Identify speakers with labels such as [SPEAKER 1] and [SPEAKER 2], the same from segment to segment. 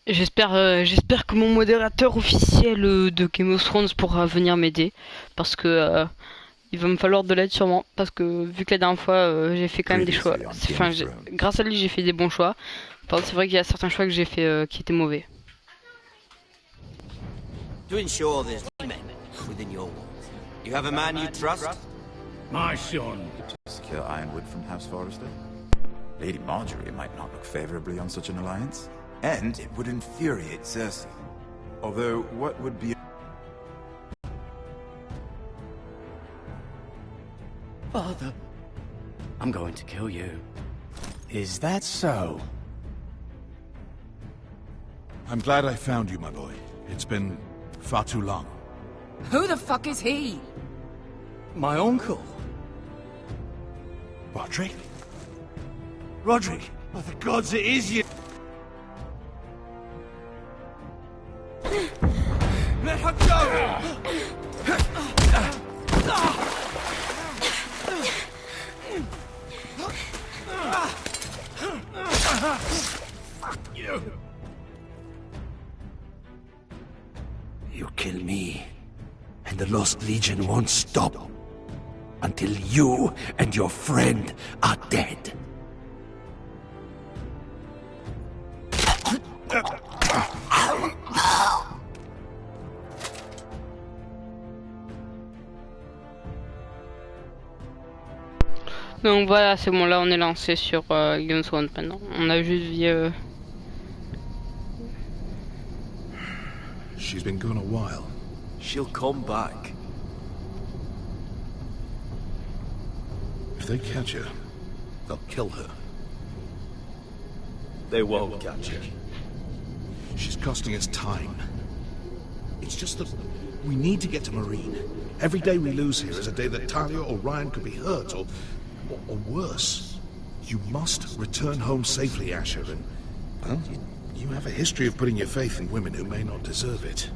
[SPEAKER 1] J'espère que mon modérateur officiel de Game of Thrones pourra venir m'aider, parce que il va me falloir de l'aide sûrement, parce que vu que la dernière fois j'ai fait quand même des choix, enfin grâce à lui j'ai fait des bons choix. Par contre c'est vrai qu'il y a certains choix que j'ai fait qui étaient mauvais.
[SPEAKER 2] To ensure there's men within your walls, you have a man you trust?
[SPEAKER 3] My son.
[SPEAKER 4] Secure Ironwood from House Forrester? Lady Marjorie might not look favorably on such an alliance. And it would infuriate Cersei. Although, what would be...
[SPEAKER 5] Father, I'm going to kill you. Is that so?
[SPEAKER 3] I'm glad I found you, my boy. It's been far too long.
[SPEAKER 6] Who the fuck is he?
[SPEAKER 5] My uncle.
[SPEAKER 3] Roderick? Roderick! By the gods, it is you! Let her go! You!
[SPEAKER 7] You kill me, and the Lost Legion won't stop until you and your friend are dead.
[SPEAKER 1] Donc voilà, c'est bon, là on est lancé sur Game of Thrones maintenant. On a juste vu...
[SPEAKER 3] She's been gone a while.
[SPEAKER 2] She'll come back.
[SPEAKER 3] If they catch her, they'll kill her.
[SPEAKER 2] They won't catch her.
[SPEAKER 3] She's costing us time. It's just that we need to get to Marine. Every day we lose here is a day that Talia or Ryan could be hurt, or worse. You must return home safely, Asher, and, well, you have a history of putting your faith in women who may not deserve it.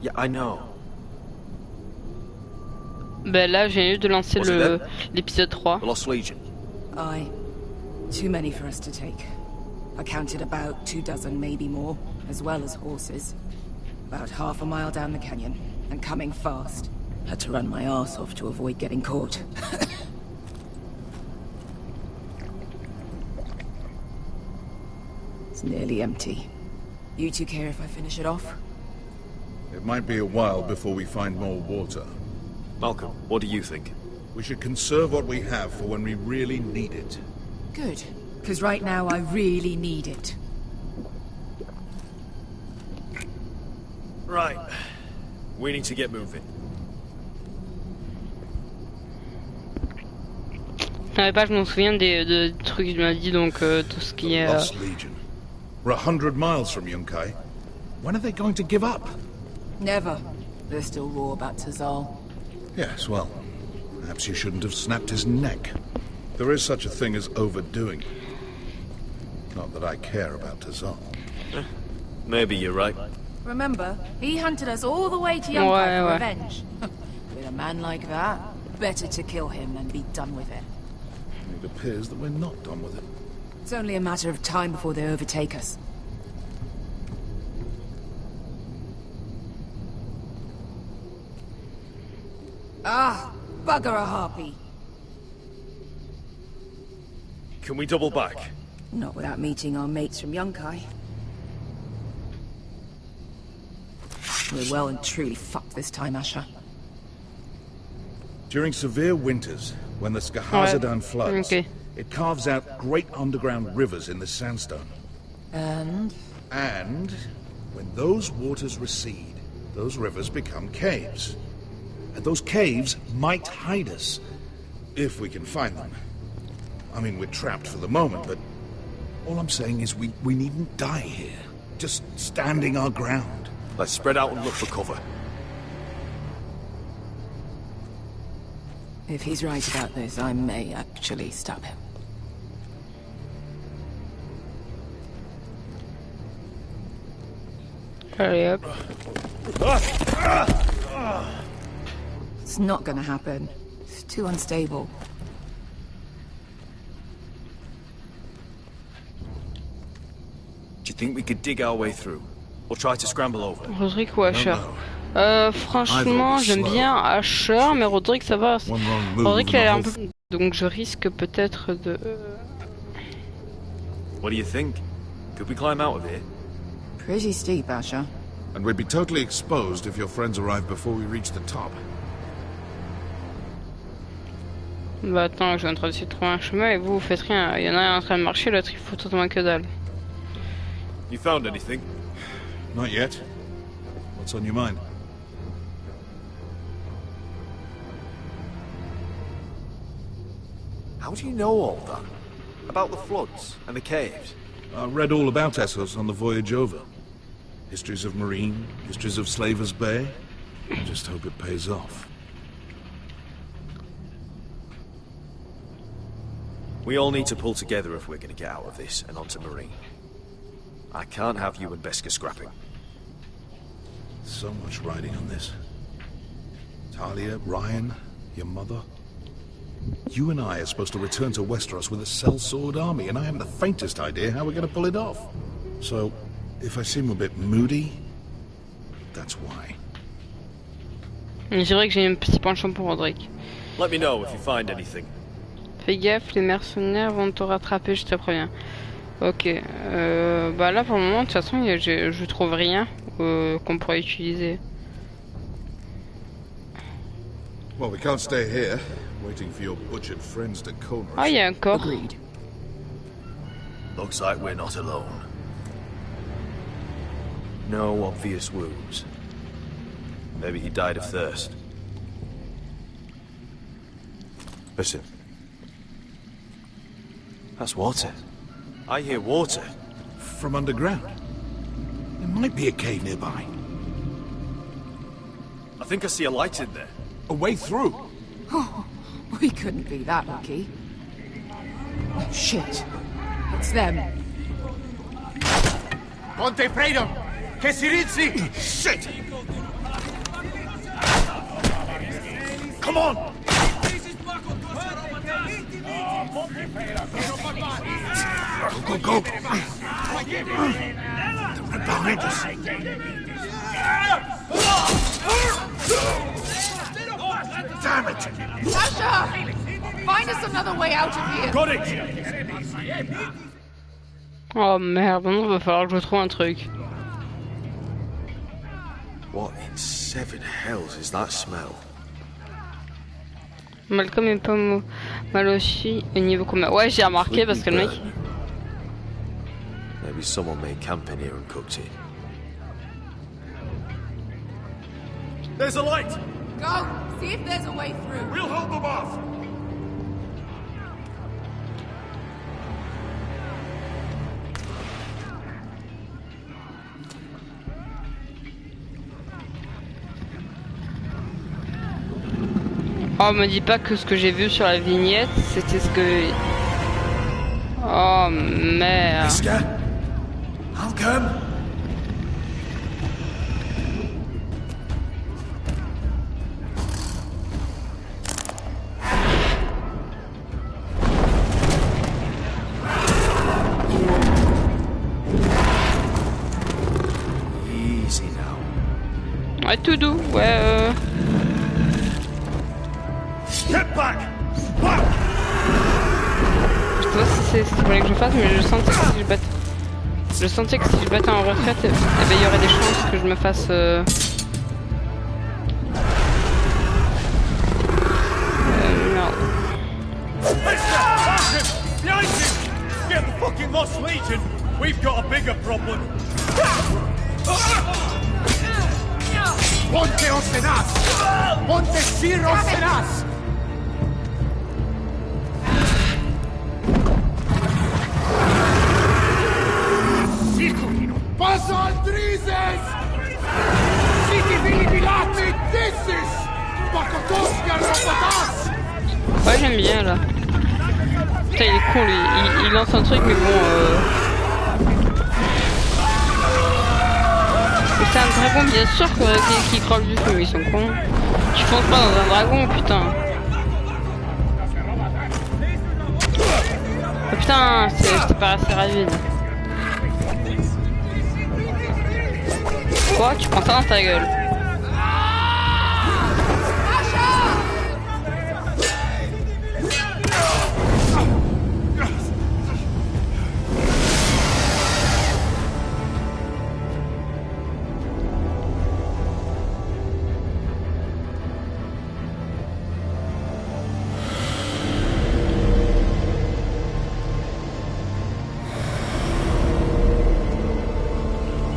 [SPEAKER 2] Yeah, I know.
[SPEAKER 1] Ben là, j'ai juste de lancer l'épisode 3.
[SPEAKER 2] The Lost Legion.
[SPEAKER 6] Aye. Too many for us to take. I counted about 24, maybe more, as well as horses. About half a mile down the canyon, and coming fast. Had to run my arse off to avoid getting caught. It's nearly empty. You two care if I finish it off?
[SPEAKER 3] It might be a while before we find more water.
[SPEAKER 2] Malcolm, what do you think?
[SPEAKER 3] We should conserve what we have for when we really need it.
[SPEAKER 6] Good. Because right now I really need it.
[SPEAKER 2] Right. We need to get moving.
[SPEAKER 1] Pas, je m'en souviens des trucs qu'il m'a dit, donc tout ce qui est...
[SPEAKER 3] Lost Legion. We're 100 miles from Yunkai. When are they going to give up?
[SPEAKER 6] Never. They're still raw about Tazal.
[SPEAKER 3] Yes, well, perhaps you shouldn't have snapped his neck. There is such a thing as overdoing. Not that I care about Tazal.
[SPEAKER 2] Maybe you're right.
[SPEAKER 6] Remember, he hunted us all the way to Yunkai for revenge. With a man like that, better to kill him and be done with it.
[SPEAKER 3] It appears that we're not done with it.
[SPEAKER 6] It's only a matter of time before they overtake us. Ah, bugger a harpy.
[SPEAKER 2] Can we double back?
[SPEAKER 6] Not without meeting our mates from Yunkai. We're well and truly fucked this time, Asher.
[SPEAKER 3] During severe winters, when the Skahazadan floods, it carves out great underground rivers in the sandstone.
[SPEAKER 6] And
[SPEAKER 3] when those waters recede, those rivers become caves. And those caves might hide us, if we can find them. I mean, we're trapped for the moment, but all I'm saying is we needn't die here. Just standing our ground.
[SPEAKER 2] Let's spread out and look for cover.
[SPEAKER 6] if he's right about this, I may actually stop him.
[SPEAKER 1] Allez hop.
[SPEAKER 6] It's not gonna happen. It's too unstable.
[SPEAKER 8] Do you think we could dig our way through? Or try to scramble over?
[SPEAKER 1] Roderick ou Asher? Franchement, j'aime bien Asher, mais Roderick ça va. Roderick il a l'air un peu. Donc je risque peut-être de.
[SPEAKER 8] What do you think? Could we climb out of here?
[SPEAKER 6] Pretty steep, Asher.
[SPEAKER 3] And we'd be totally exposed if your friends arrived before we reach the top.
[SPEAKER 1] Bah attends, je suis en train d'essayer de trouver un chemin et vous faites rien. Il y en a un en train de marcher, l'autre il faut totalement que dalle.
[SPEAKER 8] You found anything?
[SPEAKER 3] Not yet. What's on your mind?
[SPEAKER 8] How do you know all that? About the floods and the caves?
[SPEAKER 3] I read all about Essos on the voyage over. Histories of Marine, histories of Slavers Bay. I just hope it pays off.
[SPEAKER 8] We all need to pull together if we're going to get out of this and onto Marine. I can't have you and Beska scrapping.
[SPEAKER 3] So much riding on this. Talia, Ryan, your mother. You and I are supposed to return to Westeros with a sellsword army, and I haven't the faintest idea how we're going to pull it off. So, if I seem a bit moody, that's why.
[SPEAKER 1] C'est vrai que j'ai un petit penchant pour Roderick.
[SPEAKER 8] Let me know if you find anything.
[SPEAKER 1] Fais gaffe, les mercenaires vont te rattraper, je te préviens. Ok, bah là pour le moment, de toute façon, je trouve rien qu'on pourrait utiliser.
[SPEAKER 3] Well, we can't stay here, waiting for your butchered friends to corner us.
[SPEAKER 1] Ah, il y a un corps.
[SPEAKER 6] Agreed.
[SPEAKER 8] Looks like we're not alone. No obvious wounds. Maybe he died of thirst. Listen. That's water. I hear water.
[SPEAKER 3] From underground. There might be a cave nearby.
[SPEAKER 8] I think I see a light in there.
[SPEAKER 3] A way through.
[SPEAKER 6] Oh, we couldn't be that lucky. Oh, shit. It's them.
[SPEAKER 7] Ponte freedom! Che si rizzi!
[SPEAKER 3] Shit!
[SPEAKER 7] Come on!
[SPEAKER 3] Go, go, go! They're behind us. Damn it!
[SPEAKER 6] Asher! Find us another way out of here!
[SPEAKER 7] Got it!
[SPEAKER 1] Oh merde, non, va falloir que je trouve un truc.
[SPEAKER 8] What in seven hells is that smell?
[SPEAKER 1] Malcolm est pas mal aussi. Et niveau combien? Ouais, j'ai remarqué parce que le mec.
[SPEAKER 8] Maybe someone made camp in here and cooked it. There's a light!
[SPEAKER 6] Go! See if there's a way through.
[SPEAKER 7] We'll hold them off!
[SPEAKER 1] Oh, me dis pas que ce que j'ai vu sur la vignette, c'était ce que... Oh merde.
[SPEAKER 7] Beska? Malcolm?
[SPEAKER 8] Easy now.
[SPEAKER 1] Ouais, tout doux, ouais.
[SPEAKER 7] Get back! Back!
[SPEAKER 1] Je sais pas si c'est ce qu'il fallait que je fasse, mais je sentais que si je battais... Je sentais que si je battais en retraite, eh ben, il y aurait des chances que je me fasse... Merde.
[SPEAKER 7] Behind you! Get the fucking Lost Legion! We've got a bigger problem! Ponte Osenas! Ponte Sir Osenas! Paso Aldrizes! Siti Vilibilati Dissis! Pakotoski Robotas!
[SPEAKER 1] Ouais, j'aime bien là. Putain, il est con lui. Il lance un truc, mais bon. c'est un dragon, bien sûr qui croque du feu, ils sont cons. Tu fonces pas dans un dragon, putain. Oh, putain, j'étais pas assez rapide. Quoi? Tu prends ça dans ta gueule?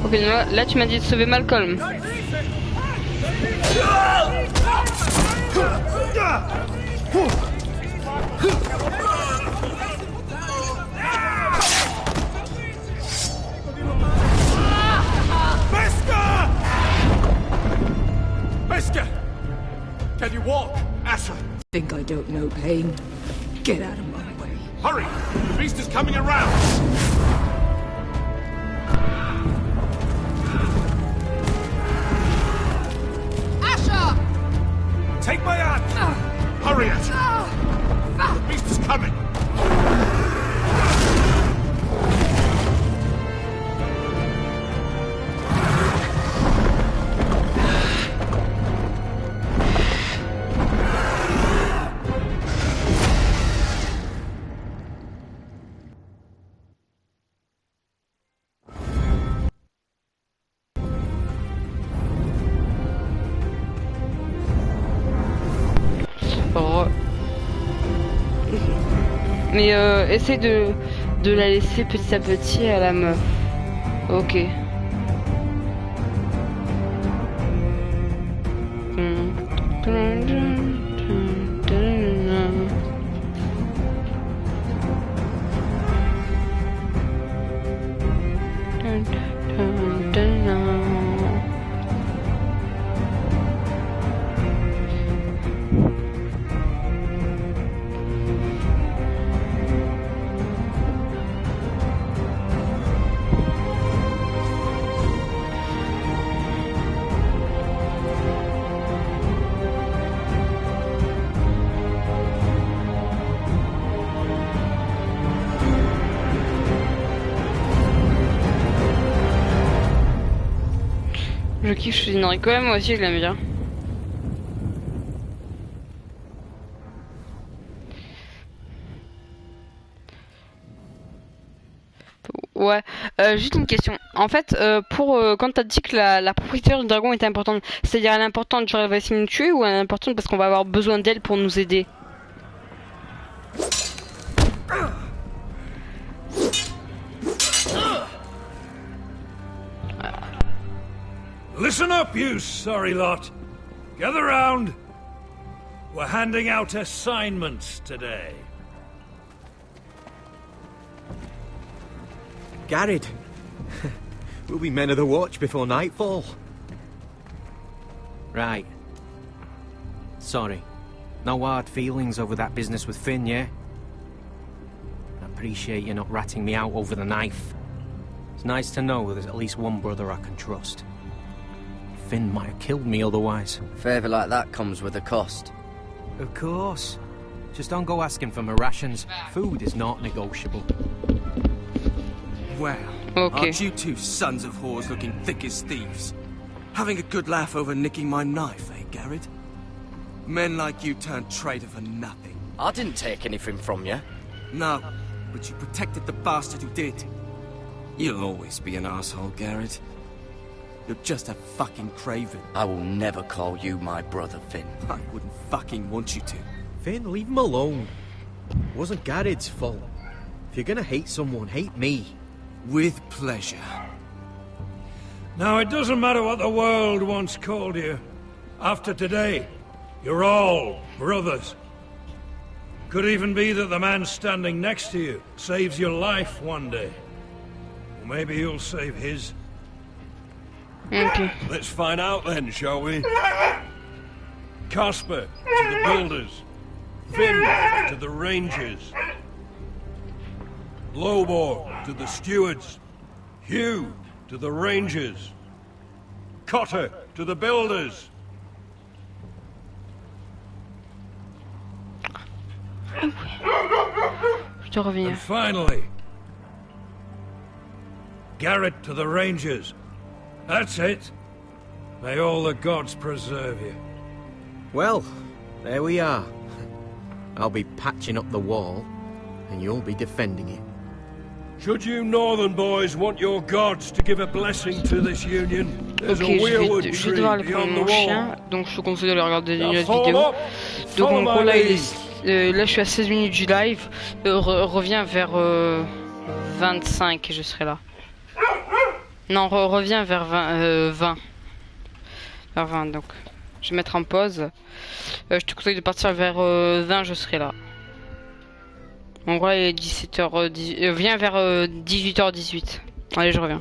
[SPEAKER 1] Ok, là tu m'as dit de sauver Malcolm.
[SPEAKER 7] Mister! Can you walk, Asher?
[SPEAKER 6] Think I don't know pain? Get out of my way.
[SPEAKER 7] Hurry! The beast is coming around! Take my hand! Hurry it! The beast is coming!
[SPEAKER 1] Mais essaye de la laisser petit à petit à la meuf. Ok. Je kiffe, je suis quand même, moi aussi je l'aime bien. Ouais, juste une question. En fait, quand t'as dit que la propriétaire du dragon était importante, c'est-à-dire elle est importante, genre elle va essayer de nous tuer, ou elle est importante parce qu'on va avoir besoin d'elle pour nous aider?
[SPEAKER 9] Listen up, you sorry lot. Gather round. We're handing out assignments today.
[SPEAKER 8] Garrett. We'll be men of the watch before nightfall.
[SPEAKER 5] Right. Sorry. No hard feelings over that business with Finn, yeah? I appreciate you not ratting me out over the knife. It's nice to know there's at least one brother I can trust. Finn might have killed me otherwise.
[SPEAKER 2] Favour like that comes with a cost.
[SPEAKER 5] Of course. Just don't go asking for my rations. Food is not negotiable.
[SPEAKER 10] Well, aren't you two sons of whores looking thick as thieves? Having a good laugh over nicking my knife, eh, Garrett? Men like you turn traitor for nothing.
[SPEAKER 2] I didn't take anything from you.
[SPEAKER 10] No, but you protected the bastard who did. You'll always be an asshole, Garrett. You're just a fucking craven.
[SPEAKER 2] I will never call you my brother, Finn.
[SPEAKER 10] I wouldn't fucking want you to.
[SPEAKER 8] Finn, leave him alone. It wasn't Garrett's fault. If you're gonna hate someone, hate me.
[SPEAKER 10] With pleasure.
[SPEAKER 9] Now, it doesn't matter what the world once called you. After today, you're all brothers. Could even be that the man standing next to you saves your life one day. Or maybe you'll save his.
[SPEAKER 1] Okay.
[SPEAKER 9] Let's find out then, shall we? Casper to the builders. Finn to the rangers. Lobor to the stewards. Hugh to the rangers. Cotter to the builders.
[SPEAKER 1] Je te reviens.
[SPEAKER 9] And finally, Garrett to the Rangers. That's it. May all the gods preserve you.
[SPEAKER 5] Well, there we are. I'll be patching up the wall, and you'll be defending it.
[SPEAKER 9] Should you northern boys want your gods to give a blessing to this union, there's
[SPEAKER 1] Ok,
[SPEAKER 9] a weirwood
[SPEAKER 1] je vais devoir aller
[SPEAKER 9] tree
[SPEAKER 1] prendre
[SPEAKER 9] beyond the
[SPEAKER 1] mon
[SPEAKER 9] wall.
[SPEAKER 1] chien, donc je te conseille d'aller regarder une
[SPEAKER 9] Now
[SPEAKER 1] autre
[SPEAKER 9] follow
[SPEAKER 1] vidéo.
[SPEAKER 9] up.
[SPEAKER 1] Donc en
[SPEAKER 9] Follow
[SPEAKER 1] gros
[SPEAKER 9] my
[SPEAKER 1] là,
[SPEAKER 9] lead.
[SPEAKER 1] là je suis à 16 minutes du live, reviens vers 25 et je serai là. Non, reviens vers 20. Vers 20 donc. Je vais mettre en pause. Je te conseille de partir vers 20, je serai là. En gros, il est 17h10. Viens vers 18h18. Allez, je reviens.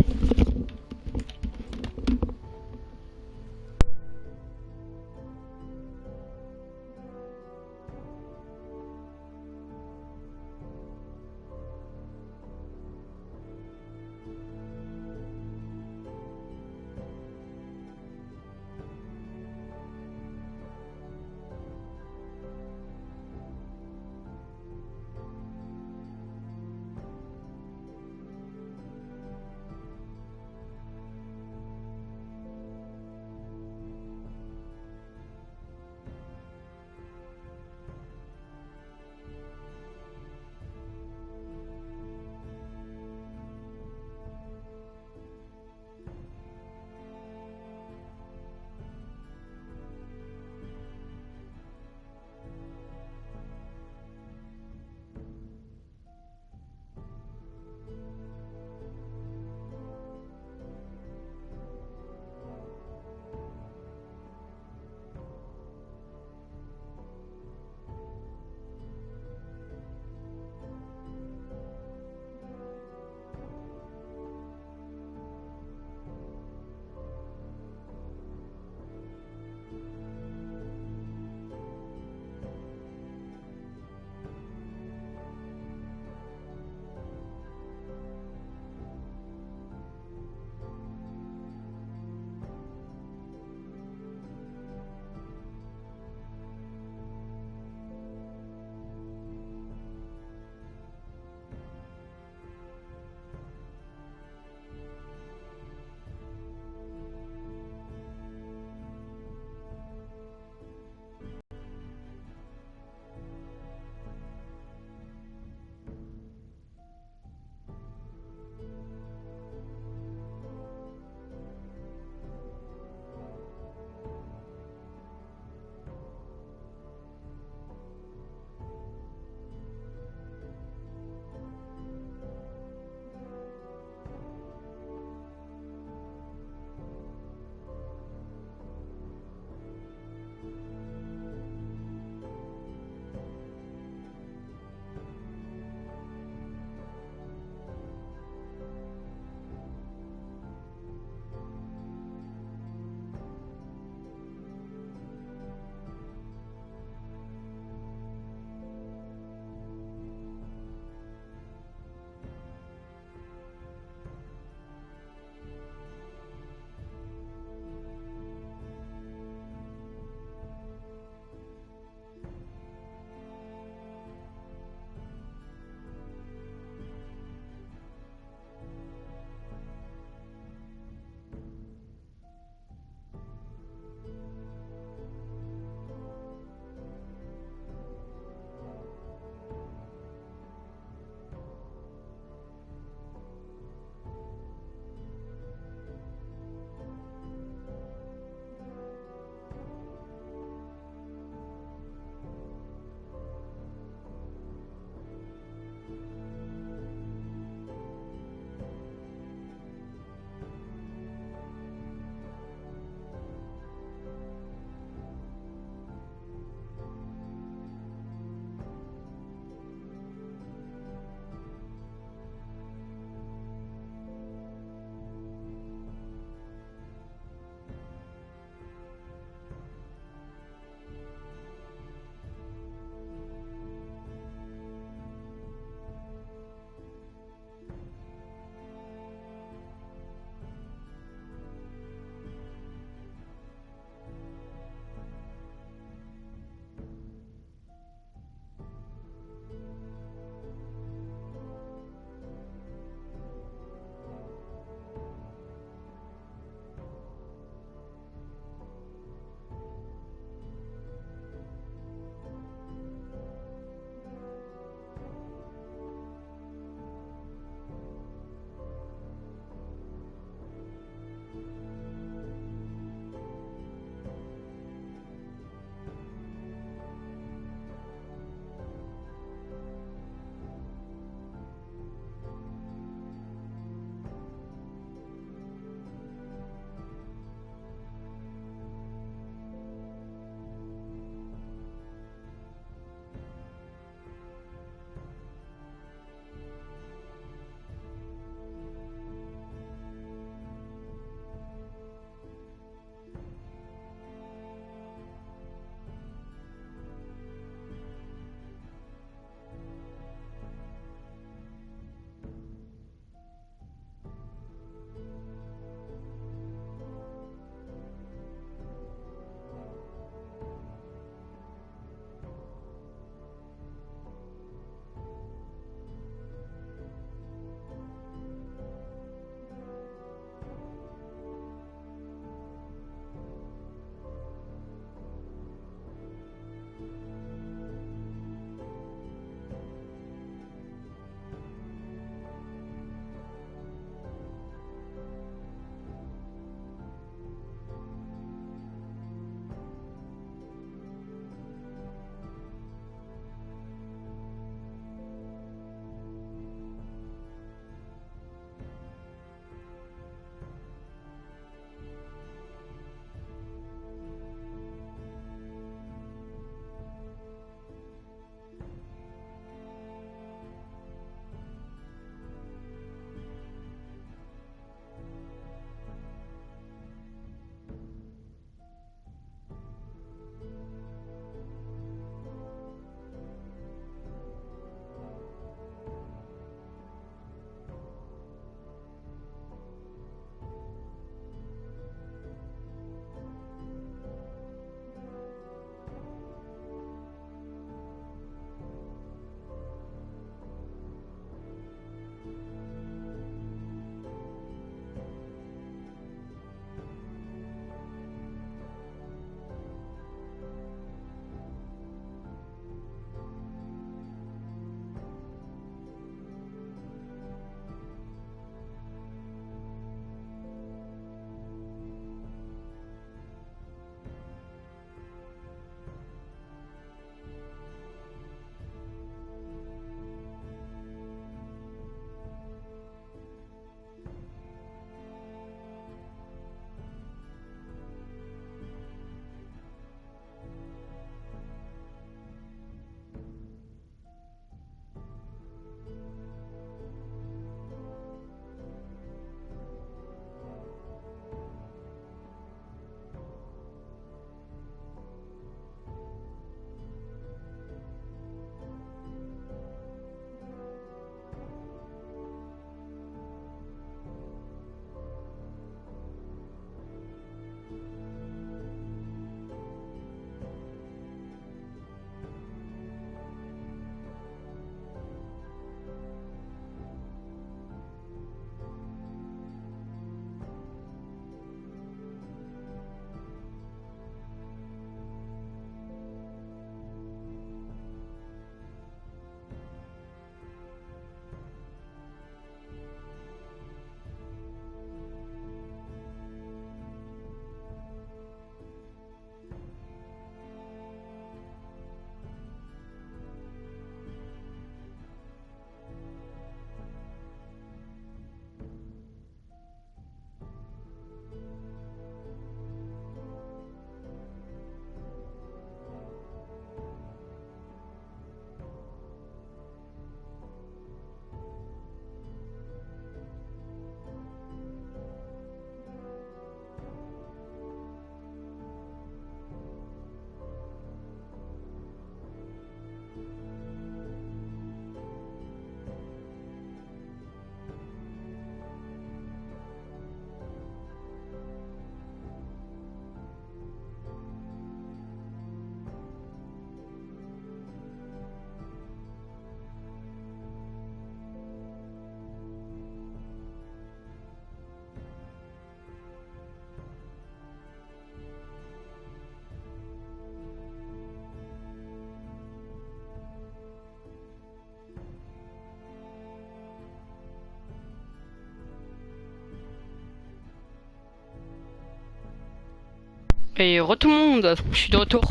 [SPEAKER 1] Et tout le monde, je suis de retour.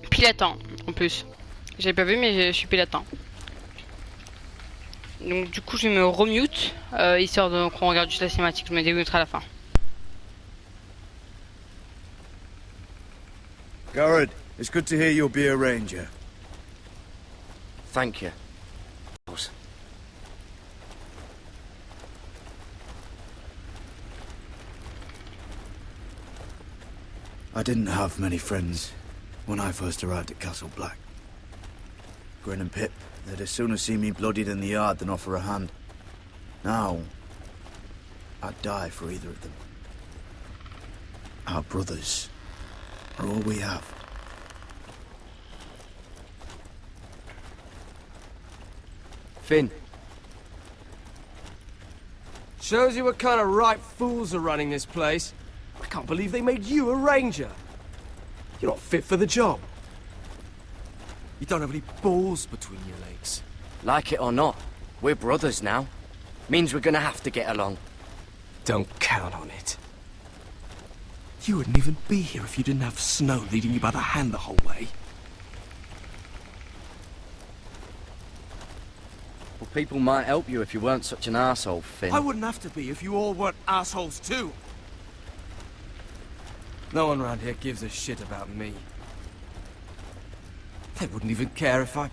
[SPEAKER 1] Pile à temps, en plus. J'avais pas vu, mais je suis pile à temps. Donc du coup, je me remute, histoire de qu'on regarde juste la cinématique. Je me démuterai à la fin.
[SPEAKER 7] Garrett, it's good to hear you'll be a ranger.
[SPEAKER 2] Thank you.
[SPEAKER 7] I didn't have many friends when I first arrived at Castle Black. Grin and Pip, they'd as soon have seen me bloodied in the yard than offer a hand. Now, I'd die for either of them. Our brothers are all we have.
[SPEAKER 10] Finn. Shows you what kind of ripe fools are running this place. I can't believe they made you a ranger. You're not fit for the job. You don't have any balls between your legs.
[SPEAKER 2] Like it or not, we're brothers now. Means we're gonna have to get along.
[SPEAKER 10] Don't count on it. You wouldn't even be here if you didn't have Snow leading you by the hand the whole way.
[SPEAKER 2] Well, people might help you if you weren't such an arsehole, Finn.
[SPEAKER 10] I wouldn't have to be if you all weren't assholes too. No one around here gives a shit about me. They wouldn't even care if I...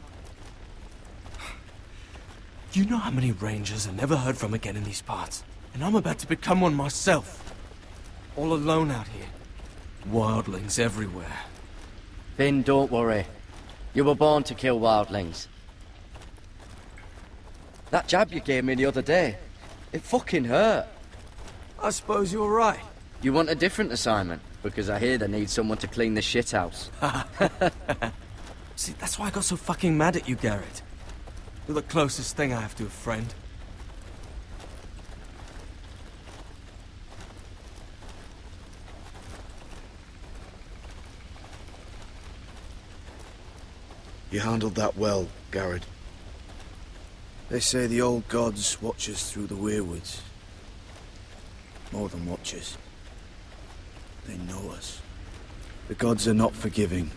[SPEAKER 10] You know how many rangers are never heard from again in these parts? And I'm about to become one myself. All alone out here. Wildlings everywhere.
[SPEAKER 2] Finn, don't worry. You were born to kill wildlings. That jab you gave me the other day, it fucking hurt.
[SPEAKER 10] I suppose you're right.
[SPEAKER 2] You want a different assignment? Because I hear they need someone to clean the shithouse.
[SPEAKER 10] See, that's why I got so fucking mad at you, Garrett. You're the closest thing I have to a friend.
[SPEAKER 7] You handled that well, Garrett. They say the old gods watch us through the weirwoods. More than watch us. They know us. The gods are not forgiving.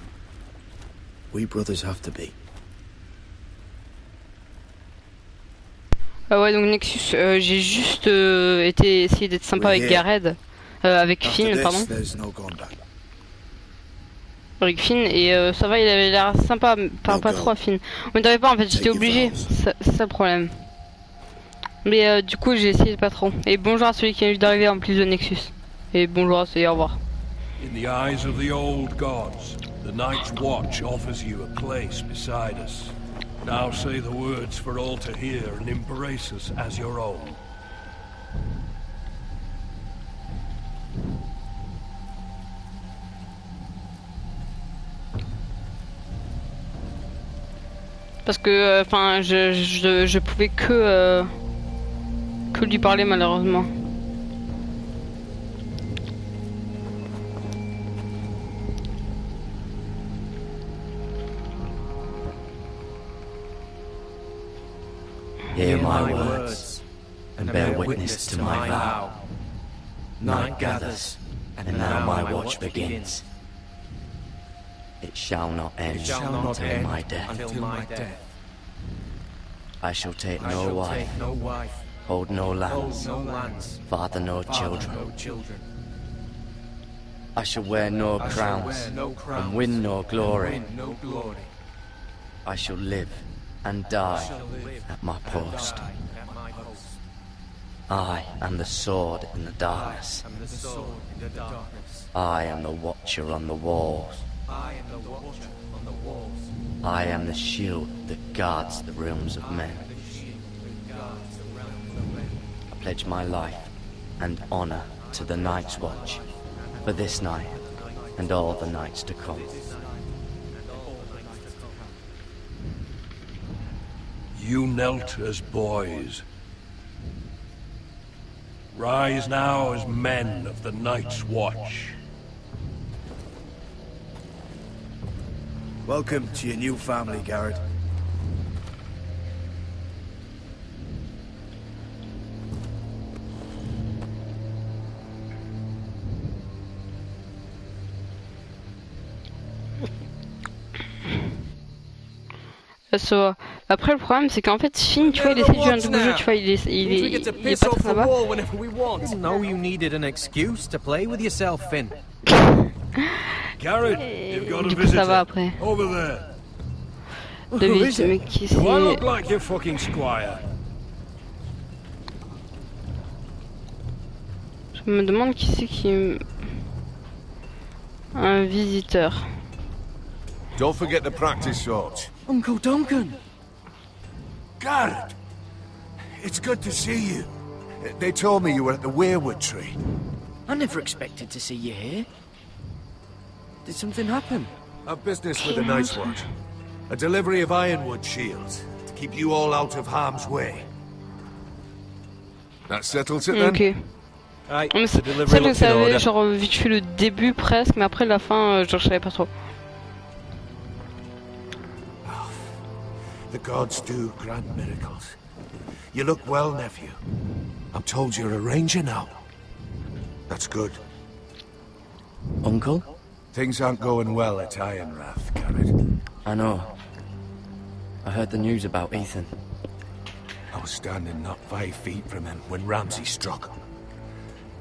[SPEAKER 7] We brothers have to be.
[SPEAKER 1] Ouais, donc Nexus, j'ai juste été essayer d'être sympa avec Gareth, avec Finn, pardon. Avec Finn, et ça va, il avait l'air sympa, pas trop à Finn. On ne t'avait pas en fait, j'étais obligé, c'est ça le problème. Mais du coup, j'ai essayé pas trop. Et bonjour à celui qui vient juste d'arriver en plus de Nexus. Et bonjour à celui, au revoir.
[SPEAKER 9] In the eyes of the old gods, the Night's Watch offers you a place beside us. Now say the words for all to hear and embrace us as your own.
[SPEAKER 1] Parce que, enfin, je pouvais que lui parler malheureusement.
[SPEAKER 2] Hear my words, and bear witness to my vow. Night gathers, and now my watch begins. It shall not end until my death. I shall take no wife, hold no lands, father no children. I shall wear no crowns, and win no glory. I shall live and die at my post. I am the sword in the darkness. I am the watcher on the walls. I am the shield that guards the realms of men. I pledge my life and honor to the Night's Watch for this night and all the nights to come.
[SPEAKER 9] You knelt as boys. Rise now as men of the Night's Watch.
[SPEAKER 7] Welcome to your new family, Garrett.
[SPEAKER 1] Ça se voit. Après, le problème, c'est qu'en fait, Finn, tu vois, il essaie de jouer un double jeu, tu vois, il est pas très là-bas.
[SPEAKER 5] Didn't know you needed an excuse to play with yourself, Finn.
[SPEAKER 9] Garrett, you've got a
[SPEAKER 1] Du coup, ça va
[SPEAKER 9] visitor.
[SPEAKER 1] après.
[SPEAKER 9] Over there.
[SPEAKER 1] Devine, ce mec qui
[SPEAKER 9] Do I
[SPEAKER 1] c'est.
[SPEAKER 9] look like your fucking squire?
[SPEAKER 1] Je me demande qui c'est qui. Un visiteur.
[SPEAKER 3] Don't forget to practice swords.
[SPEAKER 10] Uncle Duncan!
[SPEAKER 3] Garrett! It's good to see you. They told me you were at the weirwood tree.
[SPEAKER 10] I never expected to see you here. Did something happen?
[SPEAKER 3] A business with the Night's Watch. A delivery of ironwood shields to keep you all out of harm's way. That settles it then?
[SPEAKER 1] Ok.
[SPEAKER 5] Right,
[SPEAKER 1] Mais
[SPEAKER 5] the
[SPEAKER 1] ça,
[SPEAKER 5] delivery
[SPEAKER 1] je
[SPEAKER 5] looks in
[SPEAKER 1] savais,
[SPEAKER 5] order.
[SPEAKER 1] genre vite fait le début presque, mais après la fin, je savais pas trop.
[SPEAKER 3] The gods do grant miracles. You look well, nephew. I'm told you're a ranger now. That's good.
[SPEAKER 2] Uncle?
[SPEAKER 3] Things aren't going well at Ironrath, Garrett.
[SPEAKER 2] I know. I heard the news about Ethan.
[SPEAKER 3] I was standing not 5 feet from him when Ramsay struck.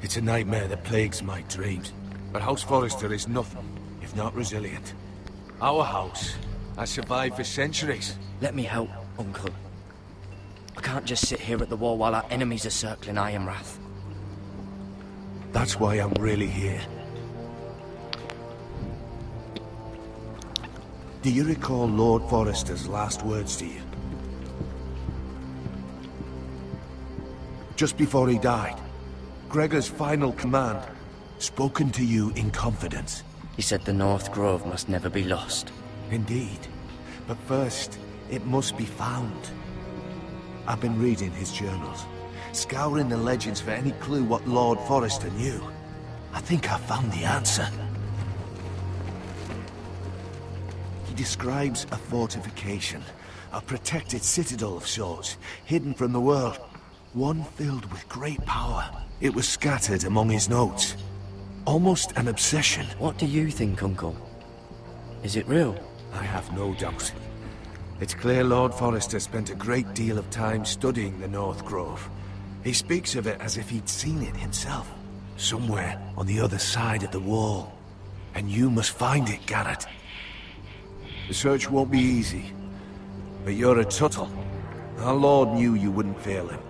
[SPEAKER 3] It's a nightmare that plagues my dreams. But House Forrester is nothing if not resilient. Our house has survived for centuries.
[SPEAKER 2] Let me help, Uncle. I can't just sit here at the wall while our enemies are circling Ironrath.
[SPEAKER 3] That's why I'm really here. Do you recall Lord Forrester's last words to you? Just before he died, Gregor's final command, spoken to you in confidence.
[SPEAKER 2] He said the North Grove must never be lost.
[SPEAKER 3] Indeed. But first, it must be found. I've been reading his journals, scouring the legends for any clue what Lord Forrester knew. I think I found the answer. He describes a fortification, a protected citadel of sorts, hidden from the world, one filled with great power. It was scattered among his notes. Almost an obsession.
[SPEAKER 2] What do you think, Uncle? Is it real?
[SPEAKER 3] I have no doubt. It's clear Lord Forrester spent a great deal of time studying the North Grove. He speaks of it as if he'd seen it himself, somewhere on the other side of the wall. And you must find it, Garrett. The search won't be easy, but you're a Tuttle. Our Lord knew you wouldn't fail him,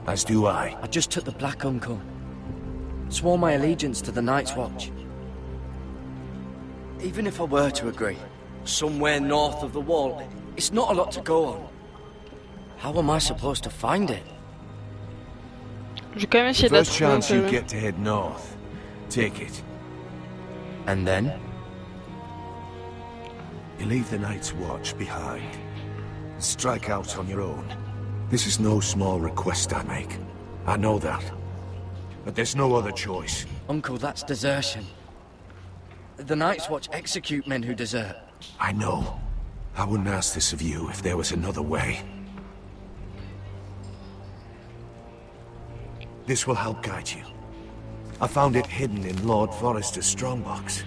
[SPEAKER 3] as do I.
[SPEAKER 2] I just took the black, Uncle. Swore my allegiance to the Night's Watch. Even if I were to agree, somewhere north of the wall, it's not a lot to go on. How am I supposed to find it?
[SPEAKER 1] J'ai quand même essayé
[SPEAKER 3] First
[SPEAKER 1] d'attraper un
[SPEAKER 3] chance you
[SPEAKER 1] peu.
[SPEAKER 3] get to head north, take it.
[SPEAKER 2] And then?
[SPEAKER 3] You leave the Night's Watch behind. And strike out on your own. This is no small request I make. I know that. But there's no other choice.
[SPEAKER 2] Uncle, that's desertion. The Night's Watch execute men who desert.
[SPEAKER 3] I know. I wouldn't ask this of you if there was another way. This will help guide you. I found it hidden in Lord Forrester's strongbox.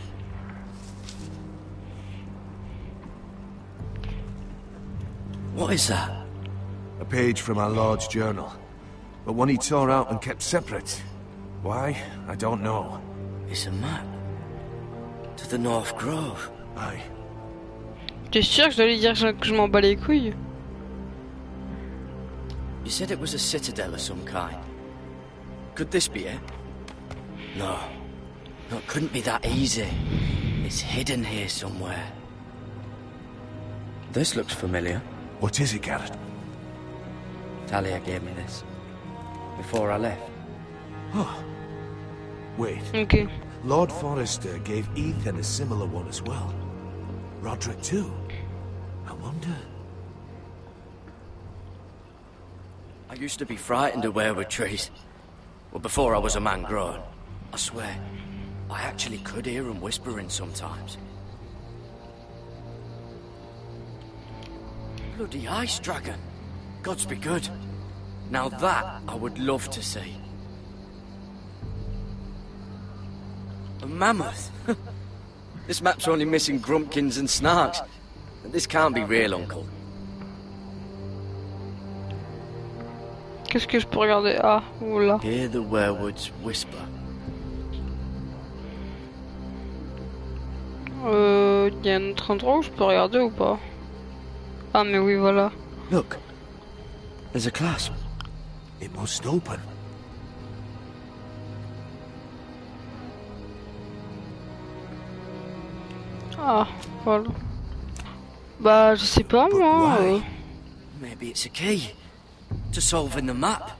[SPEAKER 2] What is that?
[SPEAKER 3] A page from our Lord's journal. But one he tore out and kept separate. Why? I don't know.
[SPEAKER 2] It's a map. To the North Grove.
[SPEAKER 3] Aye.
[SPEAKER 1] T'es sûr que je dois lui dire que je m'en bats les couilles?
[SPEAKER 2] You said it was a citadel of some kind. Could this be it? No. No, it couldn't be that easy. It's hidden here somewhere. This looks familiar.
[SPEAKER 3] What is it, Garrett?
[SPEAKER 2] Talia gave me this. Before I left.
[SPEAKER 3] Wait.
[SPEAKER 1] Ok.
[SPEAKER 3] Lord Forrester gave Ethan a similar one as well. Roderick too. I wonder...
[SPEAKER 2] I used to be frightened of weirwood trees. Well, before I was a man grown. I swear, I actually could hear them whispering sometimes. Bloody ice dragon. Gods be good. Now that I would love to see. A mammoth. This map's only missing grumpkins and snarks. This can't be real, Uncle.
[SPEAKER 1] Qu'est-ce que je peux regarder? Ah, oula.
[SPEAKER 7] Hear the werewood's whisper.
[SPEAKER 1] Y a un autre endroit où je peux regarder ou pas? Ah, mais oui, voilà.
[SPEAKER 7] Look, there's a clasp.
[SPEAKER 3] It must open.
[SPEAKER 1] Ah, voilà. Bah, je sais pas, moi.
[SPEAKER 7] Maybe it's a key to solving the map.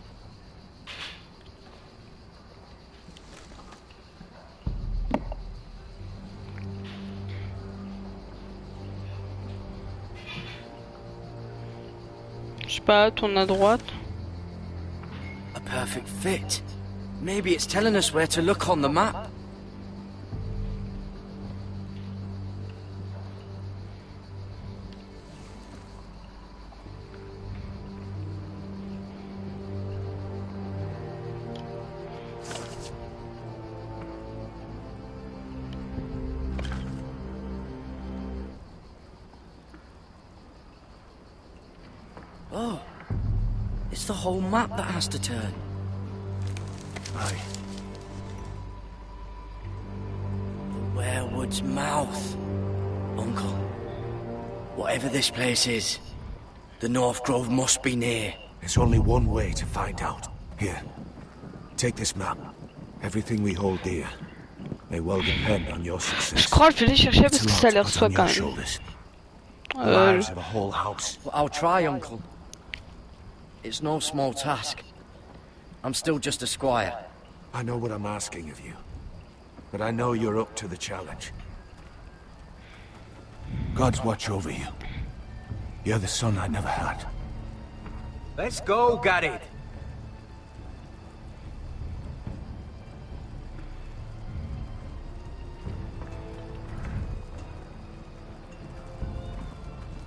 [SPEAKER 1] Je sais pas, tourne à droite.
[SPEAKER 7] A perfect fit. Maybe it's telling us where to look on the map. Oh, it's the whole map that has to turn.
[SPEAKER 3] Aye.
[SPEAKER 7] The werewood's mouth. Uncle, whatever this place is, the North Grove must be near.
[SPEAKER 3] There's only one way to find out. Here, take this map. Everything we hold dear may well depend on your success.
[SPEAKER 1] Je crois que je vais les chercher parce que ça a l'air soit quand même.
[SPEAKER 3] The lives of a whole house.
[SPEAKER 7] Well, I'll try, Uncle. It's no small task. I'm still just a squire.
[SPEAKER 3] I know what I'm asking of you, but I know you're up to the challenge. God's watch over you. You're the son I never had.
[SPEAKER 5] Let's go, Garrett.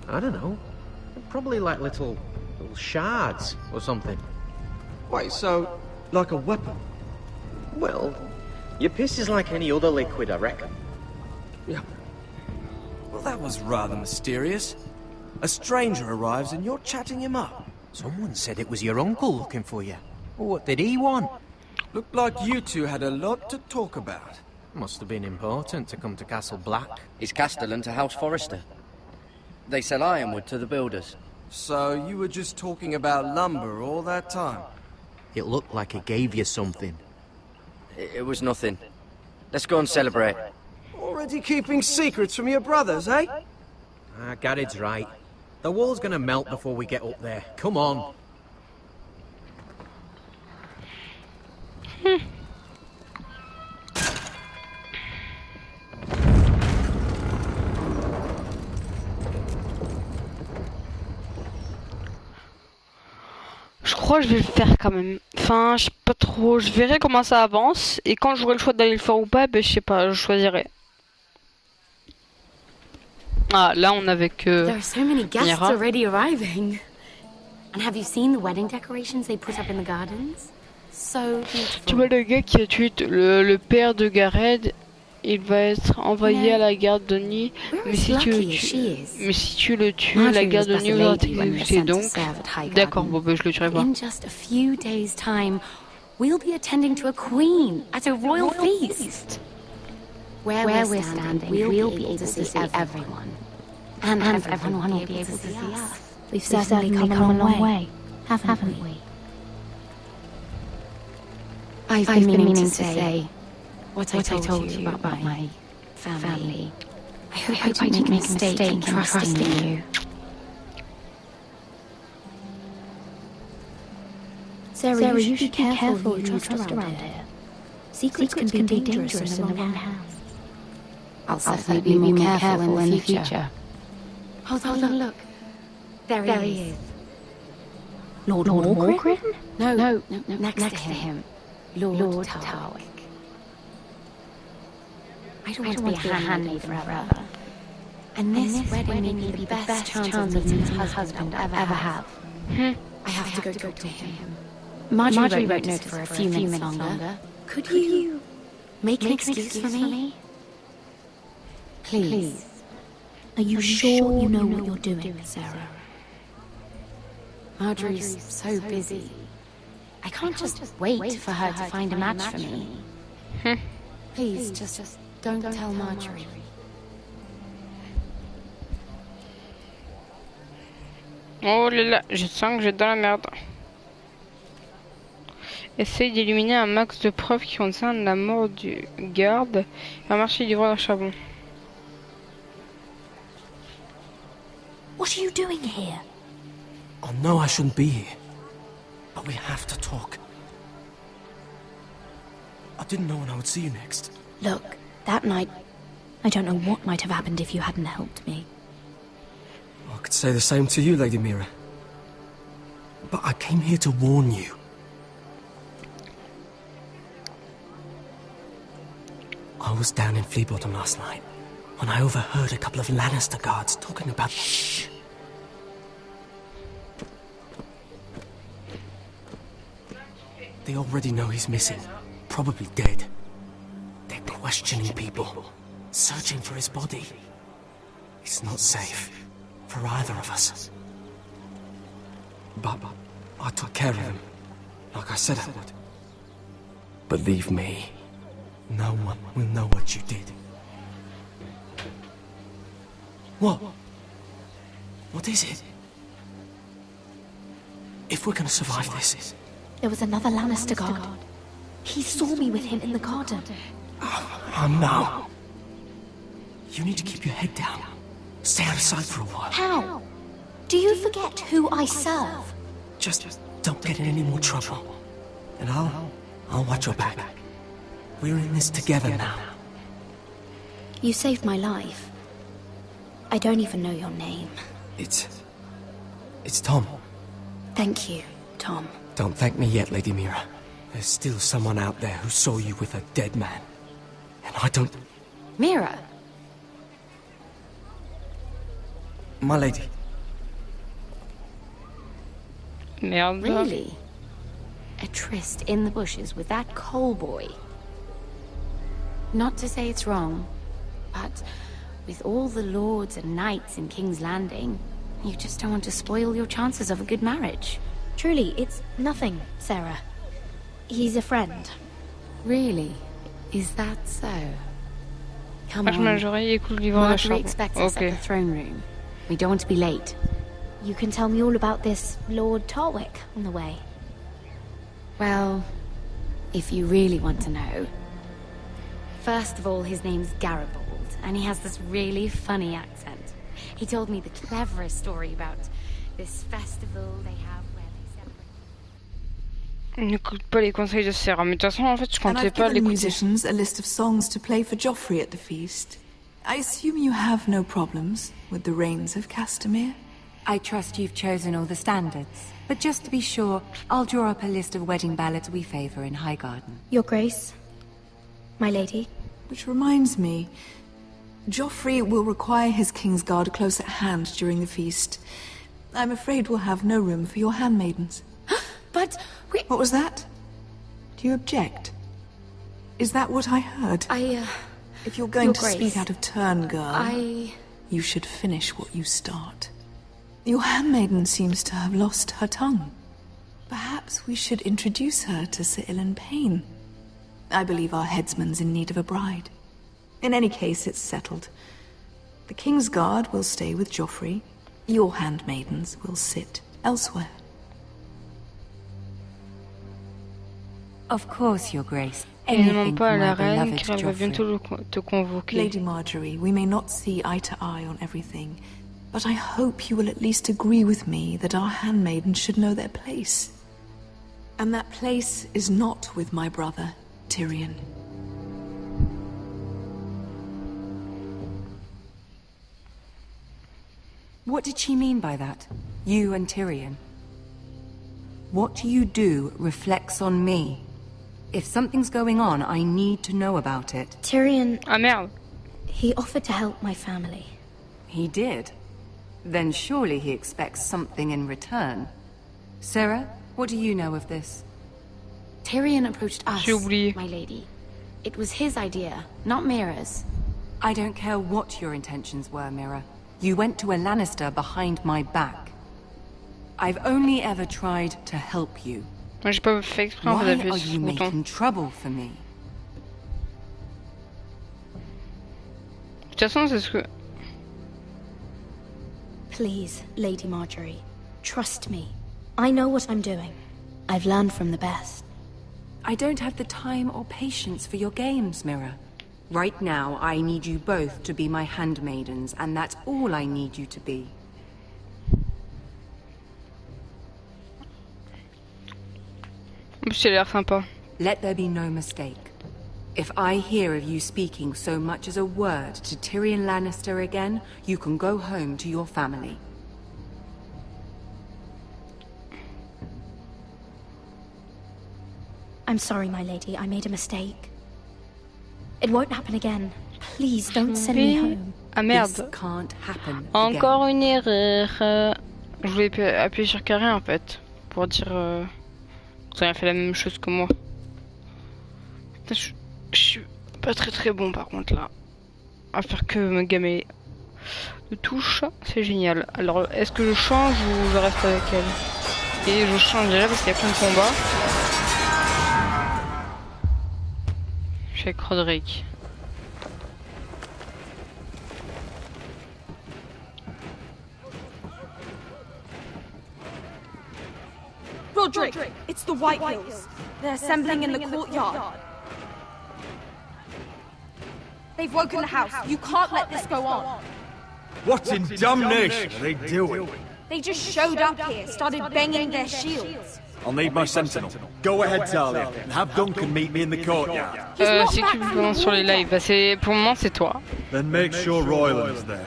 [SPEAKER 5] I don't know. Probably like little shards or something.
[SPEAKER 10] Wait, so, like a weapon?
[SPEAKER 5] Well, your piss is like any other liquid, I reckon.
[SPEAKER 10] Yeah. Well, that was rather mysterious. A stranger arrives and you're chatting him up.
[SPEAKER 5] Someone said it was your uncle looking for you. What did he want?
[SPEAKER 10] Looked like you two had a lot to talk about.
[SPEAKER 5] Must have been important to come to Castle Black.
[SPEAKER 7] It's Castellan to House Forrester. They sell ironwood to the builders.
[SPEAKER 10] So you were just talking about lumber all that time?
[SPEAKER 5] It looked like he gave you something.
[SPEAKER 7] It was nothing. Let's go and celebrate.
[SPEAKER 10] Already keeping secrets from your brothers, eh?
[SPEAKER 5] Garrett's right. The wall's gonna melt before we get up there. Come on.
[SPEAKER 1] Je crois que je vais le faire quand même. Enfin, je sais pas trop. Je verrai comment ça avance. Et quand j'aurai le choix d'aller le faire ou pas, ben je sais pas, je choisirai. Ah, là on avait que...
[SPEAKER 11] There are so many guests already arriving. And have you seen the wedding decorations they put up in the gardens? So beautiful.
[SPEAKER 1] Tu vois le gars qui a tué le père de Gareth, il va être envoyé à la garde de nuit. Mais si tu le tues, la garde de nuit va t'exécuter. Donc, d'accord, bon ben je le tuerai pas.
[SPEAKER 11] In just a few days' time, we'll be attending to a queen at a royal feast. Where we're standing, we'll be able to see everyone. And everyone will be able to see us. We've certainly come a long way, haven't we? I've been meaning to say what I told you about my family. I hope I didn't make a mistake in trusting you. Sarah, you should be careful who you trust around here. Secrets can be dangerous in the wrong hands. I'll certainly be more careful in the future. Hold on, look. There he is. Lord Morgrim? No, next to him. Lord Tarwick. I don't want to be a handmaid forever. And this wedding may be the best chance of meeting a husband I'll ever have. I have to go talk to him. Marjorie won't notice for a few minutes longer. Could you make an excuse for me? Please. Are you sure you know what you're doing, Sarah? Marjorie's so busy. I can't just wait for her to find a match for me. Please, just don't tell Marjorie.
[SPEAKER 1] Oh là là, je sens que j'ai dans la merde. Essaye d'éliminer un max de preuves qui concernent la mort du garde et un marché livreur à charbon.
[SPEAKER 11] What are you doing here?
[SPEAKER 10] I know I shouldn't be here, but we have to talk. I didn't know when I would see you next.
[SPEAKER 11] Look, that night, I don't know what might have happened if you hadn't helped me.
[SPEAKER 10] I could say the same to you, Lady Mira. But I came here to warn you. I was down in Fleabottom last night when I overheard a couple of Lannister guards talking about... Shh! They already know he's missing, probably dead. They're questioning people, searching for his body. It's not safe for either of us. But I took care of him, like I said I would. Believe me, no one will know what you did. What? What is it? If we're gonna survive this...
[SPEAKER 11] There was another Lannister guard. He saw me with him in the garden.
[SPEAKER 10] Oh no. You need to keep your head down. Stay out of sight for a while.
[SPEAKER 11] How? Do you forget who I serve?
[SPEAKER 10] Just don't get in any more trouble. And I'll watch your back. We're in this together now.
[SPEAKER 11] You saved my life. I don't even know your name.
[SPEAKER 10] It's Tom.
[SPEAKER 11] Thank you, Tom.
[SPEAKER 10] Don't thank me yet, Lady Mira. There's still someone out there who saw you with a dead man. And I don't...
[SPEAKER 11] Mira?
[SPEAKER 10] My lady.
[SPEAKER 1] Merde.
[SPEAKER 11] Really? A tryst in the bushes with that coal boy? Not to say it's wrong, but with all the lords and knights in King's Landing, you just don't want to spoil your chances of a good marriage. Truly, it's nothing, Sarah. He's a friend. Really? Is that so? Come on. Marjorie expects us at the throne room. We don't want to be late. You can tell me all about this Lord Tarwick on the way. Well, if you really want to know. First of all, his name's Garibaldi, and he has this really funny accent. He told me the cleverest story about this festival they have where they
[SPEAKER 1] N'écoute pas les conseils de Sarah, mais de toute façon, en fait, je comptais pas l'écouter.
[SPEAKER 12] Musicians a list of songs to play for Joffrey at the feast. I assume you have no problems with the rains of Castamere?
[SPEAKER 6] I trust you've chosen all the standards. But just to be sure, I'll draw up a list of wedding ballads we favor in Highgarden.
[SPEAKER 11] Your Grace, my lady.
[SPEAKER 12] Which reminds me, Joffrey will require his Kingsguard close at hand during the feast. I'm afraid we'll have no room for your handmaidens.
[SPEAKER 6] But we...
[SPEAKER 12] What was that? Do you object? Is that what I heard? If you're going to speak out of turn, girl, you should finish what you start. Your handmaiden seems to have lost her tongue. Perhaps we should introduce her to Sir Ilan Payne. I believe our headsman's in need of a bride. In any case, it's settled. The Kingsguard will stay with Joffrey. Your handmaidens will sit elsewhere.
[SPEAKER 6] Of course, Your Grace.
[SPEAKER 1] Et ne demande pas à la reine car elle va bientôt te convoquer.
[SPEAKER 12] Lady Marjorie, we may not see eye to eye on everything, but I hope you will at least agree with me that our handmaidens should know their place. And that place is not with my brother, Tyrion.
[SPEAKER 6] What did she mean by that? You and Tyrion? What you do reflects on me. If something's going on, I need to know about it.
[SPEAKER 11] Tyrion...
[SPEAKER 1] Ah merde.
[SPEAKER 11] He offered to help my family.
[SPEAKER 6] He did? Then surely he expects something in return. Sarah, what do you know of this?
[SPEAKER 11] Tyrion approached us, my lady. It was his idea, not Mira's.
[SPEAKER 6] I don't care what your intentions were, Mira. You went to a Lannister behind my back. I've only ever tried to help you.
[SPEAKER 1] Moi j'ai pas fait exprès en fait d'appuyer sur ce bouton. De toute façon c'est ce que...
[SPEAKER 11] Please, Lady Marjorie, trust me. I know what I'm doing. I've learned from the best.
[SPEAKER 6] I don't have the time or patience for your games, Mirror. Right now, I need you both to be my handmaidens, and that's all I need you to be.
[SPEAKER 1] En plus, il a l'air sympa.
[SPEAKER 6] Let there be no mistake. If I hear of you speaking so much as a word to Tyrion Lannister again, you can go home to your family.
[SPEAKER 11] I'm sorry, my lady. I made a mistake. It won't happen again. Please don't send me home.
[SPEAKER 1] Ah merde.
[SPEAKER 6] This can't happen
[SPEAKER 1] Encore
[SPEAKER 6] again.
[SPEAKER 1] une erreur. Je voulais appuyer sur carré en fait. Pour dire... Vous avez fait la même chose que moi. Putain, je suis pas très bon par contre là. À faire que me gamer de touche. C'est génial. Alors est-ce que je change ou je reste avec elle? Et je change déjà parce qu'il y a plein de combats. Je suis avec Roderick.
[SPEAKER 13] Roderick, it's the White Hills. They're assembling in the courtyard. They've woken the house. You can't let this go on.
[SPEAKER 8] What in damnation are they doing?
[SPEAKER 13] They just showed up here, started banging their shields.
[SPEAKER 8] I'll need my sentinel. Go ahead, Talia, and have Duncan meet me in the courtyard.
[SPEAKER 1] Si tu veux sur les lives, bah c'est pour le moment c'est toi.
[SPEAKER 8] Then make sure Royland is there.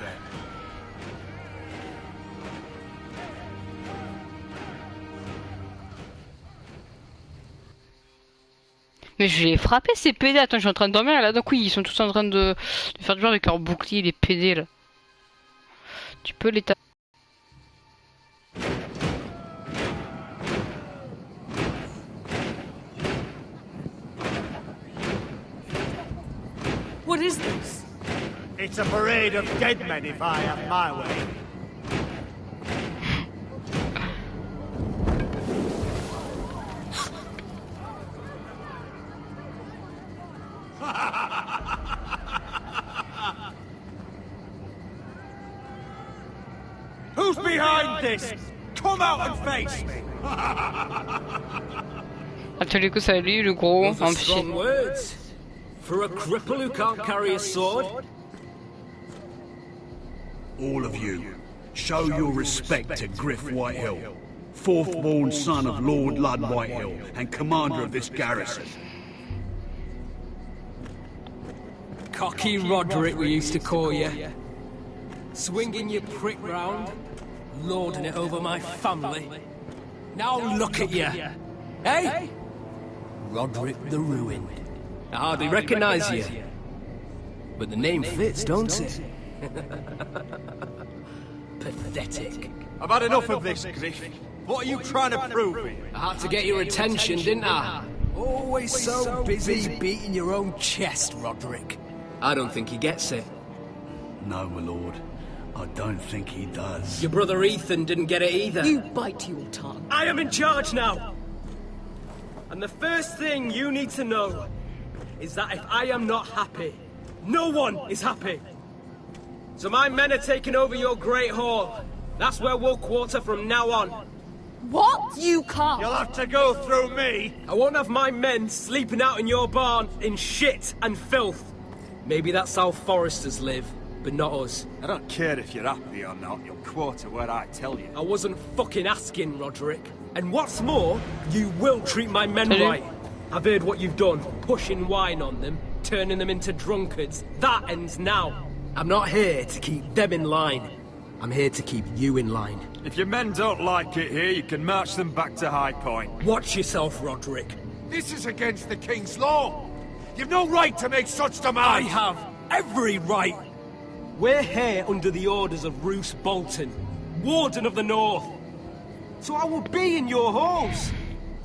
[SPEAKER 1] Mais je vais les frapper ces PD. Attends, je suis en train de dormir là. Donc oui, ils sont tous en train de faire du genre avec leur bouclier, les PD là. Tu peux les taper.
[SPEAKER 13] What is this?
[SPEAKER 14] It's a parade of dead men if I have my way.
[SPEAKER 10] Who's behind this? Come out and face me.
[SPEAKER 1] À tous les coups, ça lui, le gros.
[SPEAKER 10] Those are strong words. For a cripple who can't carry a sword.
[SPEAKER 3] All of you, show your respect to Griff Whitehill, fourth-born son of Lord Ludd Whitehill and commander of this garrison.
[SPEAKER 10] Cocky Roderick, we used to call you. Swinging your prick round, lording it over my family. Now look at you. Hey? Roderick the Ruined. I hardly recognise you. But the name fits, don't it? Pathetic.
[SPEAKER 14] I've had enough of this, Griff. What are you trying to prove?
[SPEAKER 10] I had to get your attention, didn't I? Always so busy beating your own chest, Roderick. I don't think he gets it.
[SPEAKER 3] No, my lord. I don't think he does.
[SPEAKER 10] Your brother Ethan didn't get it either.
[SPEAKER 13] You bite your tongue.
[SPEAKER 10] I am in charge now! And the first thing you need to know is that if I am not happy, no one is happy. So my men are taking over your Great Hall. That's where we'll quarter from now on.
[SPEAKER 13] What? You can't.
[SPEAKER 14] You'll have to go through me.
[SPEAKER 10] I won't have my men sleeping out in your barn in shit and filth. Maybe that's how Foresters live, but not us.
[SPEAKER 14] I don't care if you're happy or not. You'll quarter where I tell you.
[SPEAKER 10] I wasn't fucking asking, Roderick. And what's more, you will treat my men right. I've heard what you've done, pushing wine on them, turning them into drunkards. That ends now. I'm not here to keep them in line. I'm here to keep you in line.
[SPEAKER 14] If your men don't like it here, you can march them back to High Point.
[SPEAKER 10] Watch yourself, Roderick.
[SPEAKER 3] This is against the King's law. You've no right to make such demands.
[SPEAKER 10] I have every right. We're here under the orders of Roose Bolton, Warden of the North. So I will be in your halls.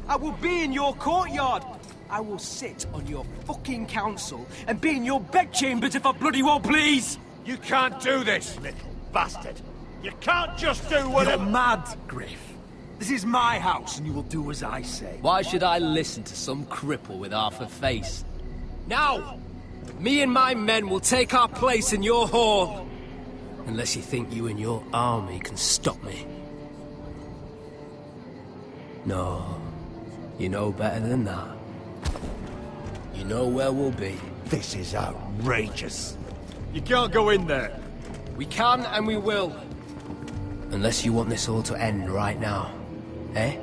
[SPEAKER 10] I will be in your courtyard. I will sit on your fucking council and be in your bedchambers if I bloody well please.
[SPEAKER 14] You can't do this, little bastard. You can't just do what...
[SPEAKER 8] You're mad, Griff.
[SPEAKER 14] This is my house, and you will do as I say.
[SPEAKER 10] Why should I listen to some cripple with half a face? Now! Me and my men will take our place in your hall. Unless you think you and your army can stop me. No. You know better than that. You know where we'll be.
[SPEAKER 14] This is outrageous. You can't go in there.
[SPEAKER 10] We can and we will. Unless you want this all to end right now. Eh?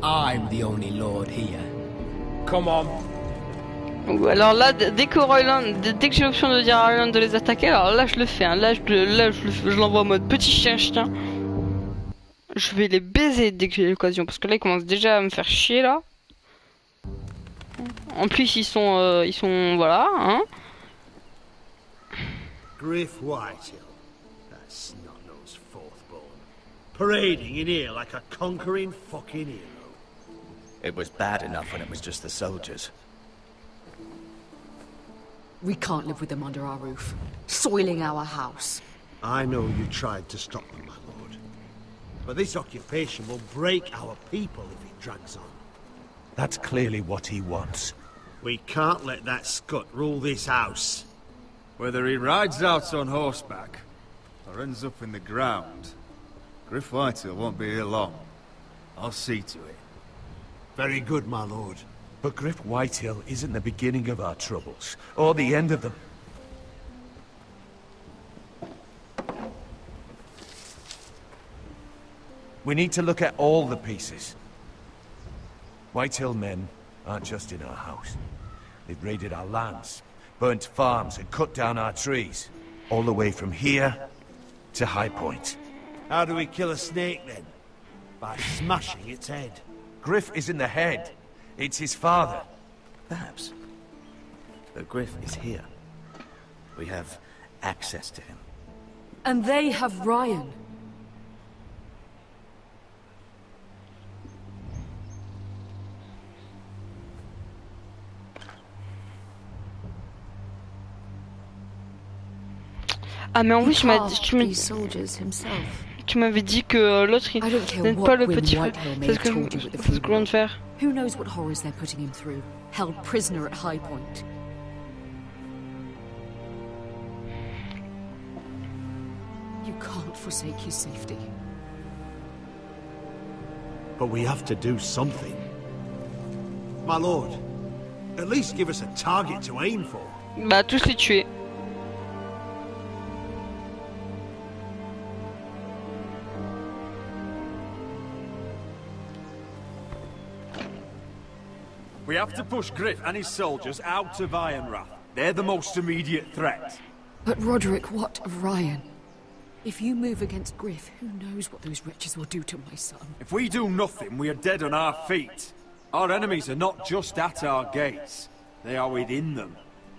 [SPEAKER 10] I'm the only lord here. Come on.
[SPEAKER 1] Alors là, dès que j'ai l'option de dire à Ryland de les attaquer, alors là je le fais. Hein. Là je l'envoie en mode petit chien. Je vais les baiser dès que j'ai l'occasion, parce que là ils commencent déjà à me faire chier là. En plus ils sont voilà. Hein.
[SPEAKER 15] Griff Whitehill, that snot-nosed fourth-born, parading in here like a conquering fucking hero.
[SPEAKER 2] It was bad enough when it was just the soldiers.
[SPEAKER 16] We can't live with them under our roof, soiling our house.
[SPEAKER 15] I know you tried to stop them, my lord. But this occupation will break our people if it drags on.
[SPEAKER 3] That's clearly what he wants.
[SPEAKER 15] We can't let that scut rule this house.
[SPEAKER 14] Whether he rides out on horseback, or ends up in the ground, Griff Whitehill won't be here long. I'll see to it.
[SPEAKER 15] Very good, my lord.
[SPEAKER 3] But Griff Whitehill isn't the beginning of our troubles, or the end of them. We need to look at all the pieces. Whitehill men aren't just in our house. They've raided our lands, burnt farms and cut down our trees. All the way from here to High Point.
[SPEAKER 15] How do we kill a snake then? By smashing its head.
[SPEAKER 3] Griff isn't the head. It's his father.
[SPEAKER 2] Perhaps. But Griff is here. We have access to him.
[SPEAKER 16] And they have Ryan.
[SPEAKER 1] Ah mais en plus tu m'avais dit que l'autre il n'est pas le petit frère. C'est ce que je viens de faire.
[SPEAKER 16] Who knows what horrors they're putting him through? Held prisoner at High Point. You can't forsake his safety.
[SPEAKER 15] But we have to do something. My lord, at least give us a target to aim for.
[SPEAKER 1] Bah tous les tuer.
[SPEAKER 14] We have to push Griff and his soldiers out of Ironrath. They're the most immediate threat.
[SPEAKER 16] But Roderick, what of Ryan? If you move against Griff, who knows what those wretches will do to my son?
[SPEAKER 14] If we do nothing, we are dead on our feet. Our enemies are not just at our gates. They are within them.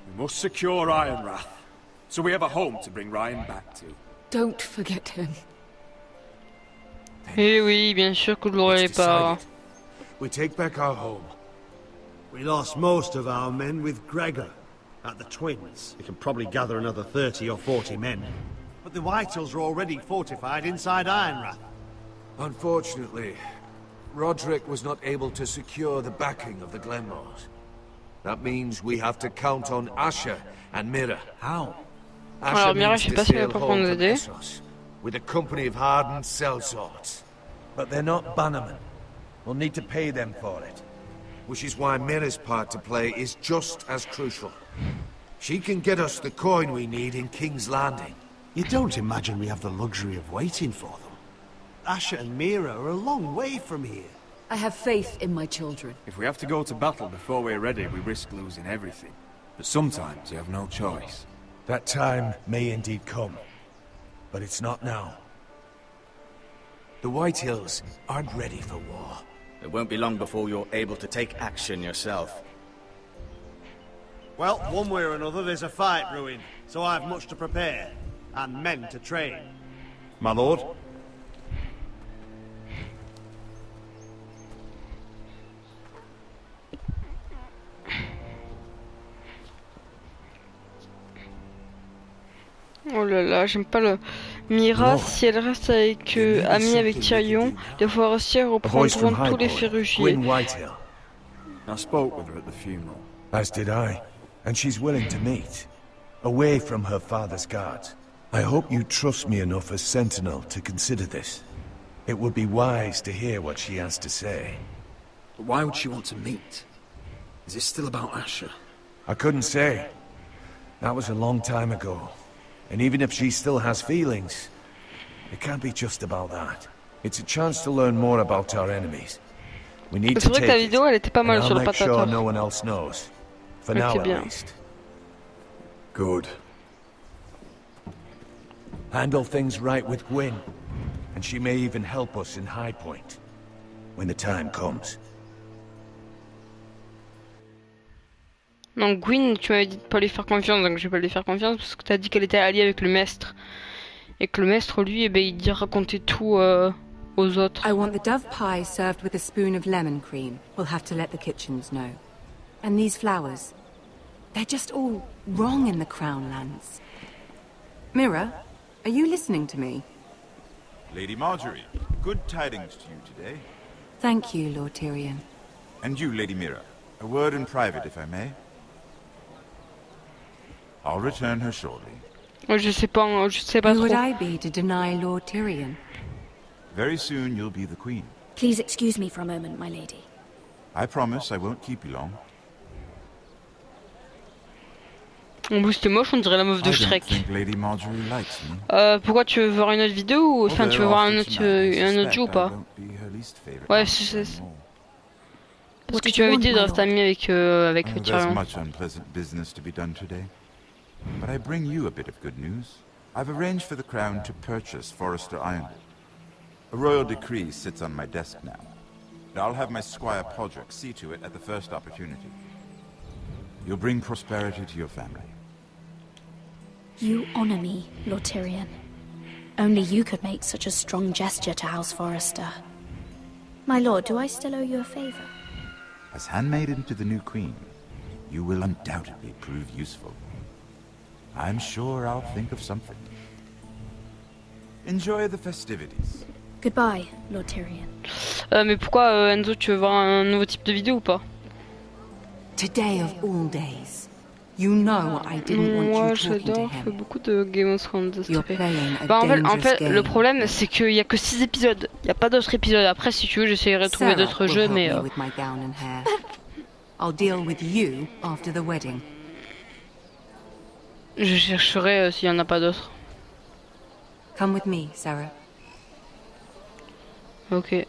[SPEAKER 14] We must secure Ironrath, so we have a home to bring Ryan back to.
[SPEAKER 16] Don't forget him.
[SPEAKER 1] Eh oui, bien sûr que je l'aurais pas.
[SPEAKER 3] We take back our home.
[SPEAKER 15] We lost most of our men with Gregor at the Twins. We can probably gather another 30 or 40 men. But the Whitehills are already fortified inside Ironrath.
[SPEAKER 3] Unfortunately, Roderick was not able to secure the backing of the Glenmores. That means we have to count on Asher and Mira.
[SPEAKER 15] How?
[SPEAKER 1] Alors Mira, je sais pas si elle va pouvoir nous aider.
[SPEAKER 3] With a company of hardened sellswords. But they're not bannermen. We'll need to pay them for it. Which is why Mira's part to play is just as crucial. She can get us the coin we need in King's Landing.
[SPEAKER 15] You don't imagine we have the luxury of waiting for them? Asher and Mira are a long way from here.
[SPEAKER 16] I have faith in my children.
[SPEAKER 14] If we have to go to battle before we're ready, we risk losing everything. But sometimes you have no choice.
[SPEAKER 3] That time may indeed come. But it's not now. The Whitehills aren't ready for war.
[SPEAKER 2] It won't be long before you're able to take action yourself.
[SPEAKER 15] Well, one way or another, there's a fight brewing, so I have much to prepare, and men to train. My lord?
[SPEAKER 1] Oh là là, j'aime pas le... Mira, si elle reste avec amie avec Tyrion, les forestiers reprendront tous les ferrugiers.
[SPEAKER 14] I spoke with her at the funeral.
[SPEAKER 17] As did I, and she's willing to meet, away from her father's guards. I hope you trust me enough as Sentinel to consider this. It would be wise to hear what she has to say.
[SPEAKER 14] But why would she want to meet? Is it still about Asher?
[SPEAKER 17] I couldn't say. That was a long time ago. And even if she still has feelings, it can't be just about that. It's a chance to learn more about our enemies. We need to take it, and I'll make sure no one else knows. For now, at least.
[SPEAKER 14] Good.
[SPEAKER 17] Handle things right with Gwyn, and she may even help us in High Point, when the time comes.
[SPEAKER 1] Donc Gwyn, tu m'avais dit de pas lui faire confiance, donc je vais pas lui faire confiance parce que t'as dit qu'elle était alliée avec le maître. Et que le maître, lui, eh ben, il dit raconter tout aux autres.
[SPEAKER 6] I want the dove pie served with a spoon of lemon cream. We'll have to let the kitchens know. And these flowers, they're just all wrong in the Crown lands. Mira, are you listening to me?
[SPEAKER 4] Lady Marjorie, good tidings to you today.
[SPEAKER 6] Thank you, Lord Tyrion.
[SPEAKER 4] And you, Lady Mira, a word in private, if I may. I'll return her shortly.
[SPEAKER 1] Je sais pas trop.
[SPEAKER 6] Who would I be to deny Lord Tyrion?
[SPEAKER 4] Very soon you'll be the queen.
[SPEAKER 11] Please excuse me for a moment, my lady.
[SPEAKER 4] I promise I won't keep you long.
[SPEAKER 1] En plus c'était moche, on dirait la meuf de Shrek. Pourquoi tu veux voir une autre vidéo ou enfin tu veux voir un autre jeu ou pas? Ouais, c'est parce que tu m'avais dit de rester ami avec Tyrion.
[SPEAKER 4] But I bring you a bit of good news. I've arranged for the Crown to purchase Forrester Iron. A royal decree sits on my desk now. And I'll have my squire Podrick see to it at the first opportunity. You'll bring prosperity to your family.
[SPEAKER 11] You honor me, Lord Tyrion. Only you could make such a strong gesture to House Forrester. My lord, do I still owe you a favor?
[SPEAKER 4] As handmaiden to the new queen, you will undoubtedly prove useful. I'm sure I'll think of something. Enjoy the festivities.
[SPEAKER 11] Goodbye, Lord Tyrion.
[SPEAKER 1] Mais pourquoi Enzo, tu veux voir un nouveau type de vidéo ou pas?
[SPEAKER 6] Today of all days. You know I didn't want
[SPEAKER 1] Moi,
[SPEAKER 6] you talking to
[SPEAKER 1] j'adore,
[SPEAKER 6] him.
[SPEAKER 1] fais beaucoup de Game of Thrones.
[SPEAKER 6] You're playing a
[SPEAKER 1] Bah, en
[SPEAKER 6] dangerous
[SPEAKER 1] fait,
[SPEAKER 6] game.
[SPEAKER 1] le problème, c'est qu'il y a que 6 épisodes. Il y a pas d'autres épisodes. Après, si tu veux, j'essaierai de trouver d'autres jeux, mais.
[SPEAKER 6] With my gown and hair. I'll deal with you after the wedding.
[SPEAKER 1] Je chercherai s'il y en a pas d'autres.
[SPEAKER 6] Come with me, Sarah.
[SPEAKER 1] Ok.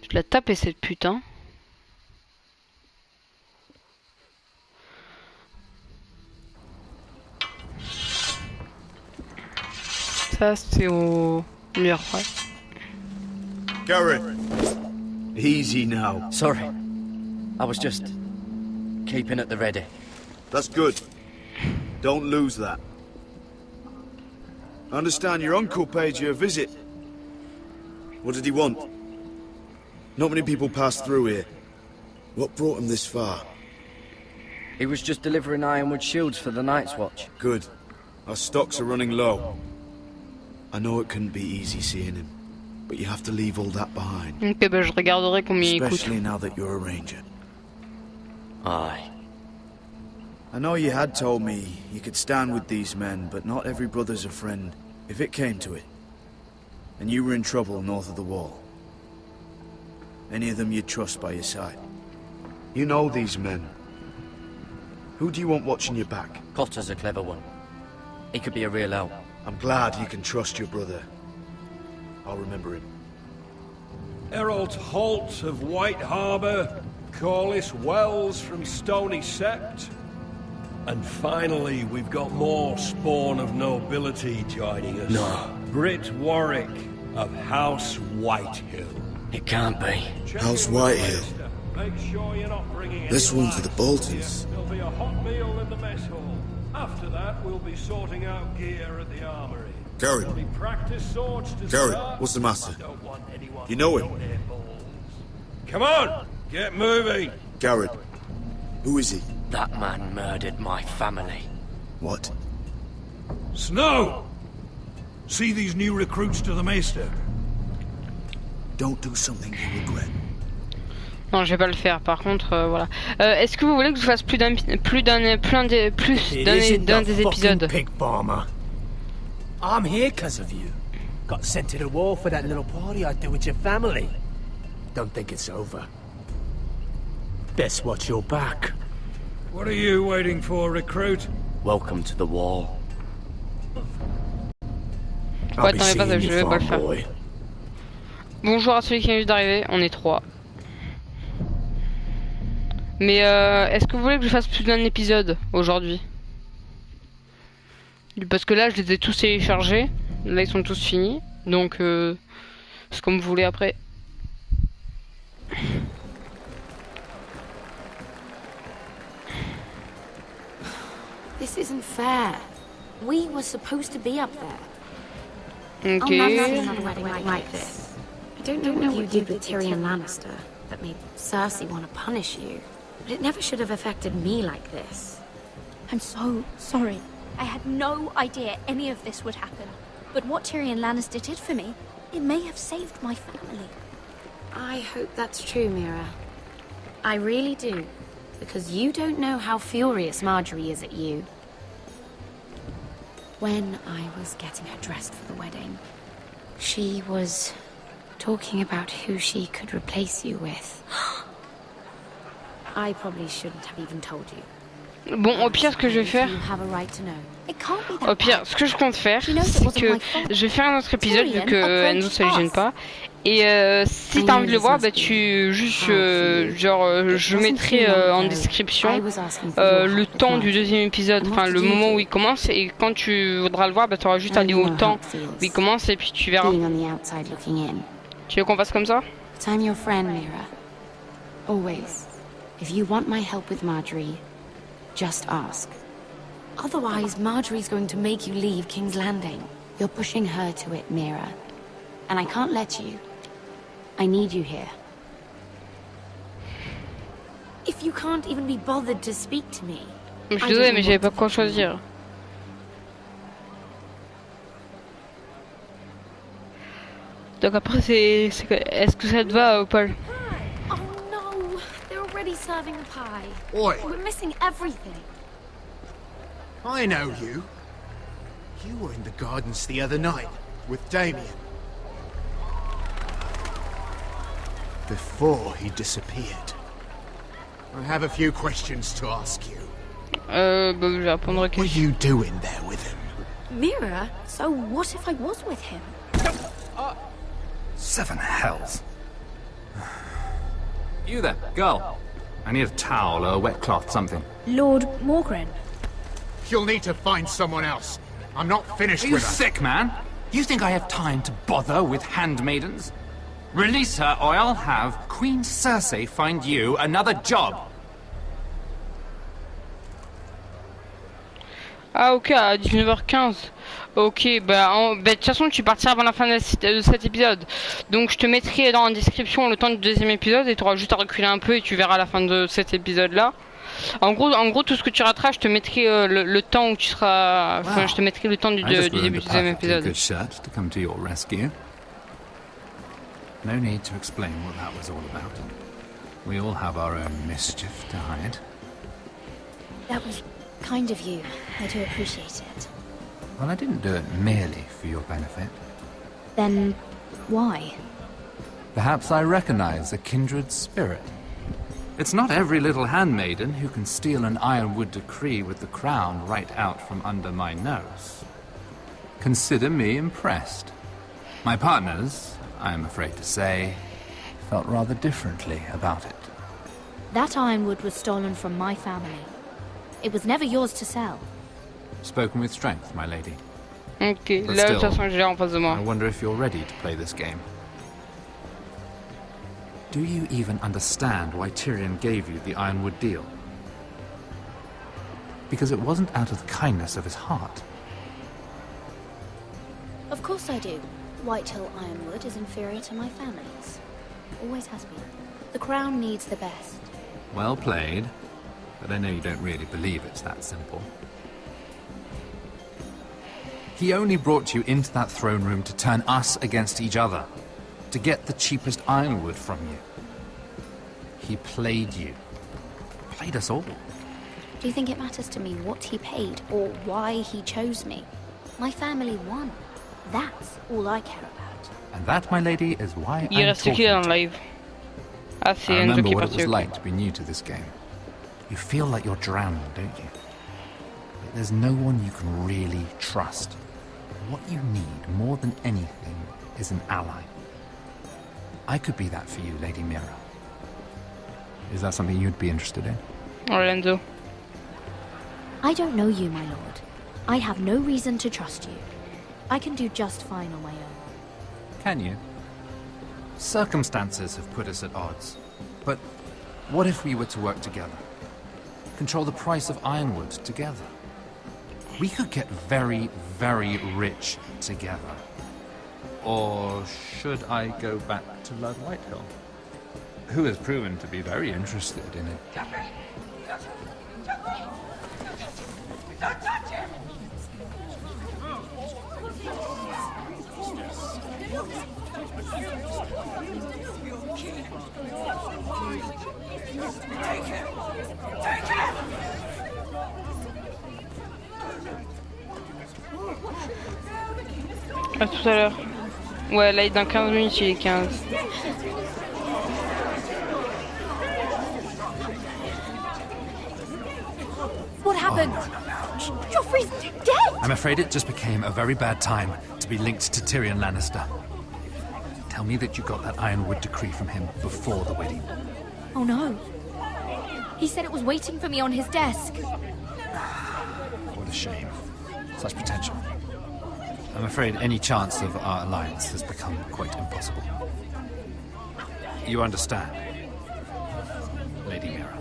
[SPEAKER 1] Je l'ai tapé cette putain. Ça c'est au mur, ouais.
[SPEAKER 7] Garrett, easy now.
[SPEAKER 2] Sorry, I was just keeping at the ready.
[SPEAKER 7] That's good. Don't lose that. I understand your uncle paid you a visit. What did he want? Not many people pass through here. What brought him this far?
[SPEAKER 2] He was just delivering ironwood shields for the Night's Watch.
[SPEAKER 7] Good. Our stocks are running low. I know it couldn't be easy seeing him, but you have to leave all that behind.
[SPEAKER 1] Ok, bah je regarderai combien il coûte.
[SPEAKER 7] Especially now that you're a ranger.
[SPEAKER 2] Aye.
[SPEAKER 7] I know you had told me you could stand with these men, but not every brother's a friend, if it came to it. And you were in trouble north of the wall. Any of them you'd trust by your side. You know these men. Who do you want watching your back?
[SPEAKER 2] Cotter's a clever one. He could be a real help.
[SPEAKER 7] I'm glad you can trust your brother. I'll remember him.
[SPEAKER 9] Errol Holt of White Harbour, Corliss Wells from Stony Sept. And finally, we've got more spawn of nobility joining us.
[SPEAKER 2] No.
[SPEAKER 9] Britt Warwick of House Whitehill.
[SPEAKER 2] It can't be.
[SPEAKER 7] House Whitehill.
[SPEAKER 9] Make sure you're not bringing
[SPEAKER 7] This
[SPEAKER 9] any
[SPEAKER 7] one's for the
[SPEAKER 9] wine.
[SPEAKER 7] Boltons.
[SPEAKER 9] There'll be a hot meal in the mess hall. After that, we'll be sorting out gear at the armory.
[SPEAKER 7] Gary.
[SPEAKER 9] There'll be practice swords to
[SPEAKER 7] Gary,
[SPEAKER 9] start.
[SPEAKER 7] what's the matter?
[SPEAKER 9] Don't want anyone
[SPEAKER 7] You know him?
[SPEAKER 9] throwing their balls. Come on, get moving.
[SPEAKER 7] Garrett, Who is he?
[SPEAKER 2] That man murdered my family.
[SPEAKER 7] What?
[SPEAKER 9] Snow! See these new recruits to the Maester?
[SPEAKER 7] Don't do something you regret.
[SPEAKER 1] Non, je vais pas le faire. Par contre, voilà. Est-ce que vous voulez que je fasse plus d'un des épisodes?
[SPEAKER 10] Pig farmer. I'm here because of you. Got sent to the war for that little party I do with your family. Don't think it's over. Best watch your back.
[SPEAKER 9] What are you waiting for, recruit?
[SPEAKER 2] Welcome to the war.
[SPEAKER 1] Ouais, t'en es pas, je vais pas le faire. Bonjour à celui qui vient juste d'arriver, on est 3. Mais est-ce que vous voulez que je fasse plus d'un épisode aujourd'hui? Parce que là je les ai tous téléchargés, là ils sont tous finis, donc c'est comme vous voulez après.
[SPEAKER 11] This isn't fair. We were supposed to be up there.
[SPEAKER 1] Okay.
[SPEAKER 11] I'll never have another wedding like this. I don't know what you did with Tyrion Lannister that made Cersei want to punish you, but it never should have affected me like this.
[SPEAKER 13] I'm so sorry. I had no idea any of this would happen. But what Tyrion Lannister did for me, it may have saved my family.
[SPEAKER 11] I hope that's true, Mira. I really do. Because you don't know how furious Marjorie is at you. When I was getting her dressed for the wedding, she was talking about who she could replace you with. I probably shouldn't have even told you.
[SPEAKER 1] Bon, au pire, ce que je vais faire... Au pire, ce que je compte faire, c'est que je vais faire un autre épisode, vu que Enzo ça lui gêne pas. Et si t'as envie de le voir, bah tu... juste, je mettrai en description le temps du deuxième épisode, enfin le moment où il commence. Et quand tu voudras le voir, bah t'auras juste à aller au temps où il commence et puis tu verras. Tu veux qu'on fasse comme ça?
[SPEAKER 11] I'm your friend, Mira. Always. If you want my help with Marjorie, just ask. Otherwise, Marjorie's going to make you leave King's Landing. You're pushing her to it, Mira. And I can't let you. I need you here. If you can't even be bothered to speak to me...
[SPEAKER 1] Je suis désolée, mais j'avais pas quoi choisir. Donc après, est-ce que ça te va, Paul?
[SPEAKER 11] Oh no, they're already serving the pie.
[SPEAKER 15] Oi.
[SPEAKER 11] We're missing everything.
[SPEAKER 15] I know you. You were in the gardens the other night with Damien. Before he disappeared. I have a few questions to ask you.
[SPEAKER 1] Bah, je vais répondre à
[SPEAKER 15] What were you doing there with him?
[SPEAKER 13] Mira, so what if I was with him?
[SPEAKER 18] Seven hells. You there, girl. I need a towel or a wet cloth, something.
[SPEAKER 13] Lord Morgren.
[SPEAKER 15] You'll need to find someone else. I'm not finished with her.
[SPEAKER 18] Are you sick, man? You think I have time to bother with handmaidens? Release her, or I'll have Queen Cersei find you another job.
[SPEAKER 1] Ah ok, à 19h15. Ok, bah de toute façon tu partiras avant la fin de cet épisode. Donc je te mettrai dans la description le temps du deuxième épisode et tu auras juste à reculer un peu et tu verras la fin de cet épisode là. En gros tout ce que tu rateras, je te mettrai le temps où tu seras... Enfin, je te mettrai le temps du début du deuxième épisode.
[SPEAKER 18] No need to explain what that was all about. We all have our own mischief to hide.
[SPEAKER 13] That was kind of you. I do appreciate it.
[SPEAKER 18] Well, I didn't do it merely for your benefit.
[SPEAKER 13] Then why?
[SPEAKER 18] Perhaps I recognize a kindred spirit. It's not every little handmaiden who can steal an ironwood decree with the crown right out from under my nose. Consider me impressed. My partners, I am afraid to say, felt rather differently about it.
[SPEAKER 13] That ironwood was stolen from my family. It was never yours to sell.
[SPEAKER 18] Spoken with strength, my lady.
[SPEAKER 1] Ok,
[SPEAKER 18] But
[SPEAKER 1] là de toute
[SPEAKER 18] still,
[SPEAKER 1] façon j'ai en face de moi.
[SPEAKER 18] I wonder if you're ready to play this game. Do you even understand why Tyrion gave you the ironwood deal? Because it wasn't out of the kindness of his heart.
[SPEAKER 13] Of course I do. Whitehill ironwood is inferior to my family's. Always has been. The crown needs the best.
[SPEAKER 18] Well played. but I know you don't really believe it's that simple. He only brought you into that throne room to turn us against each other, to get the cheapest ironwood from you. He played you. Played us all.
[SPEAKER 13] Do you think it matters to me what he paid or why he chose me? My family won. That's all I care about.
[SPEAKER 18] And that, my lady, is why
[SPEAKER 1] Il
[SPEAKER 18] I'm
[SPEAKER 1] reste qui
[SPEAKER 18] talking
[SPEAKER 1] dans
[SPEAKER 18] to
[SPEAKER 1] le
[SPEAKER 18] you.
[SPEAKER 1] live? Ah, c'est
[SPEAKER 18] I
[SPEAKER 1] Enzo
[SPEAKER 18] remember
[SPEAKER 1] qui est
[SPEAKER 18] what it
[SPEAKER 1] parti.
[SPEAKER 18] was
[SPEAKER 1] Ok.
[SPEAKER 18] like to be new to this game. You feel like you're drowning, don't you? But there's no one you can really trust. What you need more than anything is an ally. I could be that for you, Lady Mira. Is that something you'd be interested in?
[SPEAKER 1] Enzo.
[SPEAKER 13] I don't know you, my lord. I have no reason to trust you. I can do just fine on my own.
[SPEAKER 18] Can you? Circumstances have put us at odds. But what if we were to work together? Control the price of ironwood together? We could get very, very rich together. Or should I go back to Lord Whitehill, who has proven to be very interested in it?
[SPEAKER 19] Don't touch him! Take him! Take him!
[SPEAKER 1] À tout à l'heure. Ouais, là, dans 15 minutes, il est 15.
[SPEAKER 13] What happened? Joffrey's dead!
[SPEAKER 18] I'm afraid it just became a very bad time to be linked to Tyrion Lannister. Tell me that you got that ironwood decree from him before the wedding.
[SPEAKER 13] Oh no. He said it was waiting for me on his desk.
[SPEAKER 18] What a shame. Such potential. I'm afraid any chance of our alliance has become quite impossible. You understand, Lady Mira?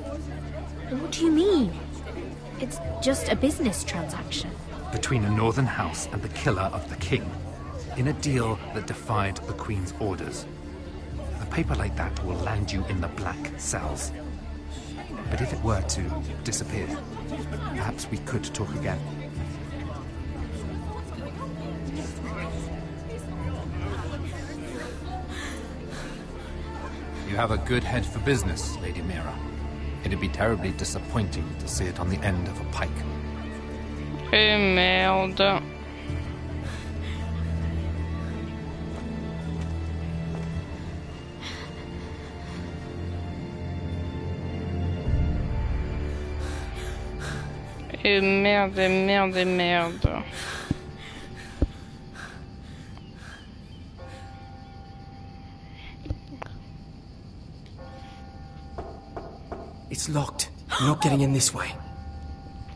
[SPEAKER 13] What do you mean? It's just a business transaction.
[SPEAKER 18] Between a northern house and the killer of the king, in a deal that defied the Queen's orders. A paper like that will land you in the black cells. But if it were to disappear, perhaps we could talk again. You have a good head for business, Lady Mira. It'd be terribly disappointing to see it on the end of a pike.
[SPEAKER 1] Eh merde. Et merde, et merde, et merde.
[SPEAKER 10] It's locked. You're not getting in this way.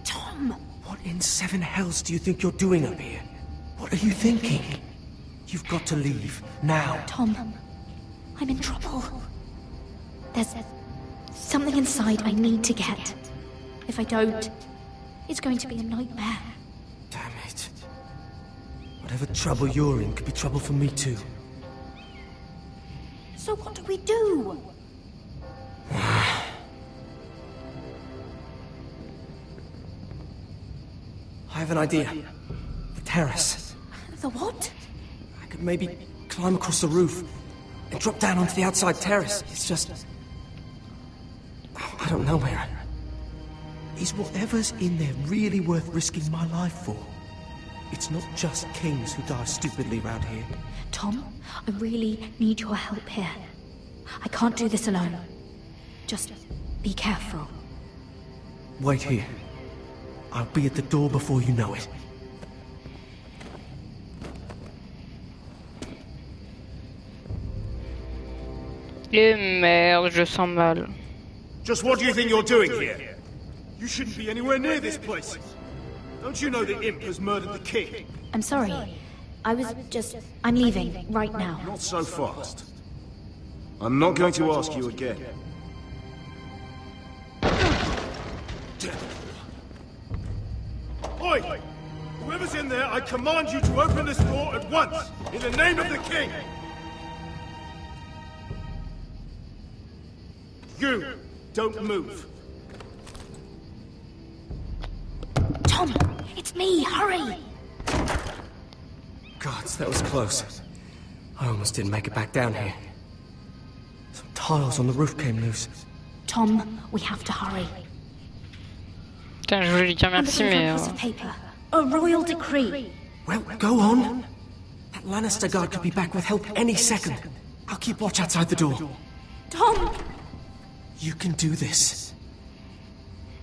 [SPEAKER 13] Tom!
[SPEAKER 10] What in seven hells do you think you're doing up here? What are you thinking? You've got to leave, now.
[SPEAKER 13] Tom, I'm in trouble. There's something inside I need to get. If I don't, it's going to be a nightmare.
[SPEAKER 10] Damn it. Whatever trouble you're in could be trouble for me too.
[SPEAKER 13] So what do we do?
[SPEAKER 10] I have an idea. The terrace.
[SPEAKER 13] The what?
[SPEAKER 10] I could maybe climb across the roof and drop down onto the outside terrace. It's just... I don't know, Mira. Is whatever's in there really worth risking my life for? It's not just kings who die stupidly around here.
[SPEAKER 13] Tom, I really need your help here. I can't do this alone. Just be careful.
[SPEAKER 10] Wait here. I'll be at the door before you know it.
[SPEAKER 1] Et merde, je sens mal.
[SPEAKER 15] Just what do you think you're doing here? You shouldn't be anywhere near this place. Don't you know the imp has murdered the king?
[SPEAKER 13] I'm sorry. I'm leaving right now.
[SPEAKER 15] Not so fast. I'm not going to ask you again. Oi! Whoever's in there, I command you to open this door at once, in the name of the king! You, don't move.
[SPEAKER 13] It's me, hurry!
[SPEAKER 10] Gods, that was close. I almost didn't make it back down here. Some tiles on the roof came loose.
[SPEAKER 13] Tom, we have to hurry.
[SPEAKER 1] Putain, je voulais lui dire merci, mais...
[SPEAKER 13] Piece of paper. A royal decree.
[SPEAKER 10] Well, go on. That Lannister guard could be back with help any second. I'll keep watch outside the door.
[SPEAKER 13] Tom!
[SPEAKER 10] You can do this.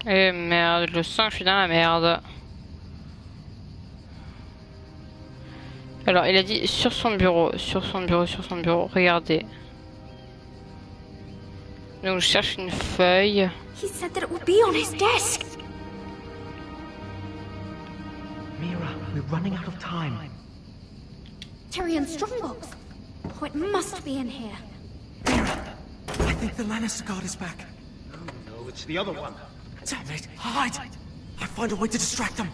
[SPEAKER 1] Eh merde, je sens que je suis dans la merde. Alors, il a dit sur son bureau, sur son bureau, sur son bureau. Regardez. Donc, je cherche une feuille.
[SPEAKER 13] He said that it would be on his desk.
[SPEAKER 10] Mira, we're running out of time.
[SPEAKER 13] Tyrion's strongbox. Oh, it must be in here.
[SPEAKER 10] I think the Lannister guard is back.
[SPEAKER 15] No, it's the other one.
[SPEAKER 10] Damn it, hide! I'll find a way to distract them.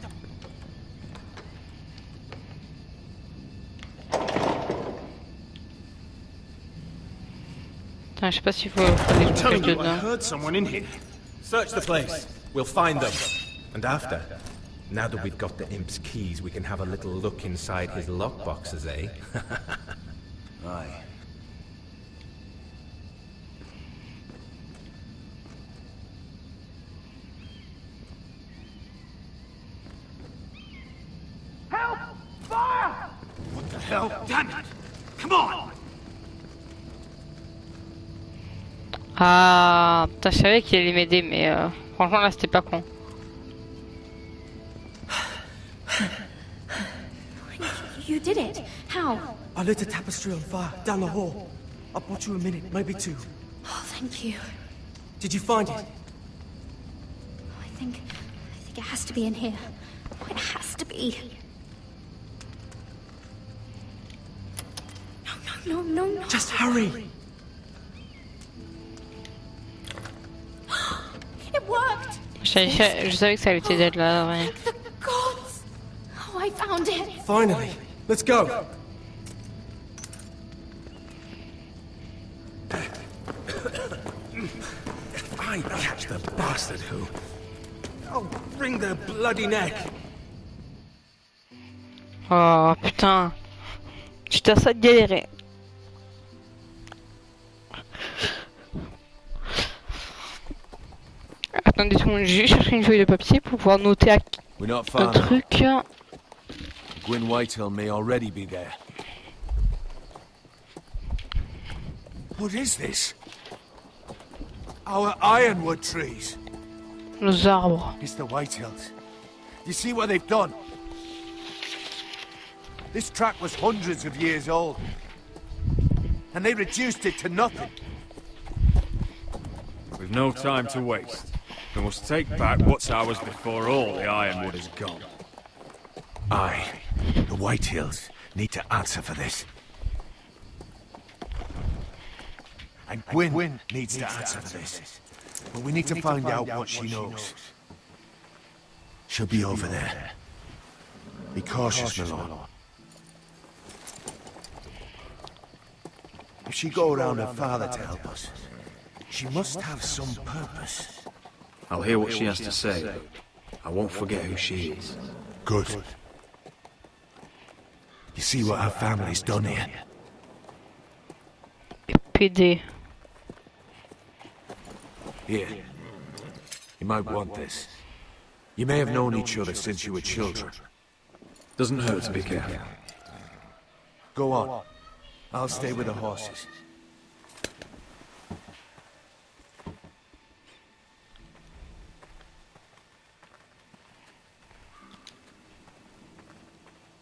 [SPEAKER 1] Putain, je sais pas s'il faut aller
[SPEAKER 15] I'm telling
[SPEAKER 1] jouer
[SPEAKER 15] you, I
[SPEAKER 1] dedans.
[SPEAKER 15] heard someone in here.
[SPEAKER 20] Search the place. We'll find them. And after, now that we've got the imp's keys, we can have a little look inside his lockboxes, eh?
[SPEAKER 17] Aye.
[SPEAKER 15] Help! Fire! What the hell? Damn it! Come on!
[SPEAKER 1] Ah, putain, je savais qu'il allait m'aider, mais franchement là c'était pas con.
[SPEAKER 13] You did it. How?
[SPEAKER 10] I lit a tapestry on fire down the hall. I bought you a minute, maybe two.
[SPEAKER 13] Oh, thank you.
[SPEAKER 10] Did you find it?
[SPEAKER 13] I think it has to be in here. Oh, it has to be. No.
[SPEAKER 10] Just hurry.
[SPEAKER 13] It worked.
[SPEAKER 1] Je savais que ça allait t'aider de là. Ouais.
[SPEAKER 13] The gods. Oh, I found it.
[SPEAKER 10] Finally. Let's go.
[SPEAKER 20] If I catch the bastard who...
[SPEAKER 10] I'll wring their bloody neck.
[SPEAKER 1] Oh putain. J'étais à ça de galérer. Attendez tout le monde, j'ai cherché une feuille de papier pour pouvoir noter un truc.
[SPEAKER 17] Gwyn Whitehill may already be there.
[SPEAKER 15] What is this? Our ironwood trees.
[SPEAKER 1] Nos arbres.
[SPEAKER 15] It's the Whitehills. You see what they've done? This track was hundreds of years old. And they reduced it to nothing.
[SPEAKER 14] We've no time to waste. We must take back what's ours before all the ironwood is gone.
[SPEAKER 15] Aye. The Whitehills need to answer for this. And Gwyn needs to answer for this. But we need to find out what she knows. She'll be over there. Be cautious, my lord. If she go around her father to help us, she must have some purpose.
[SPEAKER 8] I'll hear what she has to say. I won't forget who she is.
[SPEAKER 15] Good. You see what our family's done here?
[SPEAKER 1] PD.
[SPEAKER 15] Here. You might want this. You may have known each other since you were children.
[SPEAKER 8] Doesn't hurt to be careful.
[SPEAKER 15] Go on. I'll stay with the horses.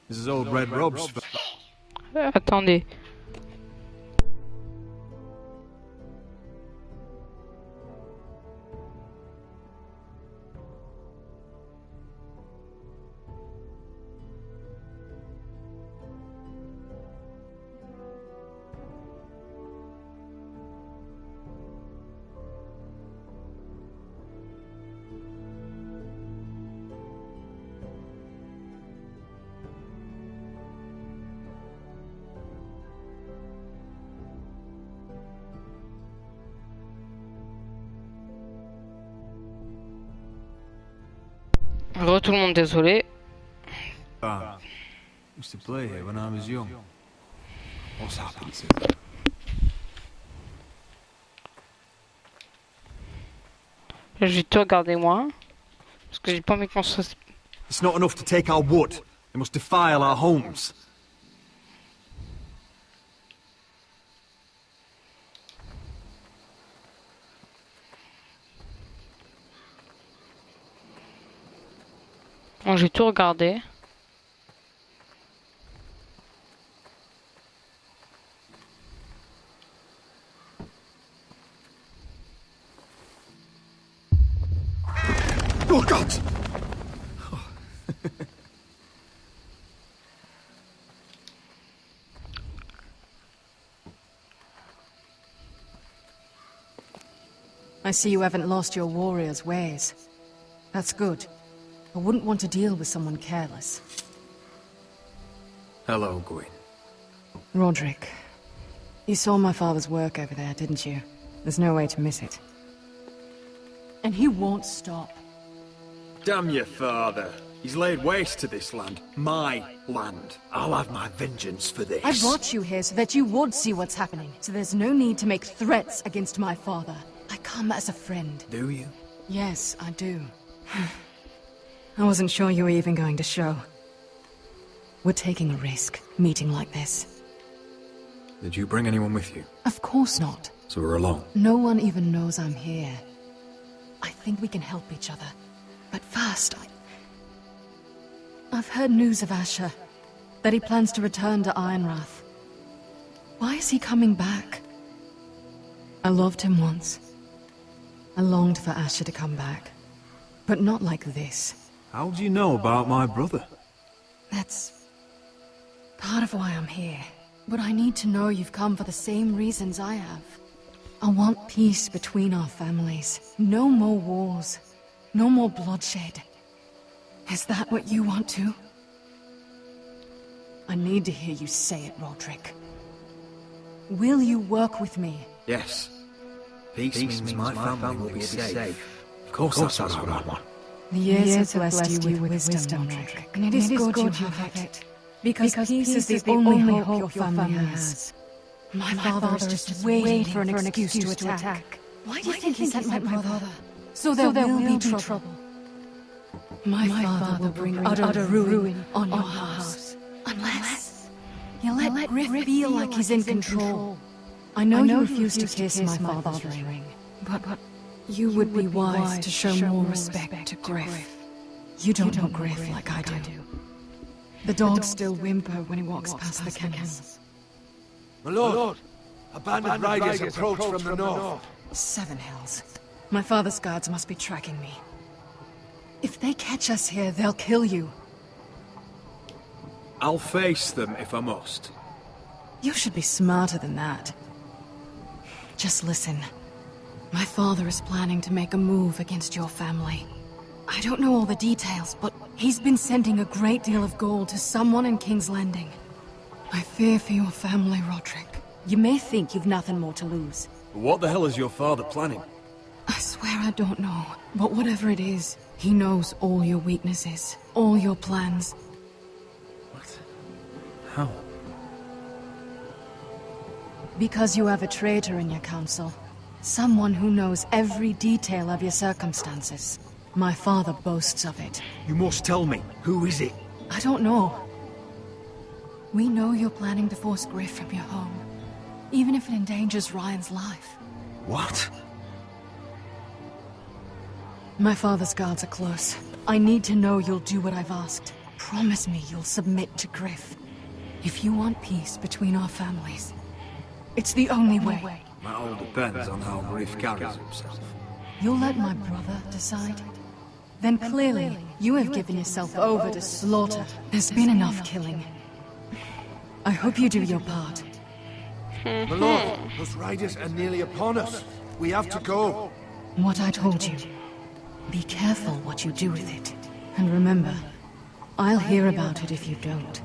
[SPEAKER 14] This is old Red Rob's...
[SPEAKER 1] Attendez. Tout le monde, désolé.
[SPEAKER 14] Used to play here when I was young. What's happened to it?
[SPEAKER 1] J'ai tout regardé moi. Parce que j'ai pas envie qu'on se...
[SPEAKER 14] It's not enough to take our wood. They must defile our homes.
[SPEAKER 1] Bon, j'ai tout regardé.
[SPEAKER 14] Oh God!
[SPEAKER 16] I see you haven't lost your warrior's ways. That's good. I wouldn't want to deal with someone careless.
[SPEAKER 8] Hello, Gwyn.
[SPEAKER 16] Roderick, you saw my father's work over there, didn't you? There's no way to miss it. And he won't stop.
[SPEAKER 14] Damn your father. He's laid waste to this land. My land. I'll have my vengeance for this.
[SPEAKER 16] I brought you here so that you would see what's happening. So there's no need to make threats against my father. I come as a friend.
[SPEAKER 8] Do you?
[SPEAKER 16] Yes, I do. I wasn't sure you were even going to show. We're taking a risk, meeting like this.
[SPEAKER 8] Did you bring anyone with you?
[SPEAKER 16] Of course not.
[SPEAKER 8] So we're alone?
[SPEAKER 16] No one even knows I'm here. I think we can help each other. But first, I've heard news of Asher. That he plans to return to Ironrath. Why is he coming back? I loved him once. I longed for Asher to come back. But not like this.
[SPEAKER 14] How do you know about my brother?
[SPEAKER 16] That's part of why I'm here. But I need to know you've come for the same reasons I have. I want peace between our families. No more wars. No more bloodshed. Is that what you want too? I need to hear you say it, Roderick. Will you work with me?
[SPEAKER 8] Yes. Peace means my family will be safe. Of course that's what I want.
[SPEAKER 16] The years have blessed you with wisdom, Roderick. And it is good you have it. Because peace is the only hope your family has. My father is just waiting for an excuse to attack. Why do you think he sent my brother? So there will be trouble. My father will bring utter ruin on your house. Unless you let Griff feel like he's in control. I know you refuse to kiss my father's ring, but you would be wise to show more respect to Griff. You don't know Griff like I do. The dogs still whimper when he walks past the kennels.
[SPEAKER 15] My lord, a band of riders approach from the north.
[SPEAKER 16] 7 hills. My father's guards must be tracking me. If they catch us here, they'll kill you.
[SPEAKER 14] I'll face them if I must.
[SPEAKER 16] You should be smarter than that. Just listen. My father is planning to make a move against your family. I don't know all the details, but he's been sending a great deal of gold to someone in King's Landing. I fear for your family, Roderick. You may think you've nothing more to lose.
[SPEAKER 14] What the hell is your father planning?
[SPEAKER 16] I swear I don't know. But whatever it is, he knows all your weaknesses, all your plans.
[SPEAKER 8] What? How?
[SPEAKER 16] Because you have a traitor in your council. Someone who knows every detail of your circumstances. My father boasts of it.
[SPEAKER 14] You must tell me. Who is it?
[SPEAKER 16] I don't know. We know you're planning to force Griff from your home. Even if it endangers Ryan's life.
[SPEAKER 14] What?
[SPEAKER 16] My father's guards are close. I need to know you'll do what I've asked. Promise me you'll submit to Griff. If you want peace between our families, it's the only way.
[SPEAKER 14] That all depends on how Griff carries himself.
[SPEAKER 16] You'll let my brother decide? Then clearly, you have given yourself over to slaughter. There's been enough killing. I hope you do your part.
[SPEAKER 15] My lord, those riders are nearly upon us. We have to go.
[SPEAKER 16] What I told you. Be careful what you do with it. And remember, I'll hear about it if you don't.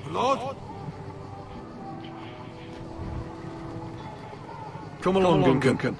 [SPEAKER 15] My lord?
[SPEAKER 14] Come along, Guncan.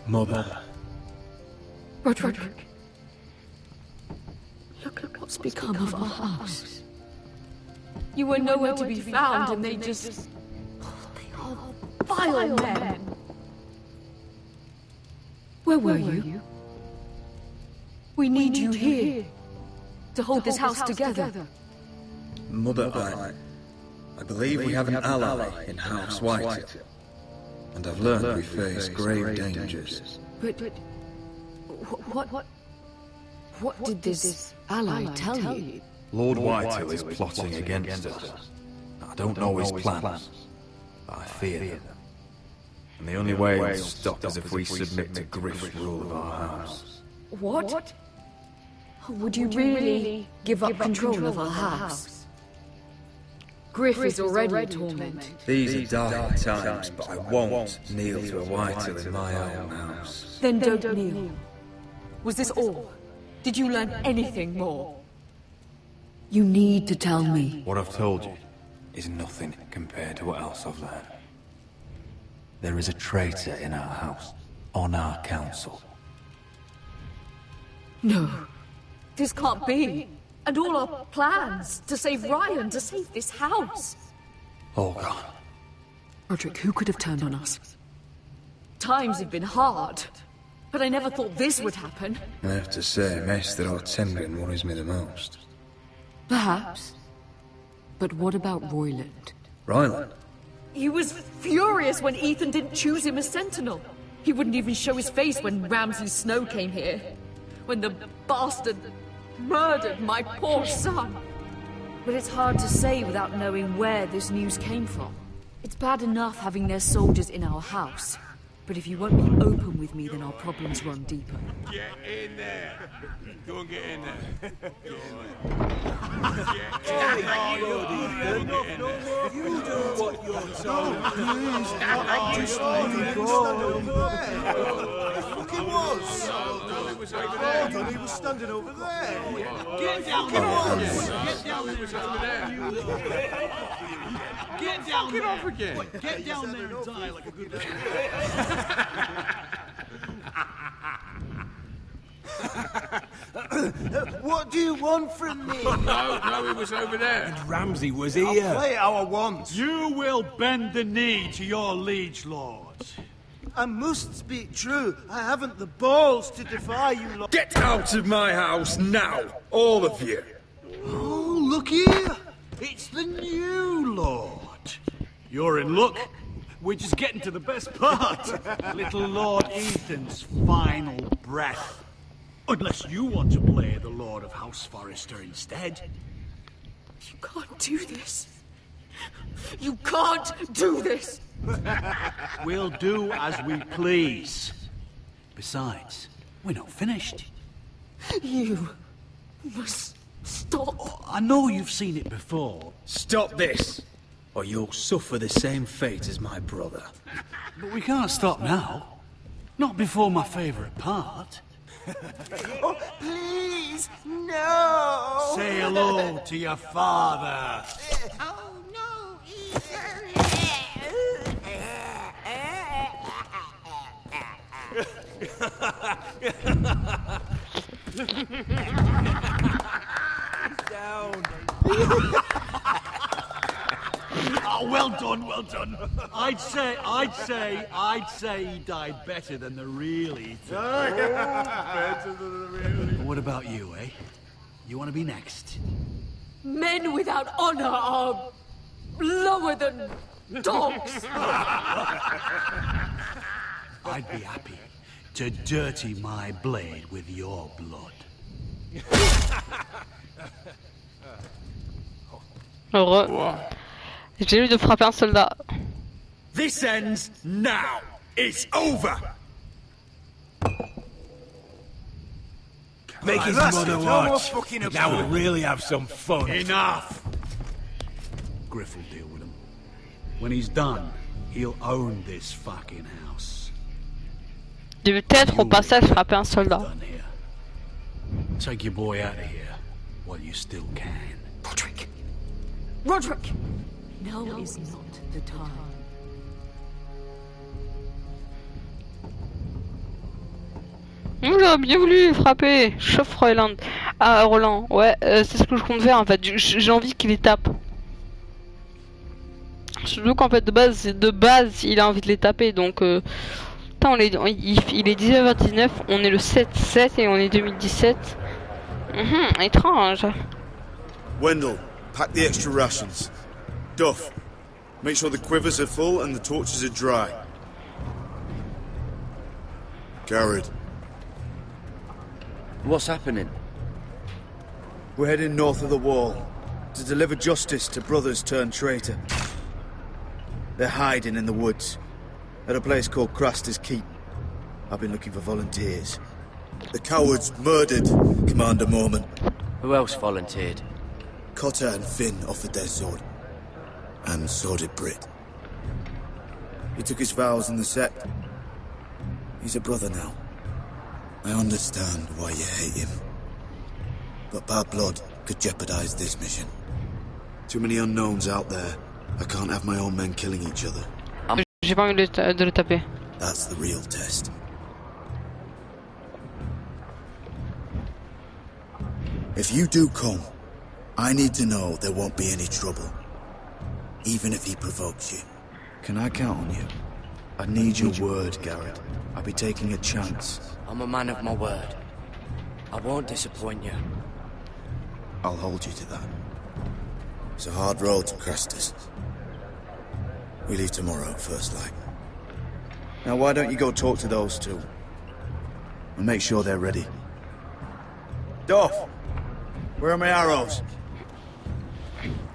[SPEAKER 7] Mother.
[SPEAKER 16] Roderick. Look at what's become of our house. You were nowhere to be found, and they just... They are vile men. Where were you? We need you here to hold this house together.
[SPEAKER 7] Mother, I believe we have an ally in House White. And I've learned we face grave dangers.
[SPEAKER 16] But what did this ally tell you?
[SPEAKER 7] Lord Whitehill is plotting against us. I don't know his plans, but I fear them. And the only way he'll stop is if we submit to Griff's rule of our house.
[SPEAKER 16] What? Would you really give up control of our house? Griff is already a torment.
[SPEAKER 7] These are dark times, but I won't kneel to a Whitehill in my own house.
[SPEAKER 16] Then don't kneel. Was this all? Did you learn anything more? You need to tell me.
[SPEAKER 7] What I've told you is nothing compared to what else I've learned. There is a traitor in our house, on our council.
[SPEAKER 16] No, this can't be. And all our plans to save Ryan, to save this house.
[SPEAKER 7] All gone.
[SPEAKER 16] Roderick, who could have turned on us? Times have been hard, but I never thought this would happen.
[SPEAKER 7] I have to say, Maester Ortengen worries me the most.
[SPEAKER 16] Perhaps. But what about Royland?
[SPEAKER 7] Royland?
[SPEAKER 16] He was furious when Ethan didn't choose him as Sentinel. He wouldn't even show his face when Ramsay Snow came here. When the bastard murdered my poor son. But it's hard to say without knowing where this news came from. It's bad enough having their soldiers in our house. But if you won't be open with me, then our problems run deeper.
[SPEAKER 14] Get in there. Go and get in there. Get in there.
[SPEAKER 15] You do what you're told. I'm just letting go. It fucking was. Hold on, he was standing over there.
[SPEAKER 14] Get down there. Get down there. Get down there. Off again.
[SPEAKER 15] Get down there and die like a good What do you want from me?
[SPEAKER 14] No, he was over there.
[SPEAKER 15] And Ramsay was here. I'll play how I want. You will bend the knee to your liege lord. I must speak true. I haven't the balls to defy you, Lord.
[SPEAKER 7] Get out of my house now, all of you.
[SPEAKER 15] Oh, look here. It's the new lord. You're in luck. We're just getting to the best part. Little Lord Ethan's final breath. Unless you want to play the Lord of House Forrester instead.
[SPEAKER 16] You can't do this. You can't do this.
[SPEAKER 15] We'll do as we please. Besides, we're not finished.
[SPEAKER 16] You must stop.
[SPEAKER 15] Oh, I know you've seen it before.
[SPEAKER 7] Stop this, or you'll suffer the same fate as my brother.
[SPEAKER 15] But we can't stop now. Not before my favourite part.
[SPEAKER 19] Oh, please, no!
[SPEAKER 15] Say hello to your father.
[SPEAKER 19] Oh, no,
[SPEAKER 15] Down. Oh, well done, well done. I'd say he died better than the real Ethan.
[SPEAKER 14] Better than the real.
[SPEAKER 15] What about you, eh? You want to be next?
[SPEAKER 16] Men without honor are lower than dogs.
[SPEAKER 15] I'd be happy to dirty my blade with your blood.
[SPEAKER 1] Heureux. J'ai eu de frapper un soldat.
[SPEAKER 7] This ends now. It's over.
[SPEAKER 15] Make his mother watch. Now we'll really have some fun. Enough. Griff will deal with him. When he's done, he'll own this fucking house.
[SPEAKER 1] Je vais peut-être au passage frapper un soldat.
[SPEAKER 15] Take your boy out of here while you still can.
[SPEAKER 16] Roderick! Roderick! Now is not the time.
[SPEAKER 1] Oula, bien voulu frapper. Chauffe Roland. Ah, Roland. Ouais, c'est ce que je compte faire en fait. J'ai envie qu'il les tape. Surtout qu'en fait, de base, il a envie de les taper. Donc, putain, il est 19h19. On est le 7-7 et on est 2017. Étrange.
[SPEAKER 7] Wendell, pack the extra rations. Duff, make sure the quivers are full and the torches are dry. Garrett.
[SPEAKER 2] What's happening?
[SPEAKER 7] We're heading north of the wall to deliver justice to brothers turned traitor. They're hiding in the woods at a place called Craster's Keep. I've been looking for volunteers. The cowards murdered Commander Mormon.
[SPEAKER 2] Who else volunteered?
[SPEAKER 7] Cotter and Finn offered their sword. And so did Britt. He took his vows in the sect. He's a brother now. I understand why you hate him. But bad blood could jeopardize this mission. Too many unknowns out there. I can't have my own men killing each other.
[SPEAKER 1] J'ai pas envie de le taper.
[SPEAKER 7] That's the real test. If you do come, I need to know there won't be any trouble. Even if he provokes you. Can I count on you? I need your word, Garrett. I'll be taking a chance.
[SPEAKER 2] I'm a man of my word. I won't disappoint you.
[SPEAKER 7] I'll hold you to that. It's a hard road to Crestus. We leave tomorrow, first light. Now why don't you go talk to those two? And make sure they're ready. Duff! Where are my arrows?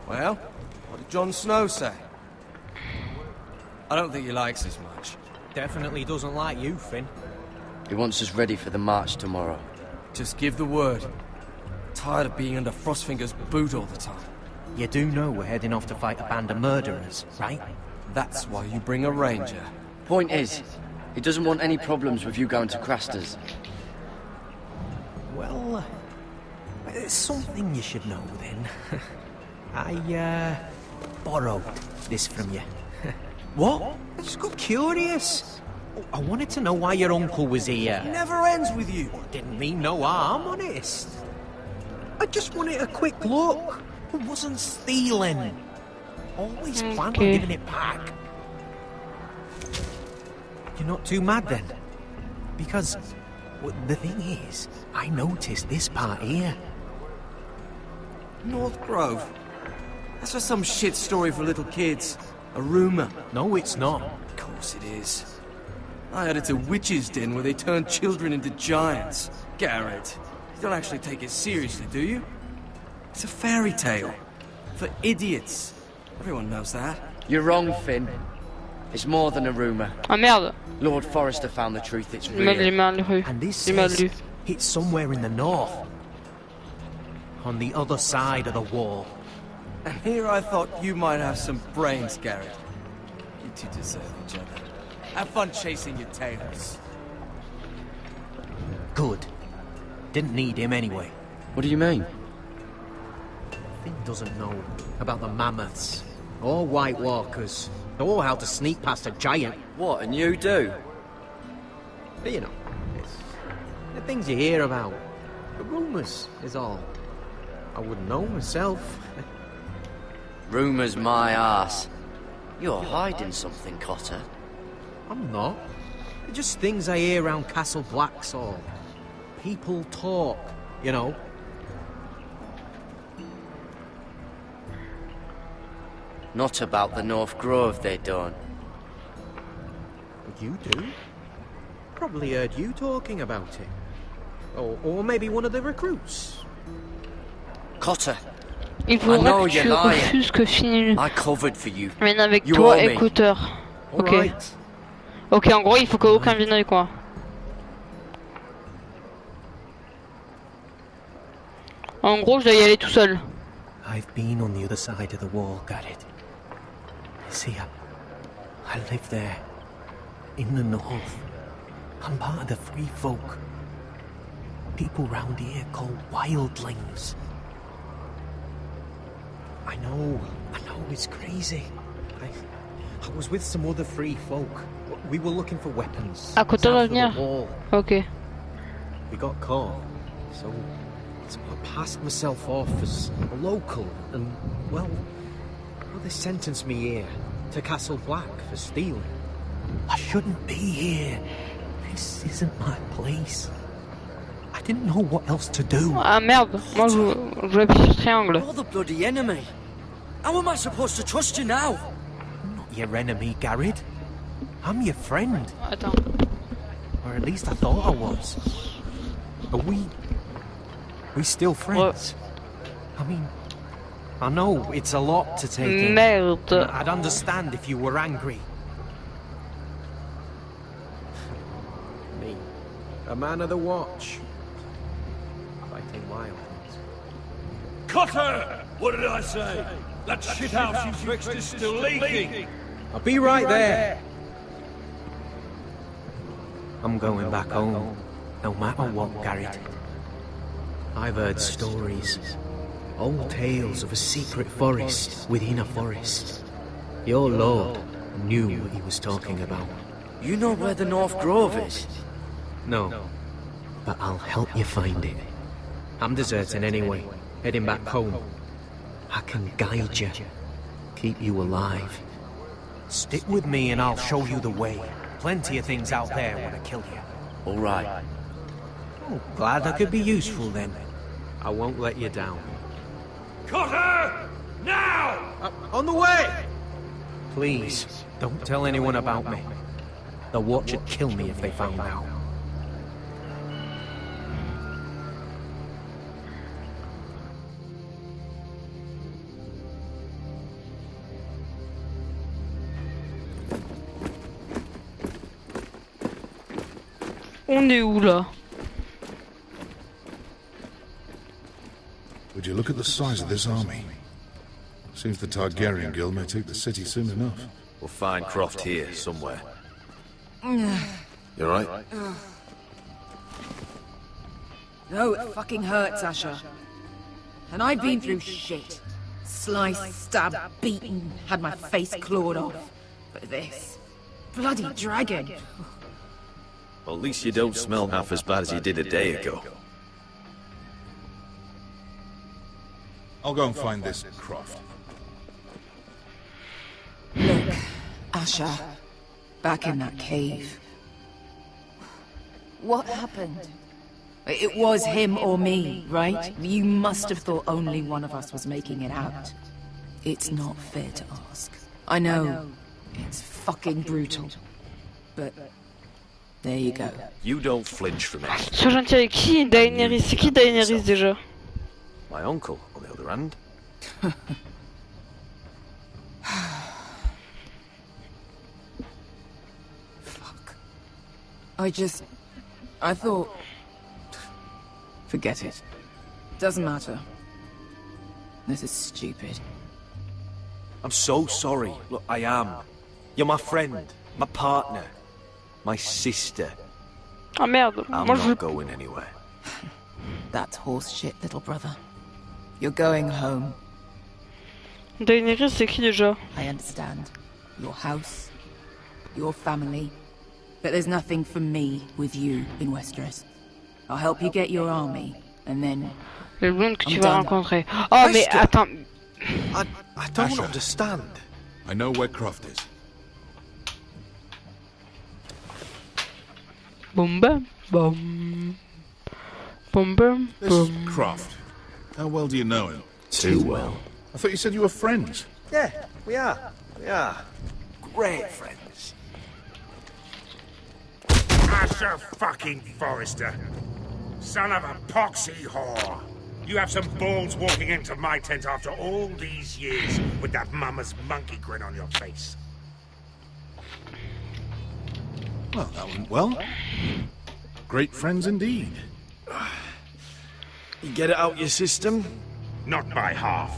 [SPEAKER 10] Well, what did Jon Snow say? I don't think he likes us much.
[SPEAKER 5] Definitely doesn't like you, Finn.
[SPEAKER 2] He wants us ready for the march tomorrow.
[SPEAKER 10] Just give the word. Tired of being under Frostfinger's boot all the time.
[SPEAKER 5] You do know we're heading off to fight a band of murderers, right?
[SPEAKER 10] That's why you bring a ranger.
[SPEAKER 2] Point is, he doesn't want any problems with you going to Craster's.
[SPEAKER 5] Well, there's something you should know then. I, borrowed this from you.
[SPEAKER 10] What?
[SPEAKER 5] I just got curious. I wanted to know why your uncle was here.
[SPEAKER 10] It never ends with you.
[SPEAKER 5] Didn't mean no harm, honest. I just wanted a quick look. I wasn't stealing. Always plan on giving it back. You're not too mad then? Because the thing is, I noticed this part here.
[SPEAKER 10] North Grove? That's just some shit story for little kids. A rumor.
[SPEAKER 5] No, it's not.
[SPEAKER 10] Of course it is. I heard it's a witch's den where they turn children into giants. Garrett, you don't actually take it seriously, do you? It's a fairy tale. For idiots. Everyone knows that.
[SPEAKER 2] You're wrong, Finn. It's more than a rumor.
[SPEAKER 1] Ah merde.
[SPEAKER 2] Lord Forrester found the truth, it's real.
[SPEAKER 5] And this says it's somewhere in the north. On the other side of the wall.
[SPEAKER 10] And here I thought you might have some brains, Garrett. You two deserve each other. Have fun chasing your tails.
[SPEAKER 5] Good. Didn't need him anyway.
[SPEAKER 2] What do you mean?
[SPEAKER 5] Finn doesn't know about the mammoths, or White Walkers, or how to sneak past a giant.
[SPEAKER 2] What, and you do?
[SPEAKER 5] But you know, it's the things you hear about. The rumours is all. I wouldn't know myself.
[SPEAKER 2] Rumours my arse. You're hiding something, Cotter.
[SPEAKER 5] I'm not. They're just things I hear around Castle Blacksall. People talk, you know.
[SPEAKER 2] Not about the North Grove, they don't.
[SPEAKER 5] But you do. Probably heard you talking about it. Or maybe one of the recruits.
[SPEAKER 2] Cotter.
[SPEAKER 1] Il faudrait que tu refuses que Finn vienne avec toi et Cotter. Ok. Ok, en gros, il faut qu'aucun vienne avec moi. En gros, je dois y aller tout seul.
[SPEAKER 5] I've been on the other side of the wall, got it. See, I live there, in the north. I'm part of the free folk. People round here call wildlings. I know, it's crazy. I was with some other free folk. We were looking for weapons.
[SPEAKER 1] À côté de venir. Ok.
[SPEAKER 5] we got caught. So I passed myself off as a local, and, well, they sentenced me here to Castle Black for stealing. I shouldn't be here. This isn't my place. I didn't know what else to do.
[SPEAKER 1] Ah merde, moi je appuie sur triangle.
[SPEAKER 19] You're the bloody enemy. How am I supposed to trust you now?
[SPEAKER 5] I'm not your enemy, Garrett. I'm your friend.
[SPEAKER 1] Attends.
[SPEAKER 5] Or at least I thought I was. Are we still friends? I mean, I know it's a lot to take in.
[SPEAKER 1] Merde.
[SPEAKER 5] I'd understand if you were angry. Me, a man of the watch. Fighting wild.
[SPEAKER 9] Cut her! What did I say? That shithouse you fixed is still leaking.
[SPEAKER 5] I'll be right there. I'm going back home, no matter what, Garrett. I've heard stories, old tales of a secret forest within a forest. Your lord knew what he was talking about.
[SPEAKER 19] You know where the North Grove is?
[SPEAKER 5] No, but I'll help you find it. I'm deserting anyway, heading back home. I can guide you, keep you alive. Stick with me and I'll show you the way. Plenty of things out there want to kill you.
[SPEAKER 19] All right.
[SPEAKER 5] Oh, glad I could be useful then. I won't let you down.
[SPEAKER 9] Cut her! Now!
[SPEAKER 5] On the way! Please, don't tell anyone about me. The watch would kill me if they found out.
[SPEAKER 1] On est où là?
[SPEAKER 3] Would you look at the size of this army? Seems the Targaryen guild may take the city soon enough.
[SPEAKER 8] We'll find Croft here, somewhere. You alright?
[SPEAKER 6] No, it fucking hurts, Asher. And I've been through shit. Sliced, stabbed, beaten, had my face clawed off. But this... bloody dragon.
[SPEAKER 8] Well, at least you don't smell half as bad as you did a day ago.
[SPEAKER 3] I'll go and find this Croft.
[SPEAKER 6] Look, Asher, back in that cave. What happened? It was him or me, right? You must have thought only one of us was making it out. It's not fair to ask. I know, it's fucking brutal. But there you go.
[SPEAKER 8] You don't flinch from it.
[SPEAKER 1] Sois gentil avec qui? Daenerys. C'est qui Daenerys déjà?
[SPEAKER 8] My uncle, on the other hand.
[SPEAKER 6] Fuck. I thought... Forget it. Doesn't matter. This is stupid.
[SPEAKER 8] I'm so sorry. Look, I am. You're my friend, my partner, my sister.
[SPEAKER 1] Ah merde.
[SPEAKER 8] I'm
[SPEAKER 1] Moi
[SPEAKER 8] not going anywhere.
[SPEAKER 6] That's horse shit, little brother. You're going home.
[SPEAKER 1] Daenerys, c'est qui déjà?
[SPEAKER 6] I understand. Your house, your family. But there's nothing for me with you in Westeros. I'll help you get your army, and then...
[SPEAKER 1] Le blonde que tu vas rencontrer. Oh mais attends.
[SPEAKER 8] I don't understand.
[SPEAKER 3] I know where Croft is.
[SPEAKER 1] Boom bam bum. Boom bam
[SPEAKER 3] This is
[SPEAKER 1] bum.
[SPEAKER 3] Croft. How well do you know him?
[SPEAKER 8] Too well.
[SPEAKER 3] I thought you said you were friends.
[SPEAKER 8] Yeah, we are. We are. Great friends.
[SPEAKER 21] Asher fucking Forrester. Son of a poxy whore. You have some balls walking into my tent after all these years with that mama's monkey grin on your face.
[SPEAKER 3] Well, that went well. Great friends indeed.
[SPEAKER 8] You get it out your system?
[SPEAKER 21] Not by half.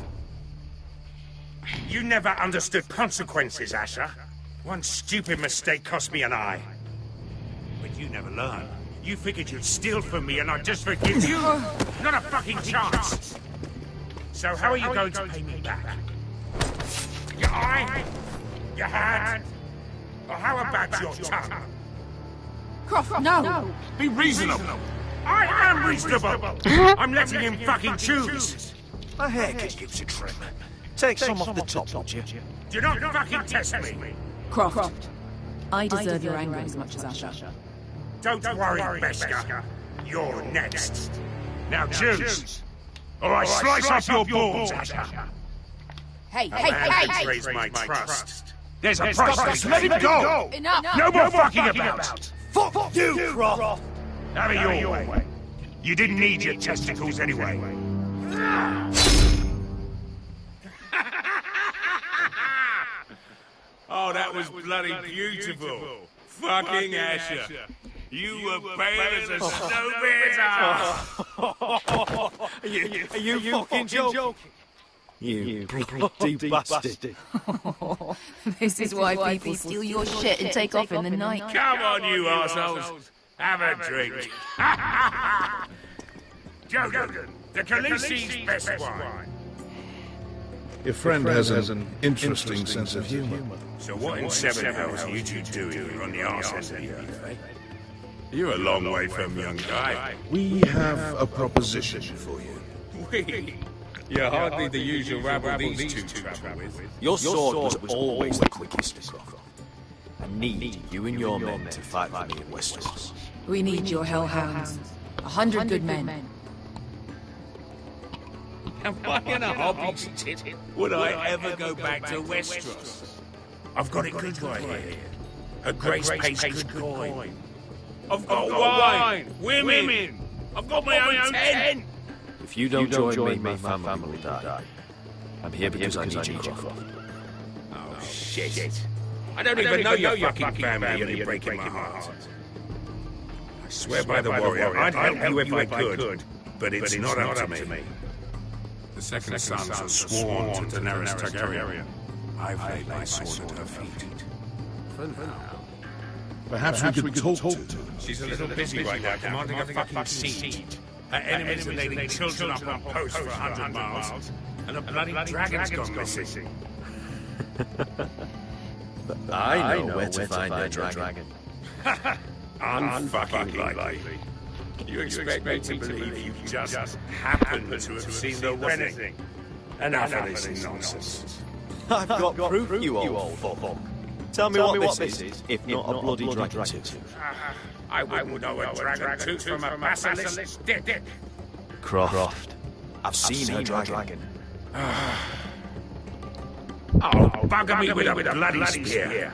[SPEAKER 21] You never understood consequences, Asher. One stupid mistake cost me an eye. But you never learned. You figured you'd steal from me and I'd just forgive you? Not a fucking chance! So how are you going to pay me back? Your eye? Your hand? Or how about your tongue?
[SPEAKER 6] Croft, no!
[SPEAKER 21] Be reasonable! I am reasonable! I'm letting him fucking choose!
[SPEAKER 8] My hair gives a trim. Take some off the top, would you?
[SPEAKER 21] Do not fucking test me!
[SPEAKER 6] Croft, I deserve your anger as much as Asher.
[SPEAKER 21] Don't worry, Beska. You're next. Now choose, or I slice off your balls, Asher.
[SPEAKER 6] Hey!
[SPEAKER 21] Raise my trust. There's a price. Let him go!
[SPEAKER 6] Enough!
[SPEAKER 21] No more fucking about!
[SPEAKER 8] Fuck you, Croft!
[SPEAKER 21] Have it your way. You didn't need your testicles anyway. Oh, that was bloody beautiful. Fucking Asher. You were pale as a snow bear's ass.
[SPEAKER 8] Are you fucking joking? You bloody bastard.
[SPEAKER 6] This is why people steal your shit and take off in the night.
[SPEAKER 21] Come on, you arseholes. Have a drink. Jogan, the Khaleesi's best wine.
[SPEAKER 3] Your friend has an interesting sense of humor.
[SPEAKER 21] So what in 7 hells are you two doing here on the arse end of the earth, eh? You're a long way from young guy.
[SPEAKER 3] We have a proposition for you.
[SPEAKER 21] We? You're hardly the usual rabble these two travel with.
[SPEAKER 8] Your sword was always the quickest, Croft. I need you and your men to fight for me in Westeros.
[SPEAKER 6] We need your hellhounds. 100 good men.
[SPEAKER 21] Am I in a hobby's tit? Would I ever go back to Westeros? I've got it good right here. A Grace pays good coin. I've got wine, women. I've got my own tent.
[SPEAKER 8] If you don't join me, my family will die. I'm here because I need you, Croft.
[SPEAKER 21] Oh, shit. I don't even know your fucking family and you're breaking my heart. I swear by the warrior, I'd help you if I could, but it's not up to me. The second sons are sworn to Daenerys Targaryen. I've laid my sword at her feet. For now.
[SPEAKER 3] Perhaps we could talk to her.
[SPEAKER 21] She's a little busy right now, commanding a fucking siege. Her enemies are laying children up on posts for 100 miles, and a bloody dragon's gone missing.
[SPEAKER 8] I know where to find your dragon.
[SPEAKER 21] Unfucking likely. You expect me to believe you just happened to have seen the wedding? Enough of this nonsense.
[SPEAKER 8] I've got proof, you old fuck. Tell me what this is, if not a bloody dragon tooth.
[SPEAKER 21] I wouldn't know a dragon tooth from a basilisk dick.
[SPEAKER 8] Croft, I've seen her dragon.
[SPEAKER 21] Oh, bugger me with a bloody spear.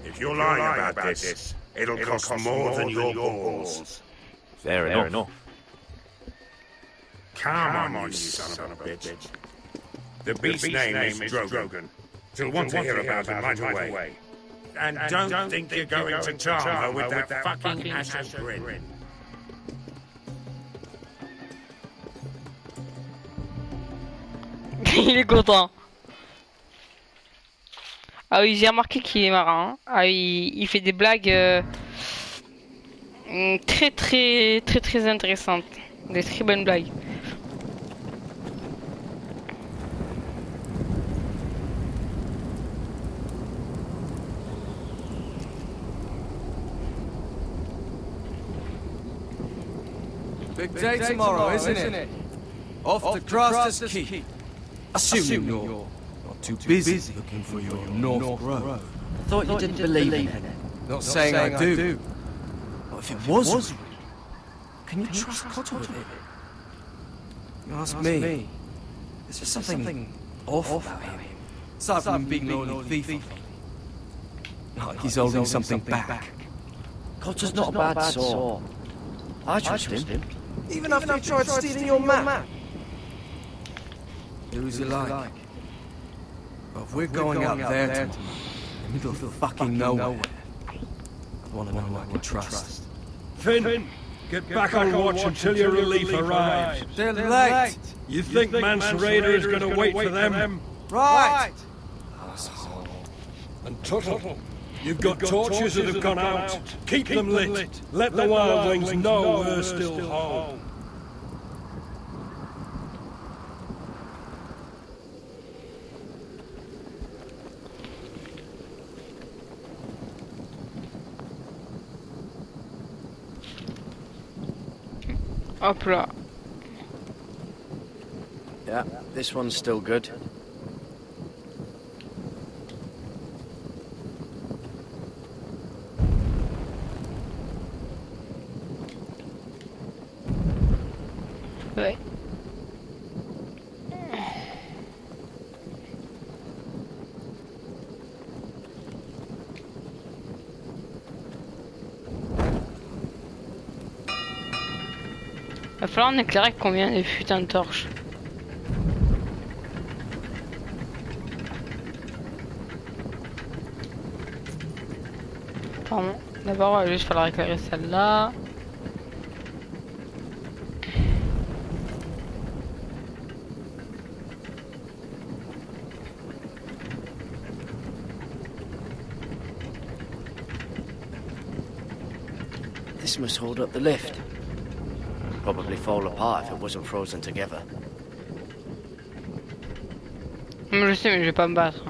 [SPEAKER 21] If you're lying about this, it'll cost more than your balls.
[SPEAKER 8] Fair enough.
[SPEAKER 21] Come on, you son of a bitch. The beast's name is Drogon. You'll want to hear about him right away. And don't think you're going to charm her with that fucking Asher grin.
[SPEAKER 1] Il est content. Ah oui, j'ai remarqué qu'il est marrant. Ah oui, il fait des blagues très intéressantes. Des très bonnes blagues.
[SPEAKER 10] Big day tomorrow, isn't it? Off to Craster's Keep. Assuming you're not too busy looking for your North Road.
[SPEAKER 2] I thought you didn't believe in it.
[SPEAKER 10] Not saying I do. But if it was real, can you trust Cotter with it? You ask me. There's just something off about him. Aside from him being the only thief. Like he's holding something back.
[SPEAKER 2] Cotter's not a bad sort. I trust him.
[SPEAKER 10] Even after he tried stealing your map. Who's he like? Well, if we're going out there tonight, in the middle of fucking nowhere, I want to know who I can trust.
[SPEAKER 9] Finn, get back on watch until your relief arrives.
[SPEAKER 10] They're late.
[SPEAKER 9] You think Mance Rayder is going to wait for them?
[SPEAKER 10] Right.
[SPEAKER 9] And Tuttle, you've got torches that have gone out. Keep them lit. Let the wildlings know we're still home.
[SPEAKER 1] Hop là.
[SPEAKER 10] Yeah, this one's still good.
[SPEAKER 1] Ouais. Va falloir en éclairer combien des putains de torches. Pardon. D'abord, il va juste falloir éclairer celle-là.
[SPEAKER 10] This must hold up the lift. Probably fall apart if it wasn't frozen together.
[SPEAKER 1] Je sais, mais je vais pas me battre.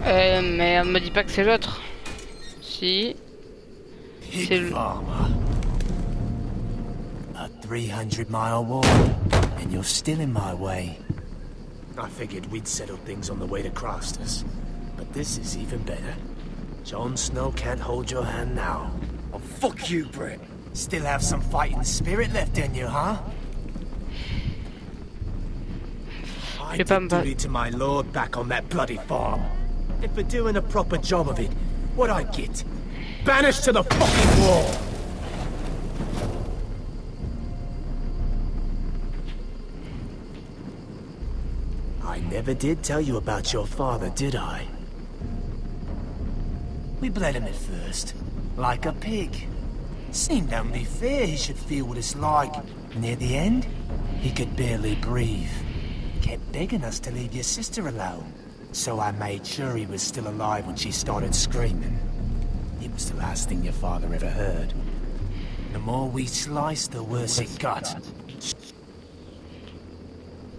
[SPEAKER 1] Mais elle me dit pas que c'est l'autre. Si. C'est le...
[SPEAKER 12] A 300-mile walk, and you're still in my way. I figured we'd settle things on the way to Crossters, but this is even better. Jon Snow can't hold your hand now. Oh, fuck you, Brit. Still have some fighting spirit left in you, huh? I did duty to my lord back on that bloody farm. And for doing a proper job of it, what'd I get? Banished to the fucking wall! I never did tell you about your father, did I? We bled him at first, like a pig. Seemed only fair he should feel what it's like. Near the end, he could barely breathe. Kept begging us to leave your sister alone. So I made sure he was still alive when she started screaming. It was the last thing your father ever heard. The more we sliced, the worse it got.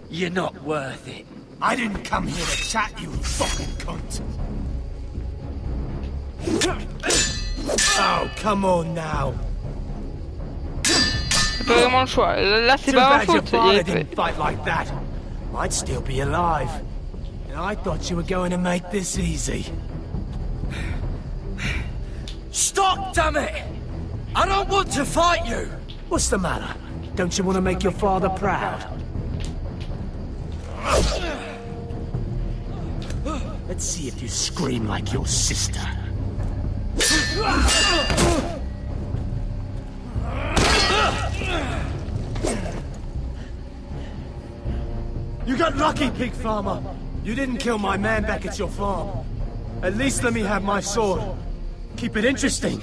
[SPEAKER 12] You're not worth it. I didn't come here to chat, you fucking cunt. Oh, come on now.
[SPEAKER 1] C'est pas vraiment le choix. Là, c'est pas ma faute.
[SPEAKER 12] I didn't fight like that. I'd still be alive. And I thought you were going to make this easy. Stop, damn it! I don't want to fight you! What's the matter? Don't you want to make your father proud? Let's see if you scream like your sister. You got lucky, pig farmer. You didn't kill my man back at your farm. At least let me have my sword. Keep it interesting.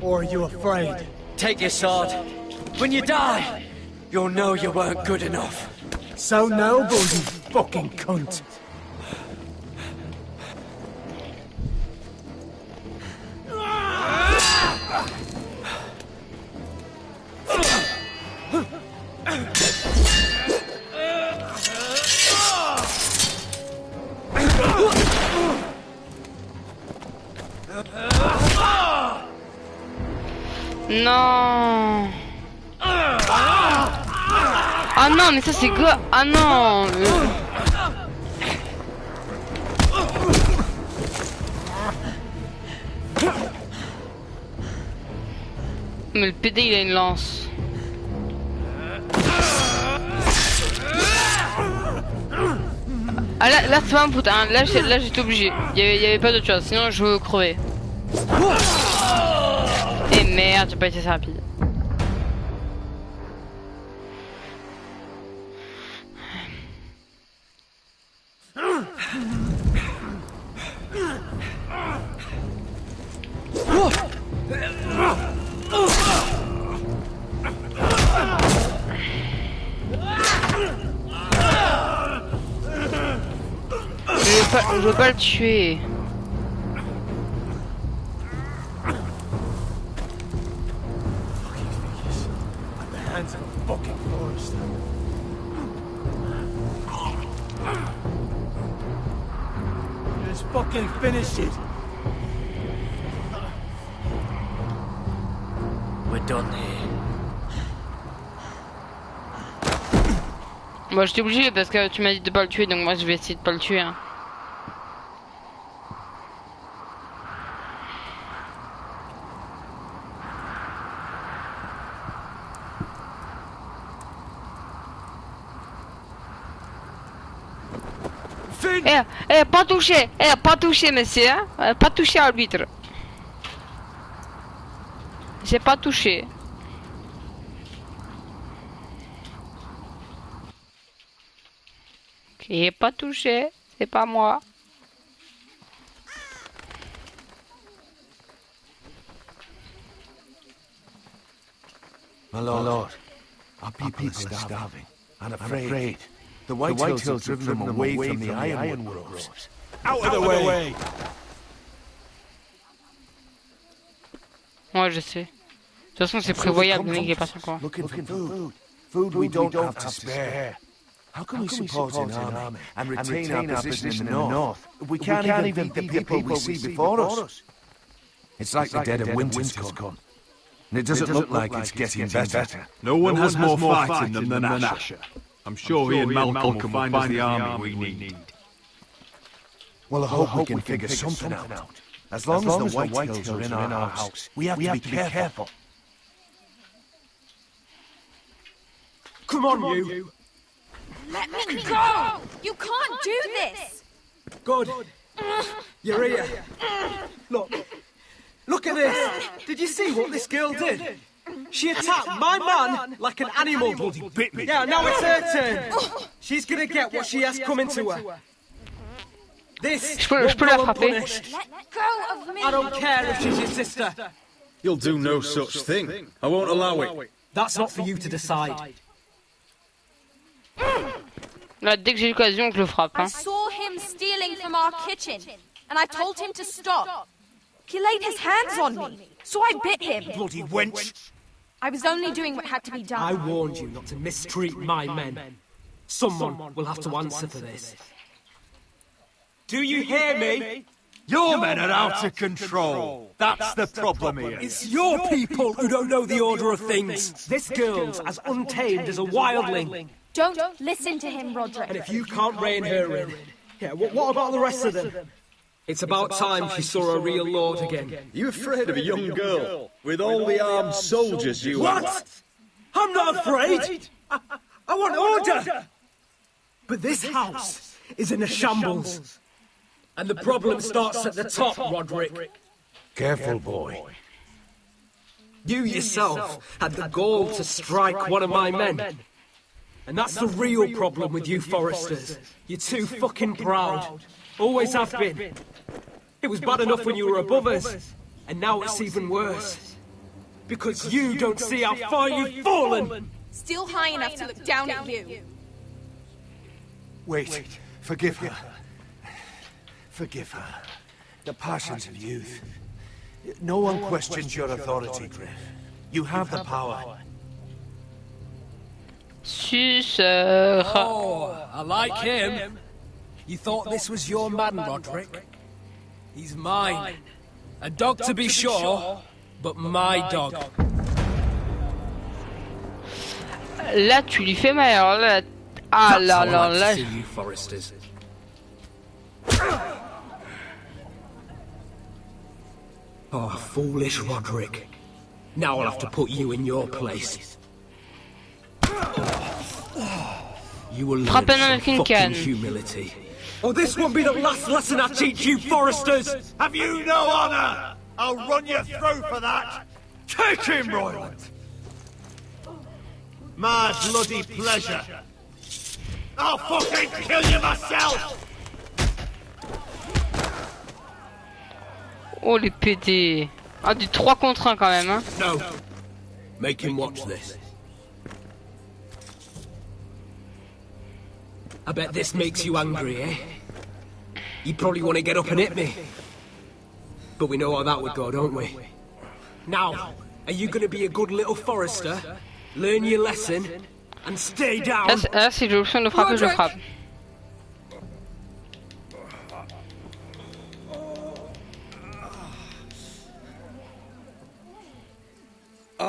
[SPEAKER 12] Or are you afraid?
[SPEAKER 10] Take your sword. When you die, you'll know you weren't good enough.
[SPEAKER 12] So noble, you fucking cunt.
[SPEAKER 1] Non. Ah non, mais ça c'est quoi? Ah non. Mais le PD il a une lance. Ah là c'est pas un foot, hein. Là j'étais obligé. Il y avait pas d'autre chose, sinon je crevais. Et merde, j'ai pas été assez rapide. Je veux pas le tuer.
[SPEAKER 12] Just fucking finish it. we're done here.
[SPEAKER 1] Moi j'étais obligé parce que tu m'as dit de pas le tuer, donc moi je vais essayer de pas le tuer. Hein. Pas touché, monsieur, hein? Pas touché, arbitre. J'ai pas touché. Ok, pas touché, c'est pas moi.
[SPEAKER 17] My lord, our people are starving and afraid. The White Hills have driven them away from the ironwood groves.
[SPEAKER 14] Out of the way!
[SPEAKER 1] Ouais, je sais. De toute façon, c'est prévoyable, le mec il est pas encore.
[SPEAKER 17] Looking for food. Food we don't have to spare. How can we support an army and retain our position in the north? We can't even beat the people we see before us. It's like the dead of winter's come. And it doesn't look like it's getting better.
[SPEAKER 14] No one has more fight in them than Asher. I'm sure he and Malcolm will find us the army we need.
[SPEAKER 17] Well, I hope we can figure something out. As long as the White Hills are in our house, we have to be careful.
[SPEAKER 10] Come on, you!
[SPEAKER 4] Let me go! You can't do this!
[SPEAKER 10] Good. You're here. Look at this! Did you see what this girl did? She attacked my man like an animal.
[SPEAKER 14] Bloody bit me.
[SPEAKER 10] Yeah, now it's her turn. She's gonna get what she has coming to her. This
[SPEAKER 1] Je peux la frapper.
[SPEAKER 4] Let go of me!
[SPEAKER 10] I don't care if she's your sister.
[SPEAKER 14] You'll do no such thing. I won't allow it.
[SPEAKER 10] That's not for you to decide.
[SPEAKER 1] Là, dès que j'ai l'occasion, je le frappe. Hein.
[SPEAKER 4] I saw him stealing from our kitchen, and I told him to stop. He laid his hands on me, so I bit him.
[SPEAKER 14] Bloody wench!
[SPEAKER 4] I was only doing what had to be done.
[SPEAKER 10] I warned you not to mistreat my men. Someone will have to answer for this. Do you hear me?
[SPEAKER 14] Your men are out of control. That's the problem here.
[SPEAKER 10] It's your people who don't know the order of things. This girl's as untamed as a wildling.
[SPEAKER 4] Don't listen to him, Roderick.
[SPEAKER 10] And if you can't rein her in, yeah, what about the rest of them? It's about time she saw a real lord again.
[SPEAKER 14] You afraid of a young girl with all the armed soldiers you have?
[SPEAKER 10] What? I'm not afraid. I want order. But this house is in a shambles. And the problem starts at the top, Roderick.
[SPEAKER 17] Careful, boy.
[SPEAKER 10] You yourself had the gall to strike one of my men. And that's the real problem with you Foresters. You're too fucking proud. Always have been. It was bad enough when you were above us. And now it's even worse. Because you don't see how far you've fallen.
[SPEAKER 4] Still high enough to look down at you.
[SPEAKER 17] Wait, forgive her. Forgive her. The passions of youth. No one questions your authority, Griff. You have the power.
[SPEAKER 1] Suceur.
[SPEAKER 10] Oh, I like him. You thought this was your man, Roderick? He's mine. A dog to be sure, but my dog.
[SPEAKER 1] Là, tu lui fais mal. Alors là, ah là là là.
[SPEAKER 10] You Foresters. Oh, foolish Roderick. Now I'll have to put you in your place. You will learn some fucking humility. Oh, this won't be the last lesson I teach you, Foresters!
[SPEAKER 14] Have you no honor? I'll run you through for that. Take him, Royland. My bloody pleasure. I'll fucking kill you myself.
[SPEAKER 1] Oh les PD. Ah, du 3 contre 1 quand même, hein.
[SPEAKER 10] No. Make him watch this. I bet this makes you angry, eh? You probably want to get up and hit me. But we know how that would go, don't we? Now, are you going to be a good little Forester, learn your lesson, and stay down?
[SPEAKER 1] Là, si j'ai l'option de frapper, je frappe.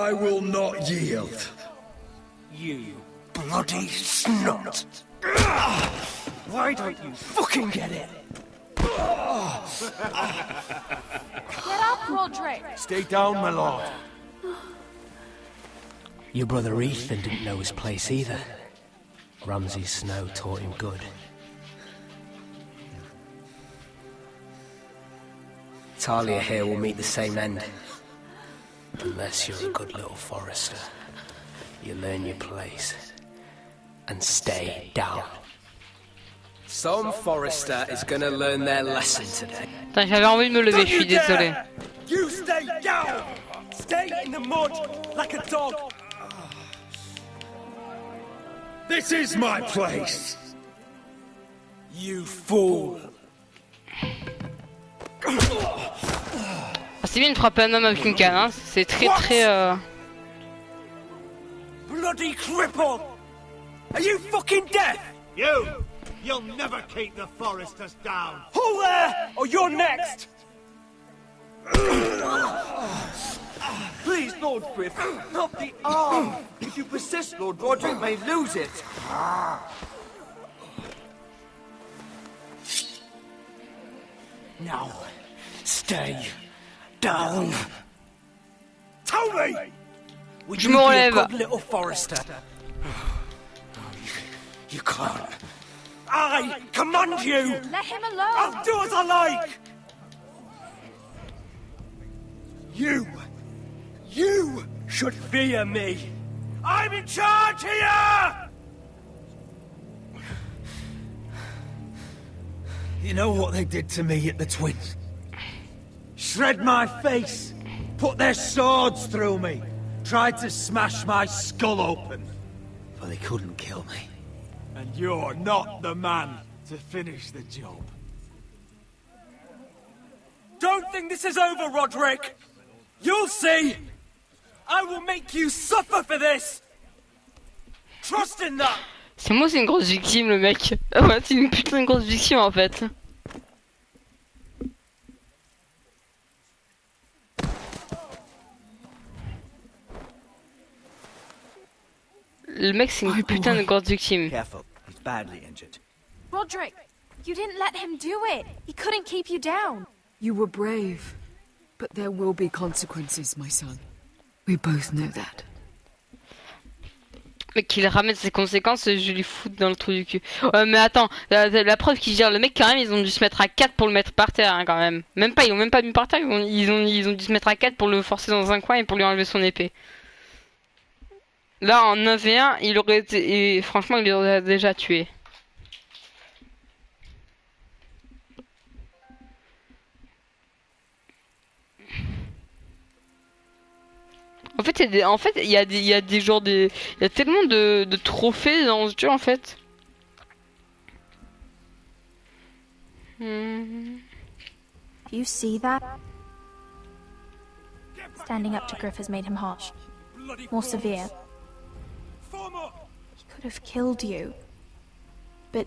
[SPEAKER 15] I will not yield.
[SPEAKER 10] You bloody snot! Why don't you fucking get it?
[SPEAKER 4] Get up, Roderick!
[SPEAKER 8] Stay down, my lord.
[SPEAKER 10] Your brother Ethan didn't know his place either. Ramsay's snow taught him good. Talia here will meet the same end. Unless you're a good little forester. You learn your place. And stay down. Some forester is gonna learn their lesson today.
[SPEAKER 1] Putain, j'avais envie de me lever, je suis désolé.
[SPEAKER 10] You stay down! Stay in the mud like a dog!
[SPEAKER 15] This is my place!
[SPEAKER 10] You fool!
[SPEAKER 1] C'est bien de frapper un homme avec une canne, hein. C'est très
[SPEAKER 10] Bloody cripple! Are you fucking deaf?
[SPEAKER 15] You'll never keep the foresters down!
[SPEAKER 10] Hold there, or you're next! Please, Lord Griff, not the arm! If you persist, Lord Roderick may lose it! Now, stay down! Tell me! Would
[SPEAKER 1] Je
[SPEAKER 10] you
[SPEAKER 1] me
[SPEAKER 10] be a
[SPEAKER 1] relève.
[SPEAKER 10] good little forester? You can't. I command you!
[SPEAKER 4] Let him alone!
[SPEAKER 10] I'll do as I like! You should fear me! I'm in charge here!
[SPEAKER 15] You know what they did to me at the Twins? Shred my face, put their swords through me, tried to smash my skull open.
[SPEAKER 10] But they couldn't kill me.
[SPEAKER 15] And you're not the man to finish the job.
[SPEAKER 10] Don't think this is over, Roderick! You'll see! I will make you suffer for this! Trust in that!
[SPEAKER 1] C'est moi, c'est une grosse victime, le mec. Ah ouais, c'est une putain de grosse victime en fait. Le mec, c'est une putain de grosse victime.
[SPEAKER 7] Careful, he's badly injured.
[SPEAKER 4] Roderick, you didn't let him do it. He couldn't keep you down.
[SPEAKER 16] You were brave, but there will be consequences, my son. We both know that.
[SPEAKER 1] Mais qu'il ramène ses conséquences, je lui fous dans le trou du cul. Mais attends, la preuve qu'il gère le mec quand même, ils ont dû se mettre à 4 pour le mettre par terre hein, quand même. Même pas, ils ont même pas mis par terre, ils ont dû se mettre à 4 pour le forcer dans un coin et pour lui enlever son épée. Là en 9v1, il aurait été... Et franchement, il aurait déjà tué. En fait, il y a des genres il y a tellement de trophées dans ce jeu en fait.
[SPEAKER 4] You see that? Standing up to Griff has made him harsh. More severe. He could have killed you. But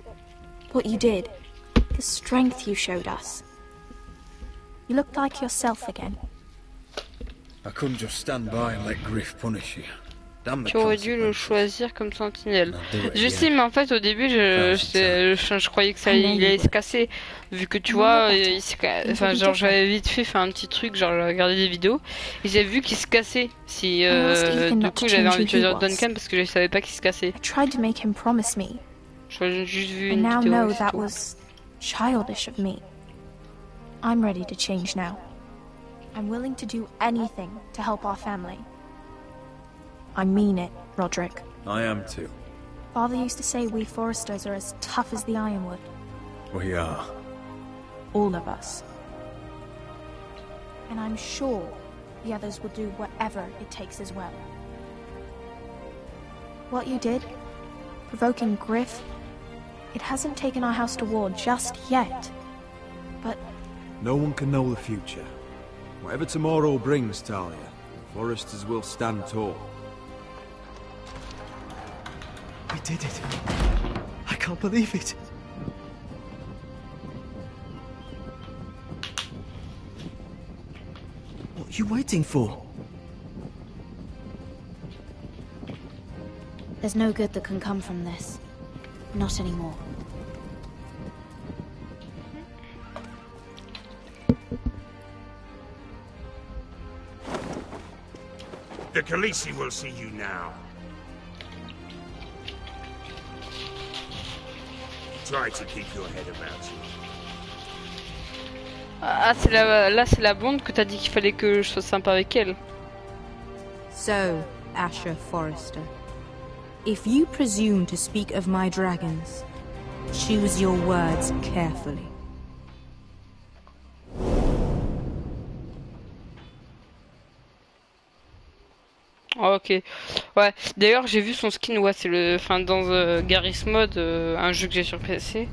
[SPEAKER 4] what you did, the strength you showed us. You looked like yourself again.
[SPEAKER 7] I couldn't just stand by and let Griff punish you. Damn the
[SPEAKER 1] Tu aurais dû le choisir comme sentinelle. Je sais, mais en fait au début je croyais que ça il allait se casser, vu que tu vois, enfin genre j'avais vite fait un petit truc, genre j'ai regardé des vidéos et j'ai vu qu'il se cassait. Si du coup j'avais envie de choisir Duncan parce que je savais pas qu'il se cassait.
[SPEAKER 4] Tried to make him promise me.
[SPEAKER 1] J'ai juste vu
[SPEAKER 4] I
[SPEAKER 1] une
[SPEAKER 4] now
[SPEAKER 1] vidéo.
[SPEAKER 4] know that was childish of me. I'm ready to change now. I'm willing to do anything to help our family. I mean it, Roderick.
[SPEAKER 7] I am too.
[SPEAKER 4] Father used to say we foresters are as tough as the ironwood.
[SPEAKER 7] We are.
[SPEAKER 4] All of us. And I'm sure the others will do whatever it takes as well. What you did, provoking Griff, it hasn't taken our house to war just yet. But
[SPEAKER 8] No one can know the future. Whatever tomorrow brings, Talia, the foresters will stand tall.
[SPEAKER 10] We did it. I can't believe it. What are you waiting for?
[SPEAKER 13] There's no good that can come from this. Not anymore.
[SPEAKER 21] The Khaleesi will see you now. Try to keep your head about you.
[SPEAKER 1] Ah, là c'est la blonde que t'as dit qu'il fallait que je sois sympa avec elle.
[SPEAKER 11] So, Asher Forrester, if you presume to speak of my dragons, choose your words carefully.
[SPEAKER 1] Oh, ok. Ouais. D'ailleurs, j'ai vu son skin. Ouais, c'est le. Enfin, dans Garry's Mod, un jeu que j'ai sur PC.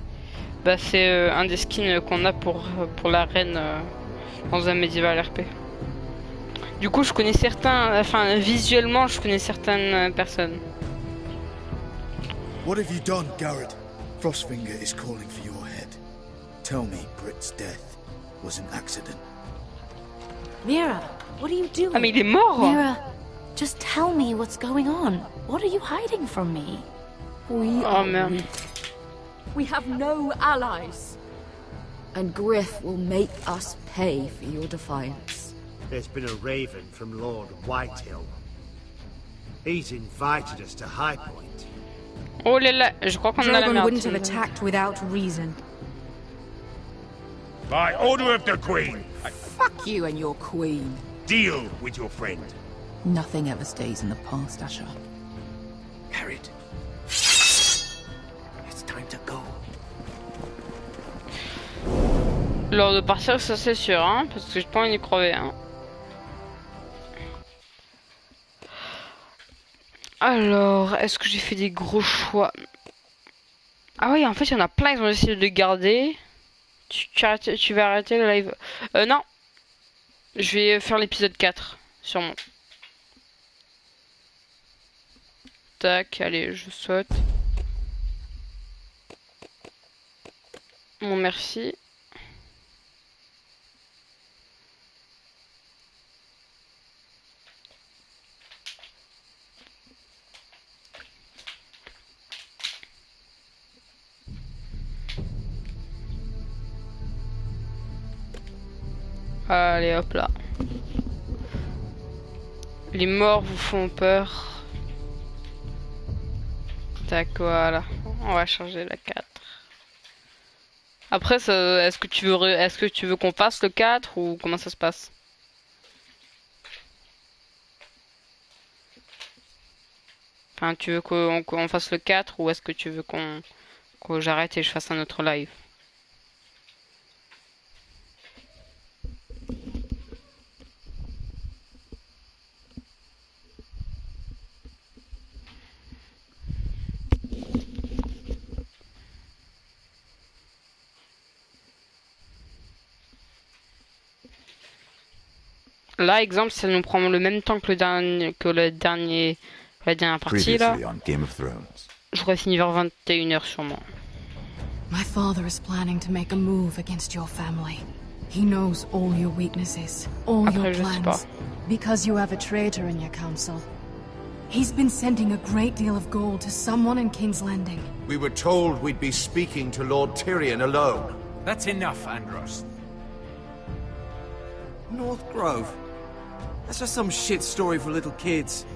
[SPEAKER 1] Bah, c'est un des skins qu'on a pour la reine dans un médiéval RP. Du coup, je connais certains. Enfin, visuellement, je connais certaines personnes.
[SPEAKER 7] What have you done, Garrett? Frostfinger is calling for your head. Tell me Britt's death was an accident.
[SPEAKER 11] Mira, what are you doing?
[SPEAKER 1] Ah, mais il est mort!
[SPEAKER 11] Mira, just tell me what's going on. What are you hiding from me? We
[SPEAKER 1] are weak.
[SPEAKER 11] We have no allies. And Griff will make us pay for your defiance.
[SPEAKER 15] There's been a raven from Lord Whitehill. He's invited us to High Point.
[SPEAKER 1] Oh là là, je crois qu'on a la
[SPEAKER 11] Drogon
[SPEAKER 1] merde.
[SPEAKER 11] wouldn't have attacked without reason.
[SPEAKER 21] By order of the Queen,
[SPEAKER 6] Fuck you and your queen.
[SPEAKER 21] deal with your friend.
[SPEAKER 6] Nothing ever stays in the past, Asher.
[SPEAKER 5] Garrett. It's time to go.
[SPEAKER 1] L'heure de partir, ça c'est sûr, hein, parce que j'ai pas envie d'y crever, hein. Alors, est-ce que j'ai fait des gros choix? Ah oui, en fait, il y en a plein, ils ont essayé de garder. Tu vas arrêter le live? Non. Je vais faire l'épisode 4, sûrement. Tac, allez, je saute. Bon, merci. Allez, hop là. Les morts vous font peur. Tac, voilà. On va changer la 4. Après, est-ce que tu veux qu'on fasse le 4 ou comment ça se passe? Enfin, tu veux qu'on fasse le 4 ou est-ce que tu veux que j'arrête et je fasse un autre live? Là, exemple, ça nous prend le même temps que la dernière partie là. J'aurais fini vers 21h sûrement.
[SPEAKER 16] My father is planning to make a move against your family. He knows all your weaknesses, all your plans, because you have a traitor in your council. He's been sending a great deal of gold to someone in King's Landing.
[SPEAKER 17] We were told we'd be speaking to Lord Tyrion alone.
[SPEAKER 14] That's enough, Andros.
[SPEAKER 10] North Grove? That's just some shit story for little kids.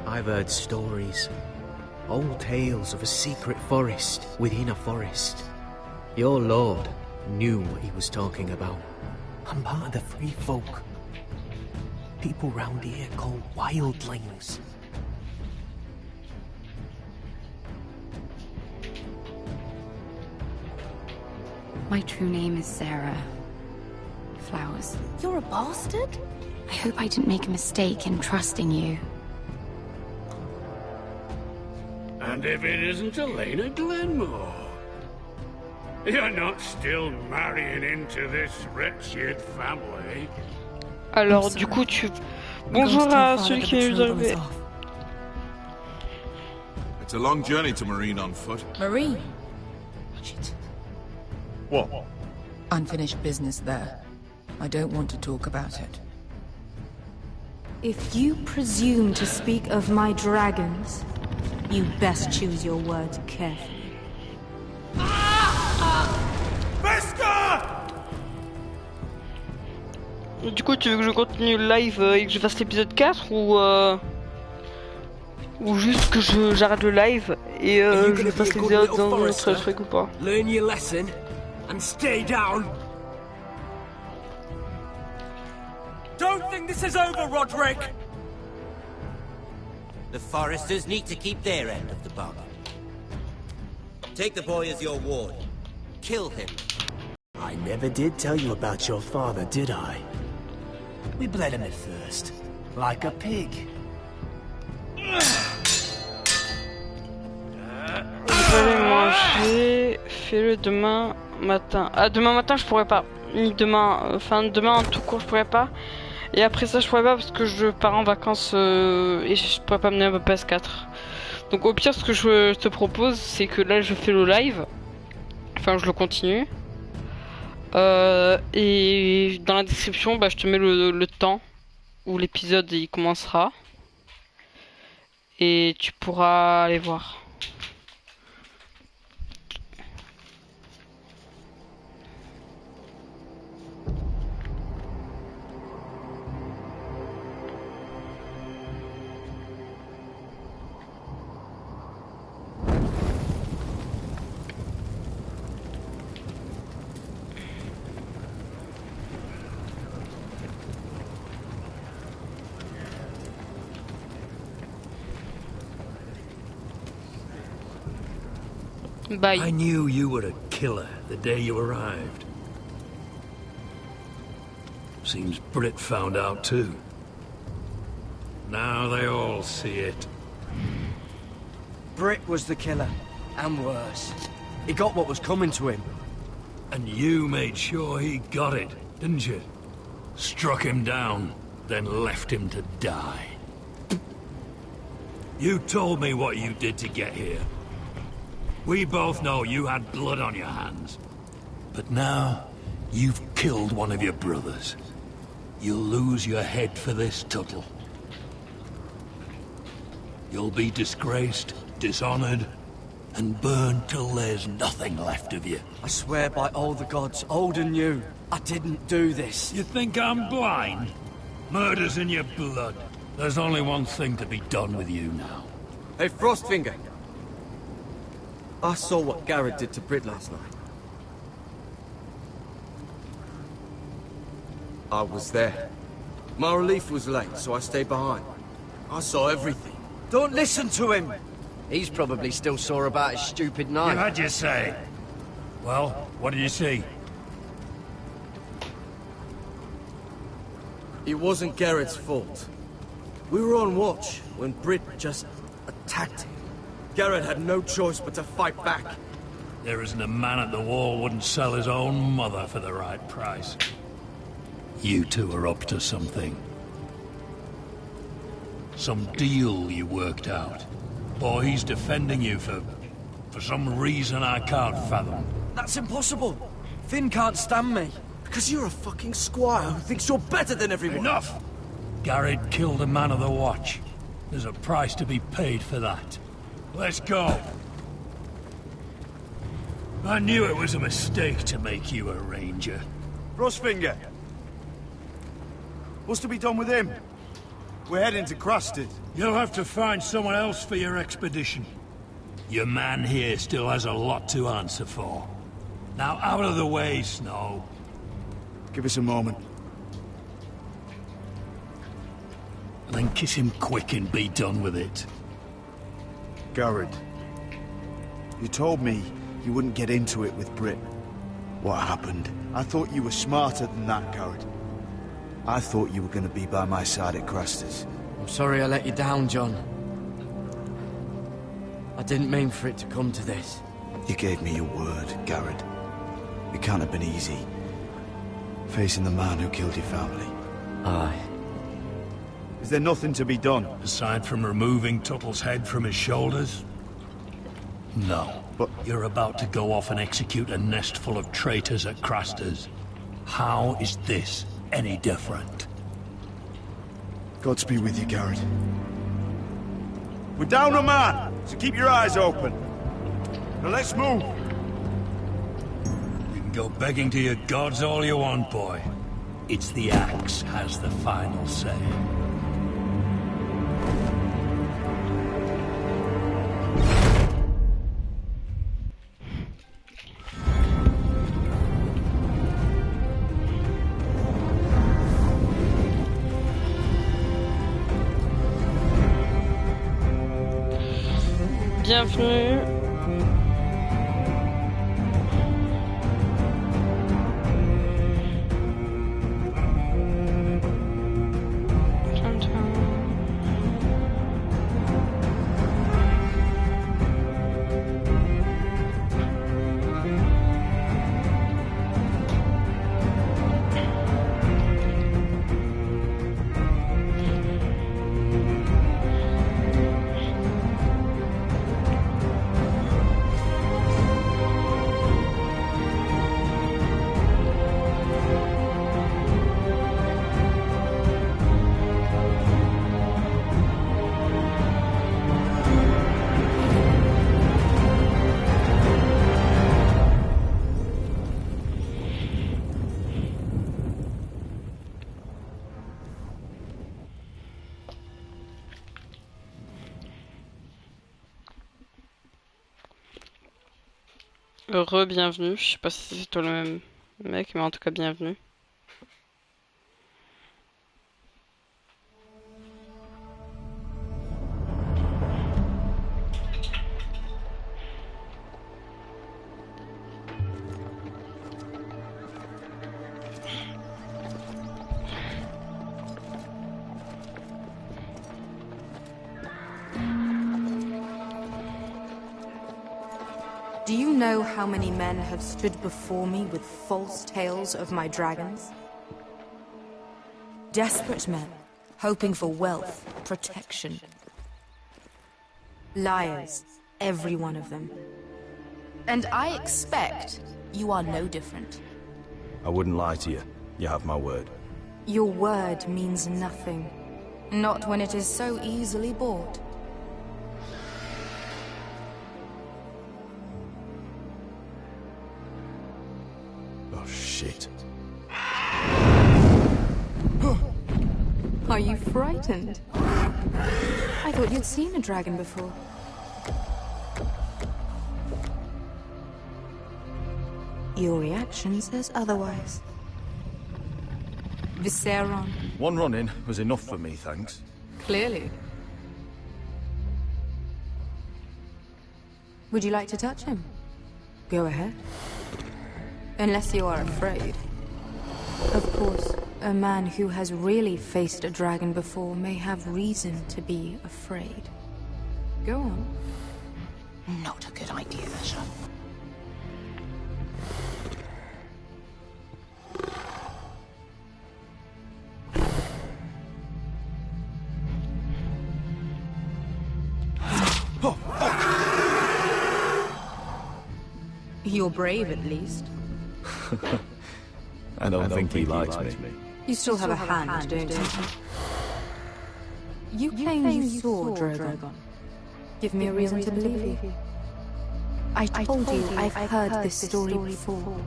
[SPEAKER 5] I've heard stories. Old tales of a secret forest within a forest. Your lord knew what he was talking about. I'm part of the free folk. People round here called wildlings.
[SPEAKER 22] My true name is Sarah Flowers.
[SPEAKER 11] You're a bastard?
[SPEAKER 22] I hope I didn't make a mistake in trusting you.
[SPEAKER 9] And if it isn't Elena Glenmore, you're not still marrying into this wretched family.
[SPEAKER 1] Alors, du coup, bonjour à celui qui est arrivé.
[SPEAKER 3] It's a long journey to Marine on foot.
[SPEAKER 6] Marine? Shit.
[SPEAKER 3] What?
[SPEAKER 6] Unfinished business there. I don't want to talk about it.
[SPEAKER 11] If you presume to speak of my dragons, You best choose your words carefully.
[SPEAKER 1] Du coup, tu veux que je continue le live et que je fasse l'épisode 4 ou juste que j'arrête le live et je fasse l'épisode dans un autre truc ou pas?
[SPEAKER 10] Learn your lesson and stay down. Don't think this is over, Roderick.
[SPEAKER 2] The Foresters need to keep their end of the bargain. Take the boy as your ward. Kill him.
[SPEAKER 12] I never did tell you about your father, did I? We bled him at first, like a pig.
[SPEAKER 1] Je vais aller manger. Fais-le demain matin. Ah, demain matin, je pourrais pas. Ni demain. Enfin, demain en tout court, je pourrais pas. Et après ça, je pourrais pas parce que je pars en vacances et je pourrais pas mener ma PS4. Donc, au pire, ce que je te propose, c'est que là, je fais le live. Enfin, je le continue. Et dans la description, bah, je te mets le temps où l'épisode il commencera. Et tu pourras aller voir. Bye.
[SPEAKER 9] I knew you were a killer the day you arrived. Seems Britt found out too. Now they all see it.
[SPEAKER 10] Britt was the killer, and worse. He got what was coming to him.
[SPEAKER 9] And you made sure he got it, didn't you? Struck him down, then left him to die. You told me what you did to get here. We both know you had blood on your hands. But now, you've killed one of your brothers. You'll lose your head for this, Tuttle. You'll be disgraced, dishonored, and burned till there's nothing left of you.
[SPEAKER 10] I swear by all the gods, old and new, I didn't do this.
[SPEAKER 9] You think I'm blind? Murder's in your blood. There's only one thing to be done with you now.
[SPEAKER 10] Hey, Frostfinger. I saw what Garrett did to Britt last night. I was there. My relief was late, so I stayed behind. I saw everything. Don't listen to him! He's probably still sore about his stupid knife.
[SPEAKER 9] You had your say. Well, what did you see?
[SPEAKER 10] It wasn't Garrett's fault. We were on watch when Britt just attacked him. Garrett had no choice but to fight back.
[SPEAKER 9] There isn't a man at the wall wouldn't sell his own mother for the right price. You two are up to something. Some deal you worked out. Or he's defending you for some reason I can't fathom.
[SPEAKER 10] That's impossible. Finn can't stand me. Because you're a fucking squire who thinks you're better than everyone.
[SPEAKER 9] Enough! Garrett killed a man of the watch. There's a price to be paid for that. Let's go. I knew it was a mistake to make you a ranger.
[SPEAKER 7] Frostfinger. What's to be done with him? We're heading to Crusted.
[SPEAKER 9] You'll have to find someone else for your expedition. Your man here still has a lot to answer for. Now out of the way, Snow.
[SPEAKER 7] Give us a moment.
[SPEAKER 9] And then kiss him quick and be done with it.
[SPEAKER 7] Garrett, you told me you wouldn't get into it with Britt. What happened? I thought you were smarter than that, Garrett. I thought you were going to be by my side at Craster's.
[SPEAKER 10] I'm sorry I let you down, John. I didn't mean for it to come to this.
[SPEAKER 7] You gave me your word, Garrett. It can't have been easy. Facing the man who killed your family.
[SPEAKER 10] Aye.
[SPEAKER 7] Is there nothing to be done?
[SPEAKER 9] Aside from removing Tuttle's head from his shoulders? No. But you're about to go off and execute a nest full of traitors at Craster's. How is this any different?
[SPEAKER 7] Godspeed with you, Garrett.
[SPEAKER 14] We're down a man, so keep your eyes open. Now let's move.
[SPEAKER 9] You can go begging to your gods all you want, boy. It's the axe has the final say.
[SPEAKER 1] Bienvenue. Bienvenue, je sais pas si c'est toi le même mec, mais en tout cas bienvenue.
[SPEAKER 11] Do you know how many men have stood before me with false tales of my dragons? Desperate men, hoping for wealth, protection. Liars, every one of them. And I expect you are no different.
[SPEAKER 17] I wouldn't lie to you. You have my word.
[SPEAKER 11] Your word means nothing. Not when it is so easily bought.
[SPEAKER 17] Oh, shit.
[SPEAKER 11] Are you frightened? I thought you'd seen a dragon before. Your reaction says otherwise. Visceron.
[SPEAKER 17] One run-in was enough for me, thanks.
[SPEAKER 11] Clearly. Would you like to touch him? Go ahead. Unless you are afraid. Of course, a man who has really faced a dragon before may have reason to be afraid. Go on.
[SPEAKER 19] Not a good idea, Asher.
[SPEAKER 11] You're brave, at least.
[SPEAKER 17] I don't think he likes me.
[SPEAKER 11] You still have a hand, don't you? You claim you saw Drogon. Give me a reason to believe you. I told you I've heard this story before.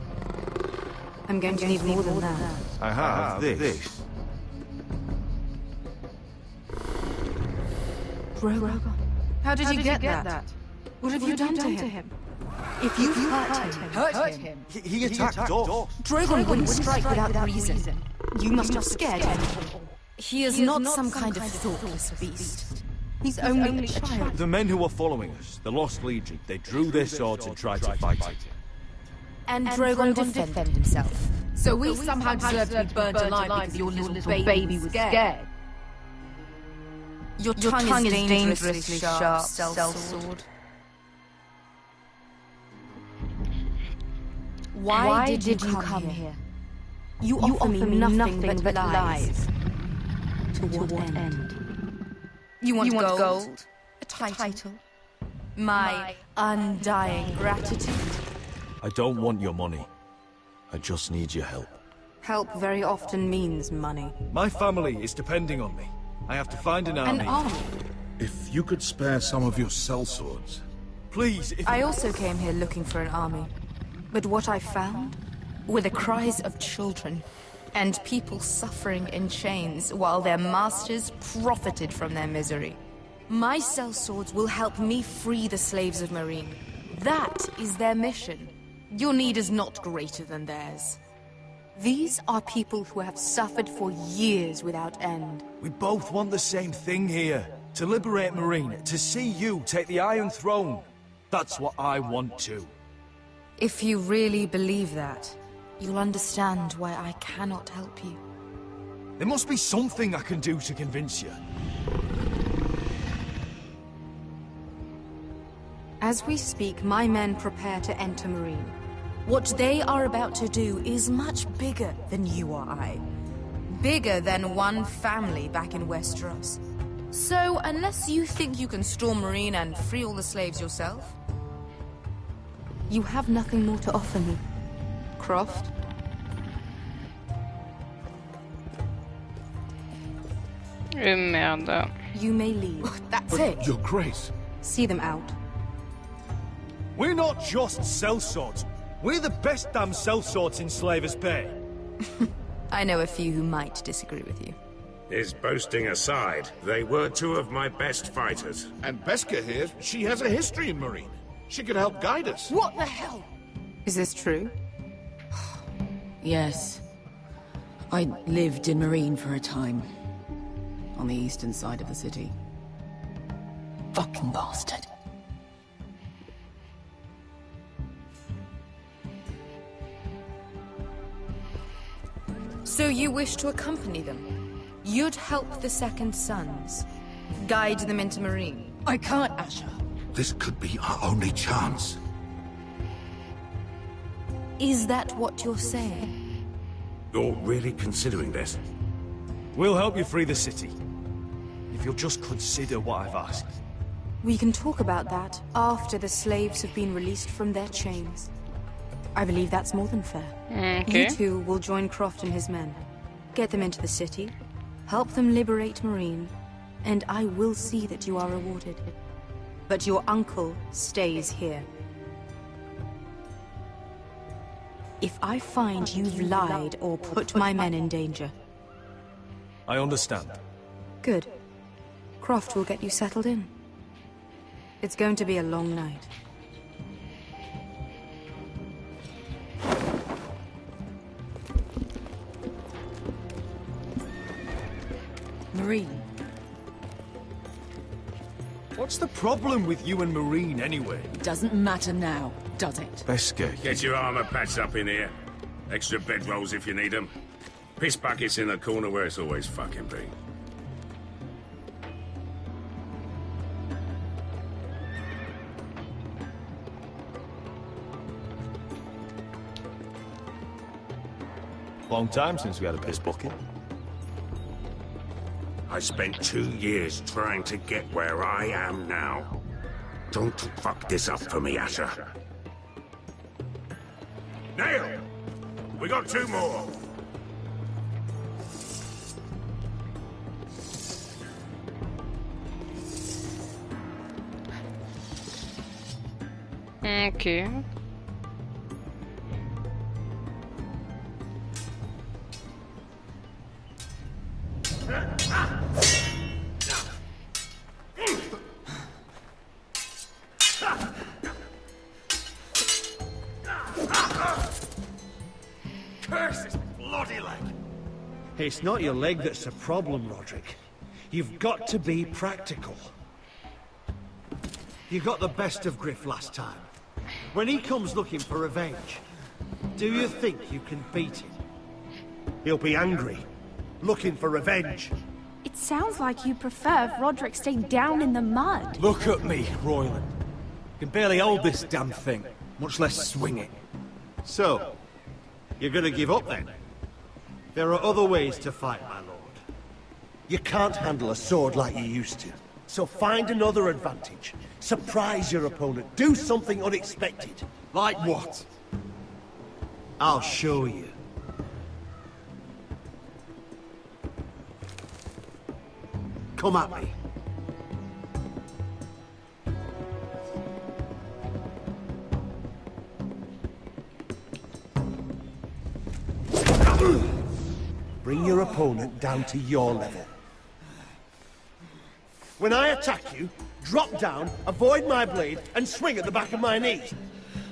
[SPEAKER 11] I'm going to need more than that.
[SPEAKER 17] I have this.
[SPEAKER 11] Drogon? How did you get that? What have you done to him? If you hurt him,
[SPEAKER 14] He attacked us.
[SPEAKER 11] Drogon wouldn't strike without reason. You must have scared him. He is not some kind of thoughtless beast. He's only a child.
[SPEAKER 17] The men who were following us, the Lost Legion, they drew their swords and tried to fight it.
[SPEAKER 11] And Drogon defended himself.
[SPEAKER 6] So we somehow deserve to be burnt alive because your little baby was scared.
[SPEAKER 11] Your tongue is dangerously sharp, sellsword. Why did you come here? You offer me nothing but lies. To what end? You want gold? A title? My undying gratitude?
[SPEAKER 17] I don't want your money. I just need your help.
[SPEAKER 11] Help very often means money.
[SPEAKER 17] My family is depending on me. I have to find an army.
[SPEAKER 11] An army?
[SPEAKER 3] If you could spare some of your sellswords.
[SPEAKER 10] Please, if...
[SPEAKER 6] I also came here looking for an army. But what I found were the cries of children and people suffering in chains while their masters profited from their misery. My sellswords will help me free the slaves of Marine. That is their mission. Your need is not greater than theirs. These are people who have suffered for years without end.
[SPEAKER 17] We both want the same thing here. To liberate Marine, to see you take the Iron Throne. That's what I want too.
[SPEAKER 6] If you really believe that, you'll understand why I cannot help you.
[SPEAKER 17] There must be something I can do to convince you.
[SPEAKER 6] As we speak, my men prepare to enter Marine. What they are about to do is much bigger than you or I. Bigger than one family back in Westeros. So, unless you think you can storm Marine and free all the slaves yourself, you have nothing more to offer me. Croft?
[SPEAKER 1] Merde.
[SPEAKER 6] You may leave. That's it.
[SPEAKER 3] Your Grace.
[SPEAKER 6] See them out.
[SPEAKER 17] We're not just sellswords. We're the best damn sellswords in Slaver's Bay.
[SPEAKER 6] I know a few who might disagree with you.
[SPEAKER 21] His boasting aside, they were two of my best fighters.
[SPEAKER 3] And Beska here, she has a history in Marine. She could help guide us.
[SPEAKER 6] What the hell? Is this true?
[SPEAKER 18] Yes. I lived in Marine for a time. On the eastern side of the city. Fucking bastard.
[SPEAKER 6] So you wish to accompany them? You'd help the Second Sons? Guide them into Marine?
[SPEAKER 18] I can't, Asher.
[SPEAKER 3] This could be our only chance.
[SPEAKER 6] Is that what you're saying?
[SPEAKER 21] You're really considering this?
[SPEAKER 17] We'll help you free the city. If you'll just consider what I've asked.
[SPEAKER 6] We can talk about that after the slaves have been released from their chains. I believe that's more than fair.
[SPEAKER 1] Okay.
[SPEAKER 6] You two will join Croft and his men. Get them into the city, help them liberate Marine, and I will see that you are rewarded. But your uncle stays here. If I find you've lied or put my men in danger...
[SPEAKER 17] I understand.
[SPEAKER 6] Good. Croft will get you settled in. It's going to be a long night.
[SPEAKER 18] Marine.
[SPEAKER 17] What's the problem with you and Marine, anyway?
[SPEAKER 18] It doesn't matter now, does it?
[SPEAKER 17] Beska.
[SPEAKER 21] Get your armor patched up in here. Extra bedrolls if you need them. Piss buckets in the corner where it's always fucking been.
[SPEAKER 17] Long time since we had a piss bucket.
[SPEAKER 21] I spent 2 years trying to get where I am now. Don't fuck this up for me, Asher. Nail! We got 2 more!
[SPEAKER 1] Okay.
[SPEAKER 15] Curse this bloody leg! It's not your leg that's the problem, Roderick. You've got to be practical. You got the best of Griff last time. When he comes looking for revenge, do you think you can beat him? He'll be angry, looking for revenge.
[SPEAKER 4] It sounds like you prefer if Roderick stayed down in the mud.
[SPEAKER 10] Look at me, Royland. Can barely hold this damn thing, much less swing it.
[SPEAKER 15] So, you're gonna give up then? There are other ways to fight, my lord. You can't handle a sword like you used to. So find another advantage. Surprise your opponent. Do something unexpected.
[SPEAKER 10] Like what?
[SPEAKER 15] I'll show you. Come at me.
[SPEAKER 12] opponent down to your level.
[SPEAKER 8] When I attack you, drop down, avoid my blade, and swing at the back of my knees.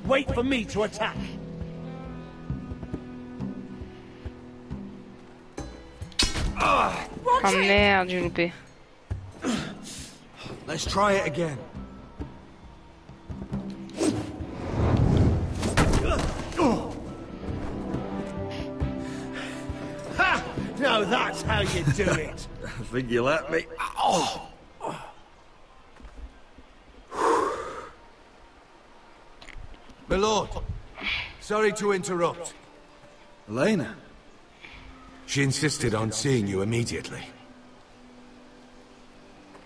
[SPEAKER 8] Wait for me to attack.
[SPEAKER 1] Oh merde, j'ai loupé.
[SPEAKER 10] Let's try it again.
[SPEAKER 8] Ha! Now that's how you do it.
[SPEAKER 7] I think you let me. Oh!
[SPEAKER 12] My lord, sorry to interrupt.
[SPEAKER 7] Elena?
[SPEAKER 12] She insisted on seeing you immediately.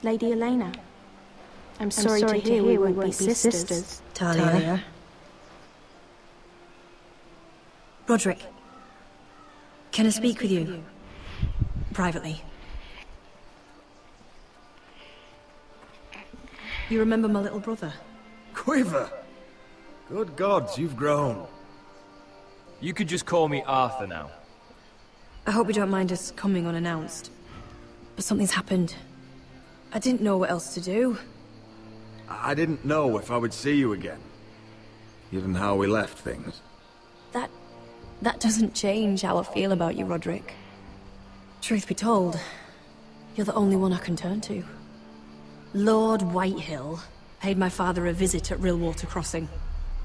[SPEAKER 4] Lady Elena, I'm sorry to hear we won't be sisters.
[SPEAKER 20] Talia. Roderick, can I speak with you? Privately. You remember my little brother?
[SPEAKER 7] Quiver! Good gods, you've grown.
[SPEAKER 23] You could just call me Arthur now.
[SPEAKER 20] I hope you don't mind us coming unannounced. But something's happened. I didn't know what else to do.
[SPEAKER 7] I didn't know if I would see you again. Given how we left things.
[SPEAKER 20] That doesn't change how I feel about you, Roderick. Truth be told, you're the only one I can turn to. Lord Whitehill paid my father a visit at Rillwater Crossing.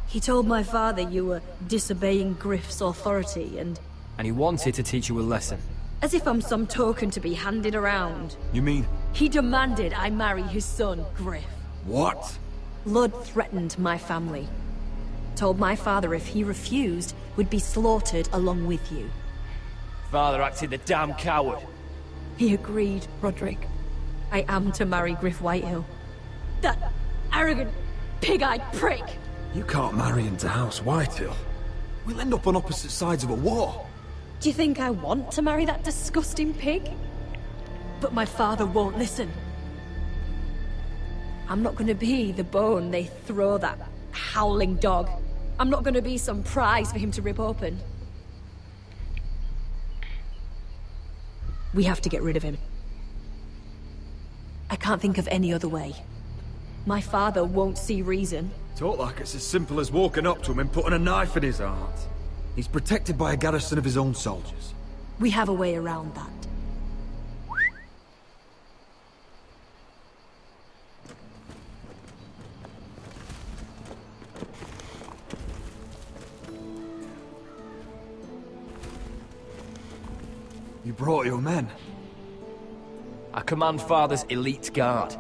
[SPEAKER 20] He told my father you were disobeying Griff's authority and
[SPEAKER 23] he wanted to teach you a lesson.
[SPEAKER 20] as if I'm some token to be handed around.
[SPEAKER 7] You mean?
[SPEAKER 20] He demanded I marry his son, Griff.
[SPEAKER 7] What?
[SPEAKER 20] Lud threatened my family. Told my father if he refused, would be slaughtered along with you.
[SPEAKER 23] Father acted the damn coward.
[SPEAKER 20] He agreed, Roderick. I am to marry Griff Whitehill. That arrogant, pig-eyed prick!
[SPEAKER 7] You can't marry into House Whitehill. We'll end up on opposite sides of a war.
[SPEAKER 20] Do you think I want to marry that disgusting pig? But my father won't listen. I'm not gonna be the bone they throw that howling dog. I'm not gonna be some prize for him to rip open. We have to get rid of him. I can't think of any other way. My father won't see reason.
[SPEAKER 7] Talk like it's as simple as walking up to him and putting a knife in his heart. He's protected by a garrison of his own soldiers.
[SPEAKER 20] We have a way around that.
[SPEAKER 7] You brought your men.
[SPEAKER 23] I command Father's elite guard.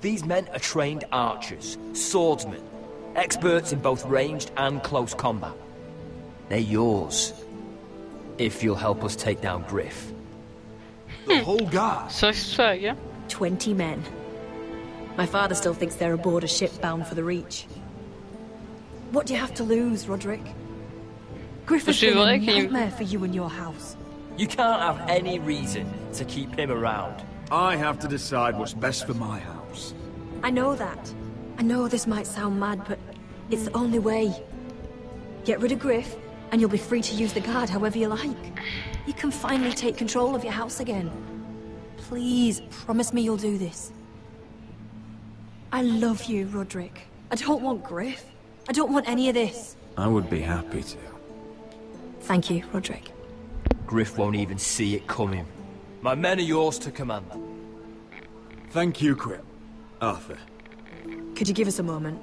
[SPEAKER 23] These men are trained archers, swordsmen, experts in both ranged and close combat. They're yours, if you'll help us take down Griff.
[SPEAKER 7] The whole guard?
[SPEAKER 20] 20 men. My father still thinks they're aboard a ship bound for the Reach. What do you have to lose, Roderick? Griff has been a nightmare for you and your house.
[SPEAKER 23] You can't have any reason to keep him around.
[SPEAKER 7] I have to decide what's best for my house.
[SPEAKER 20] I know that. I know this might sound mad, but it's the only way. Get rid of Griff, and you'll be free to use the guard however you like. You can finally take control of your house again. Please, promise me you'll do this. I love you, Roderick. I don't want Griff. I don't want any of this.
[SPEAKER 7] I would be happy to.
[SPEAKER 20] Thank you, Roderick.
[SPEAKER 23] Griff won't even see it coming. My men are yours to command.
[SPEAKER 7] Thank you, Quip. Arthur.
[SPEAKER 20] Could you give us a moment?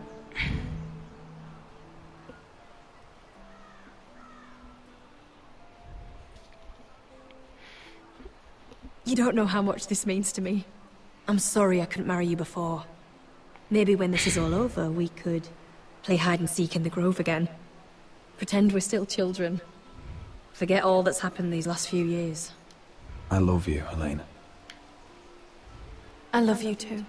[SPEAKER 20] You don't know how much this means to me. I'm sorry I couldn't marry you before. Maybe when this is all over, we could play hide and seek in the grove again. Pretend we're still children. Forget all that's happened these last few years.
[SPEAKER 7] I love you, Elena.
[SPEAKER 20] I love you too.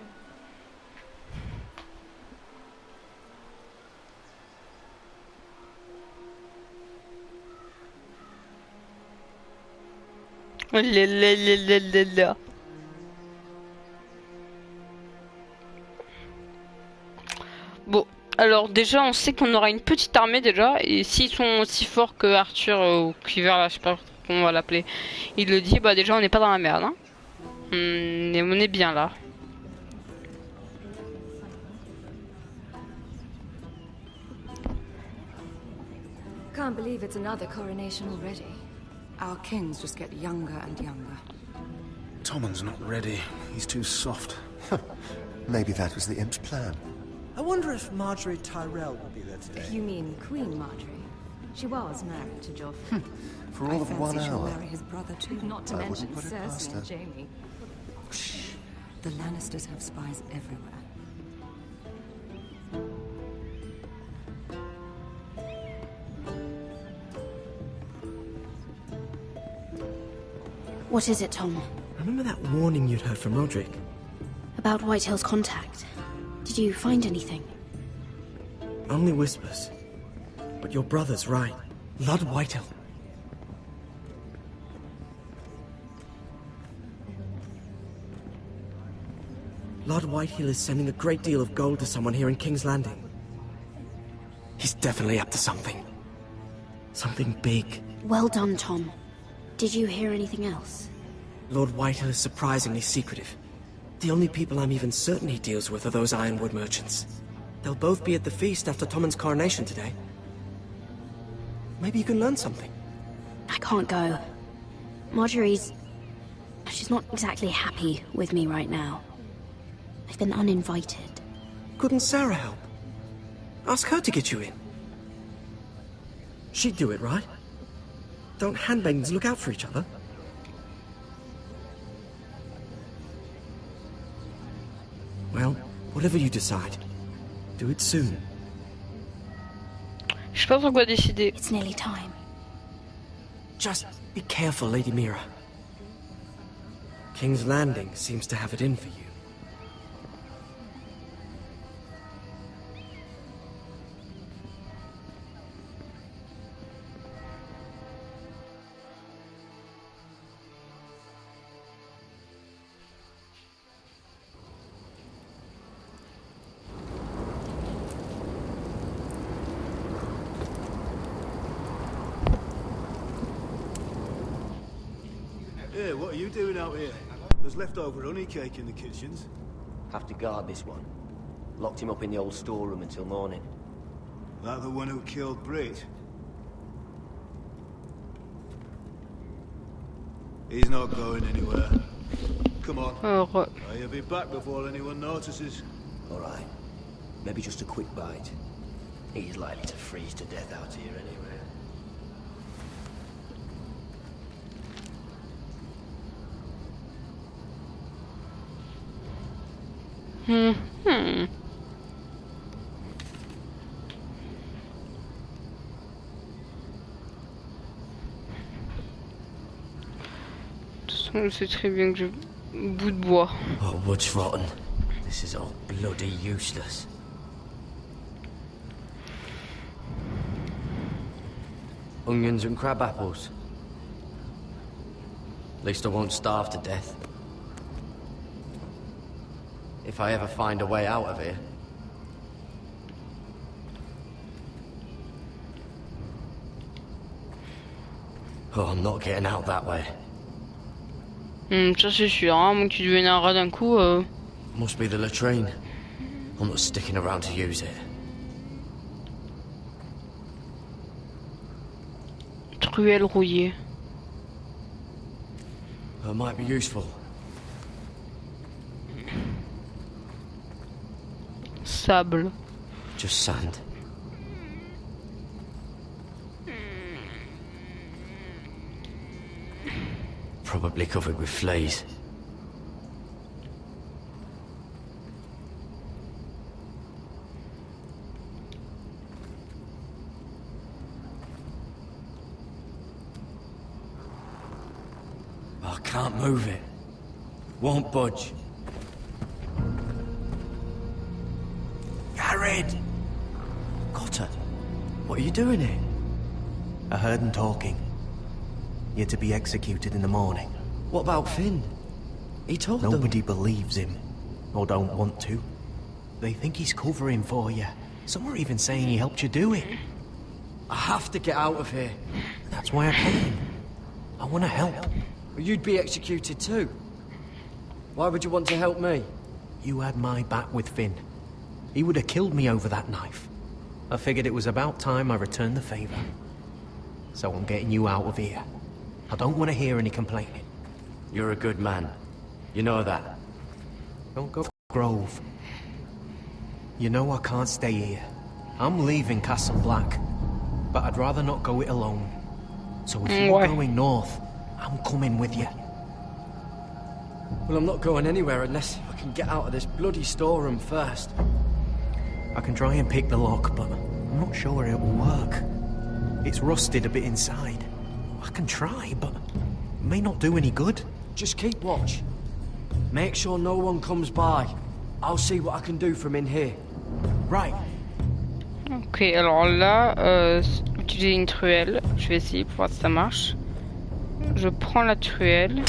[SPEAKER 1] Bon, alors déjà on sait qu'on aura une petite armée déjà, et s'ils sont aussi forts que Arthur ou Quiver là, je sais pas comment on va l'appeler. Il le dit, bah déjà on n'est pas dans la merde. Hein. On est bien là.
[SPEAKER 11] Can't believe it's another coronation already. Our kings just get younger and younger.
[SPEAKER 3] Tommen's not ready. He's too soft.
[SPEAKER 5] Maybe that was the imp's plan.
[SPEAKER 19] I wonder if Marjorie Tyrell will be there today.
[SPEAKER 11] You mean Queen Marjorie? She was married to Joffrey.
[SPEAKER 5] For all of 1
[SPEAKER 11] she'll
[SPEAKER 5] hour.
[SPEAKER 11] marry his brother too. Not to
[SPEAKER 5] I
[SPEAKER 11] mention
[SPEAKER 5] wouldn't put it past
[SPEAKER 11] Cersei
[SPEAKER 5] her.
[SPEAKER 11] and Jaime. The Lannisters have spies everywhere.
[SPEAKER 13] What is it, Tom?
[SPEAKER 19] Remember that warning you'd heard from Roderick?
[SPEAKER 13] About Whitehill's contact. Did you find anything?
[SPEAKER 19] Only whispers. But your brother's right. Lord Whitehill. Lord Whitehill is sending a great deal of gold to someone here in King's Landing. He's definitely up to something. Something big.
[SPEAKER 13] Well done, Tom. Did you hear anything else?
[SPEAKER 19] Lord Whitehill is surprisingly secretive. The only people I'm even certain he deals with are those ironwood merchants. They'll both be at the feast after Tommen's coronation today. Maybe you can learn something.
[SPEAKER 13] I can't go. She's not exactly happy with me right now. I've been uninvited.
[SPEAKER 19] Couldn't Sarah help? Ask her to get you in. She'd do it, right? Don't handmaidens look out for each other? Well, whatever you decide, do it soon.
[SPEAKER 1] Je sais pas sur quoi décider.
[SPEAKER 13] It's nearly time.
[SPEAKER 19] Just be careful, Lady Mira. King's Landing seems to have it in for you.
[SPEAKER 15] Hey, what are you doing out here? There's leftover honey cake in the kitchens.
[SPEAKER 16] Have to guard this one. Locked him up in the old storeroom until morning.
[SPEAKER 15] That the one who killed Brit? He's not going anywhere. Come on. You'll be back before anyone notices.
[SPEAKER 16] All right. Maybe just a quick bite. He's likely to freeze to death out here anyway.
[SPEAKER 1] Je sais très bien que j'ai bout de bois.
[SPEAKER 16] Oh, wood's rotten. This is all bloody useless. Onions and crab apples. At least I won't starve to death. If I ever find a way out of here. Oh, I'm not getting out that way.
[SPEAKER 1] Ça c'est sûr, hein, moi qui deviens un rat d'un coup.
[SPEAKER 16] Must be the latrine. I'm not sticking around to use it.
[SPEAKER 1] Truelle rouillée.
[SPEAKER 16] It might be useful.
[SPEAKER 1] Sable.
[SPEAKER 16] Just sand. Probably covered with fleas. I can't move it. Won't budge.
[SPEAKER 12] Garrett!
[SPEAKER 16] Cotter, what are you doing here?
[SPEAKER 12] I heard him talking. You're to be executed in the morning.
[SPEAKER 16] What about Finn? He told them.
[SPEAKER 12] Nobody believes him. Or don't want to. They think he's covering for you. Some are even saying he helped you do it.
[SPEAKER 16] I have to get out of here.
[SPEAKER 12] That's why I came. I want to help.
[SPEAKER 19] You'd be executed too. Why would you want to help me?
[SPEAKER 12] You had my back with Finn. He would have killed me over that knife. I figured it was about time I returned the favor. So I'm getting you out of here. I don't want to hear any complaining.
[SPEAKER 16] You're a good man. You know that.
[SPEAKER 12] Don't go Grove. You know I can't stay here. I'm leaving Castle Black. But I'd rather not go it alone. So if you're going north, I'm coming with you.
[SPEAKER 19] Well, I'm not going anywhere unless I can get out of this bloody storeroom first.
[SPEAKER 12] I can try and pick the lock, but I'm not sure it will work. It's rusted a bit inside. I can try, but it may not do any good.
[SPEAKER 19] Just keep watch. Make sure no one comes by. I'll see what I can do from in here.
[SPEAKER 12] Right.
[SPEAKER 1] Ok, alors là, utiliser une truelle. Je vais essayer pour voir si ça marche. Je prends la truelle.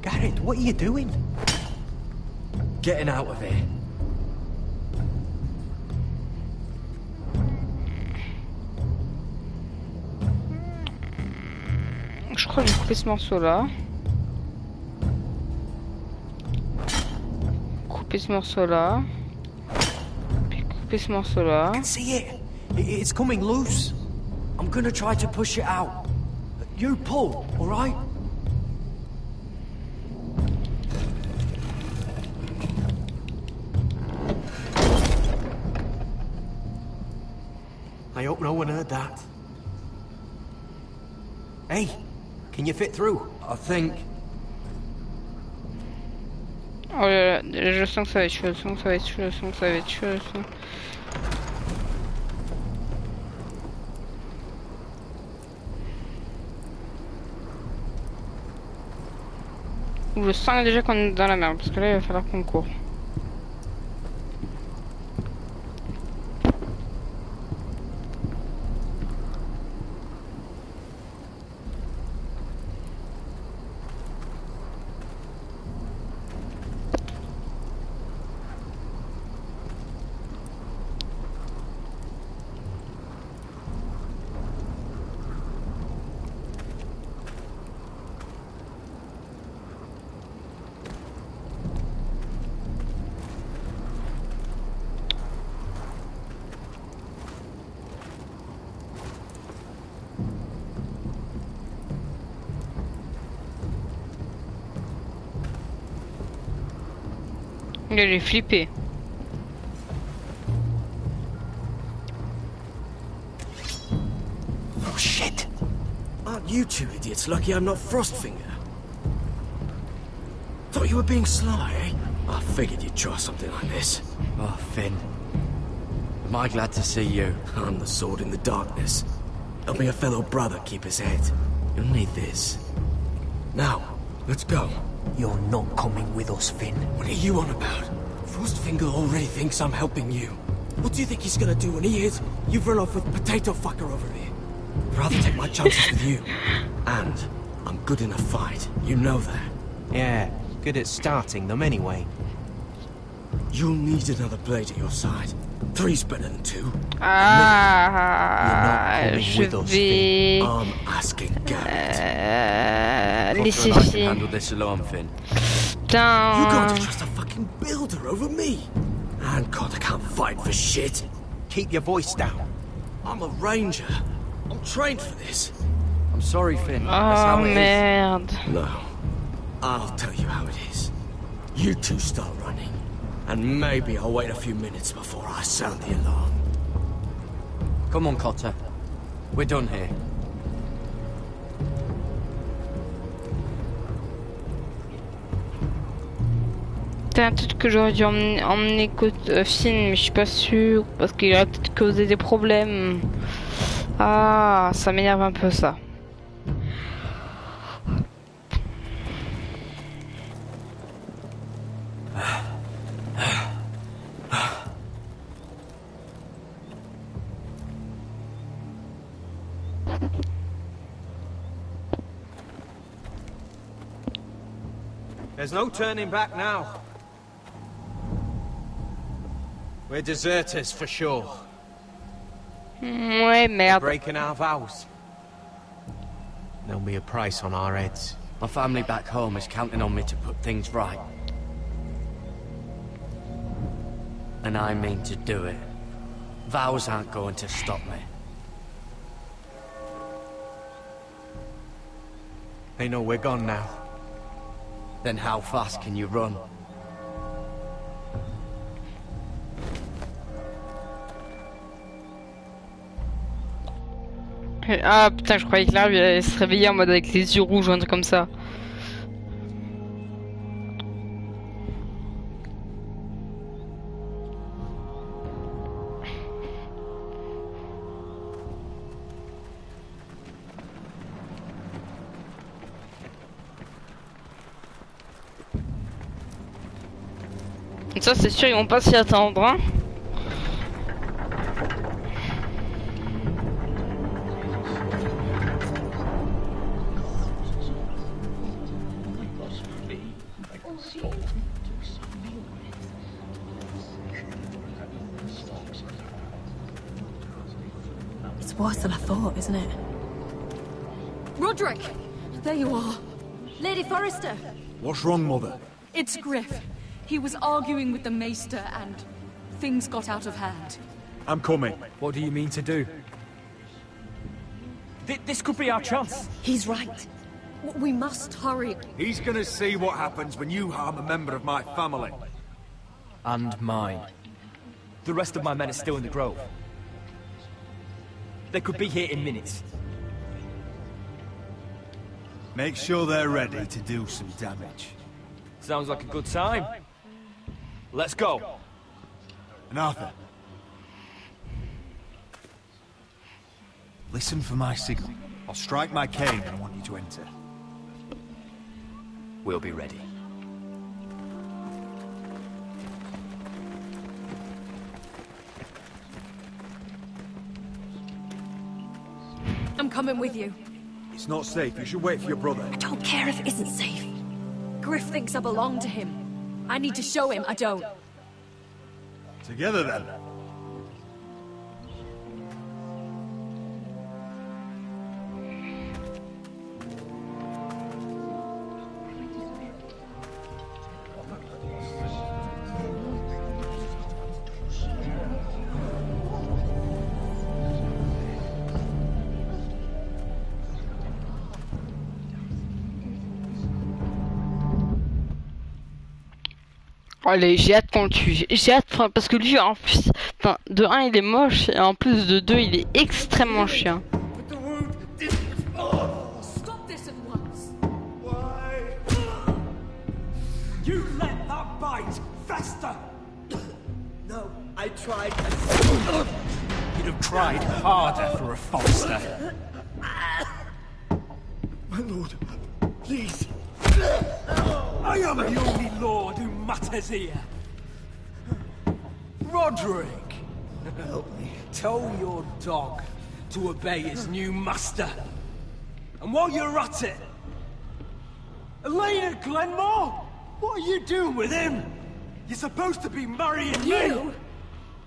[SPEAKER 12] Garrett, what are you doing?
[SPEAKER 19] Getting out of here.
[SPEAKER 1] Je crois que je vais couper ce morceau-là. Couper ce morceau-là. Puis couper ce morceau-là.
[SPEAKER 12] I can see it. It's coming loose.
[SPEAKER 19] I'm gonna try to push it out. You pull, all right?
[SPEAKER 12] I hope no one heard that. Hey, can you fit through?
[SPEAKER 19] I think.
[SPEAKER 1] Oh là là, je sens que ça va être chaud, je sens que ça va être chaud, je sens que ça va être chaud, je sens... Je sens déjà qu'on est dans la merde, parce que là il va falloir qu'on court. Il est flippé.
[SPEAKER 19] Oh shit! Aren't you two idiots lucky I'm not Frostfinger? Thought you were being sly, eh? I figured you'd try something like this.
[SPEAKER 16] Oh, Finn. Am I glad to see you?
[SPEAKER 19] I'm the sword in the darkness. Helping a fellow brother keep his head. You'll need this. Now, let's go.
[SPEAKER 12] You're not coming with us, Finn.
[SPEAKER 19] What are you on about? Frostfinger already thinks I'm helping you. What do you think he's gonna do when he hears you've run off with Potato Fucker over here? I'd rather take my chances with you. And I'm good in a fight. You know that.
[SPEAKER 12] Yeah, good at starting them anyway.
[SPEAKER 19] You'll need another blade at your side. 3's better than 2.
[SPEAKER 1] Ah, je vais...
[SPEAKER 19] I'm asking Garrett.
[SPEAKER 1] Laissez
[SPEAKER 16] I can
[SPEAKER 1] Finn.
[SPEAKER 16] handle this alone, Finn.
[SPEAKER 1] Putain.
[SPEAKER 19] You can't trust a fucking builder over me. And God, I can't fight for shit.
[SPEAKER 12] Keep your voice down.
[SPEAKER 19] I'm a ranger. I'm trained for this.
[SPEAKER 16] I'm sorry, Finn. That's
[SPEAKER 1] Oh
[SPEAKER 16] how it is.
[SPEAKER 1] merde.
[SPEAKER 19] No. I'll tell you how it is. You two start running. And maybe I'll wait a few minutes before I sound the alarm.
[SPEAKER 16] Come on, Cotter. We're done here.
[SPEAKER 1] Peut-être que j'aurais dû emmener Finn, mais je suis pas sûre, parce qu'il aurait peut-être causé des problèmes. Ah, ça m'énerve un peu ça.
[SPEAKER 10] There's no turning back now. We're deserters for sure.
[SPEAKER 1] Ouais, merde.
[SPEAKER 10] Breaking our vows.
[SPEAKER 19] there'll be a price on our heads.
[SPEAKER 16] My family back home is counting on me to put things right. And I mean to do it. Vows aren't going to stop me.
[SPEAKER 19] They know we're gone now.
[SPEAKER 16] Then how fast can you run?
[SPEAKER 1] Ah putain, je croyais que là, elle se réveillait en mode avec les yeux rouges ou un truc comme ça. Ça c'est sûr, ils vont pas s'y attendre, hein.
[SPEAKER 20] It's worse than I thought, isn't it?
[SPEAKER 2] Roderick! There you are.
[SPEAKER 20] Lady Forrester!
[SPEAKER 14] What's wrong, Mother?
[SPEAKER 2] It's Griff. He was arguing with the Maester and things got out of hand.
[SPEAKER 14] I'm coming.
[SPEAKER 23] What do you mean to do? This could be our chance.
[SPEAKER 20] He's right. We must hurry.
[SPEAKER 14] He's gonna see what happens when you harm a member of my family.
[SPEAKER 23] And mine. The rest of my men are still in the grove. They could be here in minutes.
[SPEAKER 14] Make sure they're ready to do some damage.
[SPEAKER 23] Sounds like a good time. Let's go.
[SPEAKER 14] And Arthur, listen for my signal. I'll strike my cane and I want you to enter.
[SPEAKER 23] We'll be ready.
[SPEAKER 2] I'm coming with you.
[SPEAKER 14] It's not safe. You should wait for your brother.
[SPEAKER 20] I don't care if it isn't safe.
[SPEAKER 2] Griff thinks I belong to him. I need to show him I don't.
[SPEAKER 14] Together then.
[SPEAKER 1] Allez, j'ai hâte qu'on le tue. J'ai hâte, parce que lui, en plus, de 1 il est moche, et en plus de 2 il est extrêmement chiant.
[SPEAKER 2] Stop this at once.
[SPEAKER 10] You let that bite fester.
[SPEAKER 16] No, I tried.
[SPEAKER 19] You'd have tried harder for a Forrester.
[SPEAKER 10] My lord, please. I am the only lord who matters here. Roderick,
[SPEAKER 16] Help me.
[SPEAKER 10] tell your dog to obey his new master. And while you're at it, Elena Glenmore, what are you doing with him? You're supposed to be marrying me.
[SPEAKER 20] You?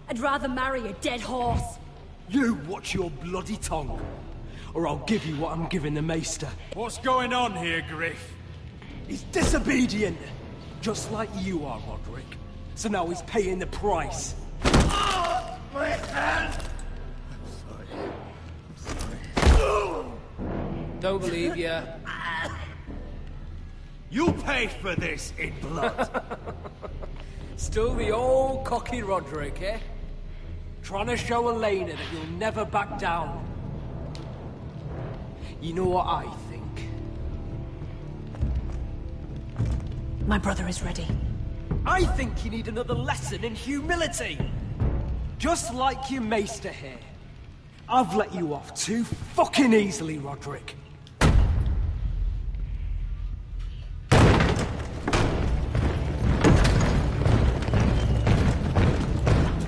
[SPEAKER 20] I'd rather marry a dead horse.
[SPEAKER 10] You watch your bloody tongue, or I'll give you what I'm giving the Maester.
[SPEAKER 14] What's going on here, Griff?
[SPEAKER 10] He's disobedient, just like you are, Roderick. So now he's paying the price.
[SPEAKER 21] My hand!
[SPEAKER 19] Don't believe you.
[SPEAKER 14] You'll pay for this in blood.
[SPEAKER 10] Still the old cocky Roderick, eh? Trying to show Elena that you'll never back down. You know what I think?
[SPEAKER 20] My brother is ready.
[SPEAKER 10] I think you need another lesson in humility. Just like your maester here. I've let you off too fucking easily, Roderick.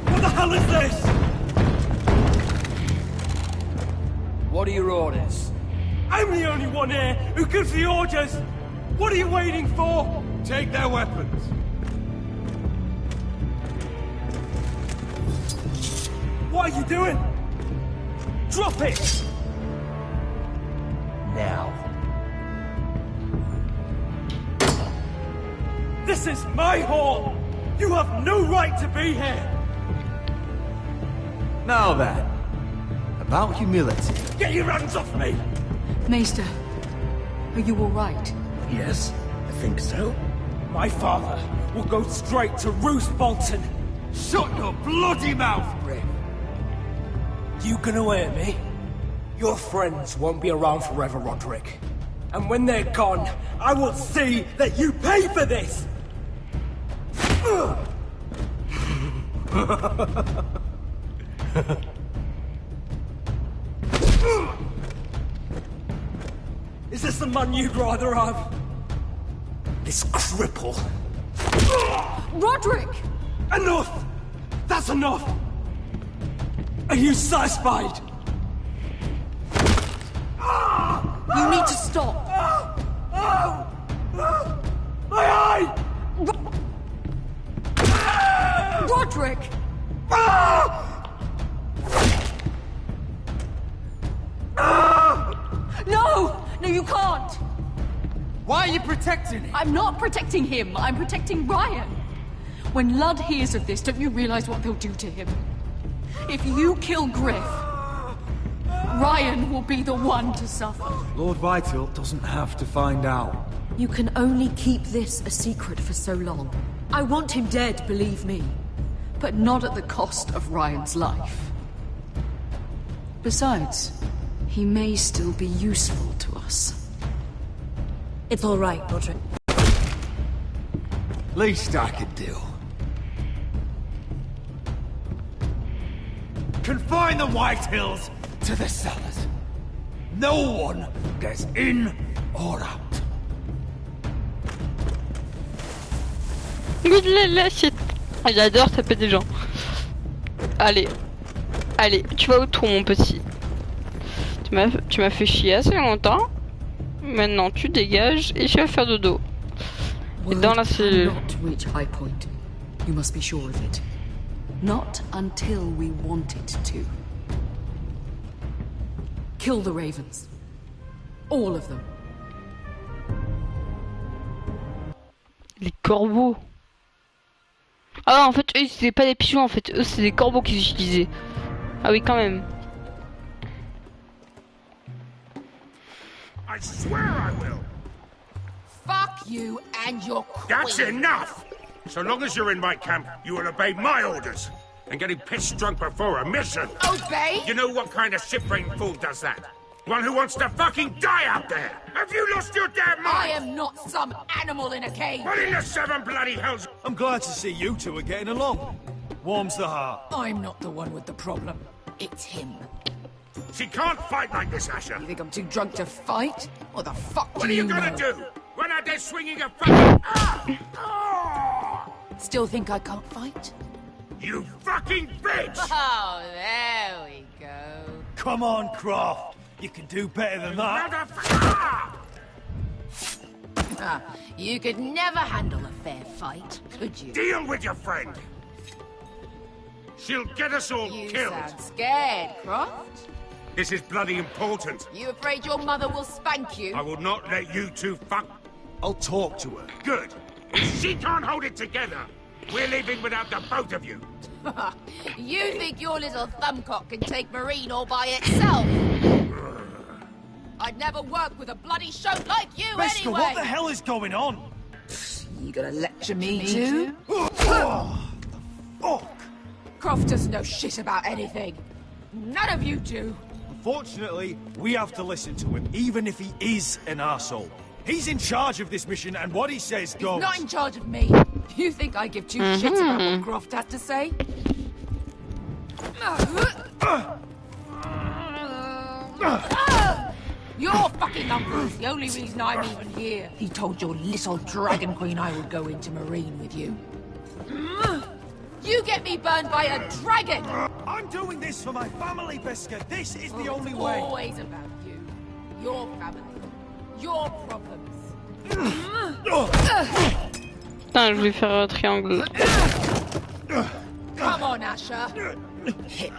[SPEAKER 10] What the hell is this?
[SPEAKER 23] What are your orders?
[SPEAKER 10] I'm the only one here who gives the orders. What are you waiting for?
[SPEAKER 14] Take their weapons.
[SPEAKER 10] What are you doing? Drop it!
[SPEAKER 23] now.
[SPEAKER 10] This is my hall! You have no right to be here!
[SPEAKER 14] Now then, about humility.
[SPEAKER 10] Get your hands off me!
[SPEAKER 2] Maester, are you all right?
[SPEAKER 10] Yes, I think so. My father will go straight to Roose Bolton.
[SPEAKER 14] Shut your bloody mouth, Griff!
[SPEAKER 19] You gonna hear me? Your friends won't be around forever, Roderick. And when they're gone,
[SPEAKER 10] I will see that you pay for this! Is this the man you'd rather have?
[SPEAKER 19] this cripple.
[SPEAKER 2] Roderick!
[SPEAKER 10] Enough! That's enough! Are you satisfied?
[SPEAKER 2] You need to stop.
[SPEAKER 10] My eye!
[SPEAKER 2] Roderick! No! No, you can't!
[SPEAKER 10] Why are you protecting him?
[SPEAKER 2] I'm not protecting him. I'm protecting Ryan. When Ludd hears of this, don't you realize what they'll do to him? If you kill Griff, Ryan will be the one to suffer.
[SPEAKER 14] Lord Vital doesn't have to find out.
[SPEAKER 20] You can only keep this a secret for so long. I want him dead, believe me.
[SPEAKER 2] But not at the cost of Ryan's life. Besides, he may still be useful to us.
[SPEAKER 20] It's all right, Roderick.
[SPEAKER 14] Least I could do. Confine the White Hills to the cellars. No one gets in or out.
[SPEAKER 1] L'assiette. J'adore taper des gens. Allez. Allez, tu vas au trou, mon petit. Tu m'as fait chier assez longtemps. Maintenant, tu dégages et tu vas faire dodo. Et dans la cellule.
[SPEAKER 2] Not reach high point. You must be sure of it. Not until we want it to. Kill the ravens. All of them.
[SPEAKER 1] Les corbeaux. Ah, en fait, eux, c'était pas des pigeons, en fait. Eux, c'est des corbeaux qu'ils utilisaient. Ah oui, quand même.
[SPEAKER 21] I swear I will.
[SPEAKER 11] Fuck you and your queen.
[SPEAKER 21] That's enough! So long as you're in my camp, you will obey my orders. And getting pissed drunk before a mission.
[SPEAKER 11] Obey?
[SPEAKER 21] You know what kind of ship-brained fool does that? One who wants to fucking die out there! Have you lost your damn mind?
[SPEAKER 11] I am not some animal in a cage.
[SPEAKER 21] What in the seven bloody hells?
[SPEAKER 15] I'm glad to see you two are getting along. Warms the heart.
[SPEAKER 11] I'm not the one with the problem. It's him.
[SPEAKER 21] She can't fight like this, Asher.
[SPEAKER 11] You think I'm too drunk to fight? What the fuck
[SPEAKER 21] What
[SPEAKER 11] do
[SPEAKER 21] are you
[SPEAKER 11] know?
[SPEAKER 21] gonna do? Run out there swinging a fucking...
[SPEAKER 11] Still think I can't fight?
[SPEAKER 21] You fucking bitch!
[SPEAKER 11] Oh, there we go.
[SPEAKER 15] Come on, Croft. You can do better than that.
[SPEAKER 11] You could never handle a fair fight, could you?
[SPEAKER 21] Deal with your friend. She'll get us all
[SPEAKER 11] You
[SPEAKER 21] killed.
[SPEAKER 11] sound scared, Croft.
[SPEAKER 21] This is bloody important.
[SPEAKER 11] You afraid your mother will spank you?
[SPEAKER 21] I will not let you two fuck.
[SPEAKER 15] I'll talk to her.
[SPEAKER 21] Good. If she can't hold it together, we're leaving without the both of you.
[SPEAKER 11] You think your little thumbcock can take Marine all by itself? I'd never work with a bloody shote like you
[SPEAKER 15] Beskha,
[SPEAKER 11] anyway!
[SPEAKER 15] what the hell is going on?
[SPEAKER 11] You gonna lecture me too?
[SPEAKER 15] Fuck!
[SPEAKER 11] Croft doesn't know shit about anything. None of you do.
[SPEAKER 15] Unfortunately, we have to listen to him, even if he is an arsehole. He's in charge of this mission, and what he says goes.
[SPEAKER 11] He's not in charge of me. You think I give two shits about what Croft has to say? Your fucking uncle is the only reason I'm even here. He told your little dragon queen I would go into Marine with you. You get me burned by a dragon!
[SPEAKER 15] I'm doing this for my family, Beskha. This is the only way.
[SPEAKER 11] It's always about you. Your family. Your problems.
[SPEAKER 1] Putain, je vais faire un triangle.
[SPEAKER 11] Come on, Asher. Hit me.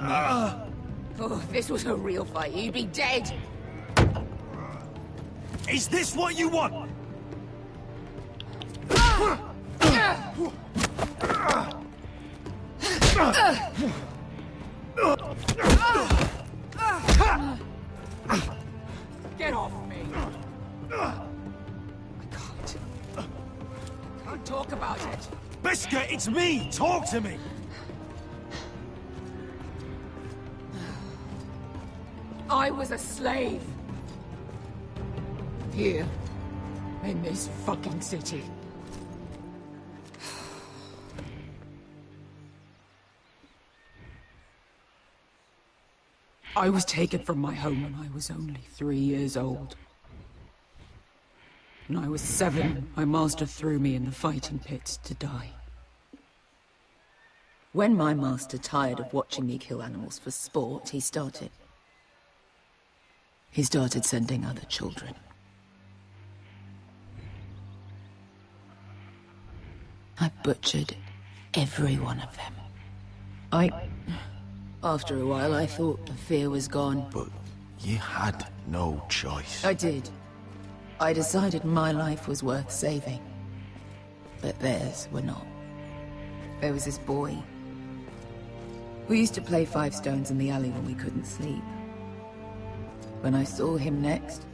[SPEAKER 11] Oh, if this was a real fight, you'd be dead.
[SPEAKER 15] Is this what you want?
[SPEAKER 18] Get off me! I can't talk about it.
[SPEAKER 15] Biscuit, it's me! Talk to me!
[SPEAKER 18] I was a slave. Here. In this fucking city. I was taken from my home when I was only 3 years old. When I was 7, my master threw me in the fighting pits to die.
[SPEAKER 6] When my master tired of watching me kill animals for sport, he started sending other children. I butchered every one of them. After a while, I thought the fear was gone.
[SPEAKER 5] But you had no choice.
[SPEAKER 6] I did. I decided my life was worth saving. But theirs were not. There was this boy. We used to play 5 stones in the alley when we couldn't sleep. When I saw him next,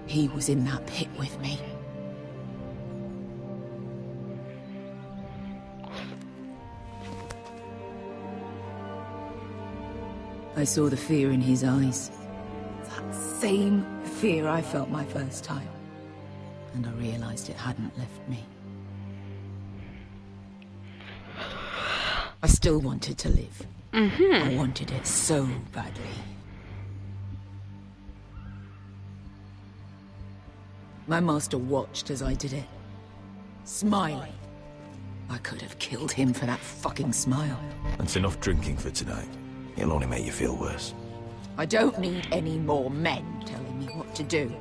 [SPEAKER 6] he was in that pit with me. I saw the fear in his eyes. That same fear I felt my first time. And I realized it hadn't left me. I still wanted to live. I wanted it so badly. My master watched as I did it, smiling. I could have killed him for that fucking smile.
[SPEAKER 17] That's enough drinking for tonight. It'll only make you feel worse.
[SPEAKER 6] I don't need any more men telling me what to do.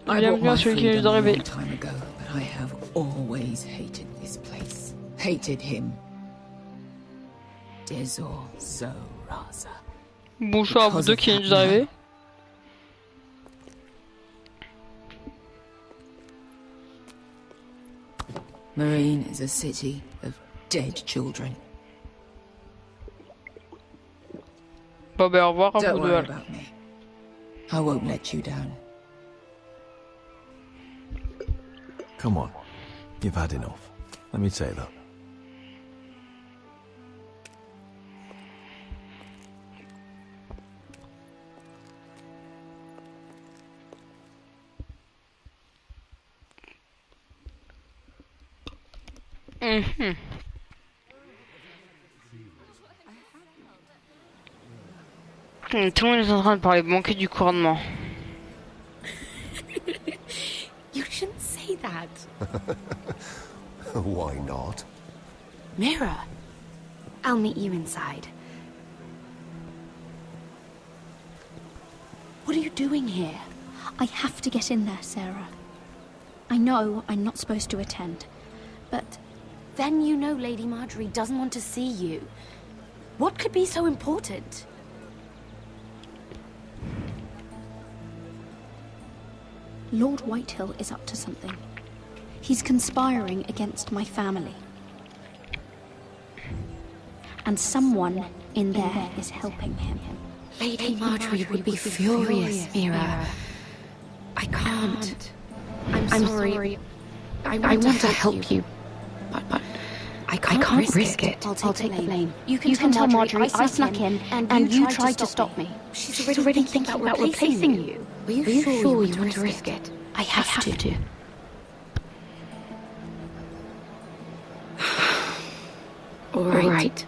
[SPEAKER 1] Bienvenue à celui qui vient d'arriver.
[SPEAKER 6] Long time ago, but I have always hated this place. Hated him. Dezor so Raza.
[SPEAKER 1] Bonjour à vous deux qui viennent d'arriver.
[SPEAKER 6] Marine is a city of dead children.
[SPEAKER 1] Bon ben au revoir à
[SPEAKER 6] Don't
[SPEAKER 1] vous deux.
[SPEAKER 6] worry about me. I won't let you down.
[SPEAKER 17] Come on. You've had enough. Let me say that.
[SPEAKER 1] Tout le monde est en train de parler manquer du couronnement.
[SPEAKER 13] You shouldn't say that.
[SPEAKER 5] Why not?
[SPEAKER 13] Mira, I'll meet you inside. What are you doing here?
[SPEAKER 9] I have to get in there, Sarah. I know I'm not supposed to attend, but...
[SPEAKER 13] Then you know Lady Marjorie doesn't want to see you. What could be so important?
[SPEAKER 9] Lord Whitehill is up to something. He's conspiring against my family. And someone in there is helping him.
[SPEAKER 13] Lady Marjorie would be furious, Mira. I can't. I'm sorry. I want to help you, but I can't risk it.
[SPEAKER 9] I'll take the blame. You can tell Marjorie I snuck in and you tried to stop me.
[SPEAKER 13] She's already thinking about replacing you. Are you sure you want to risk it?
[SPEAKER 9] I have to.
[SPEAKER 13] All right.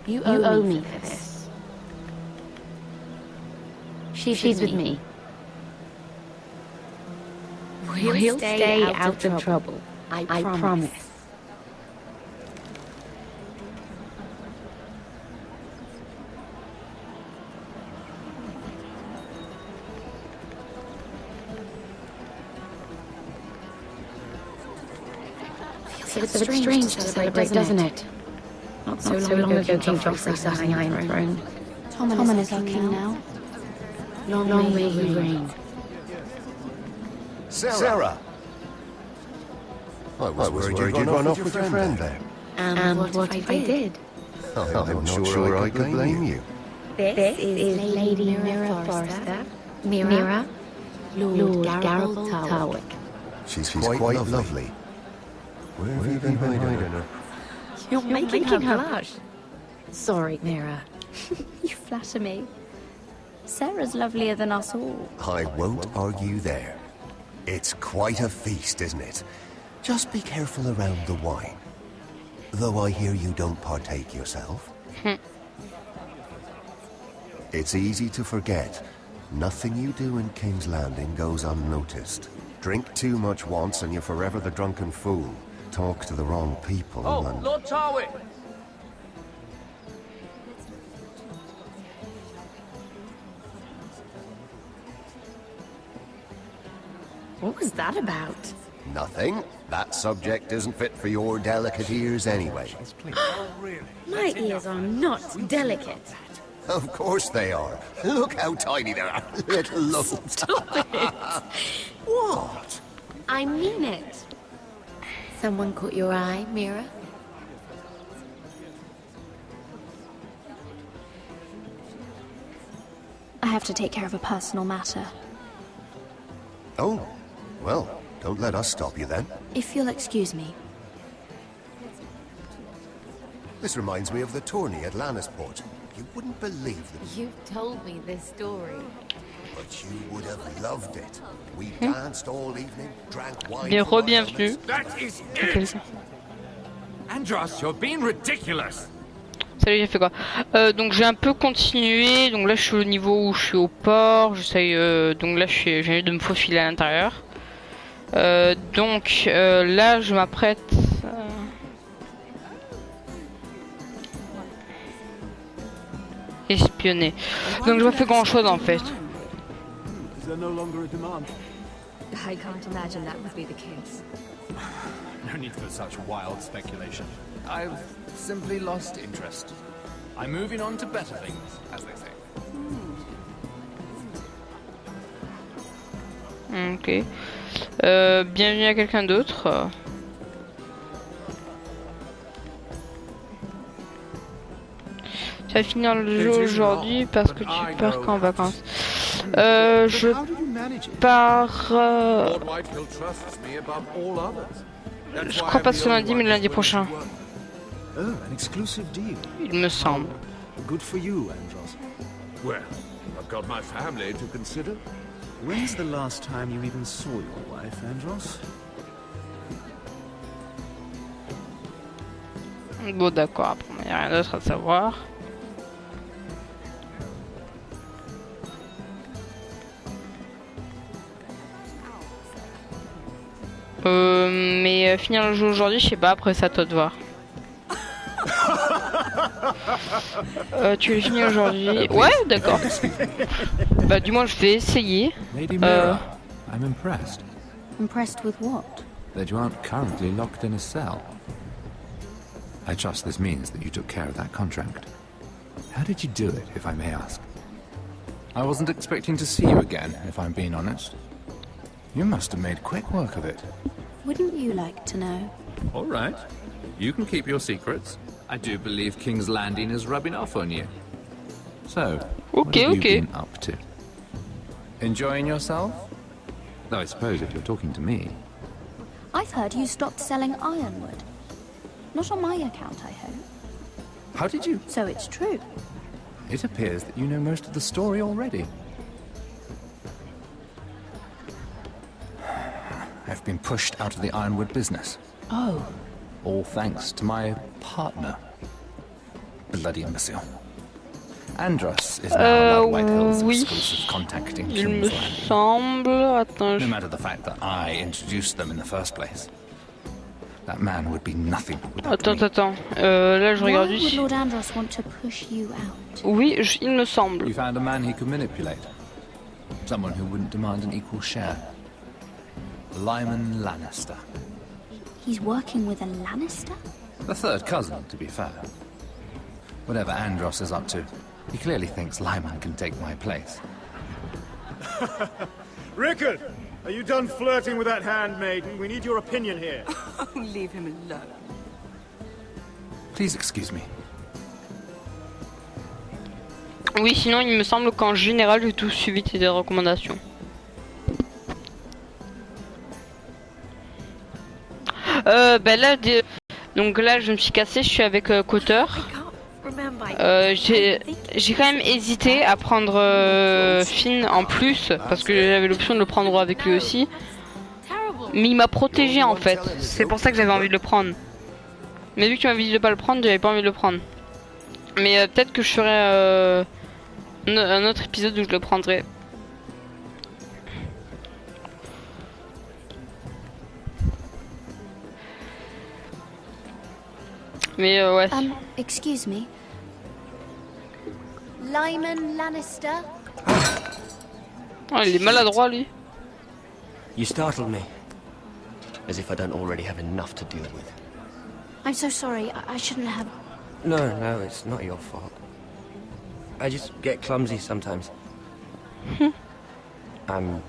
[SPEAKER 13] You owe me for this. She's with me. We'll stay out of trouble. I promise. It's a bit strange to celebrate, doesn't it? Not so long ago, King Joffrey sat on the Iron Throne. Tommen is our king now. Long may he reign.
[SPEAKER 4] Sarah! I was worried you'd run off with your friend there.
[SPEAKER 13] And what if I did?
[SPEAKER 4] I'm not sure I could blame you.
[SPEAKER 13] This is Lady Mira Forrester. Mira, Lord Garibald Tarwick.
[SPEAKER 4] She's quite lovely. Where have you been hiding her?
[SPEAKER 13] You're making her blush. Sorry, Mira.
[SPEAKER 9] You flatter me. Sarah's lovelier than us all.
[SPEAKER 4] I won't argue there. It's quite a feast, isn't it? Just be careful around the wine. Though I hear you don't partake yourself. It's easy to forget. Nothing you do in King's Landing goes unnoticed. Drink too much once and you're forever the drunken fool. Talk to the wrong people and...
[SPEAKER 23] Lord Tarwick!
[SPEAKER 13] What was that about?
[SPEAKER 4] Nothing. That subject isn't fit for your delicate ears anyway.
[SPEAKER 13] My ears are not delicate.
[SPEAKER 4] Of course they are. Look how tiny they are. Little lobes.
[SPEAKER 13] Stop it.
[SPEAKER 4] What?
[SPEAKER 13] I mean it. Someone caught your eye, Mira?
[SPEAKER 9] I have to take care of a personal matter.
[SPEAKER 4] Oh, well, don't let us stop you then.
[SPEAKER 9] If you'll excuse me.
[SPEAKER 4] This reminds me of the tourney at Lannisport. You wouldn't believe the...
[SPEAKER 13] You told me this story.
[SPEAKER 4] But you would have loved it. We danced all evening, drank wine...
[SPEAKER 1] Bienvenue.
[SPEAKER 14] That is it! Andros, you're being ridiculous!
[SPEAKER 1] Salut, j'ai fait quoi? Donc j'ai un peu continué. Donc là je suis au niveau où je suis au port. J'essaye. Donc là j'ai de me faufiler à l'intérieur. Donc là je m'apprête. Espionner. Donc je pas fait grand chose en fait.
[SPEAKER 20] I can't imagine that would be the case.
[SPEAKER 8] No need for such wild speculation. I've simply lost interest. I'm moving on to better things, as they say.
[SPEAKER 1] Ok. Bienvenue à quelqu'un d'autre. Tu vas finir le jeu aujourd'hui parce que tu pars qu'en vacances. Je pars. Je crois pas ce lundi, mais le lundi prochain.
[SPEAKER 3] Oh, an exclusive deal.
[SPEAKER 1] Il me semble.
[SPEAKER 3] Good for you, Andros.
[SPEAKER 14] Well, I've got my family to consider.
[SPEAKER 3] When's the last time you even saw your wife, Andros?
[SPEAKER 1] Bon, d'accord, après, il n'y a rien d'autre à savoir. Mais finir le jeu aujourd'hui, je sais pas, après ça à toi de voir. Tu veux finir aujourd'hui? Ouais, d'accord. Bah du moins je vais essayer.
[SPEAKER 8] Lady Mira, I'm impressed.
[SPEAKER 9] Impressed with what?
[SPEAKER 8] That you aren't currently locked in a cell. I trust this means that you took care of that contract. How did you do it, if I may ask? I wasn't expecting to see you again, if I'm being honest. You must have made quick work of it.
[SPEAKER 9] Wouldn't you like to know?
[SPEAKER 8] All right. You can keep your secrets. I do believe King's Landing is rubbing off on you. So, what have you been up to? Enjoying yourself? Though I suppose if you're talking to me...
[SPEAKER 9] I've heard you stopped selling ironwood. Not on my account, I hope.
[SPEAKER 8] How did you...
[SPEAKER 9] So it's true.
[SPEAKER 8] It appears that you know most of the story already. I've been pushed out of the ironwood business.
[SPEAKER 9] Oh.
[SPEAKER 8] All thanks to my partner. Bloody imbecile. Andros is now Lord Whitehill's exclusive contact in King's Landing. No matter the fact that I introduced them in the first place. That man would be nothing without me.
[SPEAKER 1] Attends. Là je regarde
[SPEAKER 9] Why would Lord Andros want to push you out?
[SPEAKER 1] Oui, il me semble.
[SPEAKER 8] You found a man he could manipulate. Someone who wouldn't demand an equal share. Lyman Lannister.
[SPEAKER 9] He's working with a Lannister?
[SPEAKER 8] The third cousin, to be fair. Whatever Andros is up to, He clearly thinks Lyman can take my place.
[SPEAKER 15] Rickard, are you done flirting with that handmaiden? We need your opinion here.
[SPEAKER 2] Leave him alone.
[SPEAKER 8] Please excuse me.
[SPEAKER 1] Oui, sinon il me semble qu'en général j'ai tout suivi tes recommandations. Ben là, donc là je me suis cassé, je suis avec Cotter. J'ai quand même hésité à prendre Finn en plus parce que j'avais l'option de le prendre avec lui aussi. Mais il m'a protégé en fait, c'est pour ça que j'avais envie de le prendre. Mais vu que tu m'avais dit de pas le prendre, j'avais pas envie de le prendre. Mais peut-être que je ferai un autre épisode où je le prendrai. Mais ouais.
[SPEAKER 9] Excuse me. Lyman Lannister?
[SPEAKER 1] Oh, il est maladroit lui.
[SPEAKER 16] You startled me. As if I don't already have enough to deal with.
[SPEAKER 9] I'm so sorry. I shouldn't have.
[SPEAKER 16] No, it's not your fault. I just get clumsy sometimes. I'm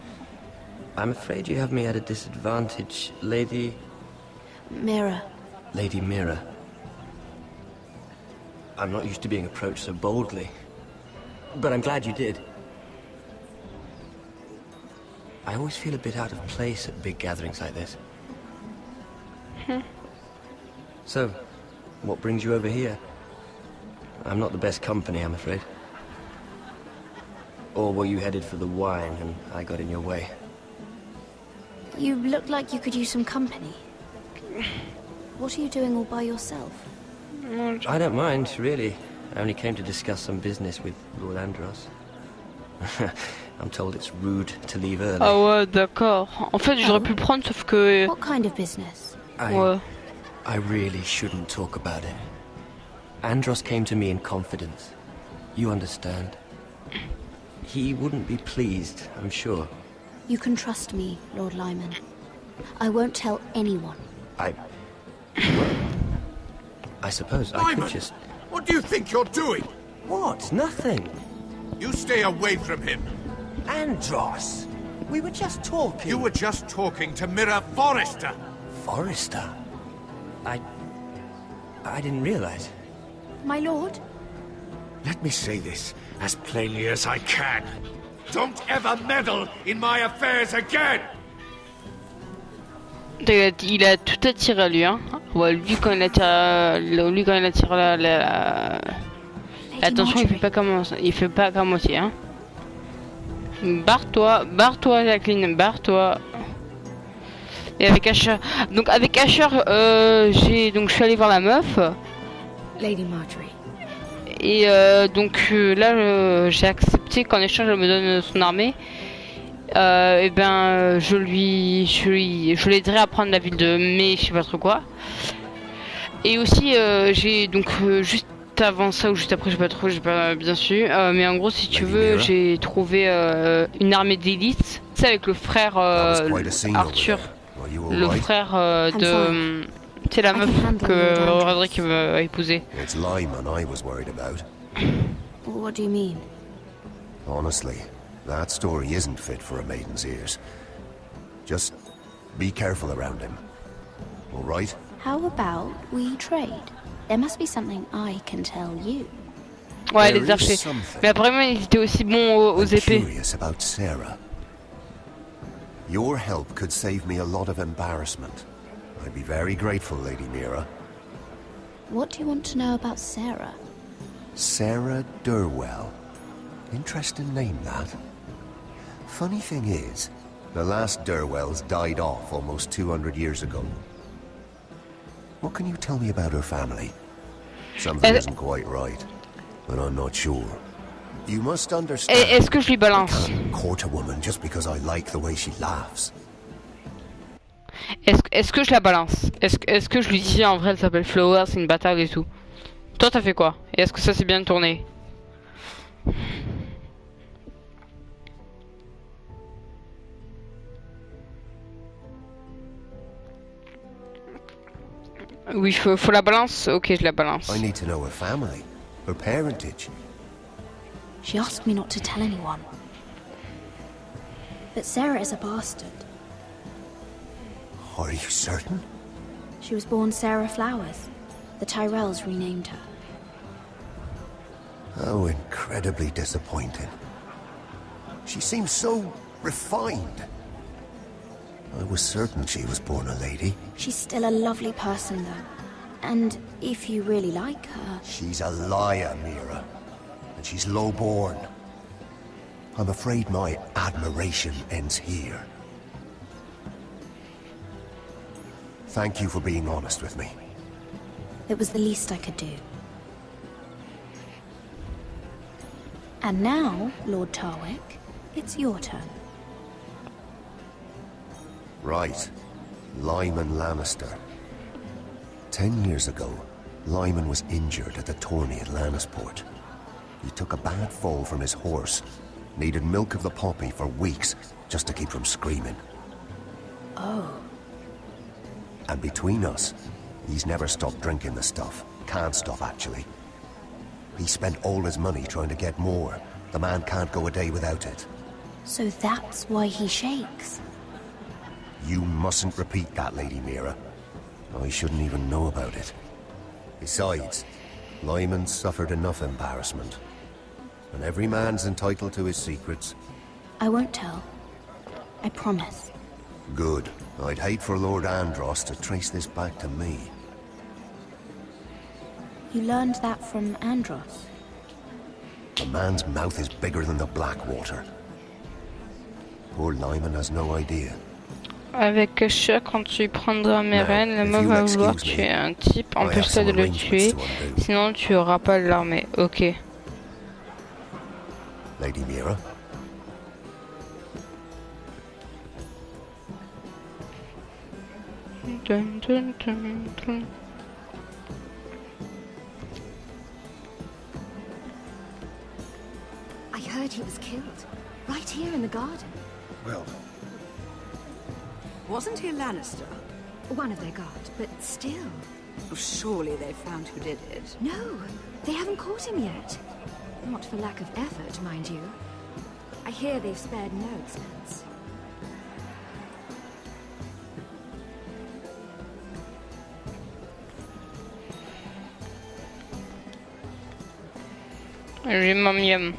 [SPEAKER 16] afraid you have me at a disadvantage, Lady...
[SPEAKER 9] Mira.
[SPEAKER 16] Lady Mira. I'm not used to being approached so boldly. But I'm glad you did. I always feel a bit out of place at big gatherings like this. So, what brings you over here? I'm not the best company, I'm afraid. Or were you headed for the wine and I got in your way?
[SPEAKER 9] You look like you could use some company. What are you doing all by yourself?
[SPEAKER 16] I don't mind, really. I only came to discuss some business with Lord Andros. I'm told it's rude to leave early.
[SPEAKER 1] Ah ouais, d'accord. En fait, j'aurais pu le prendre, sauf que...
[SPEAKER 9] What kind of business?
[SPEAKER 1] Ouais.
[SPEAKER 16] I really shouldn't talk about it. Andros came to me in confidence. You understand? He wouldn't be pleased, I'm sure.
[SPEAKER 9] You can trust me, Lord Lyman. I won't tell anyone.
[SPEAKER 16] I suppose I
[SPEAKER 3] Lyman,
[SPEAKER 16] could just...
[SPEAKER 3] what do you think you're doing?
[SPEAKER 16] What? Nothing.
[SPEAKER 3] You stay away from him.
[SPEAKER 16] Andros, we were just talking.
[SPEAKER 3] You were just talking to Mira Forrester.
[SPEAKER 16] Forrester? I didn't realize.
[SPEAKER 9] My lord?
[SPEAKER 3] Let me say this as plainly as I can. Don't ever meddle in my affairs again!
[SPEAKER 1] Il a tout attiré à lui, hein. Ouais, lui quand il attire l'attention, il fait pas comme moitié, hein. Barre-toi, Jacqueline, barre-toi. Et avec Asher, donc avec Asher, je suis allé voir la meuf.
[SPEAKER 13] Lady Marjorie.
[SPEAKER 1] Et donc là, j'ai accepté qu'en échange elle me donne son armée. Et ben je l'aiderai à prendre la ville de Mai, je sais pas trop quoi. Et aussi j'ai donc juste avant ça ou juste après, j'ai pas bien su, mais en gros si tu veux, j'ai trouvé une armée d'élite, c'est avec le frère Arthur, le frère de c'est la meuf que Roderick a épousée.
[SPEAKER 4] It's Lyman I was worried about.
[SPEAKER 9] What do you mean?
[SPEAKER 4] Honestly, that story isn't fit for a maiden's ears. Just be careful around him. All right?
[SPEAKER 9] How about we trade? There must be something I can tell you.
[SPEAKER 1] Ouais, les archers. Mais apparemment, ils étaient aussi bons aux épées.
[SPEAKER 4] Curious about Sarah. Your help could save me a lot of embarrassment. I'd be very grateful, Lady Mira.
[SPEAKER 9] What do you want to know about Sarah?
[SPEAKER 4] Sarah Durwell. Interesting name, that. Funny thing is, the last Durwells died off almost 200 years ago. What can you tell me about her family? Something isn't quite right, but I'm not sure. You must understand.
[SPEAKER 1] Est-ce que je lui balance?
[SPEAKER 4] I can't court a woman just because I like the way she laughs.
[SPEAKER 1] Est-ce que je la balance? Est-ce que je lui dis en vrai elle s'appelle Flower, c'est une bâtarde et tout? Toi t'as fait quoi? Et est-ce que ça s'est bien tourné? Oui, faut la balance. Ok, je la balance.
[SPEAKER 4] I need to know her family, her parentage.
[SPEAKER 9] She asked me not to tell anyone. But Sarah is a bastard.
[SPEAKER 4] Are you certain?
[SPEAKER 9] She was born Sarah Flowers. The Tyrells renamed her.
[SPEAKER 4] How incredibly disappointing. She seems so refined. I was certain she was born a lady.
[SPEAKER 9] She's still a lovely person, though. And if you really like her...
[SPEAKER 4] She's a liar, Mira. And she's low-born. I'm afraid my admiration ends here. Thank you for being honest with me.
[SPEAKER 9] It was the least I could do. And now, Lord Tarwick, it's your turn.
[SPEAKER 4] Right. Lyman Lannister. 10 years ago, Lyman was injured at the tourney at Lannisport. He took a bad fall from his horse. Needed milk of the poppy for weeks, just to keep from screaming.
[SPEAKER 9] Oh.
[SPEAKER 4] And between us, he's never stopped drinking the stuff. Can't stop, actually. He spent all his money trying to get more. The man can't go a day without it.
[SPEAKER 9] So that's why he shakes.
[SPEAKER 4] You mustn't repeat that, Lady Mira. I shouldn't even know about it. Besides, Lyman suffered enough embarrassment. And every man's entitled to his secrets.
[SPEAKER 9] I won't tell. I promise.
[SPEAKER 4] Good. I'd hate for Lord Andros to trace this back to me.
[SPEAKER 9] You learned that from Andros?
[SPEAKER 4] A man's mouth is bigger than the Blackwater. Poor Lyman has no idea.
[SPEAKER 1] Avec chat, quand tu prendras mes rênes, le mot va vouloir tuer un type, empêche-toi de le tuer, sinon tu auras pas l'armée. Ok.
[SPEAKER 4] Lady Mira?
[SPEAKER 1] Dun, dun, dun, dun.
[SPEAKER 20] I heard he was killed. Right here in the garden.
[SPEAKER 15] Well...
[SPEAKER 7] Wasn't he a Lannister?
[SPEAKER 20] One of their guard, but still.
[SPEAKER 7] Oh, surely they found who did it.
[SPEAKER 20] No, they haven't caught him yet. Not for lack of effort, mind you. I hear they've spared no expense.
[SPEAKER 1] Yum.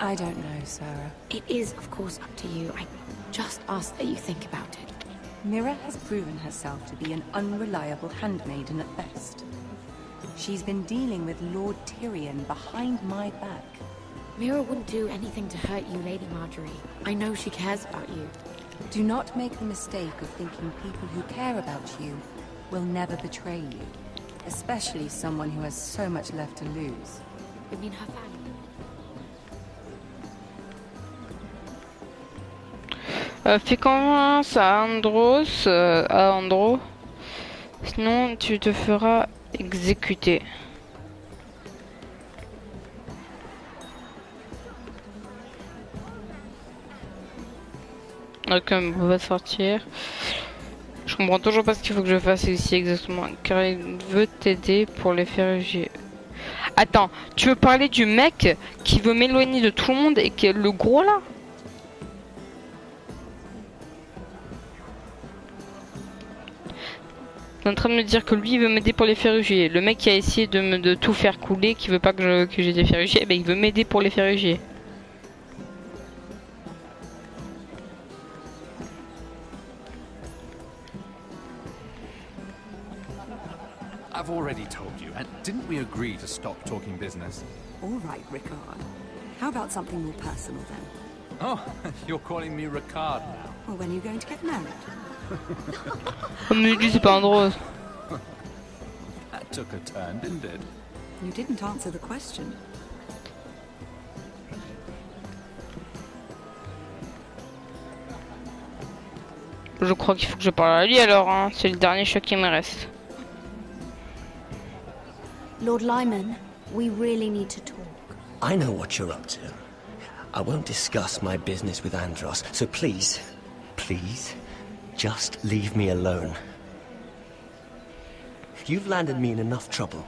[SPEAKER 11] I don't know, Sarah.
[SPEAKER 13] It is, of course, up to you. I just ask that you think about it.
[SPEAKER 11] Mira has proven herself to be an unreliable handmaiden at best. She's been dealing with Lord Tyrion behind my back.
[SPEAKER 13] Mira wouldn't do anything to hurt you, Lady Marjorie. I know she cares about you.
[SPEAKER 11] Do not make the mistake of thinking people who care about you will never betray you. Especially someone who has so much left to lose.
[SPEAKER 13] I mean her family.
[SPEAKER 1] Fais confiance à Andros, à Andro, sinon tu te feras exécuter. Ok, on va sortir. Je comprends toujours pas ce qu'il faut que je fasse ici exactement, car il veut t'aider pour les faire réfugier. Attends, tu veux parler du mec qui veut m'éloigner de tout le monde et qui est le gros là? T'es en train de me dire que lui il veut m'aider pour les ferrugiers. Le mec qui a essayé de tout faire couler, qui veut pas que j'ai des ferrugiers, ben il veut m'aider pour les ferrugiers.
[SPEAKER 8] I've already told you, and didn't we agree to stop talking business?
[SPEAKER 7] All right, Rickard. How about something more personal then?
[SPEAKER 8] Oh, you're calling me Ricard now.
[SPEAKER 7] Well, when are you going to get married?
[SPEAKER 1] Mais lui c'est pas Andros.
[SPEAKER 8] That took a turn, didn't it?
[SPEAKER 7] You didn't answer the question.
[SPEAKER 1] Je crois qu'il faut que je parle à lui alors, hein. C'est le dernier choix qui me reste.
[SPEAKER 9] Lord Lyman, we really need to talk.
[SPEAKER 16] I know what you're up to. I won't discuss my business with Andros, so please, please, just leave me alone. You've landed me in enough trouble.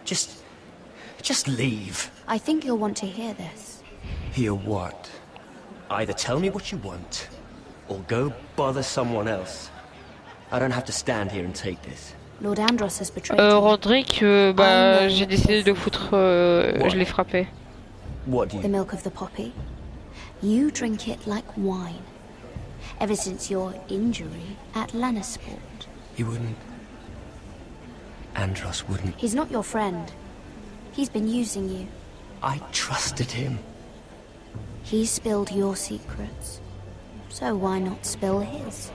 [SPEAKER 16] Just leave.
[SPEAKER 9] I think you'll want to hear this.
[SPEAKER 16] Hear what? Either tell me what you want, or go bother someone else. I don't have to stand here and take this.
[SPEAKER 9] Lord Andros has betrayed you.
[SPEAKER 1] Roderick, j'ai décidé de foutre, je l'ai frappé.
[SPEAKER 16] What do you...
[SPEAKER 9] The milk of the poppy. You drink it like wine. Ever since your injury at Lannisport.
[SPEAKER 16] He wouldn't... Andros wouldn't...
[SPEAKER 9] He's not your friend. He's been using you.
[SPEAKER 16] I trusted him.
[SPEAKER 9] He spilled your secrets. So why not spill his?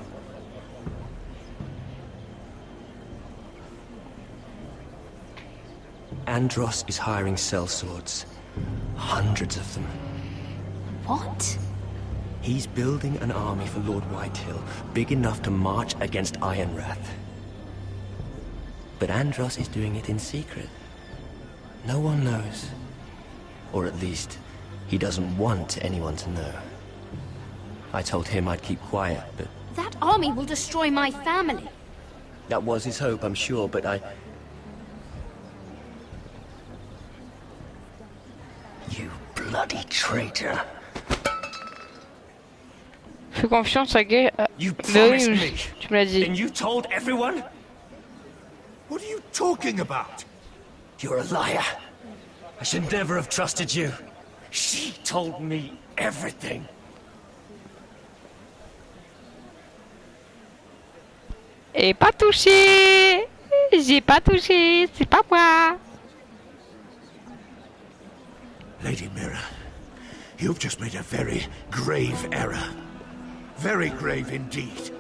[SPEAKER 16] Andros is hiring sellswords. Hundreds of them.
[SPEAKER 9] What?
[SPEAKER 16] He's building an army for Lord Whitehill, big enough to march against Ironrath. But Andros is doing it in secret. No one knows. Or at least, he doesn't want anyone to know. I told him I'd keep quiet, but...
[SPEAKER 9] That army will destroy my family.
[SPEAKER 16] That was his hope, I'm sure, but I... You bloody traitor.
[SPEAKER 1] Fais confiance à Gay.
[SPEAKER 21] You promised
[SPEAKER 1] oui,
[SPEAKER 21] me.
[SPEAKER 1] Tu me l'as dit.
[SPEAKER 21] And you told everyone? What are you talking about?
[SPEAKER 16] You're a liar.
[SPEAKER 21] I should never have trusted you. She told me everything.
[SPEAKER 1] Et pas touché. J'ai pas touché. C'est pas moi.
[SPEAKER 3] Lady Mira, you've just made a very grave error. Very grave indeed.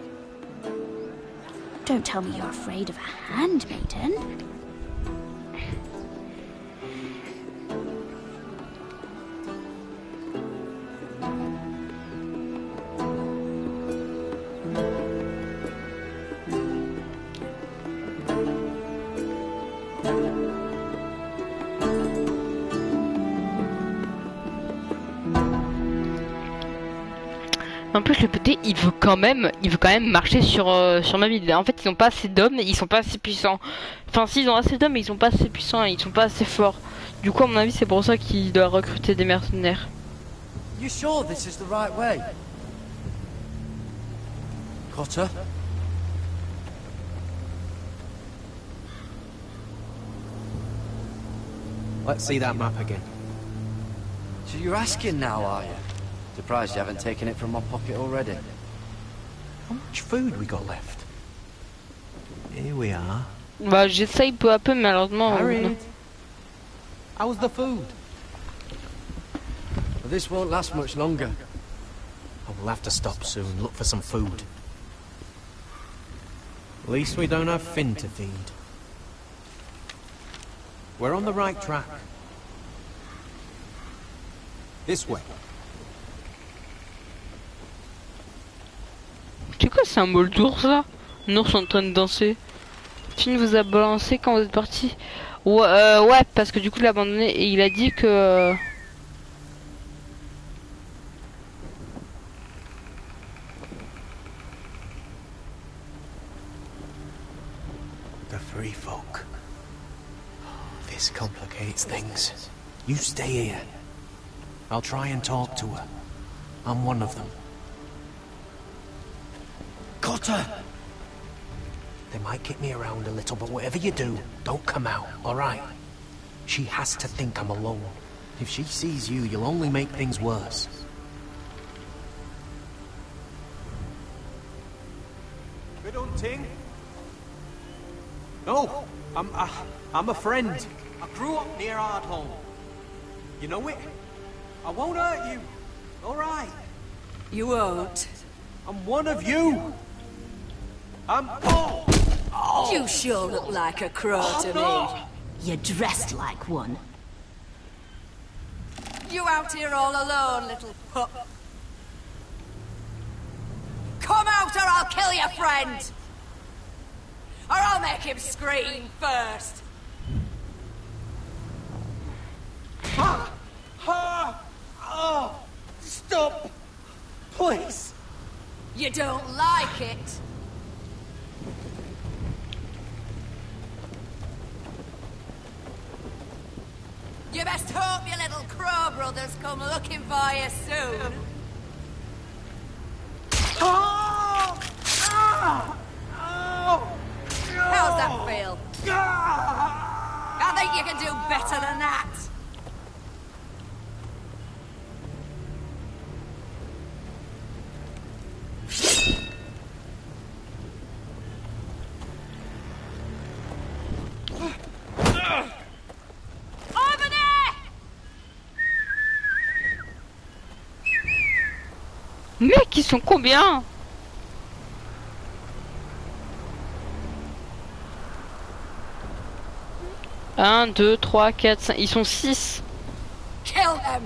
[SPEAKER 9] Don't tell me you're afraid of a handmaiden.
[SPEAKER 1] En plus, le petit, il veut quand même marcher sur ma ville. En fait, ils ont pas assez d'hommes, et ils sont pas assez puissants. Enfin, s'ils ont assez d'hommes, mais ils sont pas assez puissants, et ils sont pas assez forts. Du coup, à mon avis, c'est pour ça qu'il doit recruter des mercenaires.
[SPEAKER 10] You sure this is the right way? Cotter?
[SPEAKER 12] Let's see that map again.
[SPEAKER 10] So you're asking now, are you? Surprised you haven't taken it from my pocket already.
[SPEAKER 12] How much food we got left? Here we are.
[SPEAKER 1] Bah, j'essaye peu à peu, mais malheureusement.
[SPEAKER 12] Harry, how's the food?
[SPEAKER 10] Well, this won't last much longer.
[SPEAKER 12] Oh, we'll have to stop soon, look for some food. At least we don't have Finn to feed. We're on the right track. This way.
[SPEAKER 1] C'est quoi, c'est un bol d'ours là? Un ours en train de danser. Finn vous a balancé quand vous êtes parti. Ouais, parce que du coup il l'a abandonné et il a dit que...
[SPEAKER 12] The free folk. This complicates things. You stay here. I'll try and talk to her. I'm one of them.
[SPEAKER 10] Cotter!
[SPEAKER 12] They might kick me around a little, but whatever you do, don't come out, alright? She has to think I'm alone. If she sees you, you'll only make things worse. Good hunting. No, I'm a friend. I grew up near Ardholm. You know it? I won't hurt you. Alright.
[SPEAKER 2] You won't.
[SPEAKER 12] I'm one of you.
[SPEAKER 2] You sure look like a crow to me.
[SPEAKER 20] You're dressed like one.
[SPEAKER 2] You out here all alone, little pup? Come out or I'll kill your friend! Or I'll make him scream first!
[SPEAKER 10] Oh, stop! Please!
[SPEAKER 2] You don't like it? You best hope your little crow brothers come looking for you soon.
[SPEAKER 10] Oh! Ah! Oh!
[SPEAKER 2] How's that feel? I think you can do better than that. Over there!
[SPEAKER 1] Mec, ils sont combien? Un, 2, 3, 4, 5... Ils sont 6.
[SPEAKER 2] Kill them.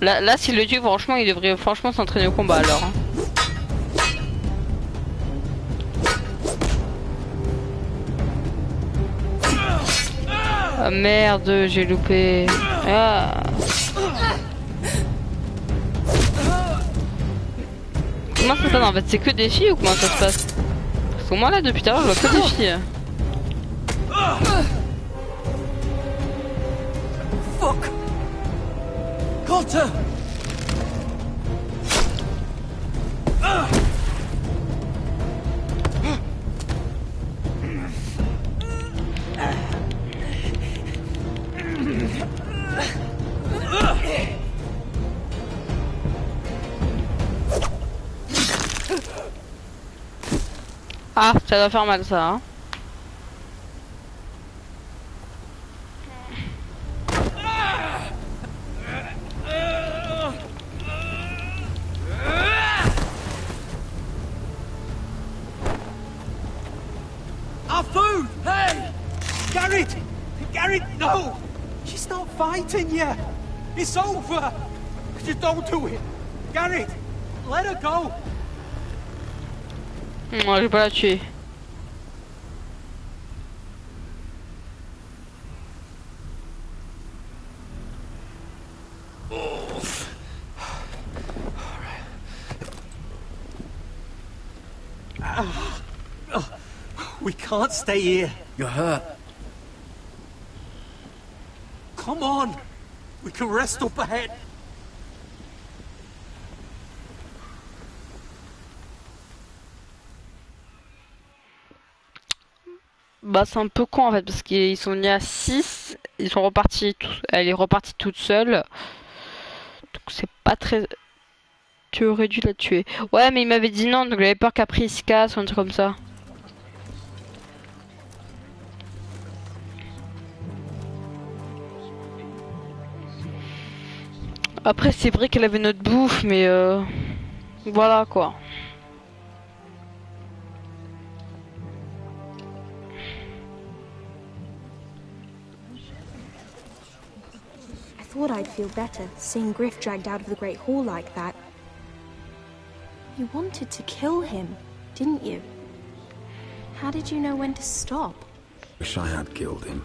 [SPEAKER 1] Là s'il le tue, franchement, il devrait franchement s'entraîner au combat alors. Hein. Ah merde, j'ai loupé. Ah. Comment ça se passe en fait? C'est que des filles ou comment ça se passe? Parce que moi là depuis tout à l'heure je vois que des filles.
[SPEAKER 10] Fuck! Cotter!
[SPEAKER 1] Ah, ça doit faire mal ça. Hein.
[SPEAKER 10] Our food! Hey! Garrett! Garrett, no! She's not fighting yet! It's over! Just don't do it! Garrett! Let her go!
[SPEAKER 1] Non, je vais pas la tuer.
[SPEAKER 10] We can't stay here.
[SPEAKER 12] You're hurt.
[SPEAKER 10] Come on! We can rest up ahead.
[SPEAKER 1] Bah c'est un peu con en fait parce qu'ils sont venus à 6, ils sont repartis, elle est repartie toute seule. Donc c'est pas très... Tu aurais dû la tuer. Ouais mais il m'avait dit non donc j'avais peur qu'après il se casse ou un truc comme ça. Après c'est vrai qu'elle avait notre bouffe mais voilà quoi.
[SPEAKER 18] I thought I'd feel better, seeing Griff dragged out of the Great Hall like that. You wanted to kill him, didn't you? How did you know when to stop?
[SPEAKER 5] Wish I had killed him.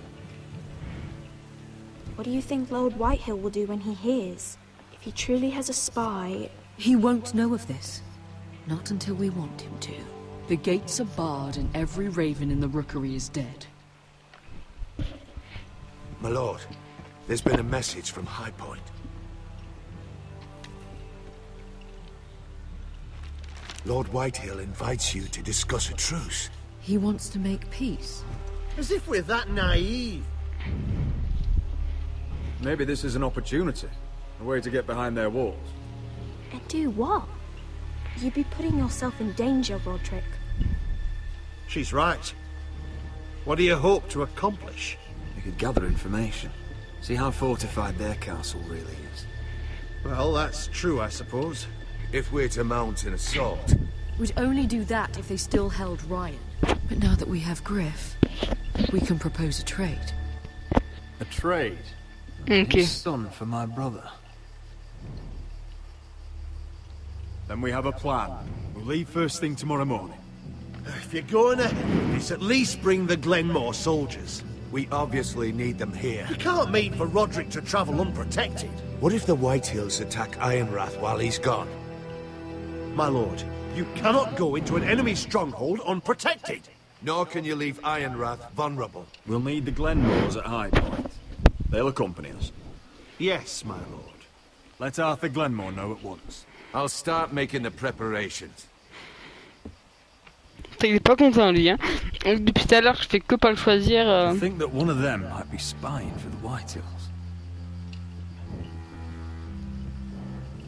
[SPEAKER 18] What do you think Lord Whitehill will do when he hears? If he truly has a spy...
[SPEAKER 2] He won't know of this. Not until we want him to. The gates are barred and every raven in the rookery is dead.
[SPEAKER 17] My lord, there's been a message from High Point. Lord Whitehill invites you to discuss a truce.
[SPEAKER 2] He wants to make peace.
[SPEAKER 15] As if we're that naive.
[SPEAKER 14] Maybe this is an opportunity. A way to get behind their walls.
[SPEAKER 18] And do what? You'd be putting yourself in danger, Roderick.
[SPEAKER 15] She's right. What do you hope to accomplish?
[SPEAKER 5] We could gather information. See how fortified their castle really is.
[SPEAKER 15] Well, that's true, I suppose.
[SPEAKER 17] If we're to mount an assault...
[SPEAKER 2] We'd only do that if they still held Ryan. But now that we have Griff, we can propose a trade.
[SPEAKER 14] A trade?
[SPEAKER 1] Okay.
[SPEAKER 5] His son for my brother.
[SPEAKER 14] Then we have a plan. We'll leave first thing tomorrow morning.
[SPEAKER 15] If you're going ahead with this, at least bring the Glenmore soldiers. We obviously need them here.
[SPEAKER 3] You can't mean for Roderick to travel unprotected.
[SPEAKER 15] What if the Whitehills attack Ironrath while he's gone?
[SPEAKER 3] My lord, you cannot go into an enemy stronghold unprotected.
[SPEAKER 15] Nor can you leave Ironrath vulnerable.
[SPEAKER 14] We'll need the Glenmores at High Point. They'll accompany us.
[SPEAKER 3] Yes, my lord.
[SPEAKER 14] Let Arthur Glenmore know at once.
[SPEAKER 17] I'll start making the preparations.
[SPEAKER 1] Il est pas content lui, hein. Depuis tout à l'heure, je fais que pas le choisir.
[SPEAKER 14] I think that one of them might be spying for the Whitehills.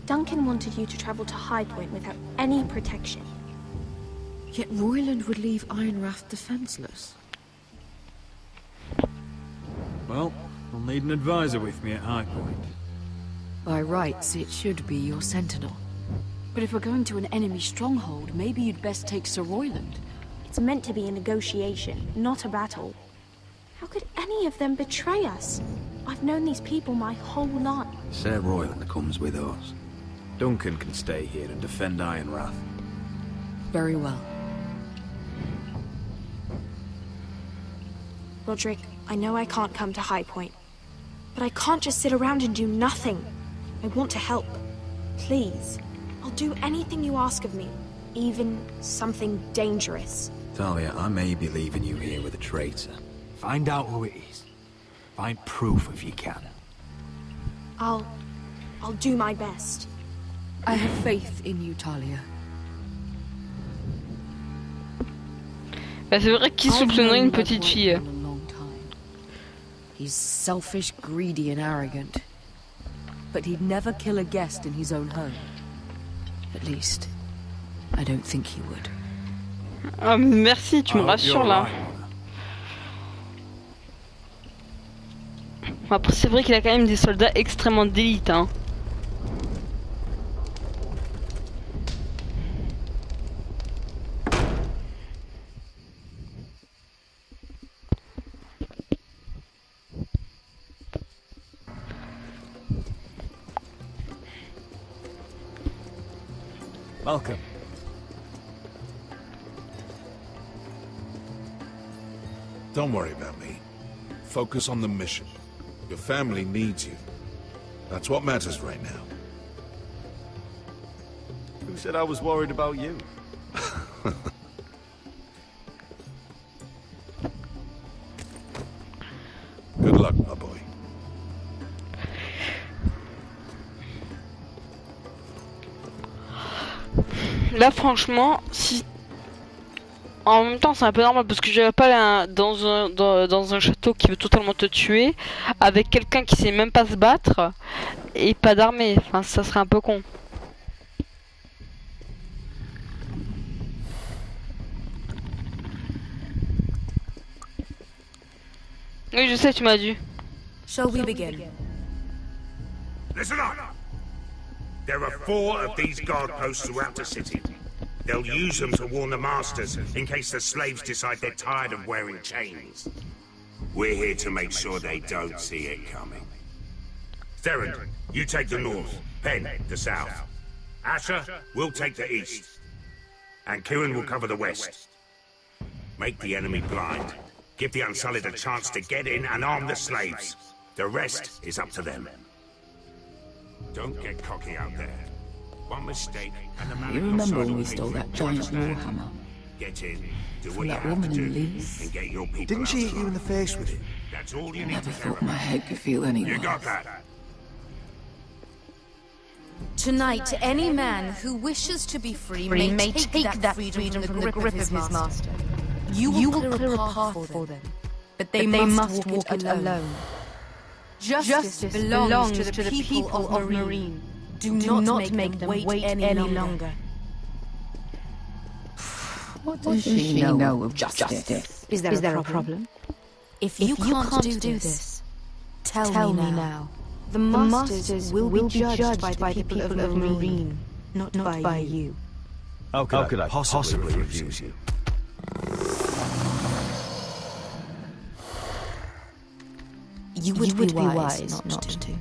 [SPEAKER 18] Duncan wanted you to travel to High Point without any protection.
[SPEAKER 11] Yet Royland would leave Ironrath defenseless.
[SPEAKER 14] Well, I'll need an advisor with me at High Point.
[SPEAKER 11] By rights, it should be your sentinel.
[SPEAKER 2] But if we're going to an enemy stronghold, maybe you'd best take Sir Royland.
[SPEAKER 18] It's meant to be a negotiation, not a battle. How could any of them betray us? I've known these people my whole life.
[SPEAKER 5] Sir Royland comes with us. Duncan can stay here and defend Ironrath.
[SPEAKER 11] Very well.
[SPEAKER 18] Roderick, I know I can't come to High Point, but I can't just sit around and do nothing. I want to help. Please. I'll do anything you ask of me, even something dangerous.
[SPEAKER 5] Talia, I may be leaving you here with a traitor.
[SPEAKER 12] Find out who it is. Find proof if you can.
[SPEAKER 18] I'll do my best.
[SPEAKER 11] I have faith in you, Talia.
[SPEAKER 1] Bah, c'est vrai qu'il soupçonnerait une petite fille.
[SPEAKER 11] He's selfish, greedy and arrogant. But he'd never kill a guest in his own home. At least, I don't think he would.
[SPEAKER 1] Ah, merci, tu me rassures là. Après, c'est vrai qu'il a quand même des soldats extrêmement d'élite, hein.
[SPEAKER 14] Welcome.
[SPEAKER 3] Don't worry about me. Focus on the mission. Your family needs you. That's what matters right now.
[SPEAKER 14] Who said I was worried about you?
[SPEAKER 3] Good luck, my boy.
[SPEAKER 1] Là, franchement, si... En même temps, c'est un peu normal parce que je vais pas aller dans un château qui veut totalement te tuer avec quelqu'un qui sait même pas se battre et pas d'armée. Enfin, ça serait un peu con. Oui, je sais, tu m'as dit.
[SPEAKER 20] Shall we begin?
[SPEAKER 21] Listen up! There are 4 of these guard posts throughout the city. They'll use them to warn the masters in case the slaves decide they're tired of wearing chains. We're here to make sure they don't see it coming. Theron, you take the north. Penn, the south. Asher, we'll take the east. And Kieran will cover the west. Make the enemy blind. Give the Unsullied a chance to get in and arm the slaves. The rest is up to them. Don't get cocky out there. One mistake and the man
[SPEAKER 11] You remember when we stole that giant warhammer?
[SPEAKER 21] Get in, do
[SPEAKER 11] From
[SPEAKER 21] what you
[SPEAKER 11] that
[SPEAKER 21] have
[SPEAKER 11] woman
[SPEAKER 21] to
[SPEAKER 11] in
[SPEAKER 21] do,
[SPEAKER 11] Leith?
[SPEAKER 21] and get your people
[SPEAKER 12] Didn't she
[SPEAKER 21] out
[SPEAKER 12] hit you in the face with it?
[SPEAKER 21] That's all you need
[SPEAKER 11] Never
[SPEAKER 21] to care
[SPEAKER 11] thought my
[SPEAKER 21] about.
[SPEAKER 11] head could feel any
[SPEAKER 21] You
[SPEAKER 11] worse.
[SPEAKER 21] got that?
[SPEAKER 2] Tonight, any man who wishes to be free may take that freedom from the grip of his master. You will clear a path for them, but they must walk it alone. Justice belongs to the people of Marine. Do not make them wait any longer.
[SPEAKER 11] What does she know of justice?
[SPEAKER 2] Is there a problem? If you can't do this, tell me now. The masters will be judged by the people of Marine, not by you.
[SPEAKER 14] How could I possibly refuse you?
[SPEAKER 2] You would be wise not to.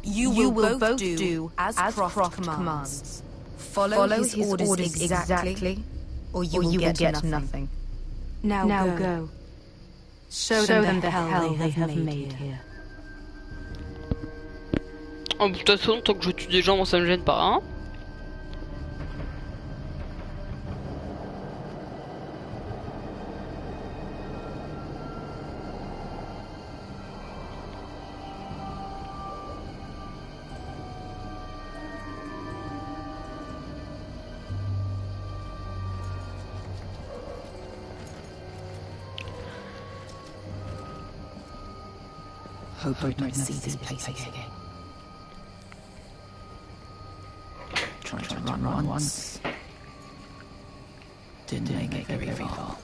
[SPEAKER 2] You will both do as Croft commands. Follow his orders exactly, or you will get nothing. Now go. Show them the hell they have made here.
[SPEAKER 1] Oh, de toute façon, tant que je tue des gens, moi ça me gêne pas, hein.
[SPEAKER 2] Hope I don't see this place again. Tried to run once. Didn't make it very far.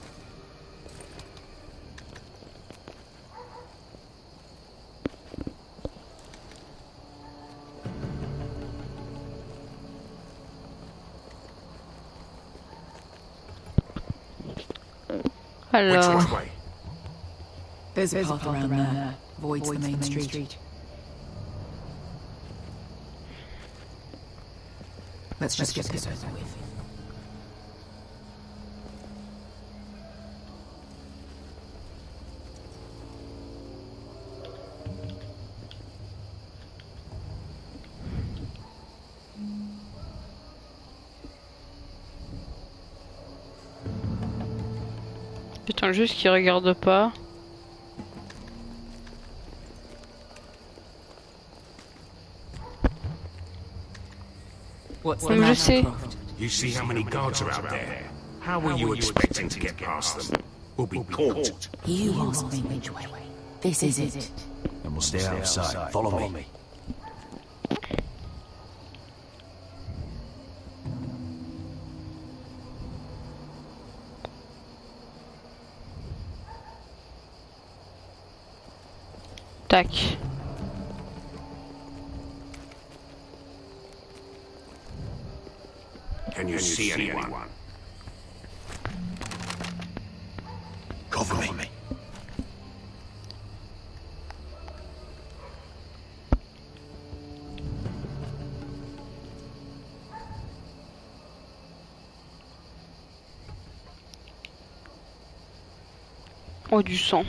[SPEAKER 1] Alors.
[SPEAKER 21] Which way?
[SPEAKER 2] There's a path around there. Voids the main street. Let's just get this over with.
[SPEAKER 1] Putain, juste qu'il regarde pas. Je sais.
[SPEAKER 21] You see how many guards are out there? How were you expecting to get past them? We'll be caught.
[SPEAKER 2] You asked me which way. This is it.
[SPEAKER 21] And we'll stay out of sight. Follow me.
[SPEAKER 1] Tac.
[SPEAKER 21] Can you see anyone? Cover me.
[SPEAKER 1] Oh, du sang.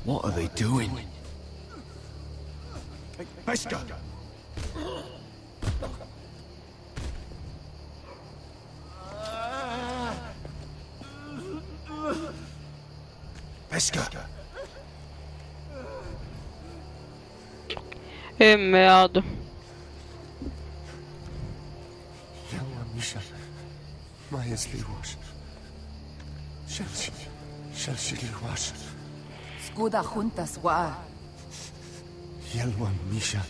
[SPEAKER 12] What are they doing?
[SPEAKER 21] Pesca! Pesca!
[SPEAKER 1] Eh merde.
[SPEAKER 4] Misha, Majesty was. Shall she was.
[SPEAKER 2] Skuda juntas wa.
[SPEAKER 4] Yelwan Misha,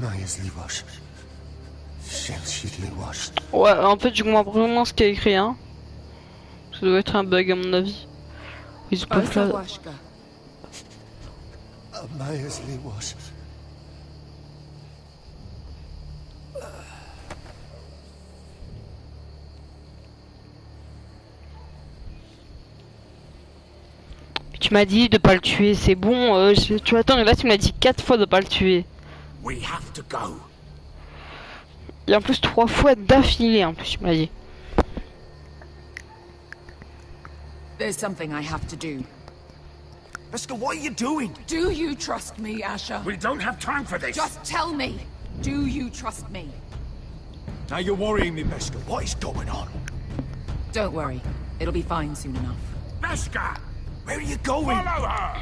[SPEAKER 4] Majesty was. Shall she was.
[SPEAKER 1] Ouais, en fait, je comprends vraiment ce qu'il y a écrit, hein. Ça doit être un bug à mon avis. Ils peuvent là.
[SPEAKER 4] Majesty was.
[SPEAKER 1] Tu m'as dit de pas le tuer, c'est bon. Tu attends, et là tu m'as dit 4 fois de pas le tuer.
[SPEAKER 21] We have to go.
[SPEAKER 1] Et en plus 3 fois d'affilée, en plus tu m'as dit.
[SPEAKER 2] There's something I have to do.
[SPEAKER 21] Pesca, what are you doing?
[SPEAKER 2] Do you trust me, Asher?
[SPEAKER 21] We don't have time for this.
[SPEAKER 2] Just tell me. Do you trust me?
[SPEAKER 21] Now you're worrying me, Pesca. What is going on?
[SPEAKER 2] Don't worry. It'll be fine soon enough.
[SPEAKER 21] Pesca! Where are you going? Follow her!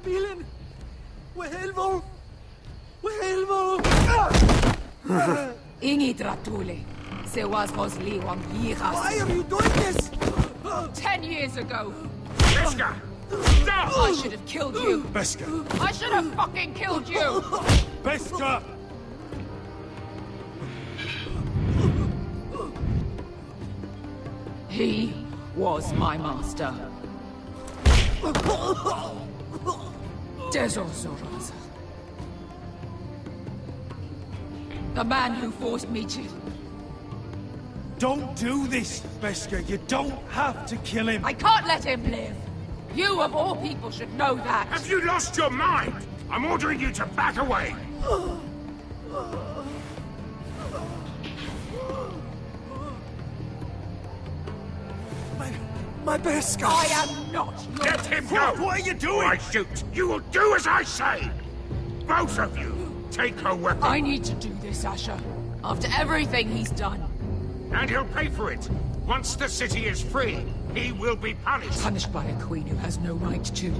[SPEAKER 15] bilen! Wehelvo! Wehelvo!
[SPEAKER 2] Ingi Dratule. Se was Rosli Wang Yiras.
[SPEAKER 15] Why are you doing this?
[SPEAKER 2] 10 years ago.
[SPEAKER 21] Pesca! Stop!
[SPEAKER 11] I should have killed you.
[SPEAKER 21] Beska!
[SPEAKER 11] I should have fucking killed you.
[SPEAKER 21] Beska!
[SPEAKER 11] He was my master. Dezozoraza. The man who forced me to...
[SPEAKER 21] Don't do this, Beska. You don't have to kill him.
[SPEAKER 11] I can't let him live. You, of all people, should know that.
[SPEAKER 21] Have you lost your mind? I'm ordering you to back away.
[SPEAKER 12] My Beska!
[SPEAKER 11] I am not your...
[SPEAKER 21] Let him go!
[SPEAKER 12] What are you doing?
[SPEAKER 21] I shoot. You will do as I say. Both of you, take her weapon.
[SPEAKER 11] I need to do this, Asher. After everything he's done.
[SPEAKER 21] And he'll pay for it. Once the city is free, he will be punished.
[SPEAKER 11] Punished by a queen who has no right to.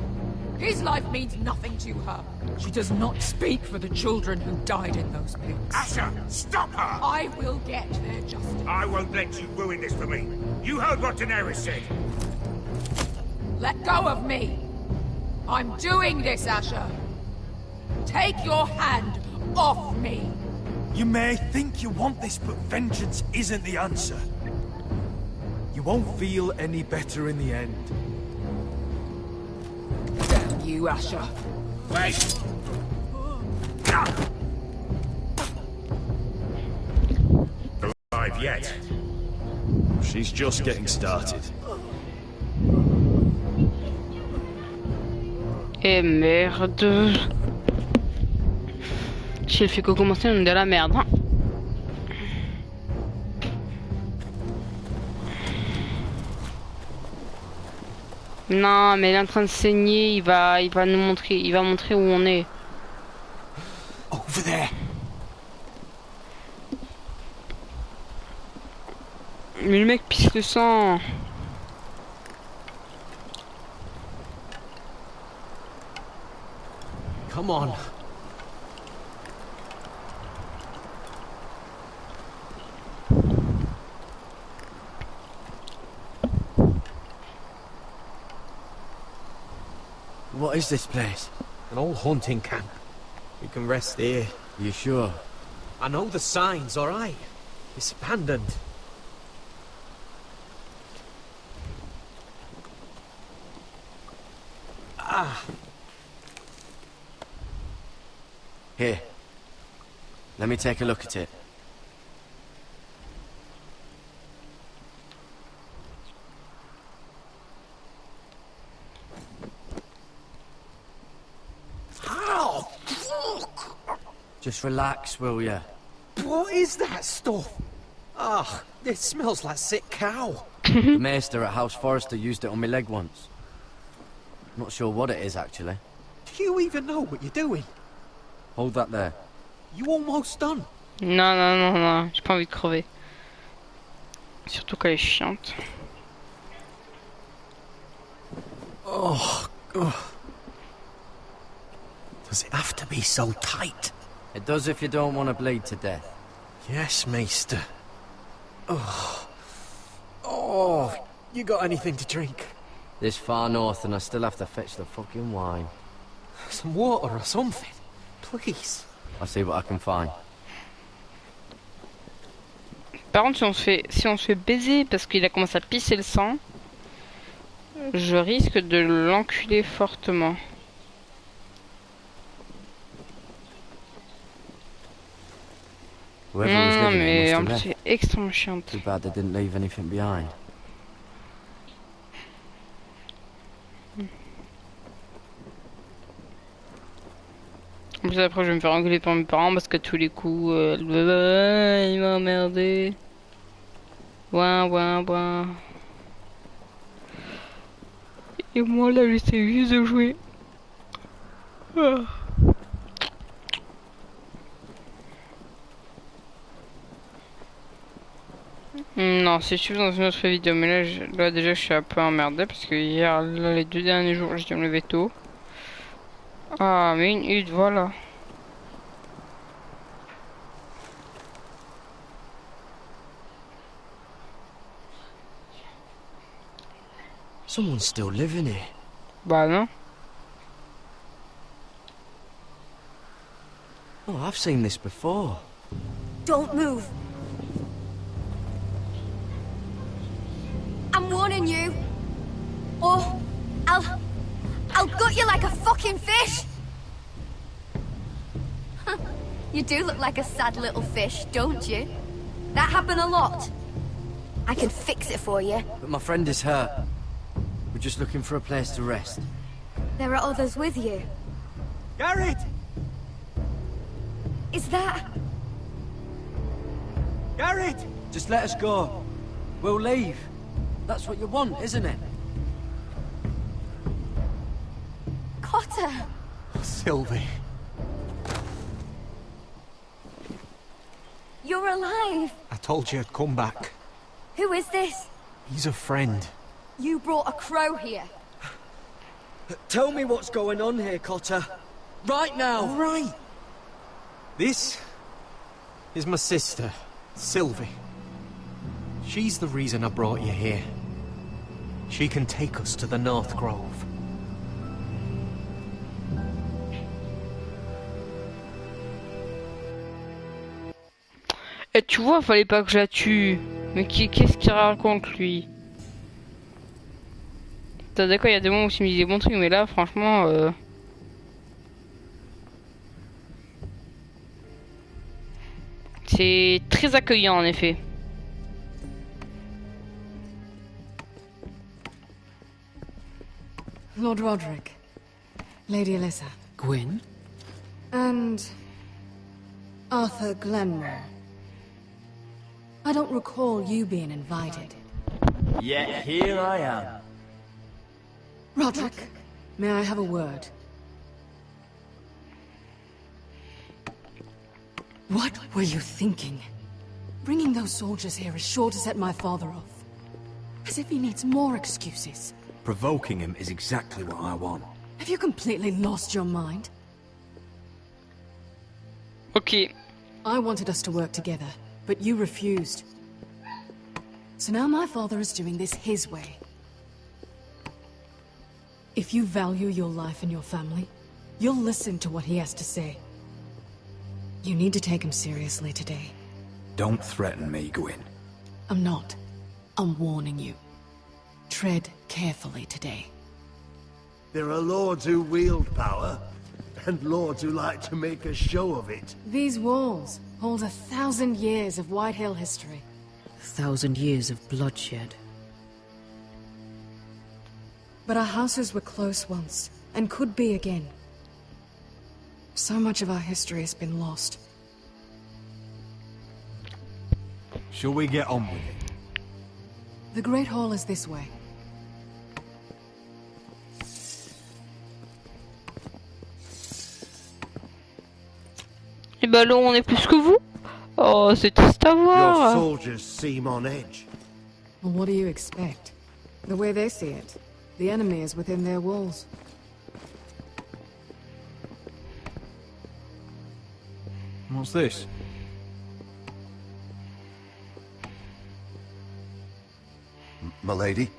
[SPEAKER 11] His life means nothing to her. She does not speak for the children who died in those pits.
[SPEAKER 21] Asher, stop her!
[SPEAKER 11] I will get their justice.
[SPEAKER 21] I won't let you ruin this for me. You heard what Daenerys said.
[SPEAKER 11] Let go of me. I'm doing this, Asher. Take your hand off me.
[SPEAKER 12] You may think you want this, but vengeance isn't the answer. You won't feel any better in the end.
[SPEAKER 11] Damn you, Asher.
[SPEAKER 21] Wait! Alive yet?
[SPEAKER 17] She's just getting started.
[SPEAKER 1] Et merde. Si elle fait que commencer, on est de la merde. Hein. Non, mais il est en train de saigner. Il va nous montrer. Il va montrer où on est.
[SPEAKER 12] Over there.
[SPEAKER 1] Mais le mec pisse le sang.
[SPEAKER 12] Come on. What is this place?
[SPEAKER 6] An old hunting camp. You can rest here.
[SPEAKER 12] You sure?
[SPEAKER 6] I know the signs, alright? It's abandoned. Ah.
[SPEAKER 12] Here. Let me take a look at it.
[SPEAKER 6] How? Fuck!
[SPEAKER 12] Just relax, will ya?
[SPEAKER 6] What is that stuff? Ah, it smells like sick cow.
[SPEAKER 12] The maester at House Forrester used it on my leg once. Not sure what it is, actually.
[SPEAKER 6] Do you even know what you're doing?
[SPEAKER 12] Hold that there.
[SPEAKER 6] You almost done.
[SPEAKER 1] Non, j'ai pas envie de crever. Surtout qu'elle est chiante.
[SPEAKER 6] Oh. Does it have to be so tight?
[SPEAKER 12] It does if you don't want to bleed to death.
[SPEAKER 6] Yes, maester. Oh, you got anything to drink?
[SPEAKER 12] This far north and I still have to fetch the fucking wine.
[SPEAKER 6] Some water or something, please.
[SPEAKER 12] I'll see what I can find.
[SPEAKER 1] Par contre, si on se fait baiser parce qu'il a commencé à pisser le sang, je risque de l'enculer fortement. Non, mais en plus, c'est extrêmement chiant.
[SPEAKER 12] Too bad they didn't leave anything behind.
[SPEAKER 1] En plus, après, je vais me faire engueuler par mes parents parce que tous les coups, il m'a emmerdé. Ouais. Et moi, là, j'essaie juste de jouer. Ah. Non, c'est suffisant dans une autre vidéo, mais là déjà je suis un peu emmerdé parce que hier, là, les 2 derniers jours, j'ai dû me lever tôt. Ah, mais une hutte, voilà.
[SPEAKER 12] Someone's still living here.
[SPEAKER 1] Bah non.
[SPEAKER 10] Oh, I've seen this before.
[SPEAKER 20] Don't move. I'm warning you. Or I'll gut you like a fucking fish. You do look like a sad little fish, don't you? That happened a lot. I can fix it for you.
[SPEAKER 10] But my friend is hurt. We're just looking for a place to rest.
[SPEAKER 20] There are others with you.
[SPEAKER 10] Garrett!
[SPEAKER 20] Is that...
[SPEAKER 10] Garrett! Just let us go. We'll leave. That's what you want, isn't it?
[SPEAKER 20] Cotter?
[SPEAKER 12] Sylvie.
[SPEAKER 20] You're alive.
[SPEAKER 12] I told you I'd come back.
[SPEAKER 20] Who is this?
[SPEAKER 12] He's a friend.
[SPEAKER 20] You brought a crow here.
[SPEAKER 10] Tell me what's going on here, Cotter. Right now!
[SPEAKER 12] All right. This is my sister, Sylvie. She's the reason I brought you here. She can take us to the North Grove.
[SPEAKER 1] Et tu vois, fallait pas que je la tue. Mais qu'est-ce qu'il raconte lui? D'accord, il y a des moments où il me dit des bons trucs, mais là, franchement... c'est très accueillant, en effet.
[SPEAKER 11] Lord Roderick, Lady Alyssa.
[SPEAKER 10] Gwyn?
[SPEAKER 11] And... Arthur Glenmore. I don't recall you being invited.
[SPEAKER 19] Yet here I am.
[SPEAKER 11] Roderick, may I have a word? What were you thinking? Bringing those soldiers here is sure to set my father off. As if he needs more excuses.
[SPEAKER 5] Provoking him is exactly what I want.
[SPEAKER 11] Have you completely lost your mind?
[SPEAKER 1] Okay.
[SPEAKER 11] I wanted us to work together, but you refused. So now my father is doing this his way. If you value your life and your family, you'll listen to what he has to say. You need to take him seriously today.
[SPEAKER 5] Don't threaten me, Gwyn.
[SPEAKER 11] I'm not. I'm warning you. Tread carefully today.
[SPEAKER 15] There are lords who wield power, and lords who like to make a show of it.
[SPEAKER 11] These walls hold 1,000 years of White Hill history.
[SPEAKER 10] 1,000 years of bloodshed.
[SPEAKER 11] But our houses were close once, and could be again. So much of our history has been lost.
[SPEAKER 14] Shall we get on with it?
[SPEAKER 11] The Great Hall is this way.
[SPEAKER 1] Et bah là, on est plus que vous. Oh, c'est triste à
[SPEAKER 15] Your
[SPEAKER 1] voir.
[SPEAKER 15] soldiers seem on edge.
[SPEAKER 11] Well, what do you expect? The way they see it, the enemy is within their walls.
[SPEAKER 14] What's this?
[SPEAKER 4] Milady?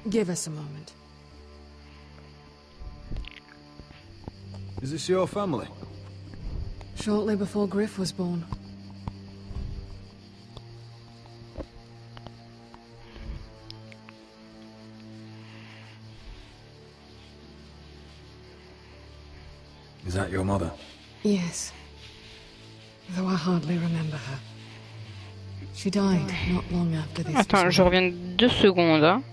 [SPEAKER 11] Give us a moment.
[SPEAKER 14] Is this your family?
[SPEAKER 11] Shortly before Griff was born.
[SPEAKER 14] Is that your mother?
[SPEAKER 11] Yes. Though I hardly remember her. She died not long after this.
[SPEAKER 1] Attends, je reviens 2 secondes. Hein.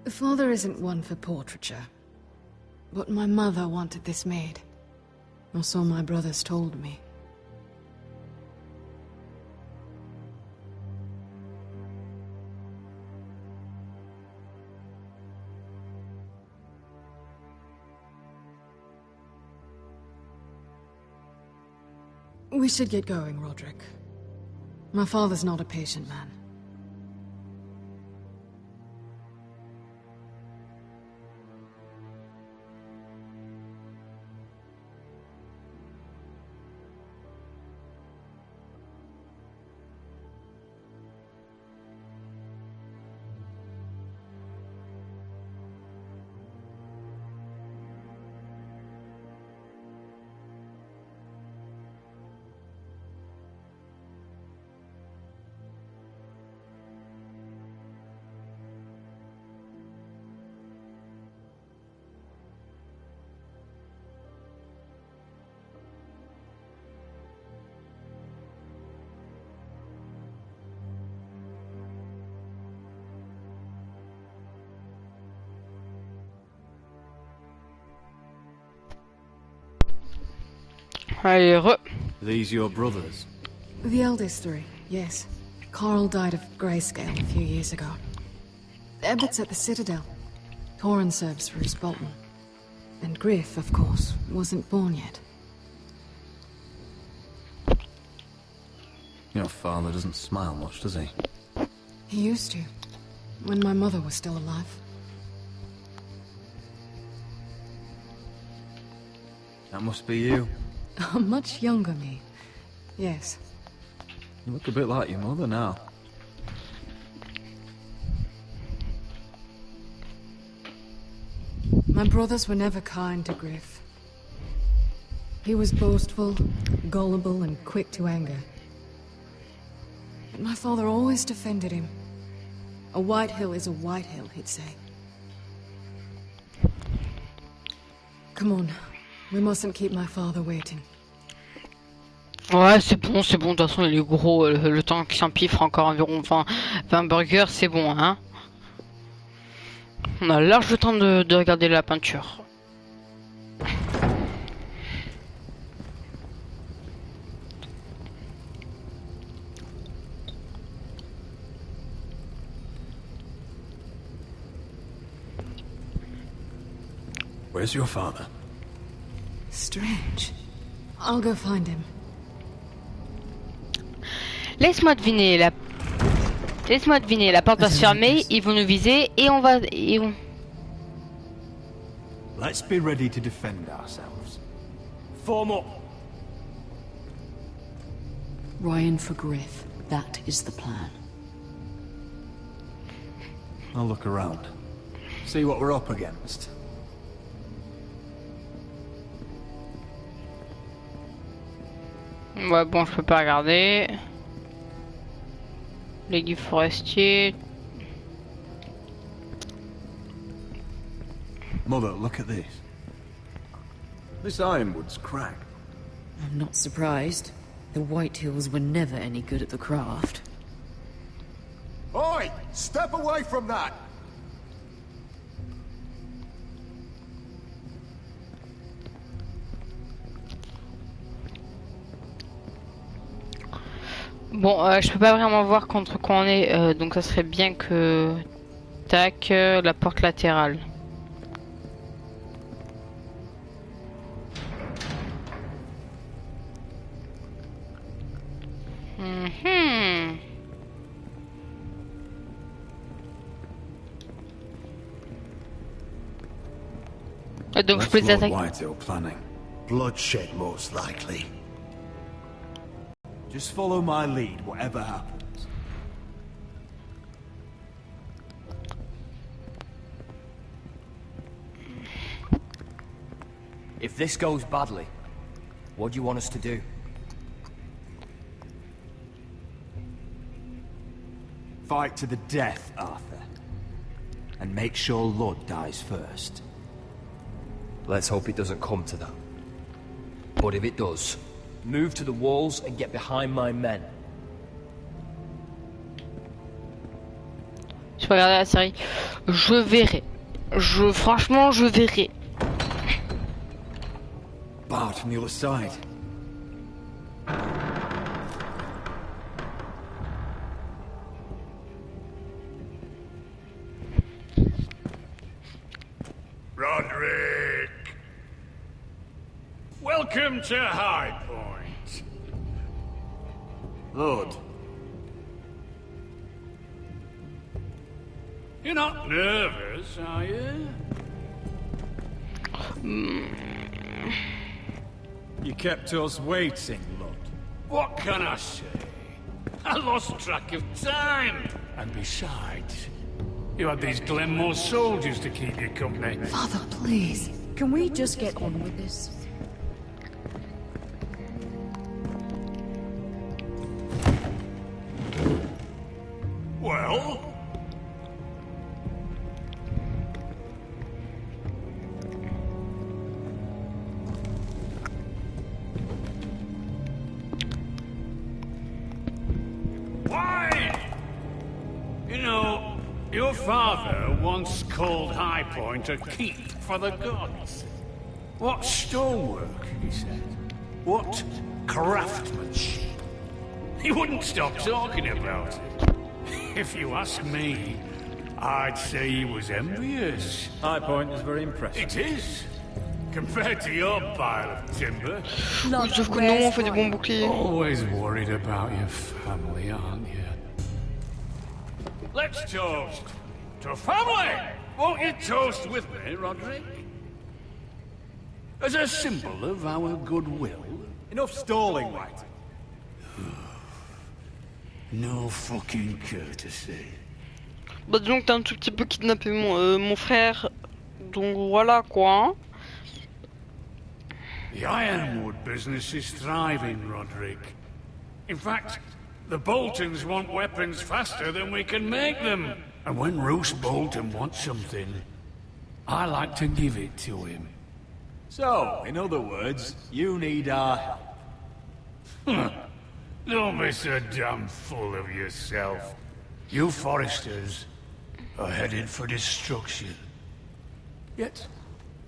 [SPEAKER 11] Father isn't one for portraiture. But my mother wanted this made. Or so my brothers told me. We should get going, Roderick. My father's not a patient man.
[SPEAKER 1] Allez, re.
[SPEAKER 14] These your brothers?
[SPEAKER 13] The eldest three, yes. Carl died of grayscale a few years ago. Ebbert's at the Citadel. Torin serves for his Bolton. And Griff, of course, wasn't born yet.
[SPEAKER 8] Your father doesn't smile much, does he?
[SPEAKER 13] He used to, when my mother was still alive.
[SPEAKER 8] That must be you.
[SPEAKER 13] A much younger me, yes.
[SPEAKER 8] You look a bit like your mother now.
[SPEAKER 13] My brothers were never kind to Griff. He was boastful, gullible, and quick to anger. But my father always defended him. A white hill is a white hill, he'd say. Come on, we mustn't keep my father waiting.
[SPEAKER 1] Ouais, c'est bon, de toute façon il est gros, le temps qu'il s'empiffre encore environ 20 burgers, c'est bon, hein. On a large le temps de regarder la peinture.
[SPEAKER 8] Where's your father?
[SPEAKER 13] Strange. I'll go find him.
[SPEAKER 1] Laisse-moi deviner, la porte va se fermer, ils vont nous viser et on va...
[SPEAKER 14] Let's be ready to defend ourselves. Form up.
[SPEAKER 11] Ryan for Griff. That is the plan.
[SPEAKER 14] I'll look around. See what we're up against.
[SPEAKER 1] Ouais, bon, je peux pas regarder. Les guides forestiers.
[SPEAKER 14] Mother, look at this. This ironwood's cracked.
[SPEAKER 11] I'm not surprised. The White Hills were never any good at the craft.
[SPEAKER 21] Oi! Step away from that!
[SPEAKER 1] Bon, je peux pas vraiment voir contre quoi on est, donc ça serait bien que... Tac, la porte latérale. Donc je peux les attaquer.
[SPEAKER 3] Bloodshed, most likely.
[SPEAKER 14] Just follow my lead, whatever happens.
[SPEAKER 19] If this goes badly, what do you want us to do?
[SPEAKER 14] Fight to the death, Arthur. And make sure Lud dies first.
[SPEAKER 19] Let's hope it doesn't come to that. But if it does, move to the walls and get behind my men.
[SPEAKER 1] Je vais regarder la série. Je verrai. Franchement, je verrai.
[SPEAKER 14] Barred from the other side.
[SPEAKER 15] Roderick! Welcome to High Point.
[SPEAKER 14] Lord.
[SPEAKER 15] You're not nervous, are you?
[SPEAKER 14] You kept us waiting, Lord.
[SPEAKER 15] What can I say? I lost track of time. And besides, you had these Glenmore soldiers to keep you company.
[SPEAKER 11] Father, please. Can we just get on with this?
[SPEAKER 15] Well? Why? You know, your father once called High Point a keep for the gods. What stonework, he said. What craftsmanship? He wouldn't stop talking about it. If you ask me, I'd say he was envious.
[SPEAKER 14] High Point is very impressive.
[SPEAKER 15] It is. Compared to your pile of timber.
[SPEAKER 1] Oui, sauf que non, on fait des bons boucliers.
[SPEAKER 15] Always worried about your family, aren't you? Let's toast to family! Won't you toast with me, Roderick? As a symbol of our goodwill.
[SPEAKER 14] Enough stalling, White.
[SPEAKER 15] No fucking courtesy.
[SPEAKER 1] Bah disons que t'as un tout petit peu kidnappé mon frère. Donc voilà quoi.
[SPEAKER 15] The Ironwood business is thriving, Roderick. In fact, the Boltons want weapons faster than we can make them. And when Roose Bolton wants something, I like to give it to him.
[SPEAKER 14] So, in other words, you need our help.
[SPEAKER 15] Don't be so damn full of yourself. You Foresters are headed for destruction. Yet,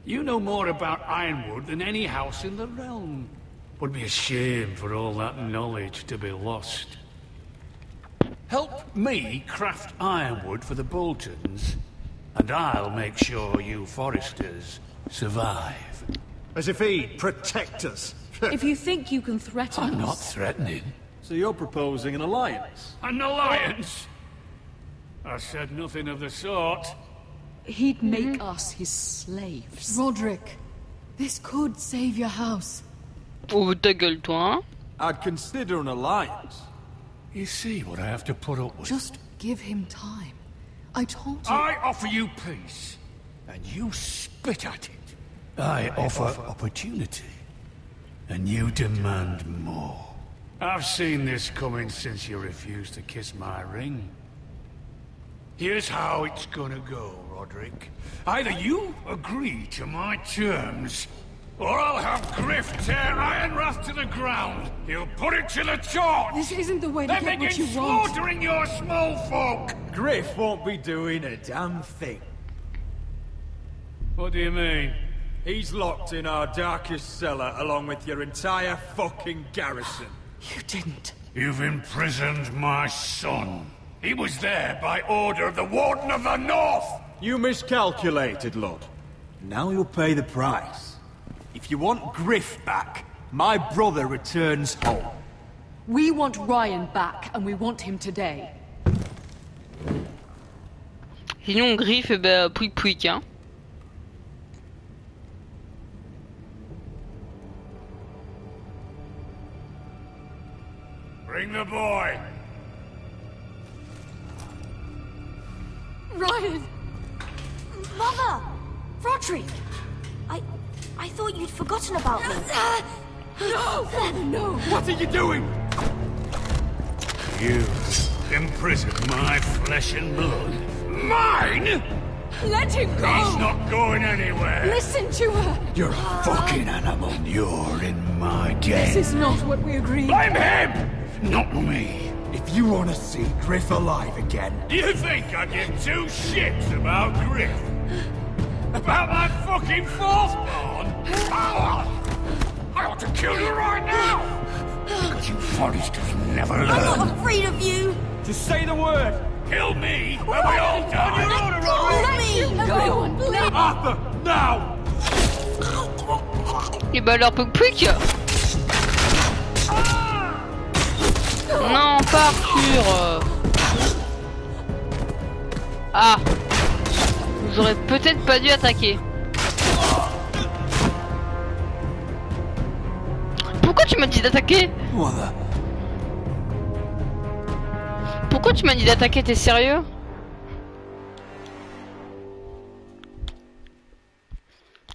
[SPEAKER 15] you know more about Ironwood than any house in the realm. Would be a shame for all that knowledge to be lost. Help me craft ironwood for the Boltons, and I'll make sure you Foresters survive. As if he'd protect us.
[SPEAKER 13] If you think you can threaten us...
[SPEAKER 15] I'm not threatening.
[SPEAKER 14] So you're proposing an alliance?
[SPEAKER 15] An alliance? I said nothing of the sort.
[SPEAKER 13] He'd make us his slaves. Roderick, this could save your house.
[SPEAKER 1] Oh, ta gueule, toi, hein?
[SPEAKER 14] I'd consider an alliance.
[SPEAKER 15] You see what I have to put up with?
[SPEAKER 13] Just give him time. I told you...
[SPEAKER 15] I offer you peace, and you spit at it. I offer opportunity, and you demand more. I've seen this coming since you refused to kiss my ring. Here's how it's gonna go, Roderick. Either you agree to my terms, or I'll have Griff tear Ironwrath to the ground. He'll put it to the torch.
[SPEAKER 13] This isn't the way to
[SPEAKER 15] then
[SPEAKER 13] get what
[SPEAKER 15] begin
[SPEAKER 13] you want.
[SPEAKER 15] slaughtering your small folk.
[SPEAKER 14] Griff won't be doing a damn thing.
[SPEAKER 15] What do you mean?
[SPEAKER 14] He's locked in our darkest cellar along with your entire fucking garrison.
[SPEAKER 13] You didn't.
[SPEAKER 15] You've imprisoned my son. He was there by order of the Warden of the North.
[SPEAKER 14] You miscalculated, Lord. Now you'll pay the price. If you want Griff back, my brother returns home.
[SPEAKER 13] We want Ryan back, and we want him today.
[SPEAKER 1] Sinon, Griff, eh ben, pouic pouic, hein.
[SPEAKER 15] Bring the boy.
[SPEAKER 20] Ryan!
[SPEAKER 9] Mother! Roderick! I thought you'd forgotten about me.
[SPEAKER 13] No! No!
[SPEAKER 15] What are you doing? You imprisoned my flesh and blood. Mine?
[SPEAKER 13] Let him go!
[SPEAKER 15] He's not going anywhere.
[SPEAKER 13] Listen to her!
[SPEAKER 15] You're a fucking animal. You're in my den.
[SPEAKER 13] This is not what we agreed.
[SPEAKER 15] Blame him! Not me.
[SPEAKER 14] If you want to see Griff alive again...
[SPEAKER 15] Do you think I give two shits about Griff? About my fucking firstborn? I ought to kill you right now! Because you Foresters never learn.
[SPEAKER 9] I'm not afraid of you.
[SPEAKER 14] Just say the word.
[SPEAKER 15] Kill me, and we all die.
[SPEAKER 9] Let me
[SPEAKER 13] Everyone, please!
[SPEAKER 14] Arthur, now!
[SPEAKER 1] Et bah alors, pouic pouic. Non, pas Arthur. Ah. Vous aurez peut-être pas dû attaquer. Pourquoi tu m'as dit d'attaquer? Pourquoi tu m'as dit d'attaquer? T'es sérieux?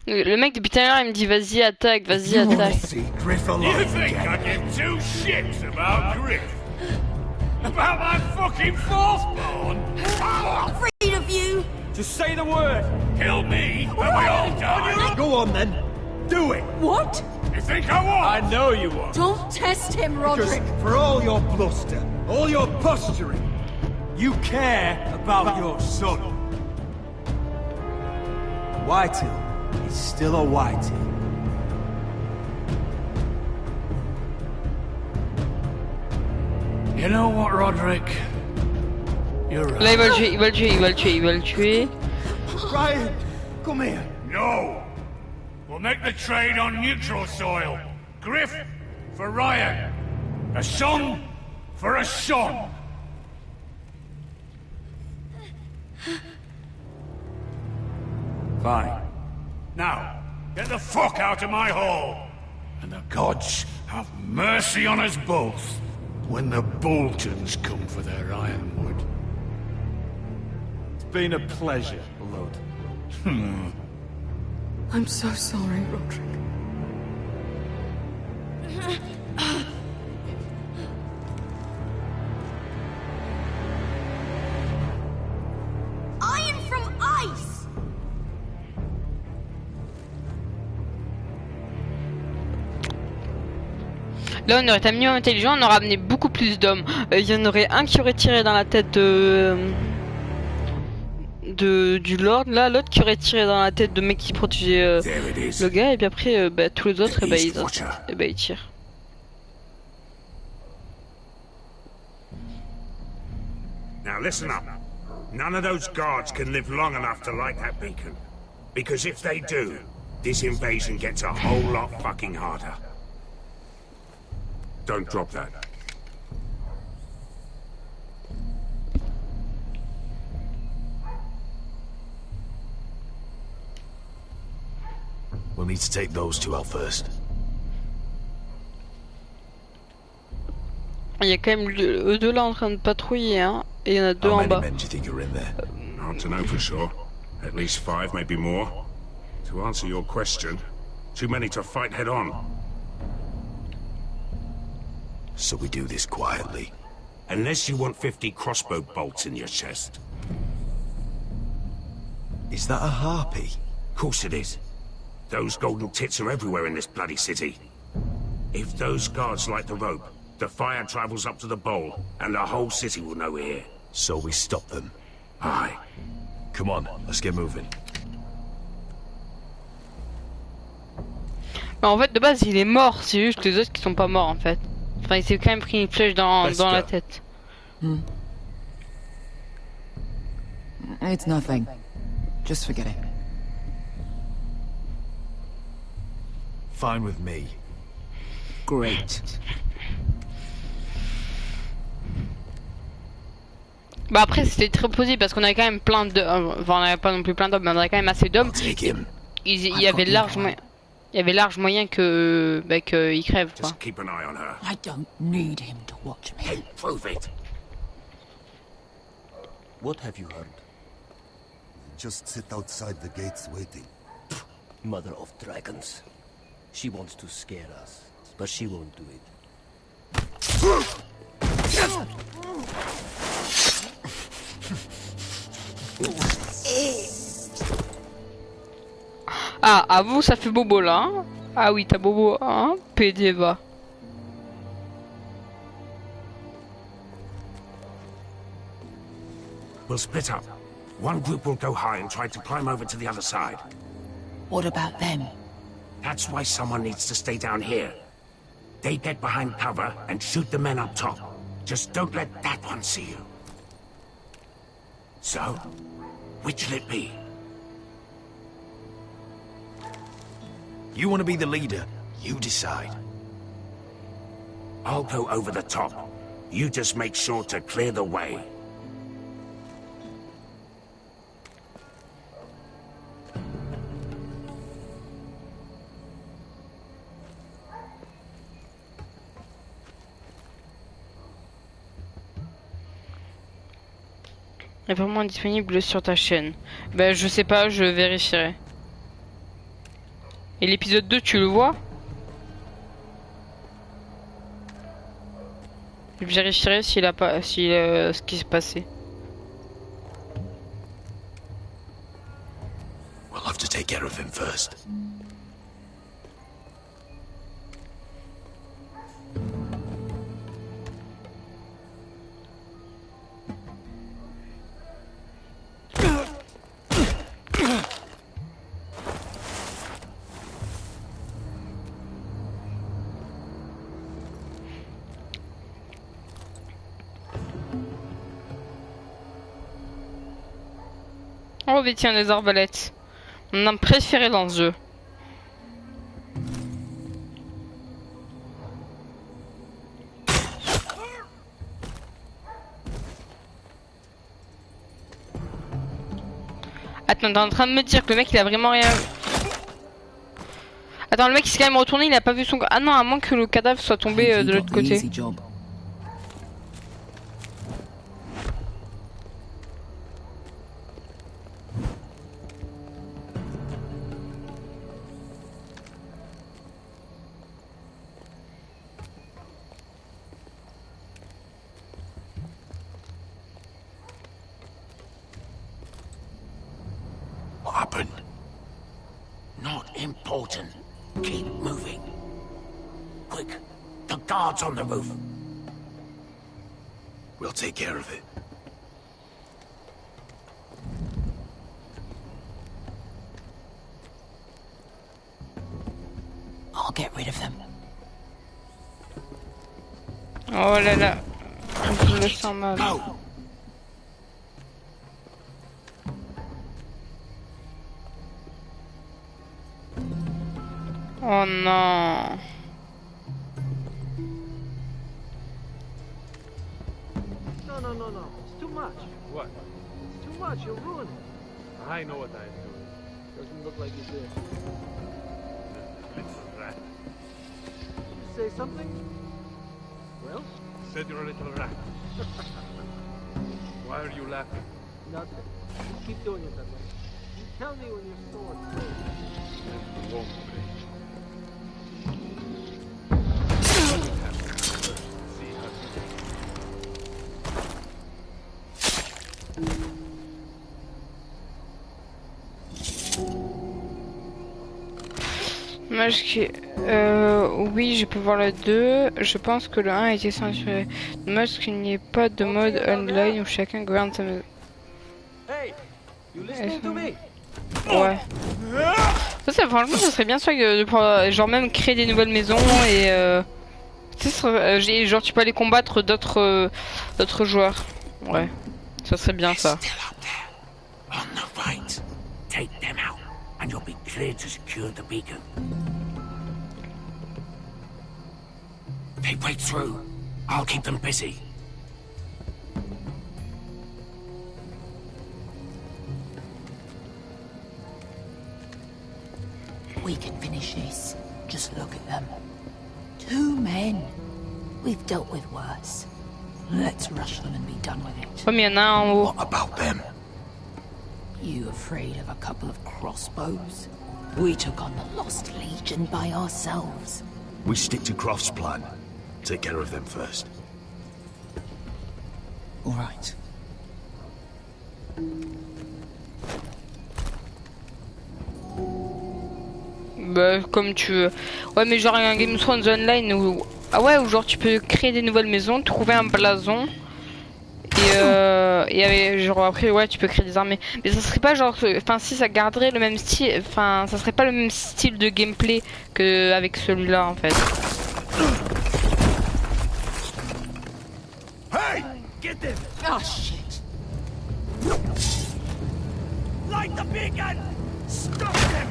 [SPEAKER 1] Le mec depuis tout à l'heure il me dit vas-y attaque, vas-y attaque.
[SPEAKER 15] You think I give two shits about Griff? About my fucking firstborn?
[SPEAKER 9] I'm afraid of you.
[SPEAKER 14] Just say the word.
[SPEAKER 15] Kill me, and we all die.
[SPEAKER 14] Go on then. Do it.
[SPEAKER 13] What?
[SPEAKER 15] You think I won't?
[SPEAKER 14] I know you won't.
[SPEAKER 13] Don't test him,
[SPEAKER 14] Because
[SPEAKER 13] Roderick!
[SPEAKER 14] for all your bluster, all your posturing, you care about your son. Whitehill is still a Whitehill.
[SPEAKER 15] You know what, Roderick? You're right.
[SPEAKER 1] Là, il va le tuer, il va le tuer, il va le tuer, il va le tuer.
[SPEAKER 15] Ryan, come here.
[SPEAKER 21] No! We'll make the trade on neutral soil. Griff for Ryan. A son for a son. Fine. Now, get the fuck out of my hall!
[SPEAKER 15] And the gods have mercy on us both when the Boltons come for their ironwood.
[SPEAKER 14] It's been a pleasure, Lord.
[SPEAKER 13] I'm so sorry, Roderick.
[SPEAKER 2] Iron from ice!
[SPEAKER 1] Là, on aurait été mieux intelligent, on aurait amené beaucoup plus d'hommes. Il y en aurait un qui aurait tiré dans la tête du Lord, là, l'autre qui aurait tiré dans la tête de mec qui protégeait le gars, et puis après, tous les autres, ils tirent.
[SPEAKER 21] Now listen up. None of those guards can live long enough to light that beacon. Because if they do, this invasion gets a whole lot fucking harder. Don't drop that.
[SPEAKER 17] We'll need to take those two out first.
[SPEAKER 1] Il y a quand même eux deux là en train de patrouiller, hein, et il y en a deux en bas.
[SPEAKER 21] Hard to know for sure. At least 5, maybe more. To answer your question, too many to fight head on.
[SPEAKER 17] So we do this quietly.
[SPEAKER 21] Unless you want 50 crossbow bolts in your chest.
[SPEAKER 17] Is that a harpy?
[SPEAKER 21] Of course it is. Those golden tits are everywhere in this bloody city. If those guards light the rope, the fire travels up to the bowl, and the whole city will know we're here.
[SPEAKER 17] So we stop them.
[SPEAKER 21] Aye.
[SPEAKER 17] Come on, let's get moving.
[SPEAKER 1] Bah, en fait, de base, il est mort, c'est juste les autres qui sont pas morts en fait. Enfin, il s'est quand même pris une flèche dans la tête.
[SPEAKER 13] It's nothing. Just forget it.
[SPEAKER 17] Fine with me.
[SPEAKER 13] Great.
[SPEAKER 1] Bah après c'était très possible parce qu'on avait quand même plein de... Enfin on avait pas non plus plein d'hommes mais on avait quand même assez d'hommes. Il y avait large moyen que... Bah qu'il crève quoi.
[SPEAKER 21] Keep an eye on her.
[SPEAKER 11] I don't need him to watch me.
[SPEAKER 21] Hey, prove it.
[SPEAKER 16] What have you heard?
[SPEAKER 4] Just sit outside the gates waiting.
[SPEAKER 16] Mother of dragons. She wants to scare us, but she won't do it.
[SPEAKER 1] Ah, à vous ça fait bobo là hein. Ah oui t'as bobo hein. PD va.
[SPEAKER 21] We'll split up. One group will go high and try to climb over to the other side.
[SPEAKER 11] What about them?
[SPEAKER 21] That's why someone needs to stay down here. They get behind cover and shoot the men up top. Just don't let that one see you. So, which'll it be?
[SPEAKER 17] You want to be the leader? You decide.
[SPEAKER 21] I'll go over the top. You just make sure to clear the way.
[SPEAKER 1] Est vraiment disponible sur ta chaîne. Ben je sais pas, je vérifierai. Et l'épisode 2 tu le vois? Je vérifierai s'il a pas ce qui s'est passé.
[SPEAKER 17] We'll have to take care of him first.
[SPEAKER 1] obtient des arbalètes. On a préféré dans ce jeu. Attends, t'es en train de me dire que le mec il a vraiment rien... Attends, le mec il s'est quand même retourné, il a pas vu son... Ah non, à moins que le cadavre soit tombé de l'autre côté.
[SPEAKER 21] What happened? Not important. Keep moving. Quick, the guards on the roof.
[SPEAKER 3] We'll take care of it.
[SPEAKER 21] I'll get rid of them.
[SPEAKER 1] Oh là là. Je le sens mal. Oh non.
[SPEAKER 12] No. It's too much. What? It's too much. You'll ruin it. I know what I'm doing. Doesn't look like you did. Little rat. Did you say something? Well? Said you're a little rat. Why are you laughing? Nothing. Just keep doing it that way. You tell me when your sword breaks. It won't break.
[SPEAKER 1] Oui, je peux voir le 2. Je pense que le 1 a été censuré. Dommage qu'il n'y ait pas de mode online où chacun gouverne sa maison. Ouais. Ça, franchement, ça serait bien ça genre même créer des nouvelles maisons et genre tu peux aller combattre d'autres joueurs. Ouais. Ça serait bien ça.
[SPEAKER 21] On the right. Take them out, and you'll be cleared to secure the beacon. They break through. I'll keep them busy.
[SPEAKER 2] We can finish this. Just look at them. 2 men. We've dealt with worse. Let's rush them and be done with it.
[SPEAKER 1] Comme il y en a un en haut.
[SPEAKER 21] What about them?
[SPEAKER 2] You afraid of a couple of crossbows? We took on the Lost Legion by ourselves.
[SPEAKER 3] We stick to Croft's plan. Take care of them first.
[SPEAKER 2] All right.
[SPEAKER 1] Bah, comme tu veux. Ouais, mais genre un Game of Thrones Online où... Ah ouais, où genre tu peux créer des nouvelles maisons, trouver un blason. Et avec, genre après, ouais, tu peux créer des armées. Mais ça serait pas genre... Enfin, si ça garderait le même style... Enfin, ça serait pas le même style de gameplay qu'avec celui-là, en fait.
[SPEAKER 21] Hey! Get them!
[SPEAKER 2] Oh, shit.
[SPEAKER 21] Light the beacon! Stop them!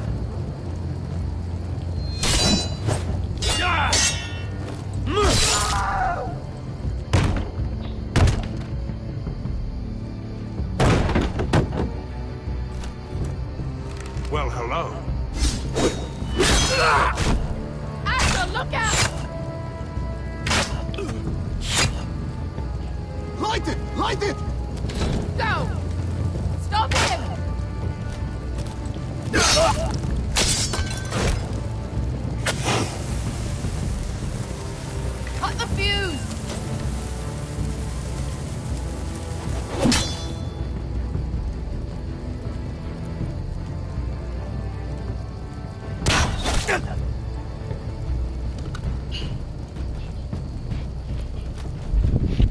[SPEAKER 21] Well, hello.
[SPEAKER 2] Asher, look out!
[SPEAKER 21] Light it! Light it!
[SPEAKER 2] Go! Stop him! Cut the fuse!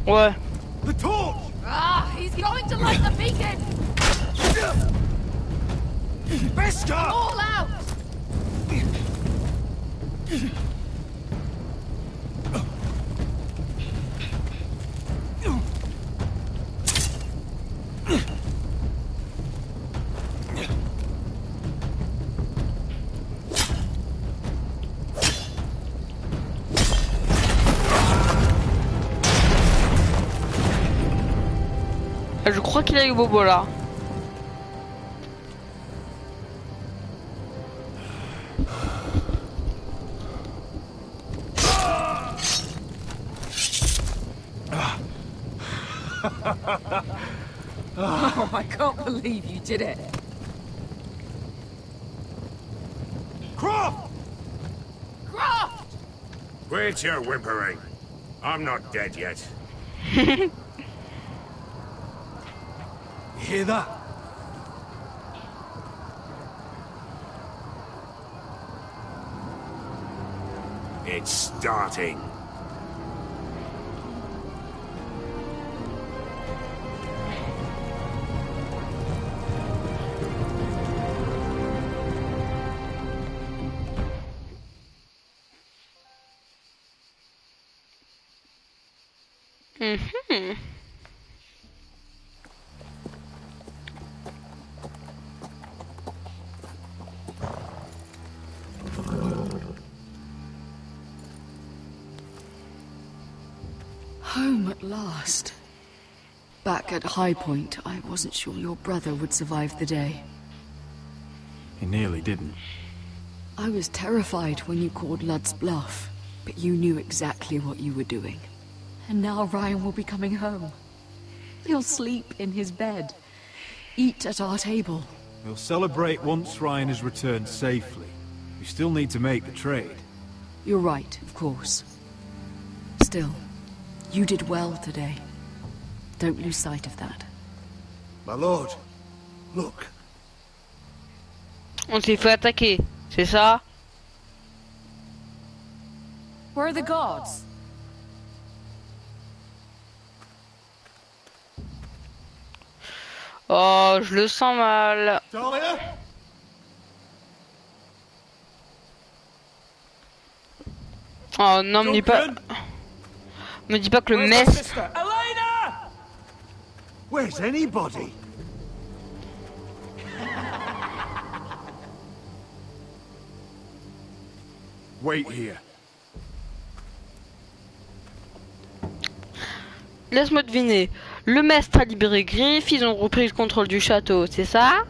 [SPEAKER 1] Ouais.
[SPEAKER 21] The torch!
[SPEAKER 2] Ah, he's going to light the beacon!
[SPEAKER 21] Bester!
[SPEAKER 2] All out!
[SPEAKER 1] Ah, je crois qu'il a eu Bobo là.
[SPEAKER 13] Oh, I can't believe you did it.
[SPEAKER 21] Croft!
[SPEAKER 13] Croft!
[SPEAKER 21] Quit your whimpering. I'm not dead yet.
[SPEAKER 15] You hear that?
[SPEAKER 21] It's starting.
[SPEAKER 1] Mhm.
[SPEAKER 13] Home at last. Back at High Point, I wasn't sure your brother would survive the day.
[SPEAKER 14] He nearly didn't.
[SPEAKER 13] I was terrified when you called Ludd's bluff, but you knew exactly what you were doing. And now Ryan will be coming home. He'll sleep in his bed, eat at our table.
[SPEAKER 14] We'll celebrate once Ryan has returned safely. We still need to make the trade.
[SPEAKER 13] You're right, of course. Still, you did well today. Don't lose sight of that.
[SPEAKER 15] My lord, look.
[SPEAKER 1] On s'est fait attaquer, c'est ça?
[SPEAKER 13] Where are the guards?
[SPEAKER 1] Oh, je le sens mal.
[SPEAKER 15] Talia?
[SPEAKER 1] Oh non, me dis pas que le mess.
[SPEAKER 15] Elena! Where's anybody?
[SPEAKER 14] Wait here.
[SPEAKER 1] Laisse-moi deviner. Le maître a libéré Griff, ils ont repris le contrôle du château, c'est ça?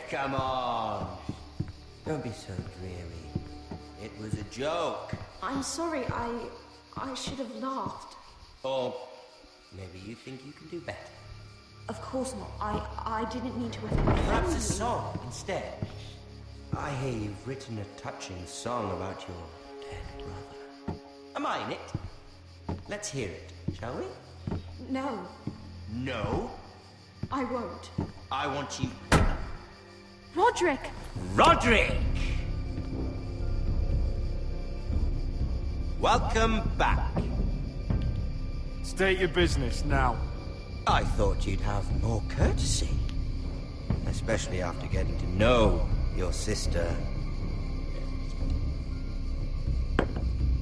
[SPEAKER 16] Come on. Don't be so dreary. It was a joke.
[SPEAKER 18] I'm sorry, I should have laughed.
[SPEAKER 16] Or maybe you think you can do better.
[SPEAKER 18] Of course not. I didn't mean to offend
[SPEAKER 16] Perhaps
[SPEAKER 18] you.
[SPEAKER 16] a song instead. I hear you've written a touching song about your dead brother. Am I in it? Let's hear it, shall we?
[SPEAKER 18] No,
[SPEAKER 16] No.
[SPEAKER 18] I won't.
[SPEAKER 16] I want you...
[SPEAKER 18] Roderick!
[SPEAKER 16] Roderick! Welcome back.
[SPEAKER 14] State your business now.
[SPEAKER 16] I thought you'd have more courtesy. Especially after getting to know your sister.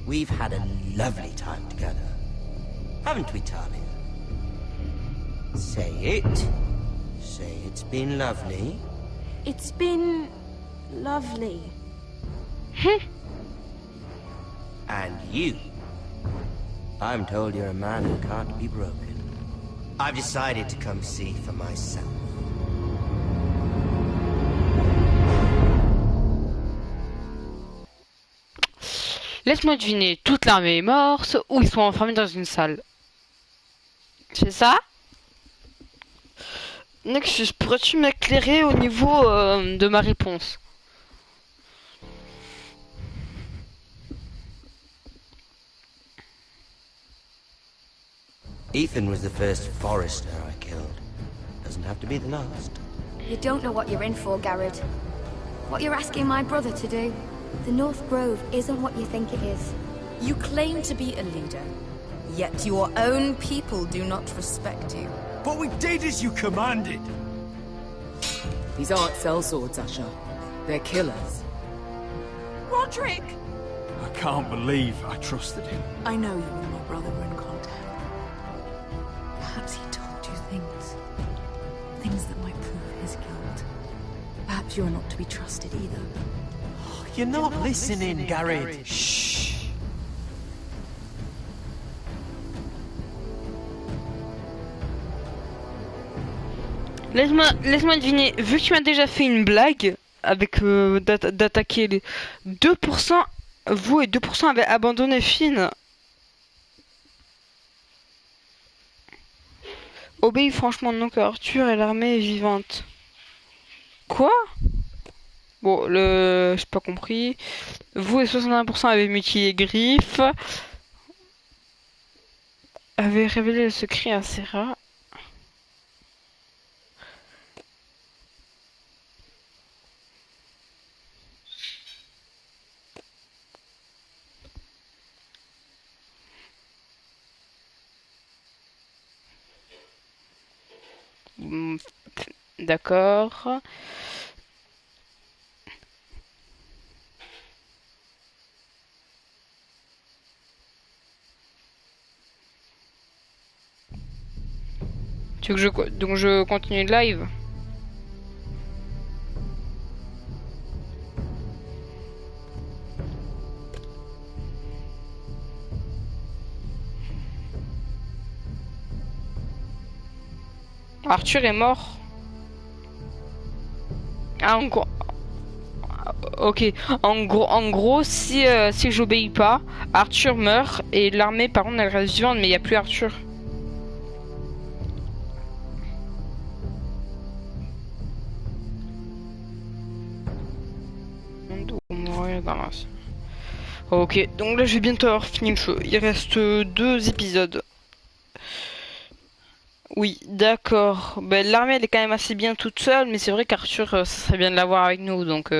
[SPEAKER 16] We've had a lovely time together. Haven't we, Talia? Say it. Say it's been lovely.
[SPEAKER 18] It's been lovely.
[SPEAKER 16] And you. I'm told you're a man who can't be broken. I've decided to come see for myself.
[SPEAKER 1] Laisse-moi deviner, toute l'armée est morte ou ils sont enfermés dans une salle. C'est ça? Next, pourrais-tu m'éclairer au niveau de ma réponse?
[SPEAKER 16] Ethan was the first forester I killed. Doesn't have to be the last.
[SPEAKER 9] You don't know what you're in for, Garrett. What you're asking my brother to do. The North Grove isn't what you think it is.
[SPEAKER 2] You claim to be a leader, yet your own people do not respect you.
[SPEAKER 15] But we did as you commanded.
[SPEAKER 13] These aren't sellswords, Asher. They're killers.
[SPEAKER 2] Roderick!
[SPEAKER 14] I can't believe I trusted him.
[SPEAKER 13] I know you and my brother were in contact. Perhaps he told you things. Things that might prove his guilt. Perhaps you're not to be trusted either.
[SPEAKER 12] You're not listening, Garrett.
[SPEAKER 16] Shh.
[SPEAKER 1] Laisse-moi deviner, vu que tu m'as déjà fait une blague avec d'attaquer les 2%, vous et 2% avez abandonné Finn. Obéis franchement non que Arthur et l'armée est vivante. Quoi? Bon, j'ai pas compris. Vous et 61% avez mutilé Griff. Avez révélé le secret à Sarah. D'accord. Tu veux que donc je continue le live? Arthur est mort. Ah, en gros. Ok. En gros, si j'obéis pas, Arthur meurt et l'armée, par contre, elle reste vivante, mais il n'y a plus Arthur. Ok, donc là, je vais bientôt avoir fini le jeu. Il reste 2 épisodes. Oui, d'accord. Ben, l'armée, elle est quand même assez bien toute seule, mais c'est vrai qu'Arthur, ça serait bien de l'avoir avec nous, donc...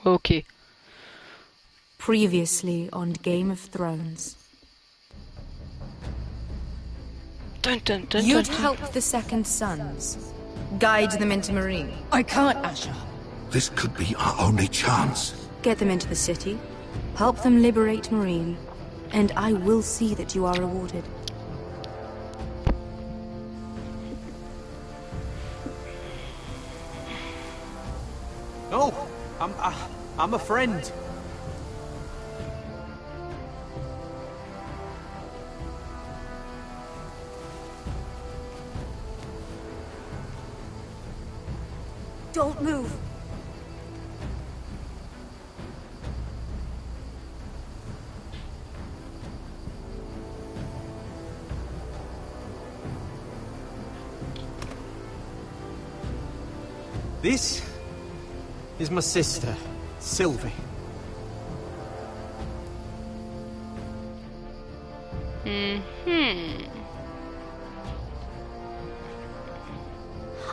[SPEAKER 1] Ok.
[SPEAKER 2] Previously on Game of Thrones. You'd help the Second Sons. Guide them into Marine.
[SPEAKER 7] I can't, Asher.
[SPEAKER 3] This could be our only chance.
[SPEAKER 2] Get them into the city. Help them liberate Marine. And I will see that you are rewarded.
[SPEAKER 12] No, I'm a friend.
[SPEAKER 20] Don't move.
[SPEAKER 12] This is my sister, Sylvie.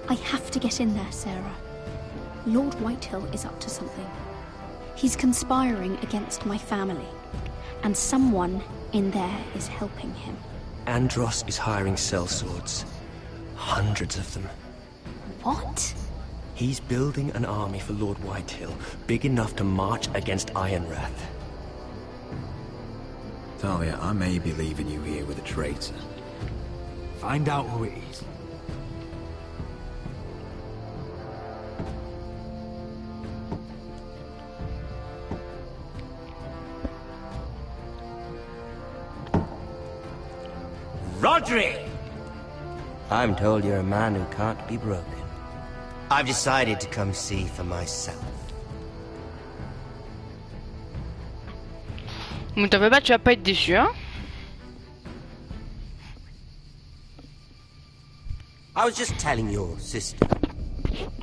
[SPEAKER 9] I have to get in there, Sarah. Lord Whitehill is up to something. He's conspiring against my family, and someone in there is helping him.
[SPEAKER 16] Andros is hiring sellswords. Hundreds of them.
[SPEAKER 9] What?
[SPEAKER 16] He's building an army for Lord Whitehill, big enough to march against Ironrath.
[SPEAKER 5] Talia, I may be leaving you here with a traitor. Find out who it is.
[SPEAKER 16] Roderick! I'm told you're a man who can't be broken. I've decided to come see for myself.
[SPEAKER 1] Bon, t'en fais pas, tu vas pas être déçu, hein?
[SPEAKER 16] I was just telling your sister.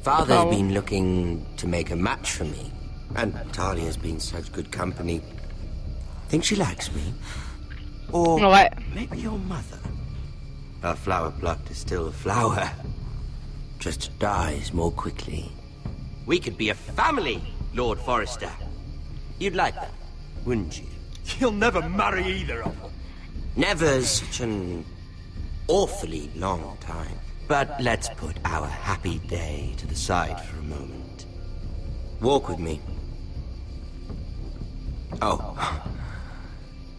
[SPEAKER 16] Father's been looking to make a match for me. And Talia's been such good company. Think she likes me? Or maybe your mother? A flower plucked is still a flower. Just dies more quickly. We could be a family, Lord Forrester. You'd like that, wouldn't you?
[SPEAKER 14] You'll never marry either of them.
[SPEAKER 16] Never's such an awfully long time. But let's put our happy day to the side for a moment. Walk with me. Oh.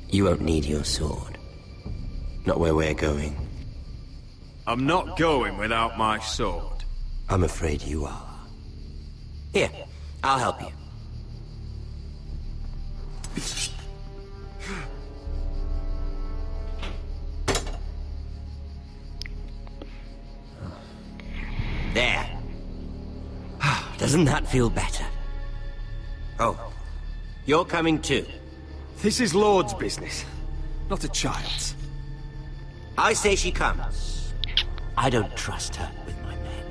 [SPEAKER 16] You won't need your sword. Not where we're going.
[SPEAKER 14] I'm not going without my sword.
[SPEAKER 16] I'm afraid you are. Here, I'll help you. There. Doesn't that feel better? Oh, you're coming too.
[SPEAKER 12] This is Lord's business, not a child's.
[SPEAKER 16] I say she comes. I don't trust her with my men.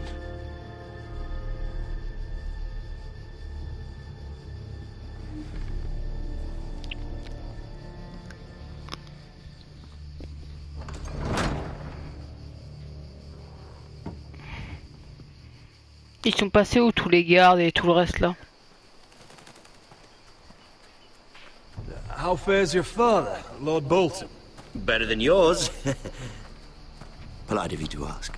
[SPEAKER 1] Ils sont passés où tous les gardes et tout le reste là?
[SPEAKER 12] How fares your father, Lord Bolton?
[SPEAKER 16] Better than yours. Polite of you to ask.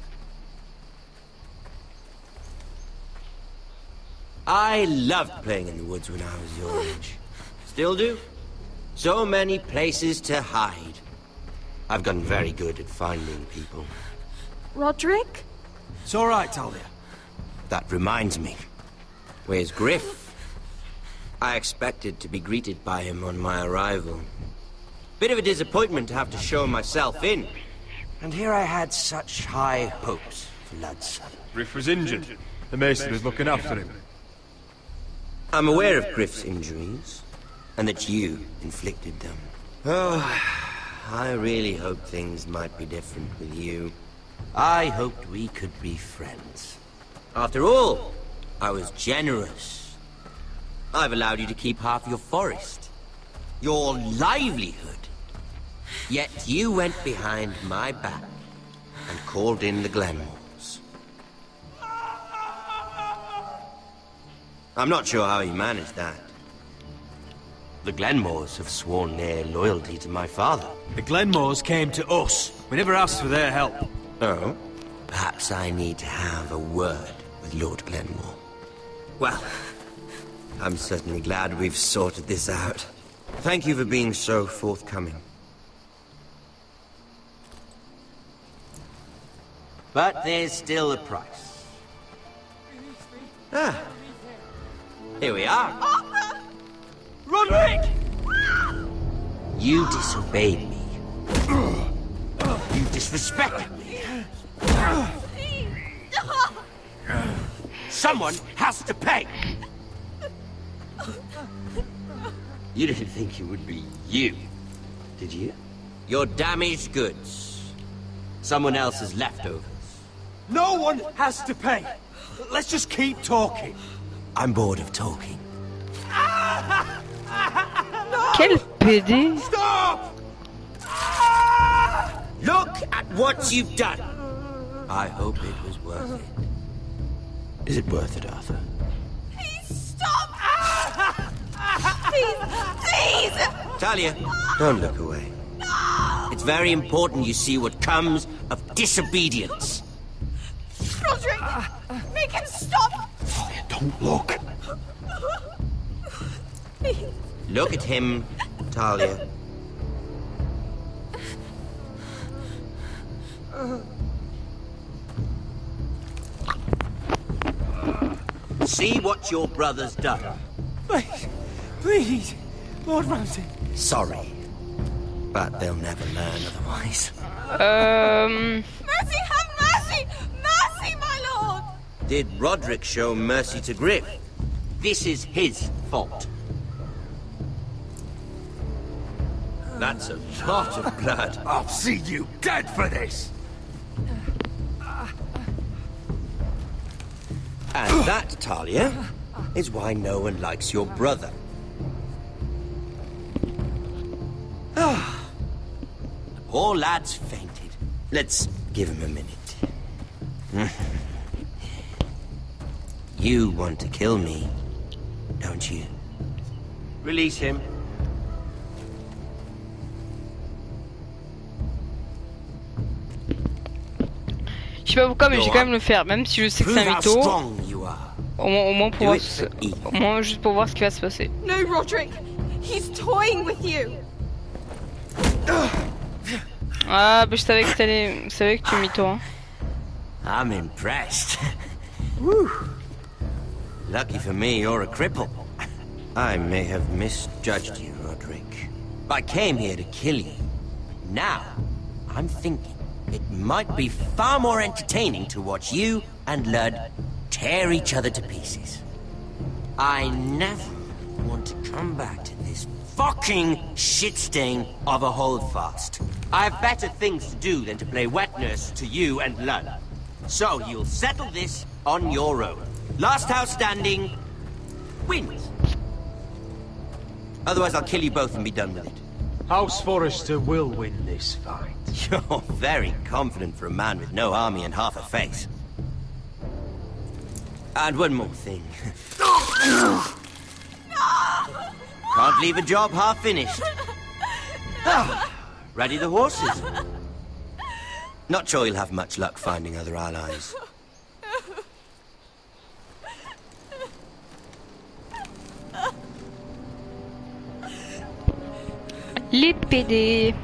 [SPEAKER 16] I loved playing in the woods when I was your age. Still do. So many places to hide. I've gotten very good at finding people.
[SPEAKER 18] Roderick?
[SPEAKER 12] It's all right, Talia.
[SPEAKER 16] That reminds me. Where's Griff? I expected to be greeted by him on my arrival. Bit of a disappointment to have to show myself in. And here I had such high hopes for Ludson.
[SPEAKER 14] Griff was injured. The mason was looking after him.
[SPEAKER 16] I'm aware of Griff's injuries, and that you inflicted them. Oh, I really hoped things might be different with you. I hoped we could be friends. After all, I was generous. I've allowed you to keep half your forest, your livelihood. Yet you went behind my back and called in the Glenmores. I'm not sure how you managed that. The Glenmores have sworn their loyalty to my father.
[SPEAKER 12] The Glenmores came to us. We never asked for their help.
[SPEAKER 16] Oh? Perhaps I need to have a word with Lord Glenmore. Well, I'm certainly glad we've sorted this out. Thank you for being so forthcoming. But there's still a price. Ah. Here we are.
[SPEAKER 10] Arthur! Roderick!
[SPEAKER 16] You disobeyed me. You disrespected me. Someone has to pay. You didn't think it would be you, did you? Your damaged goods. Someone else's leftovers.
[SPEAKER 12] No one has to pay. Let's just keep talking.
[SPEAKER 16] I'm bored of talking.
[SPEAKER 1] Quel PD!
[SPEAKER 12] Stop!
[SPEAKER 16] Look at what you've done. I hope it was worth it. Is it worth it, Arthur?
[SPEAKER 10] Please stop! Please!
[SPEAKER 16] Talia, don't look away. It's very important you see what comes of disobedience.
[SPEAKER 10] Roderick! Make him stop!
[SPEAKER 15] Talia, don't look.
[SPEAKER 10] Please.
[SPEAKER 16] Look at him, Talia. See what your brother's done.
[SPEAKER 10] Please, Lord Ramsay.
[SPEAKER 16] Sorry, but they'll never learn otherwise.
[SPEAKER 10] Mercy, have mercy! Mercy, my lord!
[SPEAKER 16] Did Roderick show mercy to Griff? This is his fault. That's a lot of blood.
[SPEAKER 15] I'll see you dead for this!
[SPEAKER 16] And that, Talia, is why no one likes your brother. The poor lad's fainted. Let's give him a minute. You want to kill me, don't you? Release him.
[SPEAKER 1] Je sais pas pourquoi, mais je vais quand même le faire, même si je sais que c'est un mytho. Au moins pour voir juste pour voir ce qui va se passer.
[SPEAKER 10] No, Roderick!
[SPEAKER 2] He's toying with you.
[SPEAKER 1] Ah, bah je savais que t'allais... Je savais que tu mytho, hein.
[SPEAKER 16] I'm impressed. Woo. Lucky for me, you're a cripple. I may have misjudged you, Roderick. I came here to kill you. Now, I'm thinking it might be far more entertaining to watch you and Lud tear each other to pieces. I never want to come back to this fucking shit stain of a holdfast. I have better things to do than to play wet nurse to you and Lud. So you'll settle this on your own. Last house standing wins. Otherwise I'll kill you both and be done with it.
[SPEAKER 12] House Forrester will win this fight.
[SPEAKER 16] You're very confident for a man with no army and half a face. And one more thing. Can't leave a job half finished. Ready the horses? Not sure you'll have much luck finding other allies.
[SPEAKER 1] Les PD.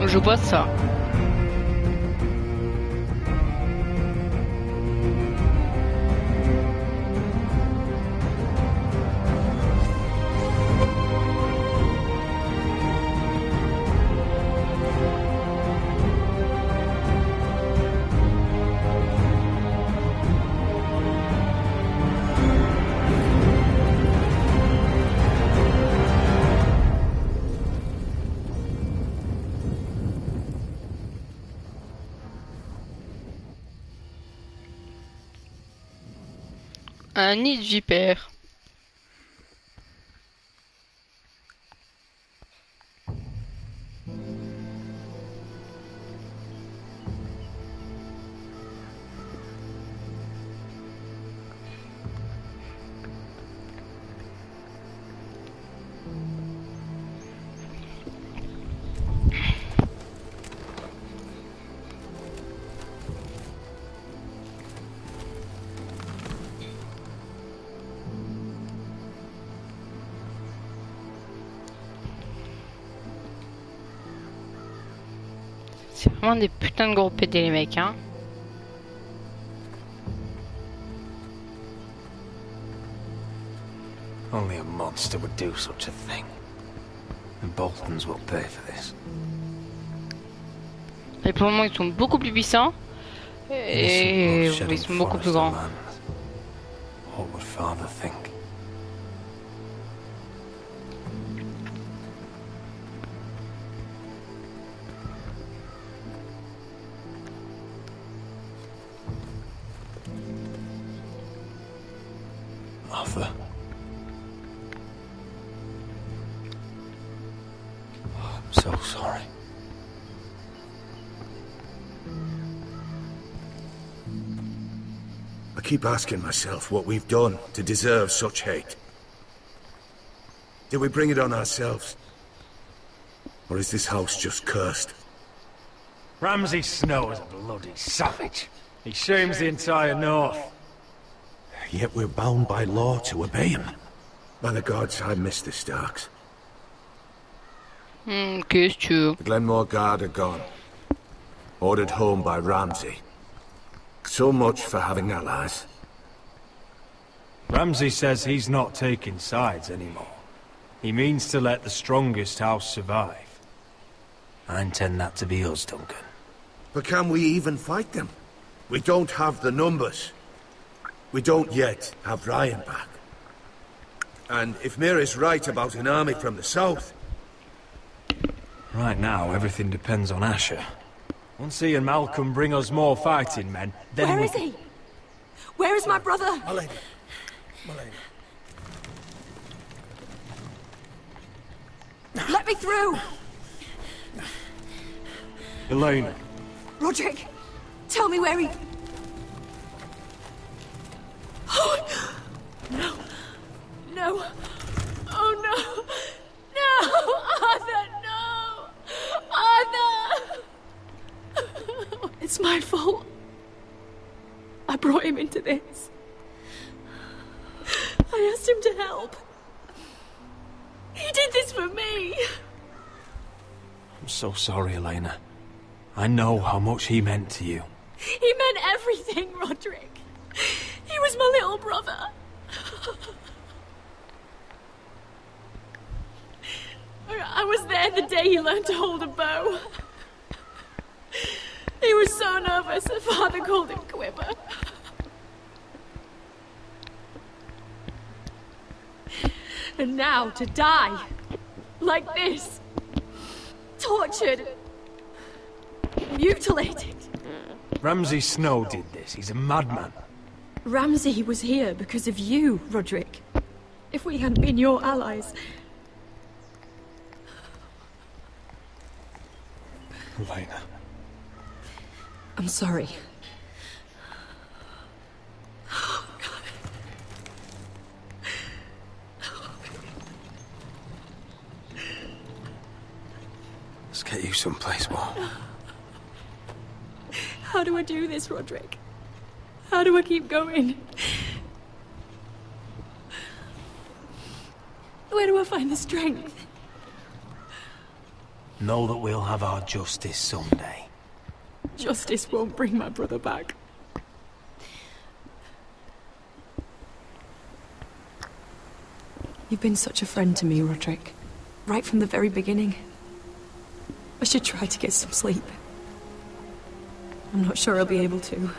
[SPEAKER 1] Je vois ça. Un nid de vipère. C'est vraiment des putains de gros PD les mecs, hein.
[SPEAKER 5] Only a monster would do such a thing. The Boltons will pay for this.
[SPEAKER 1] Et pour le moment ils sont beaucoup plus puissants. Et ils sont beaucoup plus grands.
[SPEAKER 5] What would Father think? Arthur. Oh, I'm so sorry.
[SPEAKER 17] I keep asking myself what we've done to deserve such hate. Did we bring it on ourselves? Or is this house just cursed?
[SPEAKER 14] Ramsay Snow is a bloody savage. He shames the entire North.
[SPEAKER 17] Yet we're bound by law to obey him. By the gods, I miss the Starks.
[SPEAKER 1] Qu'est-ce que tu veux?
[SPEAKER 17] The Glenmore Guard are gone. Ordered home by Ramsay. So much for having allies.
[SPEAKER 14] Ramsay says he's not taking sides anymore. He means to let the strongest house survive.
[SPEAKER 5] I intend that to be us, Duncan.
[SPEAKER 17] But can we even fight them? We don't have the numbers. We don't yet have Ryan back. And if Mira's right about an army from the south...
[SPEAKER 14] Right now, everything depends on Asher. Once he and Malcolm bring us more fighting men, then
[SPEAKER 20] Where is he? Where is my brother? Let me through!
[SPEAKER 10] Elena.
[SPEAKER 20] Roderick, tell me where he... Oh, no. No. Oh, no. No! Arthur, no! Arthur! It's my fault. I brought him into this. I asked him to help. He did this for me.
[SPEAKER 10] I'm so sorry, Elena. I know how much he meant to you.
[SPEAKER 20] He meant everything, Roderick. He was my little brother. I was there the day he learned to hold a bow. He was so nervous that Father called him Quipper. And now to die like this, tortured, mutilated.
[SPEAKER 10] Ramsay Snow did this. He's a madman.
[SPEAKER 20] Ramsay was here because of you, Roderick. If we hadn't been your allies...
[SPEAKER 10] Elena.
[SPEAKER 20] I'm sorry.
[SPEAKER 10] Let's get you someplace warm.
[SPEAKER 20] How do I do this, Roderick? How do I keep going? Where do I find the strength?
[SPEAKER 10] Know that we'll have our justice someday.
[SPEAKER 20] Justice won't bring my brother back. You've been such a friend to me, Roderick. Right from the very beginning. I should try to get some sleep. I'm not sure I'll be able to.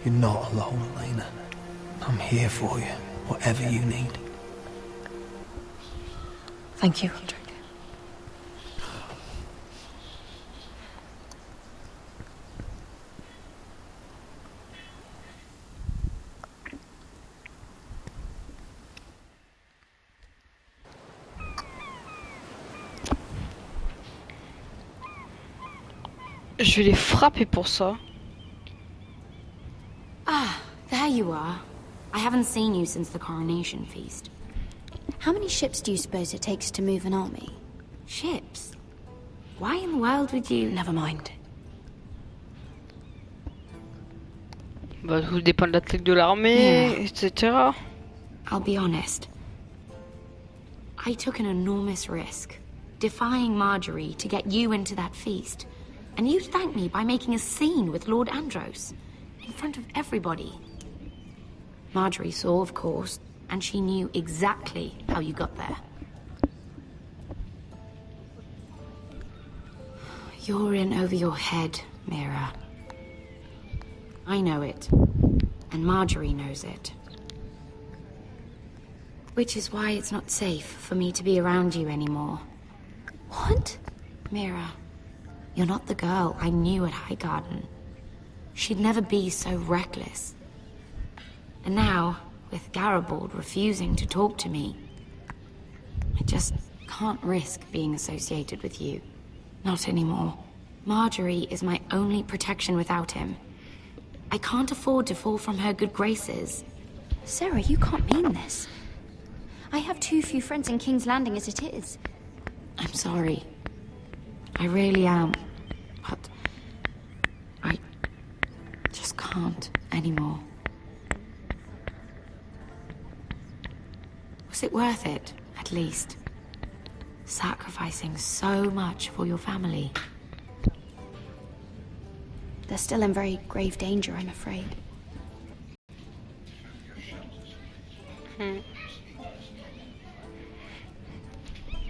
[SPEAKER 10] You're not alone, Elena. I'm here for you, whatever you need.
[SPEAKER 20] Thank you, Roderick.
[SPEAKER 1] Je vais les frapper pour ça.
[SPEAKER 11] Ah, there you are. I haven't seen you since the coronation feast.
[SPEAKER 9] How many ships do you suppose it takes to move an army?
[SPEAKER 11] Ships? Why in the world would you...
[SPEAKER 20] Never mind.
[SPEAKER 1] Bah, tout dépend de la taille de l'armée, etc.
[SPEAKER 11] I'll be honest. I took an enormous risk, defying Marjorie to get you into that feast. And you thanked me by making a scene with Lord Andros, in front of everybody. Marjorie saw, of course, and she knew exactly how you got there. You're in over your head, Mira. I know it, and Marjorie knows it. Which is why it's not safe for me to be around you anymore.
[SPEAKER 9] What?
[SPEAKER 11] Mira, you're not the girl I knew at Highgarden. She'd never be so reckless. And now, with Garibald refusing to talk to me, I just can't risk being associated with you. Not anymore. Marjorie is my only protection without him. I can't afford to fall from her good graces.
[SPEAKER 9] Sarah, you can't mean this. I have too few friends in King's Landing as it is.
[SPEAKER 11] I'm sorry. I really am. But I just can't anymore. Was it worth it, at least? Sacrificing so much for your family.
[SPEAKER 9] They're still in very grave danger, I'm afraid.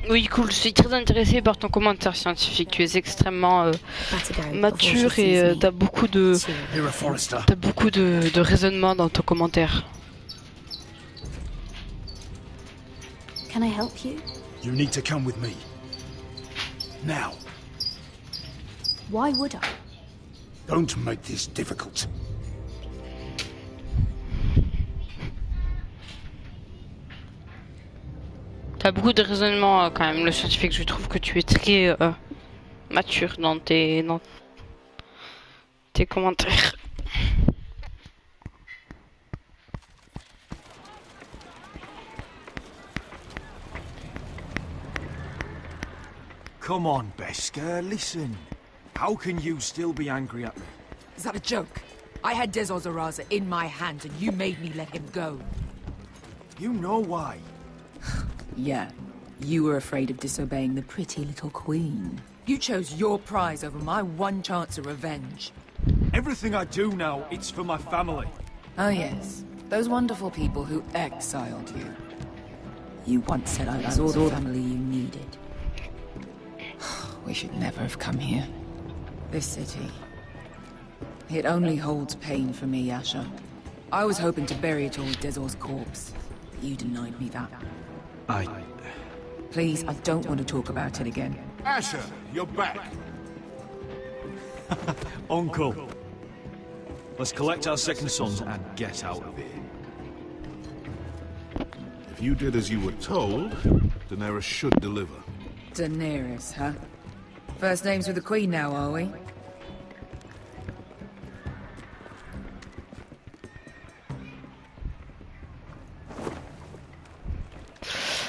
[SPEAKER 1] Oui, cool. Je suis très intéressée par ton commentaire scientifique. Tu es extrêmement mature et t'as beaucoup de raisonnement dans ton commentaire.
[SPEAKER 9] Can I help you?
[SPEAKER 3] You need to come with me. Now.
[SPEAKER 9] Why would I?
[SPEAKER 3] Don't make this difficult.
[SPEAKER 1] T'as beaucoup de raisonnement quand même, le scientifique. Je trouve que tu es très mature dans tes commentaires.
[SPEAKER 14] Come on, Beskar, listen. How can you still be angry at me?
[SPEAKER 11] Is that a joke? I had Dezor Zaraza in my hands and you made me let him go.
[SPEAKER 14] You know why.
[SPEAKER 11] Yeah, you were afraid of disobeying the pretty little queen. You chose your prize over my one chance of revenge.
[SPEAKER 14] Everything I do now, it's for my family.
[SPEAKER 11] Oh yes, those wonderful people who exiled you. You once said I was all the family you needed. We should never have come here. This city. It only holds pain for me, Asher. I was hoping to bury it all with Dezor's corpse. You denied me that. Please, I don't want to talk about it again.
[SPEAKER 3] Asher, you're back.
[SPEAKER 14] Uncle. Let's collect our second sons and get out of here.
[SPEAKER 3] If you did as you were told, Daenerys should deliver.
[SPEAKER 11] Daenerys, huh? First names with the Queen now, are we?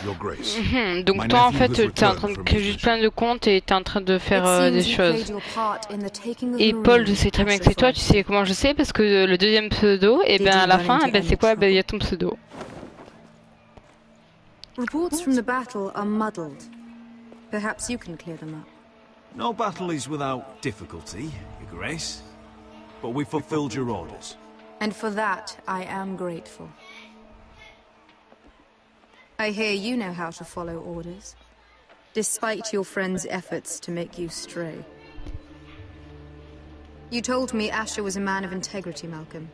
[SPEAKER 3] Your Grace.
[SPEAKER 1] Donc toi en fait t'es en train de créer juste plein de comptes et t'es en train de faire des choses. Et Paul, je sais très bien que c'est toi, tu sais comment je sais parce que le deuxième pseudo, et ben à la fin, c'est quoi? Ben il y a ton pseudo.
[SPEAKER 2] Reports from the battle are muddled. Perhaps you can clear them up.
[SPEAKER 14] No battle is without difficulty, Your Grace. But we fulfilled your orders.
[SPEAKER 2] And for that, I am grateful. I hear you know how to follow orders, despite your friend's efforts to make you stray. You told me Asher was a man of integrity, Malcolm.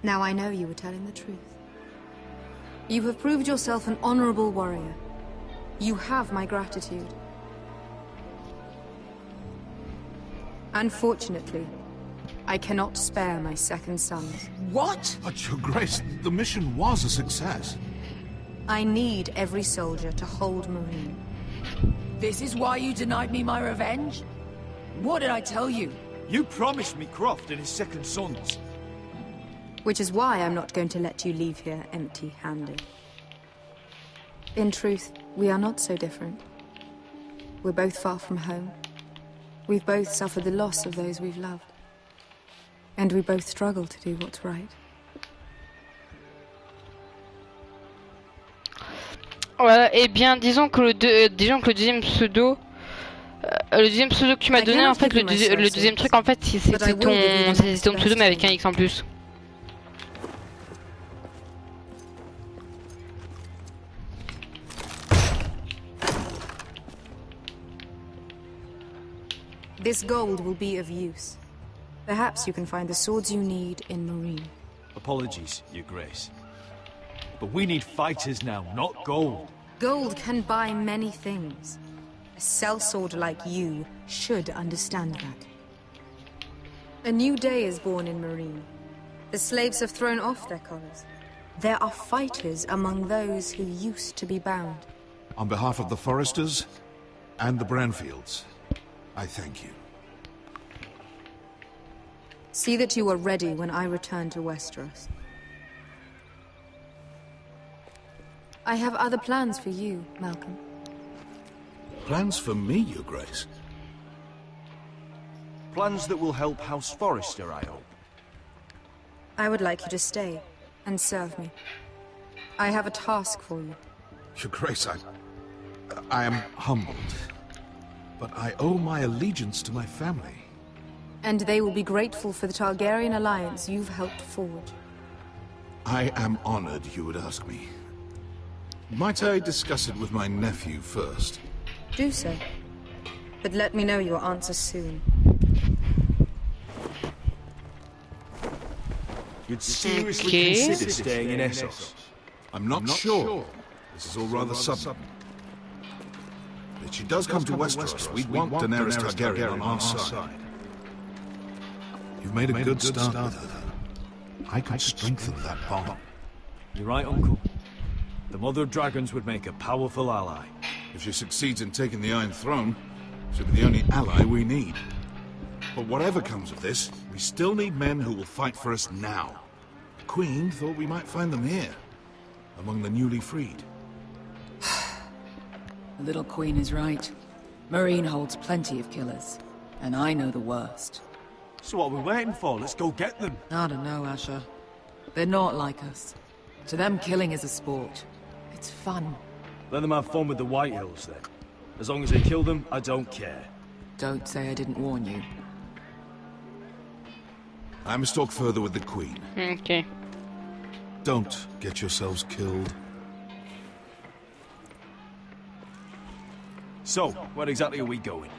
[SPEAKER 2] Now I know you were telling the truth. You have proved yourself an honorable warrior. You have my gratitude. Unfortunately, I cannot spare my second sons.
[SPEAKER 3] What? But Your Grace, the mission was a success.
[SPEAKER 2] I need every soldier to hold Marine.
[SPEAKER 11] This is why you denied me my revenge? What did I tell you?
[SPEAKER 14] You promised me Croft and his second sons.
[SPEAKER 2] Which is why I'm not going to let you leave here empty-handed. In truth, we are not so different. We're both far from home. We've both suffered the loss of those we've loved. And we both struggle to do what's right.
[SPEAKER 1] Eh bien, disons que le deuxième pseudo, que tu m'as donné, en fait, le deuxième truc, en fait, c'était ton pseudo, mais avec un X en plus.
[SPEAKER 2] This gold will be of use. Perhaps you can find the swords you need in Marine.
[SPEAKER 14] Apologies, Your Grace. But we need fighters now, not gold.
[SPEAKER 2] Gold can buy many things. A sellsword like you should understand that. A new day is born in Marine. The slaves have thrown off their collars. There are fighters among those who used to be bound.
[SPEAKER 3] On behalf of the Foresters and the Branfields, I thank you.
[SPEAKER 2] See that you are ready when I return to Westeros. I have other plans for you, Malcolm.
[SPEAKER 3] Plans for me, Your Grace?
[SPEAKER 14] Plans that will help House Forrester, I hope.
[SPEAKER 2] I would like you to stay and serve me. I have a task for you.
[SPEAKER 3] Your Grace, I am humbled. But I owe my allegiance to my family.
[SPEAKER 2] And they will be grateful for the Targaryen alliance you've helped forge.
[SPEAKER 3] I am honored you would ask me. Might I discuss it with my nephew first?
[SPEAKER 2] Do so. But let me know your answer soon.
[SPEAKER 14] You'd seriously consider staying in Essos?
[SPEAKER 3] I'm not sure. This is all rather sudden. If she does come to Westeros, we'd want Daenerys Targaryen on our side. You've made a good start with her. I could strengthen that bond.
[SPEAKER 14] You're right, Uncle.
[SPEAKER 15] The Mother of Dragons would make a powerful ally.
[SPEAKER 3] If she succeeds in taking the Iron Throne, she'll be the only ally we need. But whatever comes of this, we still need men who will fight for us now. The Queen thought we might find them here, among the newly freed.
[SPEAKER 7] The little Queen is right. Marine holds plenty of killers, and I know the worst.
[SPEAKER 12] So what are we waiting for? Let's go get them.
[SPEAKER 7] I don't know, Asher. They're not like us. To them, killing is a sport. It's fun.
[SPEAKER 12] Let them have fun with the White Hills, then. As long as they kill them, I don't care.
[SPEAKER 7] Don't say I didn't warn you.
[SPEAKER 3] I must talk further with the Queen.
[SPEAKER 1] Okay.
[SPEAKER 3] Don't get yourselves killed.
[SPEAKER 12] So, where exactly are we going?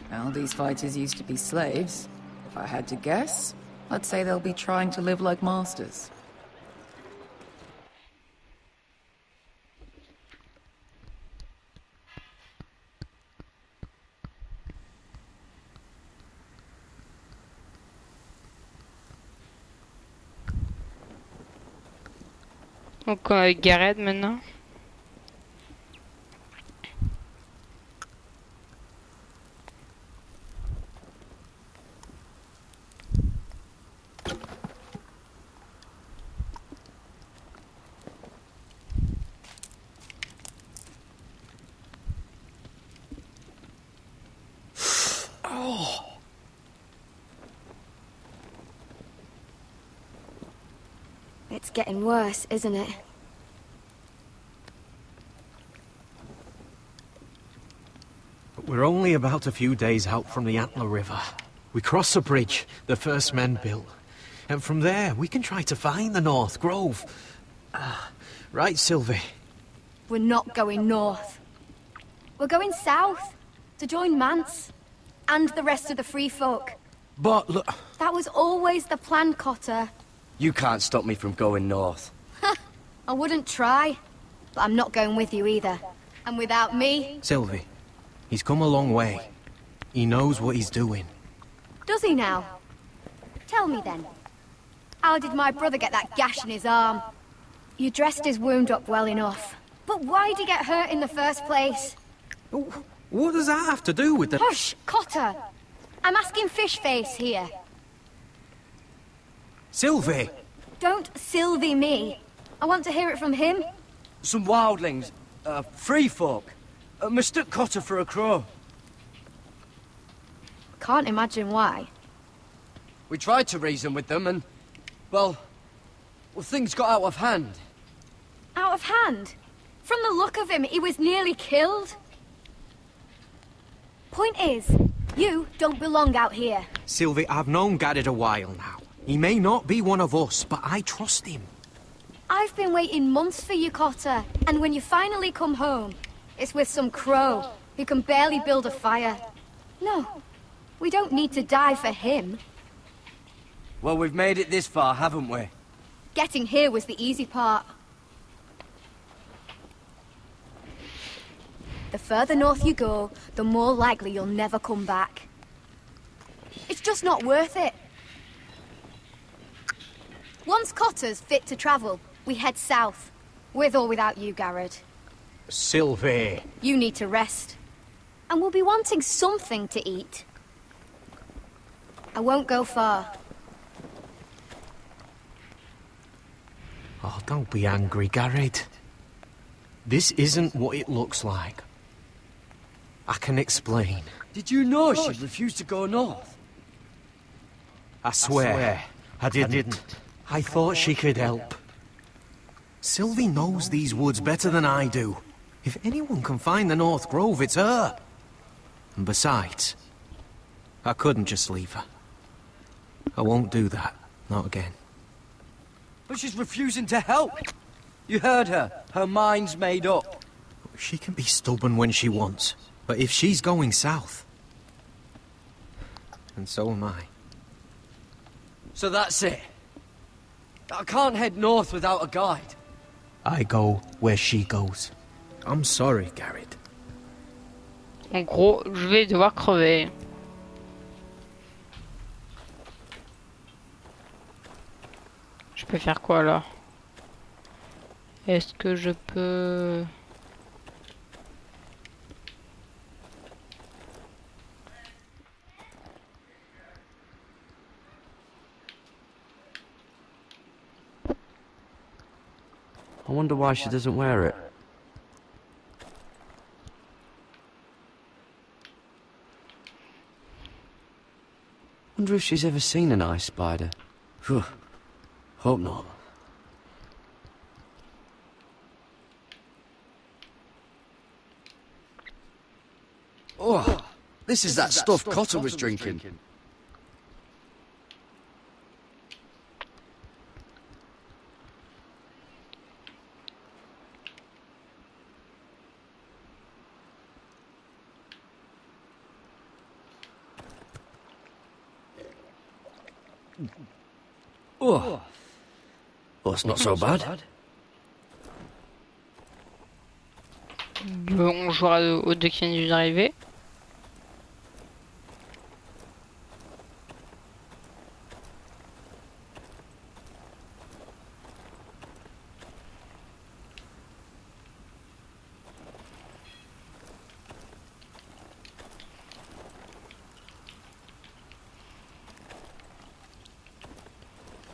[SPEAKER 7] Well, these fighters used to be slaves. If I had to guess, I'd say they'll be trying to live like masters.
[SPEAKER 1] Donc avec Gareth maintenant.
[SPEAKER 18] It's getting worse, isn't it?
[SPEAKER 12] We're only about a few days out from the Antler River. We cross the bridge the first men built. And from there, we can try to find the North Grove. Right, Sylvie?
[SPEAKER 18] We're not going north. We're going south to join Mance and the rest of the free folk.
[SPEAKER 12] But look...
[SPEAKER 18] That was always the plan, Cotter.
[SPEAKER 19] You can't stop me from going north.
[SPEAKER 18] I wouldn't try, but I'm not going with you either. And without me...
[SPEAKER 12] Sylvie, he's come a long way. He knows what he's doing.
[SPEAKER 18] Does he now? Tell me then. How did my brother get that gash in his arm? You dressed his wound up well enough. But why'd he get hurt in the first place?
[SPEAKER 12] What does that have to do with the...
[SPEAKER 18] Hush, Cotter! I'm asking Fishface here.
[SPEAKER 12] Sylvie!
[SPEAKER 18] Don't Sylvie me. I want to hear it from him.
[SPEAKER 19] Some wildlings, free folk, mistook Cotter for a crow.
[SPEAKER 18] Can't imagine why.
[SPEAKER 19] We tried to reason with them and, well, things got out of hand.
[SPEAKER 18] Out of hand? From the look of him, he was nearly killed. Point is, you don't belong out here.
[SPEAKER 12] Sylvie, I've known Garrett a while now. He may not be one of us, but I trust him.
[SPEAKER 18] I've been waiting months for you, Cotter. And when you finally come home, it's with some crow who can barely build a fire. No, we don't need to die for him.
[SPEAKER 19] Well, we've made it this far, haven't we?
[SPEAKER 18] Getting here was the easy part. The further north you go, the more likely you'll never come back. It's just not worth it. Once Cotter's fit to travel, we head south. With or without you, Garrett.
[SPEAKER 12] Sylvie.
[SPEAKER 18] You need to rest. And we'll be wanting something to eat. I won't go far.
[SPEAKER 12] Oh, don't be angry, Garrett. This isn't what it looks like. I can explain.
[SPEAKER 19] Did you know she refused to go north?
[SPEAKER 12] I swear, I didn't. I thought she could help. Sylvie knows these woods better than I do. If anyone can find the North Grove, it's her. And besides, I couldn't just leave her. I won't do that. Not again.
[SPEAKER 19] But she's refusing to help. You heard her. Her mind's made up.
[SPEAKER 12] She can be stubborn when she wants. But if she's going south... And so am I.
[SPEAKER 19] So that's it. I can't head north without a guide.
[SPEAKER 12] I go where she goes. I'm sorry, Garrett.
[SPEAKER 1] En gros, je vais devoir crever. Je peux faire quoi là? Est-ce que je peux...
[SPEAKER 6] I wonder why she doesn't wear it. Wonder if she's ever seen an ice spider. Phew. Hope not. Oh, this is that stuff Cotter was drinking. Oh, well, it's not so bad.
[SPEAKER 1] Bon, on jouera aux deux qui viennent d'arriver.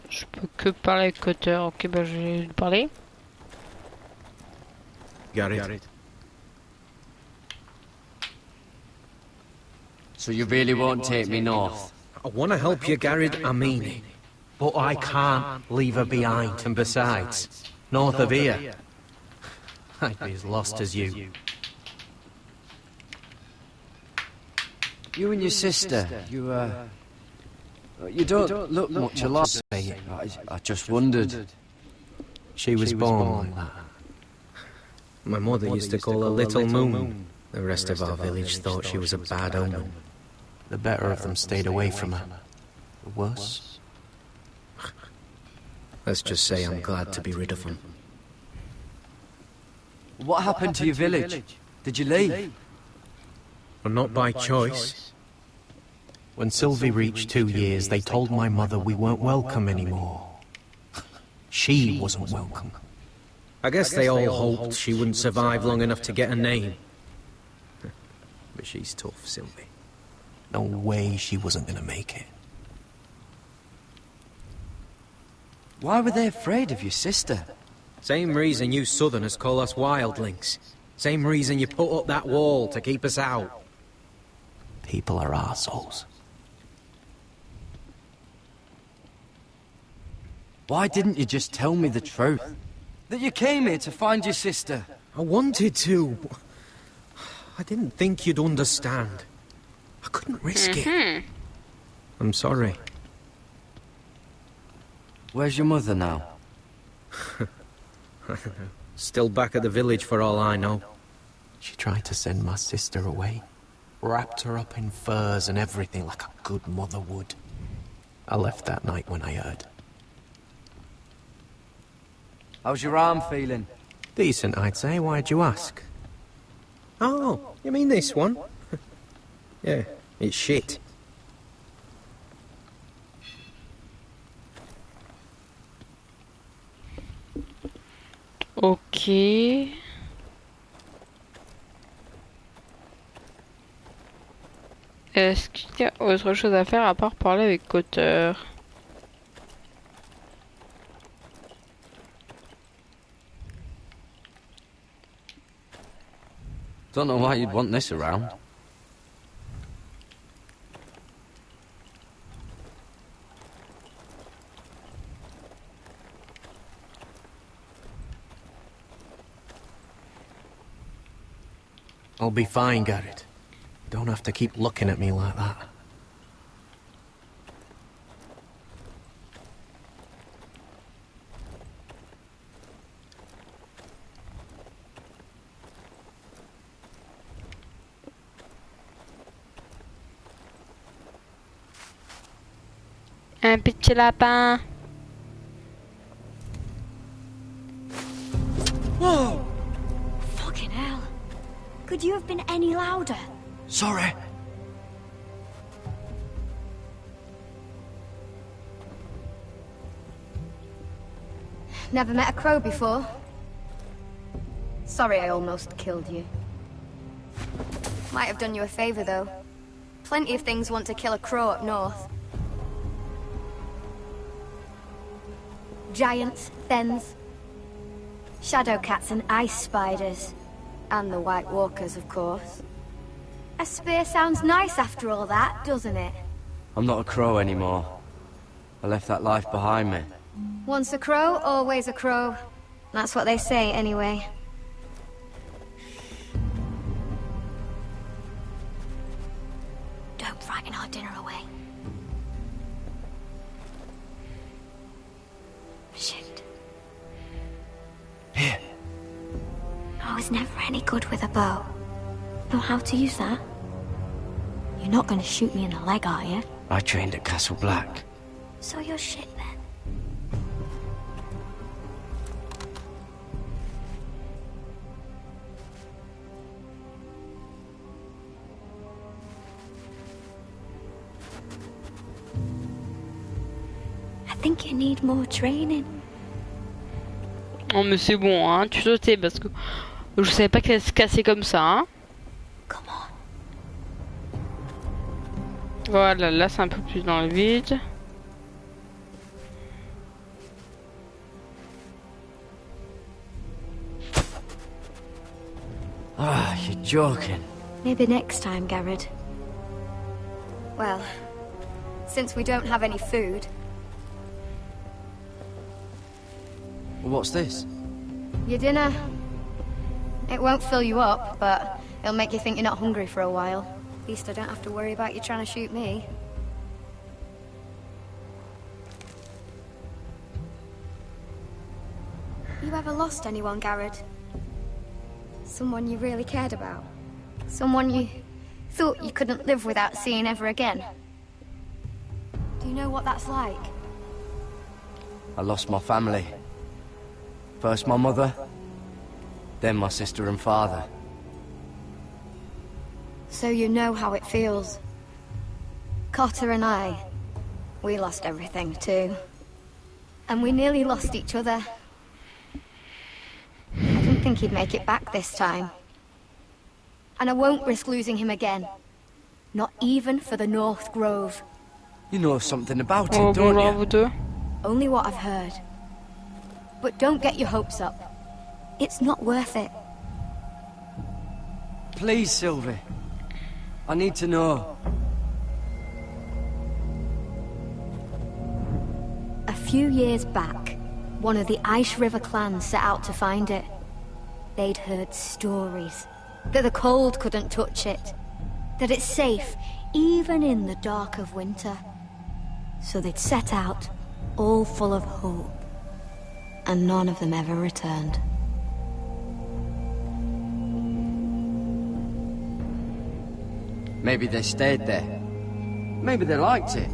[SPEAKER 1] Je peux que parler avec Cotter. Ok, bah je vais lui parler.
[SPEAKER 6] Got it. So you really won't take me north?
[SPEAKER 12] I want to help you, Garrett, I mean it. But I can't leave her behind, and besides, north of here, I'd be as lost as you.
[SPEAKER 6] You and your sister, you don't look much alike. I just wondered.
[SPEAKER 12] She was born like that. My mother used to call her Little Moon. The rest of our village thought she was a bad omen. The better of them stayed away from her. The worse? Let's just say I'm glad to be rid of them.
[SPEAKER 6] What happened to your village? Did you leave?
[SPEAKER 12] Well, not by choice. When Sylvie reached 2 years, they told my mother we weren't welcome anymore. She wasn't welcome. I guess they all hoped she wouldn't survive long enough to get a name. But she's tough, Sylvie. No way she wasn't gonna make it.
[SPEAKER 6] Why were they afraid of your sister?
[SPEAKER 12] Same reason you Southerners call us wildlings. Same reason you put up that wall to keep us out. People are arseholes.
[SPEAKER 6] Why didn't you just tell me the truth? That you came here to find your sister?
[SPEAKER 12] I wanted to. I didn't think you'd understand. I couldn't risk it. I'm sorry.
[SPEAKER 6] Where's your mother now?
[SPEAKER 12] Still back at the village for all I know. She tried to send my sister away. Wrapped her up in furs and everything like a good mother would. I left that night when I heard.
[SPEAKER 6] How's your arm feeling?
[SPEAKER 12] Decent, I'd say. Why'd you ask? Oh, you mean this one? Yeah, it's shit.
[SPEAKER 1] Ok. Est-ce qu'il y a autre chose à faire à part parler avec Cotter?
[SPEAKER 6] Don't know why you'd want this around.
[SPEAKER 12] I'll be fine, Garrett. Don't have to keep looking at me like that.
[SPEAKER 1] Un petit lapin.
[SPEAKER 9] Whoa! Fucking hell. Could you have been any louder?
[SPEAKER 6] Sorry.
[SPEAKER 11] Never met a crow before.
[SPEAKER 2] Sorry I almost killed you. Might have done you a favor, though. Plenty of things want to kill a crow up north. Giants, thens, shadow cats and ice spiders. And the White Walkers, of course. A spear sounds nice after all that, doesn't it?
[SPEAKER 6] I'm not a crow anymore. I left that life behind me.
[SPEAKER 2] Once a crow, always a crow. That's what they say, anyway. Don't frighten our dinner away. Shit.
[SPEAKER 6] Here.
[SPEAKER 2] I was never any good with a bow. Know how to use that? You're not gonna shoot me in the leg, are you?
[SPEAKER 6] I trained at Castle Black.
[SPEAKER 2] So you're shit then. I think you need more training.
[SPEAKER 1] Oh mais c'est bon, hein, tu sautais parce que je savais pas qu'elle se cassait comme ça, hein. Voilà, là c'est un peu plus dans le vide.
[SPEAKER 6] Ah, you're joking.
[SPEAKER 2] Maybe next time, Garrett. Well, since we don't have any food...
[SPEAKER 6] What's this?
[SPEAKER 2] Your dinner. It won't fill you up, but it'll make you think you're not hungry for a while. At least I don't have to worry about you trying to shoot me. You ever lost anyone, Garrett? Someone you really cared about? Someone you thought you couldn't live without seeing ever again? Do you know what that's like?
[SPEAKER 6] I lost my family. First my mother, then my sister and father.
[SPEAKER 2] So you know how it feels. Cotter and I, we lost everything too. And we nearly lost each other. I didn't think he'd make it back this time. And I won't risk losing him again. Not even for the North Grove.
[SPEAKER 6] You know something about it, don't you?
[SPEAKER 2] Only what I've heard. But don't get your hopes up. It's not worth it.
[SPEAKER 6] Please, Sylvie. I need to know.
[SPEAKER 2] A few years back, one of the Ice River clans set out to find it. They'd heard stories that the cold couldn't touch it, that it's safe even in the dark of winter. So they'd set out, all full of hope, and none of them ever returned.
[SPEAKER 6] Maybe they stayed there. Maybe they liked it.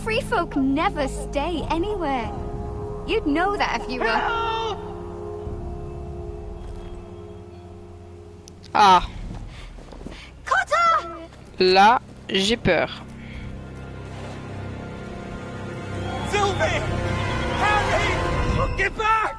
[SPEAKER 2] Free folk never stay anywhere. You'd know that if you were...
[SPEAKER 1] Ah.
[SPEAKER 2] Cotter!
[SPEAKER 1] Là, j'ai peur.
[SPEAKER 10] Sylvie! Harry! Get back!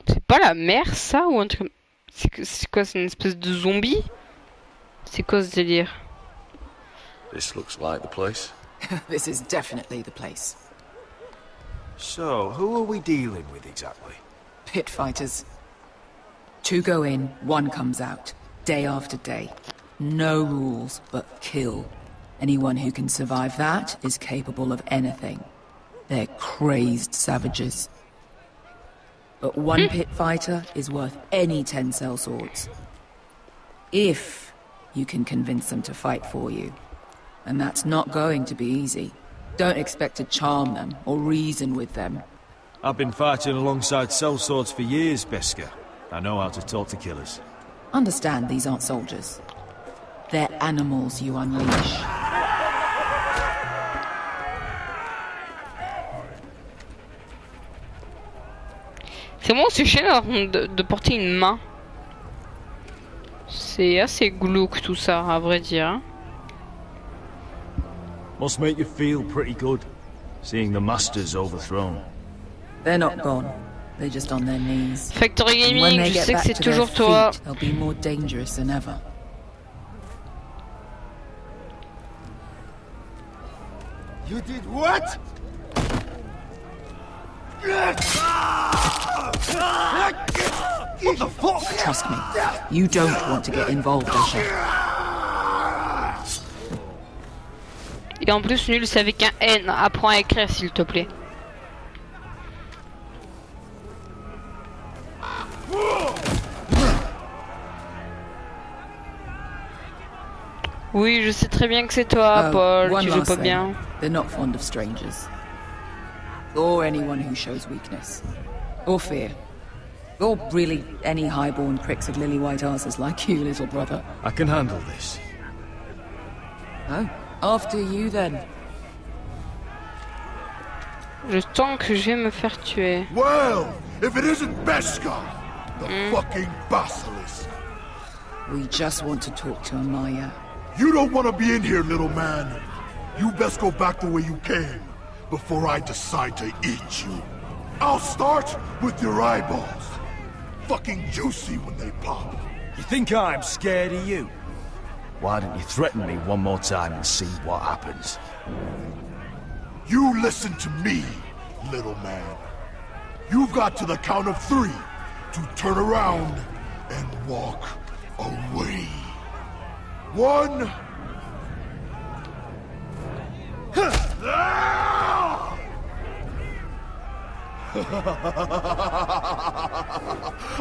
[SPEAKER 1] C'est pas la mer, ça, ou un truc... C'est quoi, c'est une espèce de zombie? C'est quoi ce délire?
[SPEAKER 3] This looks like the place.
[SPEAKER 7] This is definitely the place.
[SPEAKER 17] So, who are we dealing with exactly?
[SPEAKER 7] Pit fighters. 2 go in, 1 comes out. Day after day. No rules, but kill. Anyone who can survive that is capable of anything. They're crazed savages. But 1 pit fighter is worth any 10 sellswords. If you can convince them to fight for you. And that's not going to be easy. Don't expect to charm them or reason with them.
[SPEAKER 17] I've been fighting alongside sellswords for years, Beska. I know how to talk to killers.
[SPEAKER 7] Understand these aren't soldiers. They're animals you unleash.
[SPEAKER 1] C'est bon, c'est chiant de porter une main. C'est assez glauque tout ça, à vrai dire.
[SPEAKER 17] Must make you feel pretty good. seeing the masters overthrown.
[SPEAKER 7] They're not gone. They're just on their knees.
[SPEAKER 1] Factory
[SPEAKER 7] And when
[SPEAKER 1] Gaming,
[SPEAKER 7] they
[SPEAKER 1] je
[SPEAKER 7] get
[SPEAKER 1] sais que
[SPEAKER 7] back
[SPEAKER 1] c'est
[SPEAKER 7] to their
[SPEAKER 1] toujours toi.
[SPEAKER 7] feet, they'll be more dangerous than ever.
[SPEAKER 15] You did what? What the fuck?
[SPEAKER 7] Trust me, you don't want to get involved, Asher.
[SPEAKER 1] Et en plus, nul, c'est avec un N. Apprends à écrire, s'il te plaît. Oui, je sais très bien que c'est toi, Paul.
[SPEAKER 7] One
[SPEAKER 1] Tu joues
[SPEAKER 7] last
[SPEAKER 1] pas
[SPEAKER 7] thing.
[SPEAKER 1] bien.
[SPEAKER 7] They're not fond of strangers. Or anyone who shows weakness. Or fear. Or really any highborn pricks with lily white asses like you, little brother.
[SPEAKER 17] I can handle this.
[SPEAKER 7] Oh, after you then.
[SPEAKER 1] Je sens que je vais me faire tuer.
[SPEAKER 3] Well, if it isn't Beskar, the fucking basilisk.
[SPEAKER 7] We just want to talk to Amaya.
[SPEAKER 3] You don't want to be in here, little man. You best go back the way you came before I decide to eat you. I'll start with your eyeballs. Fucking juicy when they pop.
[SPEAKER 17] You think I'm scared of you? Why don't you threaten me one more time and see what happens?
[SPEAKER 3] You listen to me, little man. You've got to the count of 3 to turn around and walk away. 1.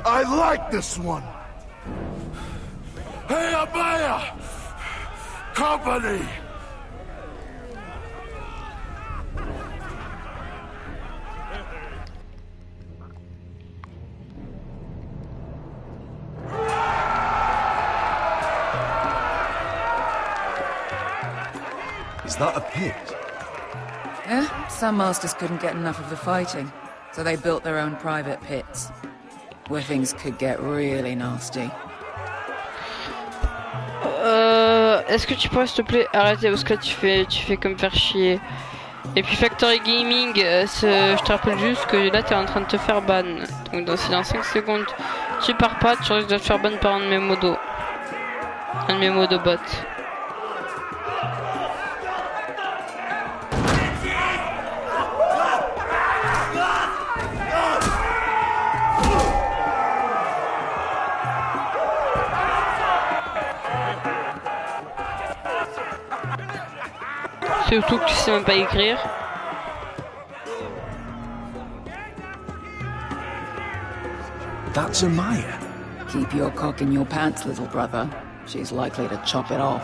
[SPEAKER 3] I like this one. Hey, Amaya! Company!
[SPEAKER 17] Is that a pit?
[SPEAKER 7] Yeah, some masters couldn't get enough of the fighting, so they built their own private pits, where things could get really nasty.
[SPEAKER 1] Est-ce que tu pourrais s'il te plaît arrêter parce que là tu fais comme faire chier. Et puis Factory Gaming, je te rappelle juste que là t'es en train de te faire ban. Donc dans 5 secondes tu pars pas, tu risques de te faire ban par un de mes modos. Un de mes modos bots. Surtout que tu sais même pas écrire.
[SPEAKER 17] That's Amaya.
[SPEAKER 7] Keep your cock in your pants, little brother. She's likely to chop it off.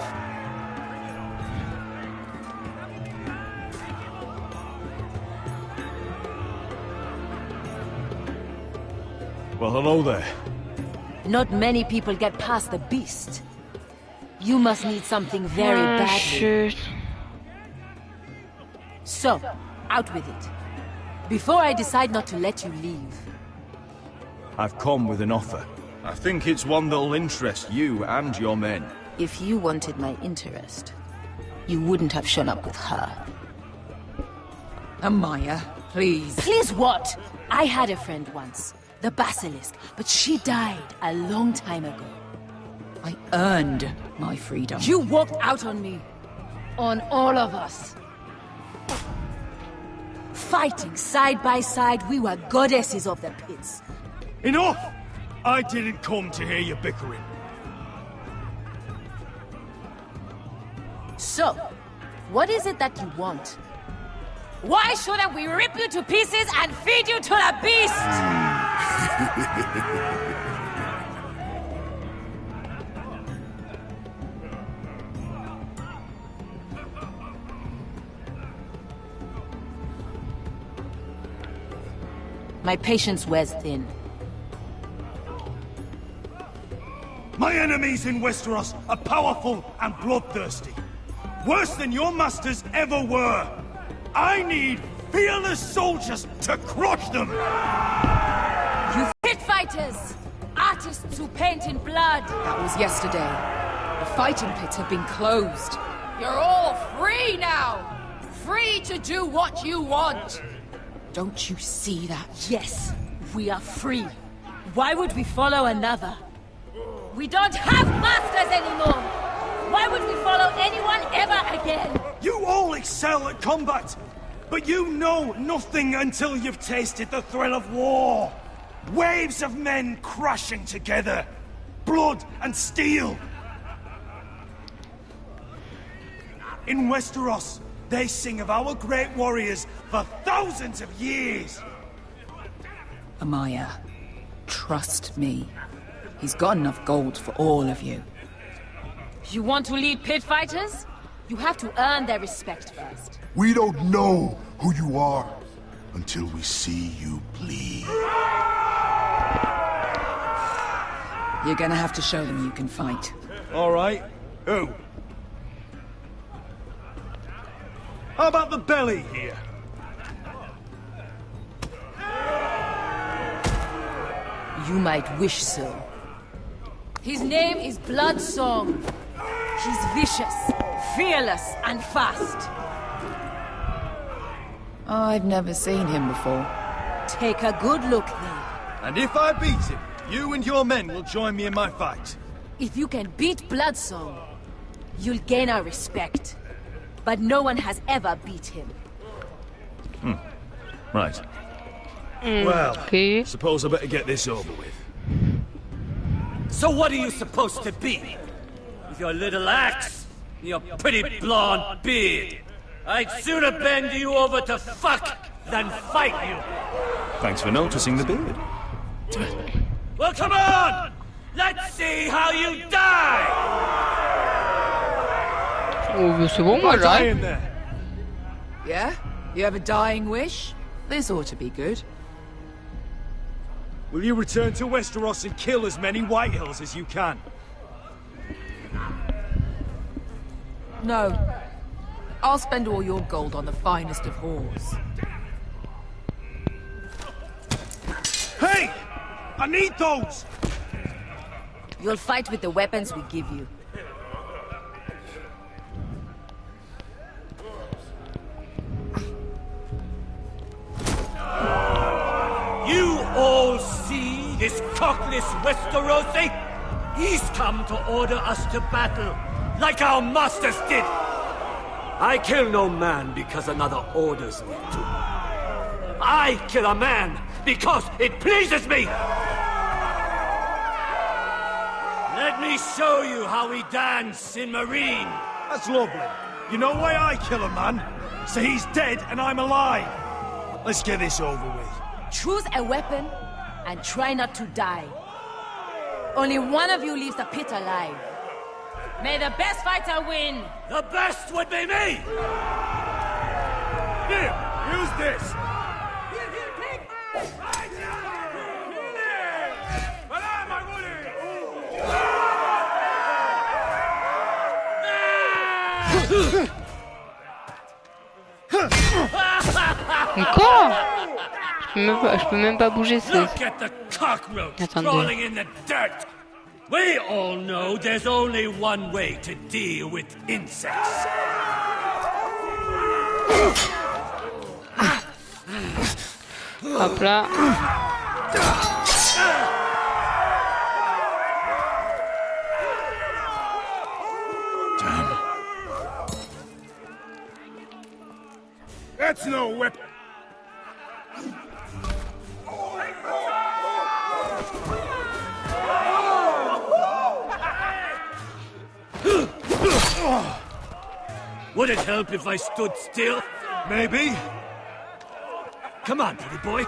[SPEAKER 17] Well, hello there.
[SPEAKER 11] Not many people get past the beast. You must need something very badly.
[SPEAKER 1] Shit.
[SPEAKER 11] So, out with it. Before I decide not to let you leave.
[SPEAKER 17] I've come with an offer. I think it's one that'll interest you and your men.
[SPEAKER 11] If you wanted my interest, you wouldn't have shown up with her.
[SPEAKER 7] Amaya, please.
[SPEAKER 11] Please what? I had a friend once, the basilisk, but she died a long time ago.
[SPEAKER 7] I earned my freedom.
[SPEAKER 11] You walked out on me. On all of us. Fighting side by side, we were goddesses of the pits.
[SPEAKER 15] Enough! I didn't come to hear you bickering.
[SPEAKER 11] So, what is it that you want? Why shouldn't we rip you to pieces and feed you to the beast? My patience wears thin.
[SPEAKER 15] My enemies in Westeros are powerful and bloodthirsty. Worse than your masters ever were. I need fearless soldiers to crush them!
[SPEAKER 11] You pit fighters! Artists who paint in blood!
[SPEAKER 7] That was yesterday. The fighting pits have been closed.
[SPEAKER 11] You're all free now!
[SPEAKER 7] free to do what you want. Don't you see that?
[SPEAKER 11] Yes, we are free. Why would we follow another? We don't have masters anymore. Why would we follow anyone ever again?
[SPEAKER 15] You all excel at combat, but you know nothing until you've tasted the thrill of war. Waves of men crashing together. Blood and steel. In Westeros, they sing of our great warriors for thousands of years.
[SPEAKER 7] Amaya, trust me. He's got enough gold for all of you.
[SPEAKER 11] You want to lead pit fighters? You have to earn their respect first.
[SPEAKER 8] We don't know who you are until we see you bleed.
[SPEAKER 7] You're gonna have to show them you can fight.
[SPEAKER 15] All right. Who? How about the belly here?
[SPEAKER 11] You might wish so. His name is Bloodsong. He's vicious, fearless, and fast.
[SPEAKER 7] I've never seen him before.
[SPEAKER 11] Take a good look then.
[SPEAKER 15] And if I beat him, you and your men will join me in my fight.
[SPEAKER 11] If you can beat Bloodsong, you'll gain our respect. But no one has ever beat him.
[SPEAKER 15] Right.
[SPEAKER 10] Well,
[SPEAKER 15] suppose I better get this over with.
[SPEAKER 10] So what are you supposed to be? With your little axe and your pretty blonde beard? I'd sooner bend you over to fuck than fight you.
[SPEAKER 15] Thanks for noticing the beard.
[SPEAKER 10] Well, come on! Let's see how you die!
[SPEAKER 1] Oh, c'est bon, moi, j'arrive.
[SPEAKER 7] Yeah? You have a dying wish? This ought to be good.
[SPEAKER 15] Will you return to Westeros and kill as many Whitehills as you can?
[SPEAKER 7] No. I'll spend all your gold on the finest of whores.
[SPEAKER 15] Hey! I need those!
[SPEAKER 11] You'll fight with the weapons we give you.
[SPEAKER 10] You all see this cockless Westerosi? He's come to order us to battle, like our masters did. I kill no man because another orders me to. I kill a man because it pleases me. Let me show you how we dance in Marine.
[SPEAKER 15] That's lovely. You know why I kill a man? So he's dead and I'm alive. Let's get this over with.
[SPEAKER 11] Choose a weapon and try not to die. Only one of you leaves the pit alive. May the best fighter win!
[SPEAKER 10] The best would be me!
[SPEAKER 15] Here, use this!
[SPEAKER 1] Encore? Je peux même pas bouger ça.
[SPEAKER 10] Look at the cockroach crawling in the dirt. We all know there's only one way to deal with insects.
[SPEAKER 1] Hop là.
[SPEAKER 8] That's no weapon.
[SPEAKER 10] Would it help if I stood still?
[SPEAKER 15] Maybe.
[SPEAKER 10] Come on, pretty boy.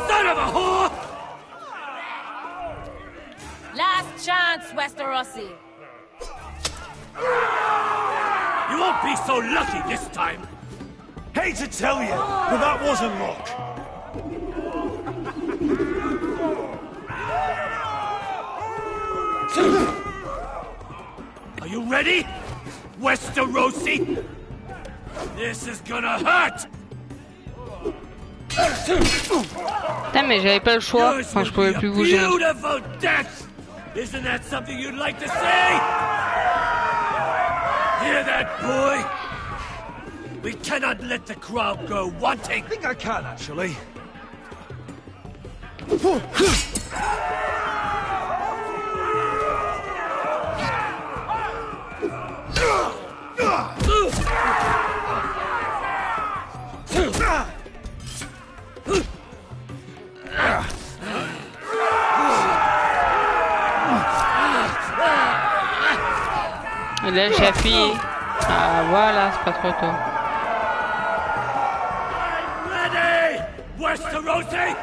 [SPEAKER 10] Son of a whore!
[SPEAKER 11] Last chance, Westerosi.
[SPEAKER 10] You won't be so lucky this time.
[SPEAKER 15] Hate to tell you, but that wasn't luck.
[SPEAKER 10] Are you ready, Westerosi?
[SPEAKER 21] This is gonna hurt.
[SPEAKER 1] Putain, mais j'avais pas le choix. Enfin, je pouvais plus bouger.
[SPEAKER 21] Beautiful death. Isn't that something you'd like to see? Hear that, boy? We cannot let the crowd go wanting.
[SPEAKER 17] I think I can, actually.
[SPEAKER 1] Et là, j'ai appuyé. Ah, voilà, c'est pas trop tôt.
[SPEAKER 21] Ready! Westerosi!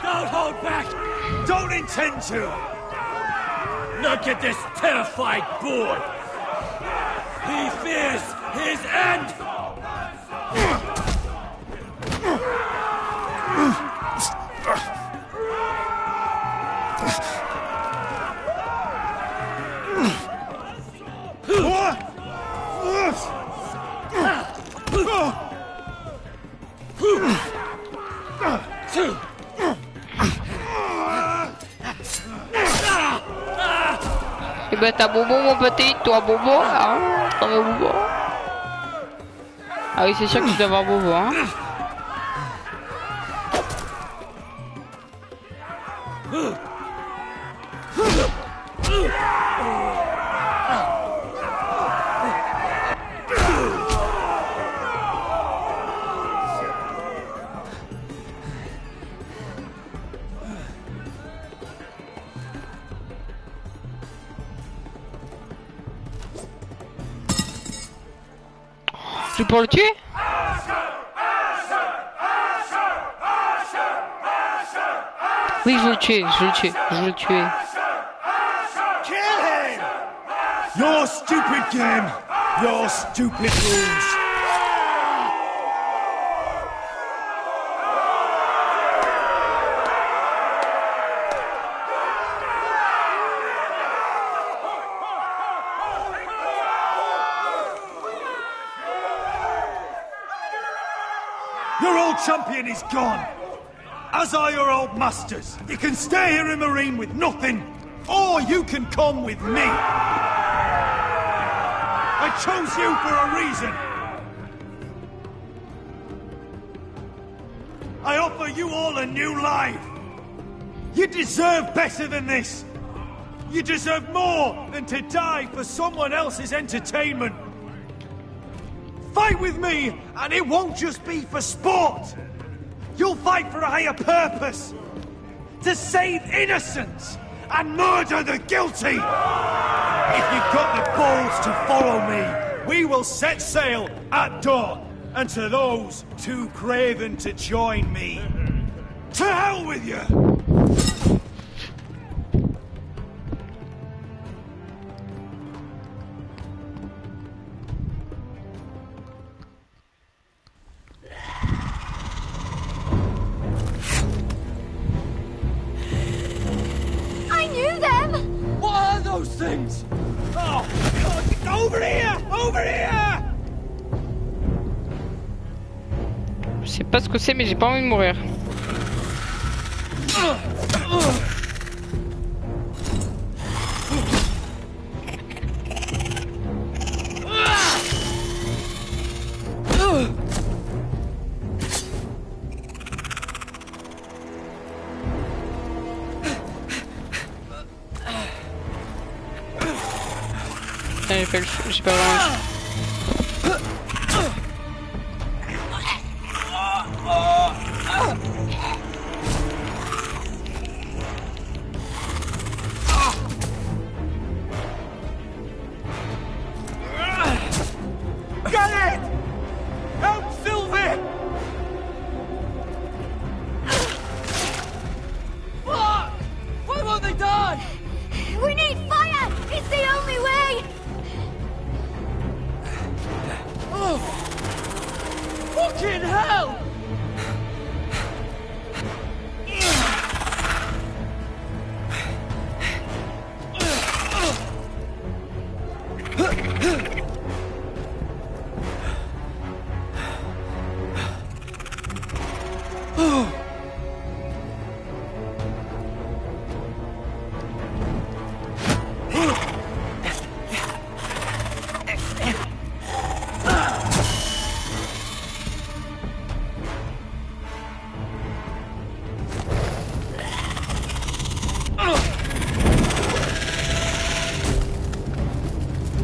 [SPEAKER 21] Don't hold back! Don't intend to! Look at this terrified boy! He fears his end!
[SPEAKER 1] Eh ben t'as bobo mon petit, toi bobo, hein? T'en veux bobo? Ah oui c'est sûr que tu dois avoir bobo, hein? Tu peux le tuer? Oui, je veux le tuer, je veux le tuer, je veux le tuer.
[SPEAKER 21] Kill him! Your stupid game, your stupid rules. Your old champion is gone, as are your old masters. You can stay here in Marine with nothing, or you can come with me. I chose you for a reason. I offer you all a new life. You deserve better than this. You deserve more than to die for someone else's entertainment. Fight with me, and it won't just be for sport. You'll fight for a higher purpose. To save innocents and murder the guilty. If you've got the balls to follow me, we will set sail at dawn. And to those too craven to join me, to hell with you! Things! Oh, God, over here! Over here!
[SPEAKER 1] Je sais pas ce que c'est, mais j'ai pas envie de mourir. J'ai pas vraiment...
[SPEAKER 21] Get it! Help Sylvie! Fuck! Why won't they die?
[SPEAKER 2] We need fire! It's the only way!
[SPEAKER 21] Oh! Fucking hell!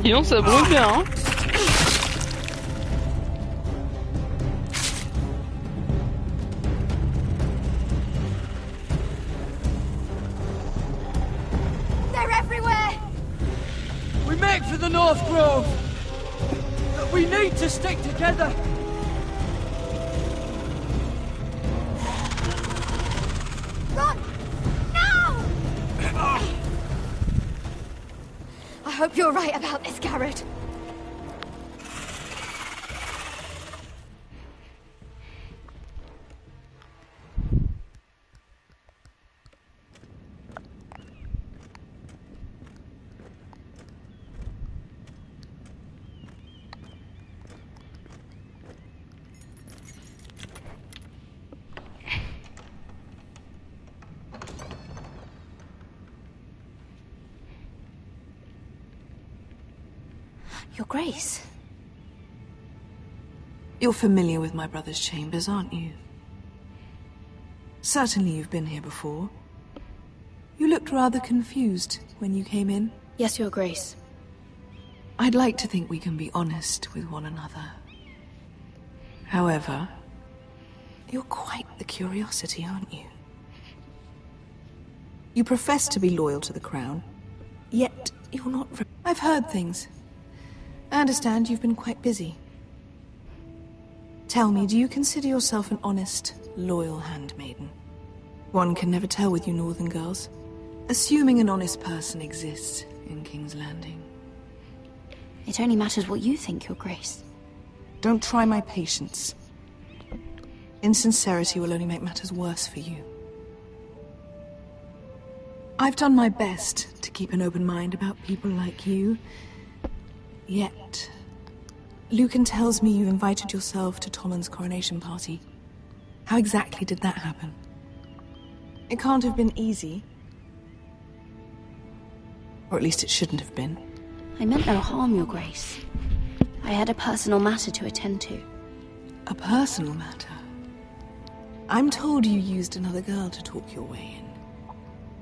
[SPEAKER 1] Sinon ça brûle bien, hein.
[SPEAKER 2] They're everywhere!
[SPEAKER 10] We make for the North Grove! But we need to stick together!
[SPEAKER 2] Run! Now! I hope you're right about this, Garrett.
[SPEAKER 4] Your Grace. You're familiar with my brother's chambers, aren't you? Certainly you've been here before. You looked rather confused when you came in.
[SPEAKER 9] Yes, Your Grace.
[SPEAKER 4] I'd like to think we can be honest with one another. However, you're quite the curiosity, aren't you? You profess to be loyal to the crown, yet you're not... I've heard things. I understand you've been quite busy. Tell me, do you consider yourself an honest, loyal handmaiden? One can never tell with you northern girls. Assuming an honest person exists in King's Landing.
[SPEAKER 9] It only matters what you think, Your Grace.
[SPEAKER 4] Don't try my patience. Insincerity will only make matters worse for you. I've done my best to keep an open mind about people like you. Yet, Lucan tells me you invited yourself to Tommen's coronation party. How exactly did that happen? It can't have been easy. Or at least it shouldn't have been.
[SPEAKER 9] I meant no harm, Your Grace. I had a personal matter to attend to.
[SPEAKER 4] A personal matter? I'm told you used another girl to talk your way in.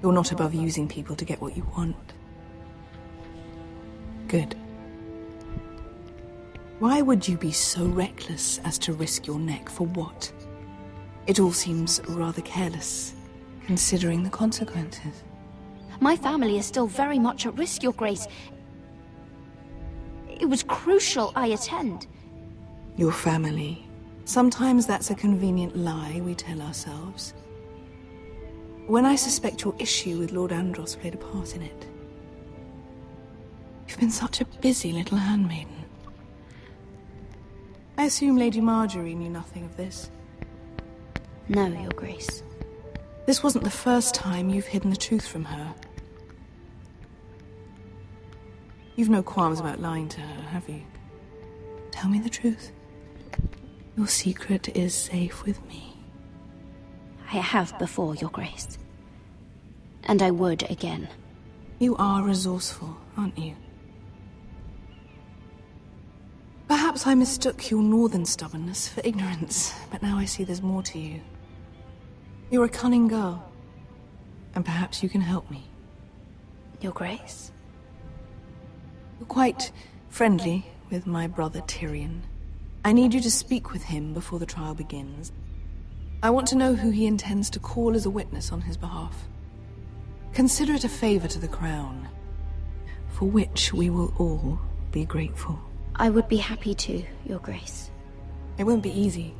[SPEAKER 4] You're not above using people to get what you want. Good. Why would you be so reckless as to risk your neck for what? It all seems rather careless, considering the consequences.
[SPEAKER 9] My family is still very much at risk, Your Grace. It was crucial I attend.
[SPEAKER 4] Your family. Sometimes that's a convenient lie we tell ourselves. When I suspect your issue with Lord Andros played a part in it. You've been such a busy little handmaiden. I assume Lady Marjorie knew nothing of this.
[SPEAKER 9] No, Your Grace.
[SPEAKER 4] This wasn't the first time you've hidden the truth from her. You've no qualms about lying to her, have you? Tell me the truth. Your secret is safe with me.
[SPEAKER 9] I have before, Your Grace. And I would again.
[SPEAKER 4] You are resourceful, aren't you? Perhaps I mistook your northern stubbornness for ignorance, but now I see there's more to you. You're a cunning girl, and perhaps you can help me.
[SPEAKER 9] Your Grace?
[SPEAKER 4] You're quite friendly with my brother Tyrion. I need you to speak with him before the trial begins. I want to know who he intends to call as a witness on his behalf. Consider it a favor to the crown, for which we will all be grateful.
[SPEAKER 9] I would be happy to, Your Grace.
[SPEAKER 4] It won't be easy.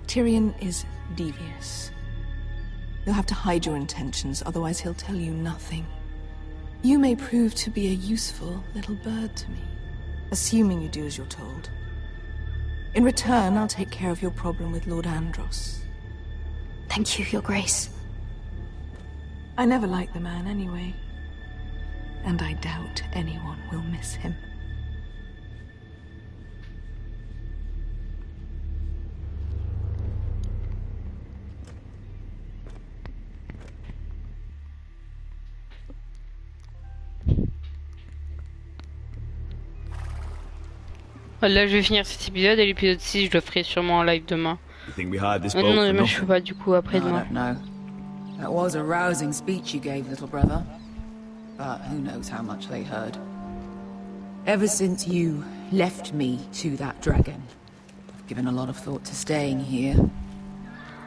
[SPEAKER 4] Tyrion is devious. You'll have to hide your intentions, otherwise he'll tell you nothing. You may prove to be a useful little bird to me, assuming you do as you're told. In return, I'll take care of your problem with Lord Andros.
[SPEAKER 9] Thank you, Your Grace.
[SPEAKER 4] I never liked the man anyway, and I doubt anyone will miss him.
[SPEAKER 1] Là, je vais finir cet épisode et l'épisode 6, je le ferai sûrement en live demain. Non, demain, je peux pas, du coup, après-demain.
[SPEAKER 7] I don't know. That was a rousing speech you gave, little brother. But who knows how much they heard. Ever since you left me to that dragon, I've given a lot of thought to staying here.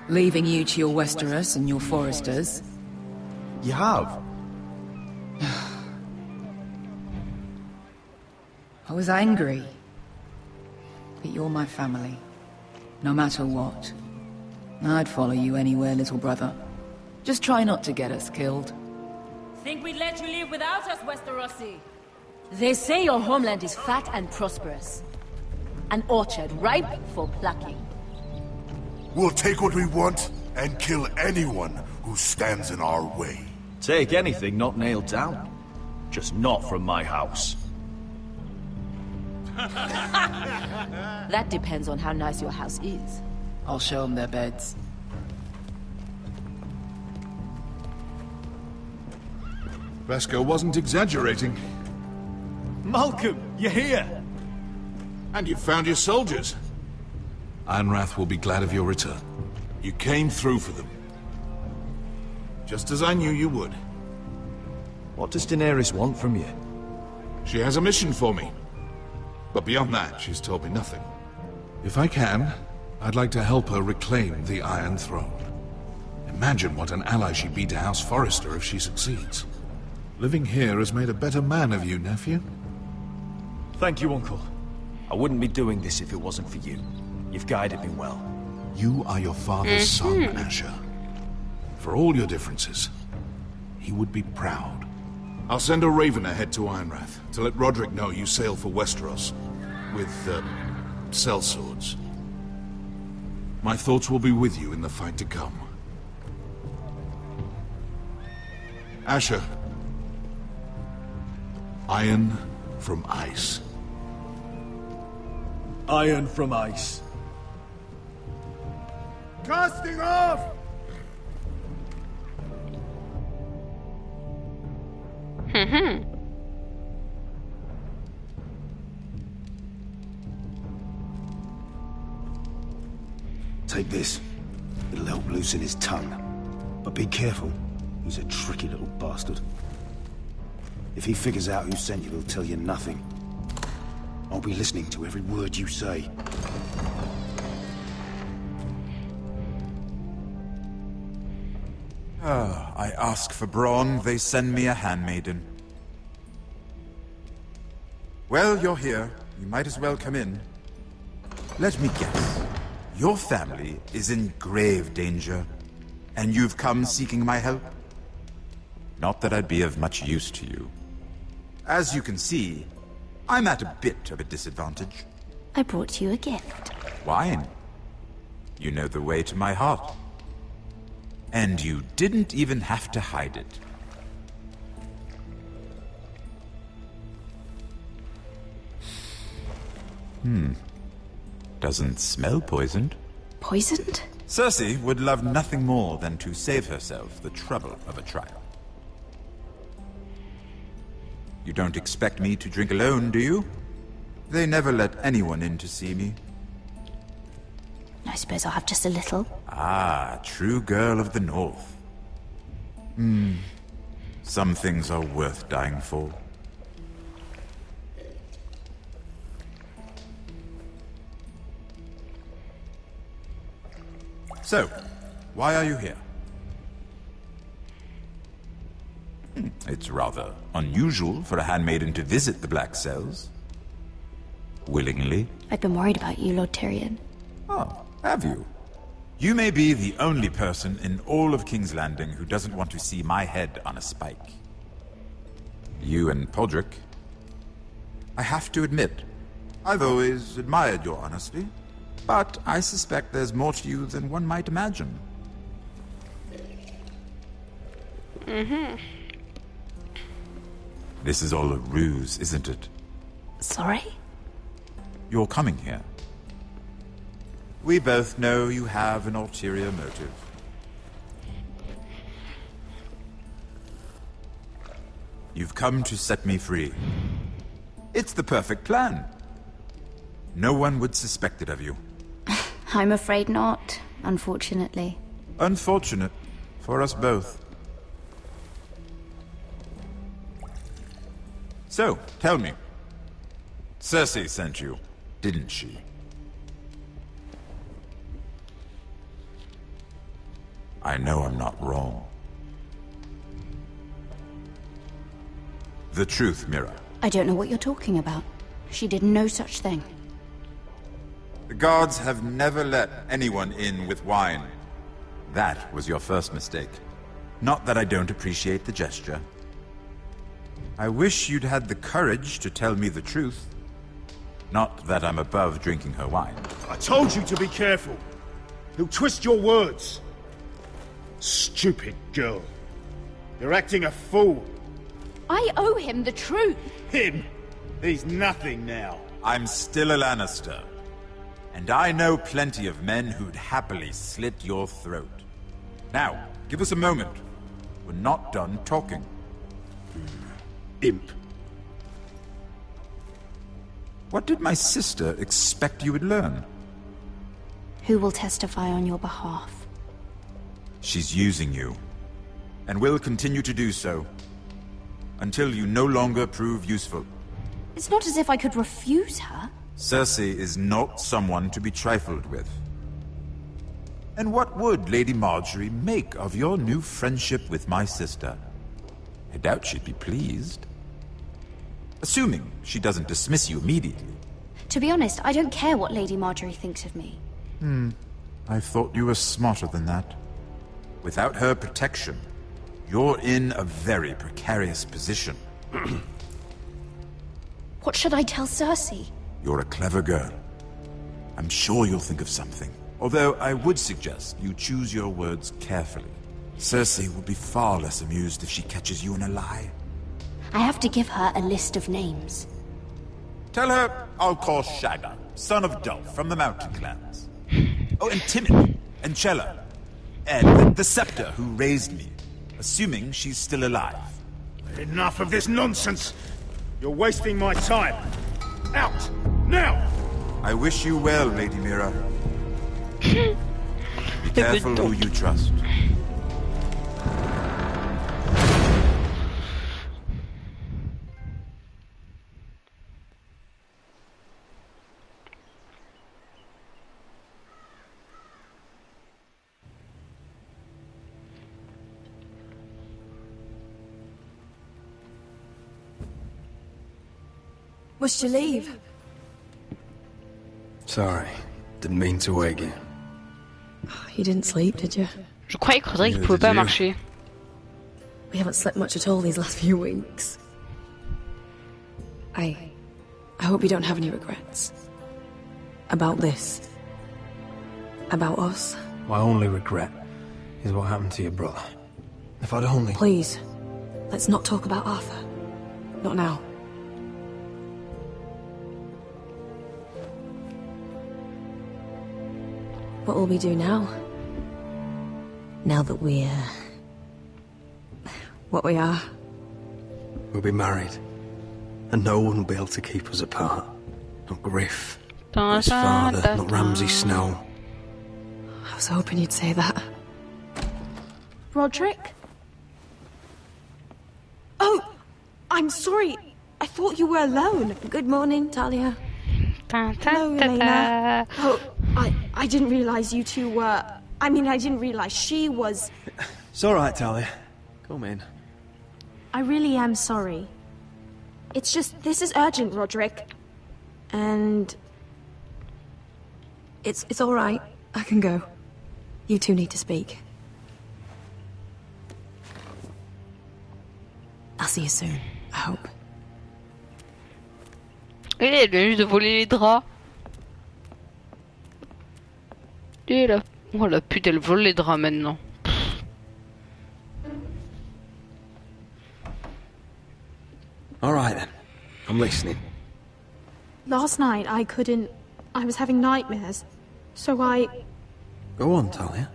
[SPEAKER 7] Leaving you to your Westeros and your Foresters.
[SPEAKER 5] You have?
[SPEAKER 7] I was angry. But you're my family. No matter what. I'd follow you anywhere, little brother. Just try not to get us killed.
[SPEAKER 11] Think we'd let you leave without us, Westerosi? They say your homeland is fat and prosperous. An orchard ripe for plucking.
[SPEAKER 8] We'll take what we want and kill anyone who stands in our way.
[SPEAKER 5] Take anything not nailed down. Just not from my house.
[SPEAKER 11] That depends on how nice your house is.
[SPEAKER 7] I'll show them their beds.
[SPEAKER 3] Vasco wasn't exaggerating.
[SPEAKER 15] Malcolm, you're here!
[SPEAKER 3] And you found your soldiers. Ironrath will be glad of your return. You came through for them. Just as I knew you would.
[SPEAKER 5] What does Daenerys want from you?
[SPEAKER 3] She has a mission for me. But beyond that, she's told me nothing. If I can, I'd like to help her reclaim the Iron Throne. Imagine what an ally she'd be to House Forrester if she succeeds. Living here has made a better man of you, nephew.
[SPEAKER 5] Thank you, Uncle. I wouldn't be doing this if it wasn't for you. You've guided me well.
[SPEAKER 3] You are your father's son, Asher. For all your differences, he would be proud. I'll send a raven ahead to Ironrath to let Roderick know you sail for Westeros with, sellswords. My thoughts will be with you in the fight to come. Asher. Iron from ice.
[SPEAKER 5] Iron from ice.
[SPEAKER 15] Casting off!
[SPEAKER 13] Take this. It'll help loosen his tongue. But be careful. He's a tricky little bastard. If he figures out who sent you, he'll tell you nothing. I'll be listening to every word you say.
[SPEAKER 22] I ask for brawn, they send me a handmaiden. Well, you're here. You might as well come in. Let me guess. Your family is in grave danger, and you've come seeking my help? Not that I'd be of much use to you. As you can see, I'm at a bit of a disadvantage.
[SPEAKER 9] I brought you a gift.
[SPEAKER 22] Wine. You know the way to my heart. And you didn't even have to hide it. Doesn't smell poisoned.
[SPEAKER 9] Poisoned?
[SPEAKER 22] Cersei would love nothing more than to save herself the trouble of a trial. You don't expect me to drink alone, do you? They never let anyone in to see me.
[SPEAKER 9] I suppose I'll have just a little.
[SPEAKER 22] Ah, true girl of the North. Some things are worth dying for. So, why are you here? It's rather unusual for a handmaiden to visit the Black Cells. Willingly.
[SPEAKER 9] I've been worried about you, Lord Tyrion.
[SPEAKER 22] Oh, have you? You may be the only person in all of King's Landing who doesn't want to see my head on a spike. You and Podrick. I have to admit, I've always admired your honesty, but I suspect there's more to you than one might imagine. This is all a ruse, isn't it?
[SPEAKER 9] Sorry?
[SPEAKER 22] You're coming here. We both know you have an ulterior motive. You've come to set me free. It's the perfect plan. No one would suspect it of you.
[SPEAKER 11] I'm afraid not, unfortunately.
[SPEAKER 22] Unfortunate for us both. So, tell me. Cersei sent you, didn't she? I know I'm not wrong. The truth, Mira.
[SPEAKER 11] I don't know what you're talking about. She did no such thing.
[SPEAKER 22] The guards have never let anyone in with wine. That was your first mistake. Not that I don't appreciate the gesture. I wish you'd had the courage to tell me the truth. Not that I'm above drinking her wine.
[SPEAKER 3] I told you to be careful. He'll twist your words. Stupid girl. You're acting a fool.
[SPEAKER 9] I owe him the truth.
[SPEAKER 3] Him? He's nothing now.
[SPEAKER 22] I'm still a Lannister. And I know plenty of men who'd happily slit your throat. Now, give us a moment. We're not done talking.
[SPEAKER 3] Imp.
[SPEAKER 22] What did my sister expect you would learn?
[SPEAKER 11] Who will testify on your behalf?
[SPEAKER 22] She's using you. And will continue to do so. Until you no longer prove useful.
[SPEAKER 11] It's not as if I could refuse her.
[SPEAKER 22] Cersei is not someone to be trifled with. And what would Lady Marjorie make of your new friendship with my sister? I doubt she'd be pleased. Assuming she doesn't dismiss you immediately.
[SPEAKER 11] To be honest, I don't care what Lady Marjorie thinks of me.
[SPEAKER 22] I thought you were smarter than that. Without her protection, you're in a very precarious position.
[SPEAKER 11] What should I tell Cersei?
[SPEAKER 22] You're a clever girl. I'm sure you'll think of something. Although I would suggest you choose your words carefully. Cersei will be far less amused if she catches you in a lie.
[SPEAKER 11] I have to give her a list of names.
[SPEAKER 22] Tell her I'll call Shagga, son of Dolph from the Mountain Clans. Oh, and Timid, and Chella, and the Scepter who raised me, assuming she's still alive.
[SPEAKER 3] Enough of this nonsense! You're wasting my time! Out! Now!
[SPEAKER 22] I wish you well, Lady Mira. Be careful who you trust.
[SPEAKER 4] Must you leave?
[SPEAKER 5] Sorry, didn't mean to wake you.
[SPEAKER 4] You didn't sleep, did you?
[SPEAKER 1] Je croyais que Roderick pouvait pas marcher.
[SPEAKER 4] We haven't slept much at all these last few weeks. I hope you don't have any regrets. About this. About us.
[SPEAKER 5] My only regret is what happened to your brother. If I'd only...
[SPEAKER 4] Please, let's not talk about Arthur. Not now. What will we do now? Now that we're... what we are?
[SPEAKER 5] We'll be married. And no one will be able to keep us apart. Not Griff, not his father, not Ramsay Snow.
[SPEAKER 4] I was hoping you'd say that.
[SPEAKER 18] Roderick? Oh, I'm sorry. I thought you were alone.
[SPEAKER 4] Good morning, Talia.
[SPEAKER 18] Hello, Elena. Oh, I didn't realize you two were... I mean, I didn't realize she was...
[SPEAKER 5] It's alright, Talia. Come in.
[SPEAKER 18] I really am sorry. It's just, this is urgent, Roderick. And...
[SPEAKER 4] It's alright. I can go. You two need to speak. I'll see you soon, I hope.
[SPEAKER 1] Elle vient juste de voler les draps. Et là. Oh la pute, elle vole les draps maintenant.
[SPEAKER 5] Alright then. I'm listening.
[SPEAKER 18] Last night, I couldn't... I was having nightmares. So I
[SPEAKER 5] Go on, Talia.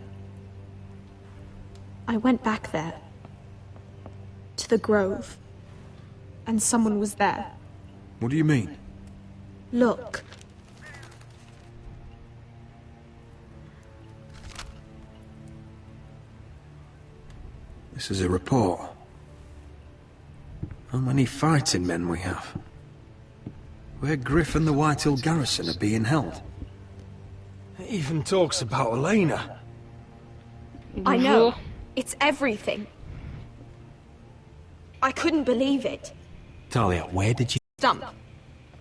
[SPEAKER 18] went back there. To the grove. And someone was there.
[SPEAKER 5] What do you mean?
[SPEAKER 18] Look.
[SPEAKER 5] This is a report. How many fighting men we have? Where Griff and the Whitehill garrison are being held.
[SPEAKER 12] It even talks about Elena.
[SPEAKER 18] I know. It's everything. I couldn't believe it.
[SPEAKER 12] Talia, where did you...
[SPEAKER 18] Stump.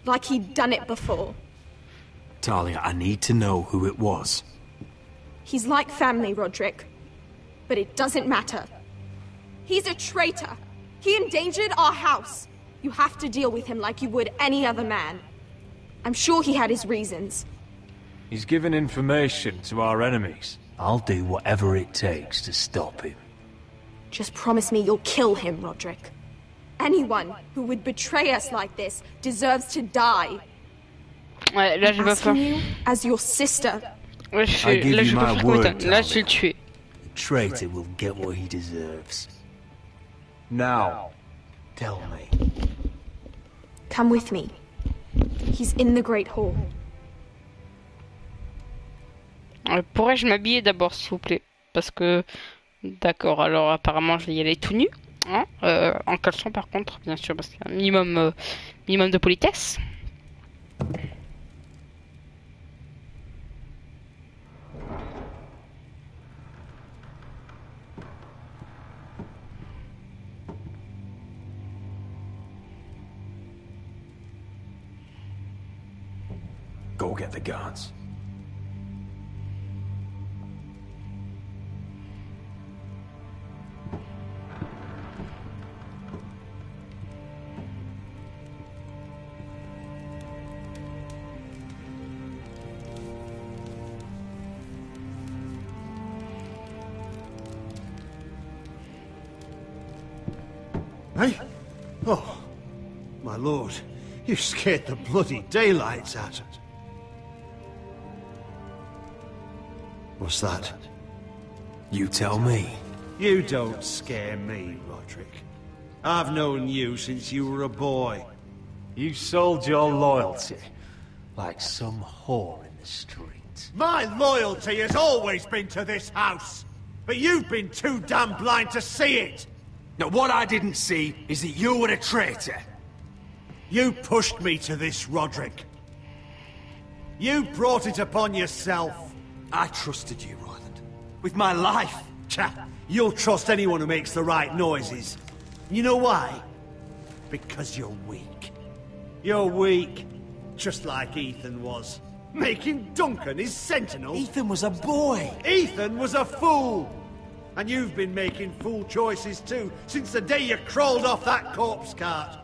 [SPEAKER 18] Like he'd done it before.
[SPEAKER 12] Talia, I need to know who it was.
[SPEAKER 18] He's like family, Roderick. But it doesn't matter. He's a traitor. He endangered our house. You have to deal with him like you would any other man. I'm sure he had his reasons.
[SPEAKER 14] He's given information to our enemies.
[SPEAKER 12] I'll do whatever it takes to stop him.
[SPEAKER 18] Just promise me you'll kill him, Roderick. Anyone who would betray us like this deserves to die.
[SPEAKER 1] Ouais, là je vais pas.
[SPEAKER 18] You as your sister.
[SPEAKER 1] Ouais, là je vais pas faire comme là je vais le tuer.
[SPEAKER 12] Traitor will get what he deserves. Now, tell me.
[SPEAKER 18] Come with me. He's in the Great Hall.
[SPEAKER 1] Pourrais-je m'habiller d'abord, s'il vous plaît? Parce que... D'accord, alors apparemment je vais y aller tout nu. Hein, en caleçon par contre, bien sûr, parce qu'il y a un minimum de politesse.
[SPEAKER 5] Go get the guards.
[SPEAKER 15] Hey? Oh, my lord, you scared the bloody daylights out of it. What's that?
[SPEAKER 5] You tell me.
[SPEAKER 15] You don't scare me, Roderick. I've known you since you were a boy.
[SPEAKER 14] You sold your loyalty like some whore in the street.
[SPEAKER 15] My loyalty has always been to this house, but you've been too damn blind to see it.
[SPEAKER 21] Now, what I didn't see is that you were a traitor.
[SPEAKER 15] You pushed me to this, Roderick. You brought it upon yourself.
[SPEAKER 21] I trusted you, Royland. With my life.
[SPEAKER 15] You'll trust anyone who makes the right noises. You know why? Because you're weak. You're weak. Just like Ethan was. Making Duncan his sentinel.
[SPEAKER 21] Ethan was a boy.
[SPEAKER 15] Ethan was a fool. And you've been making fool choices too, since the day you crawled off that corpse cart.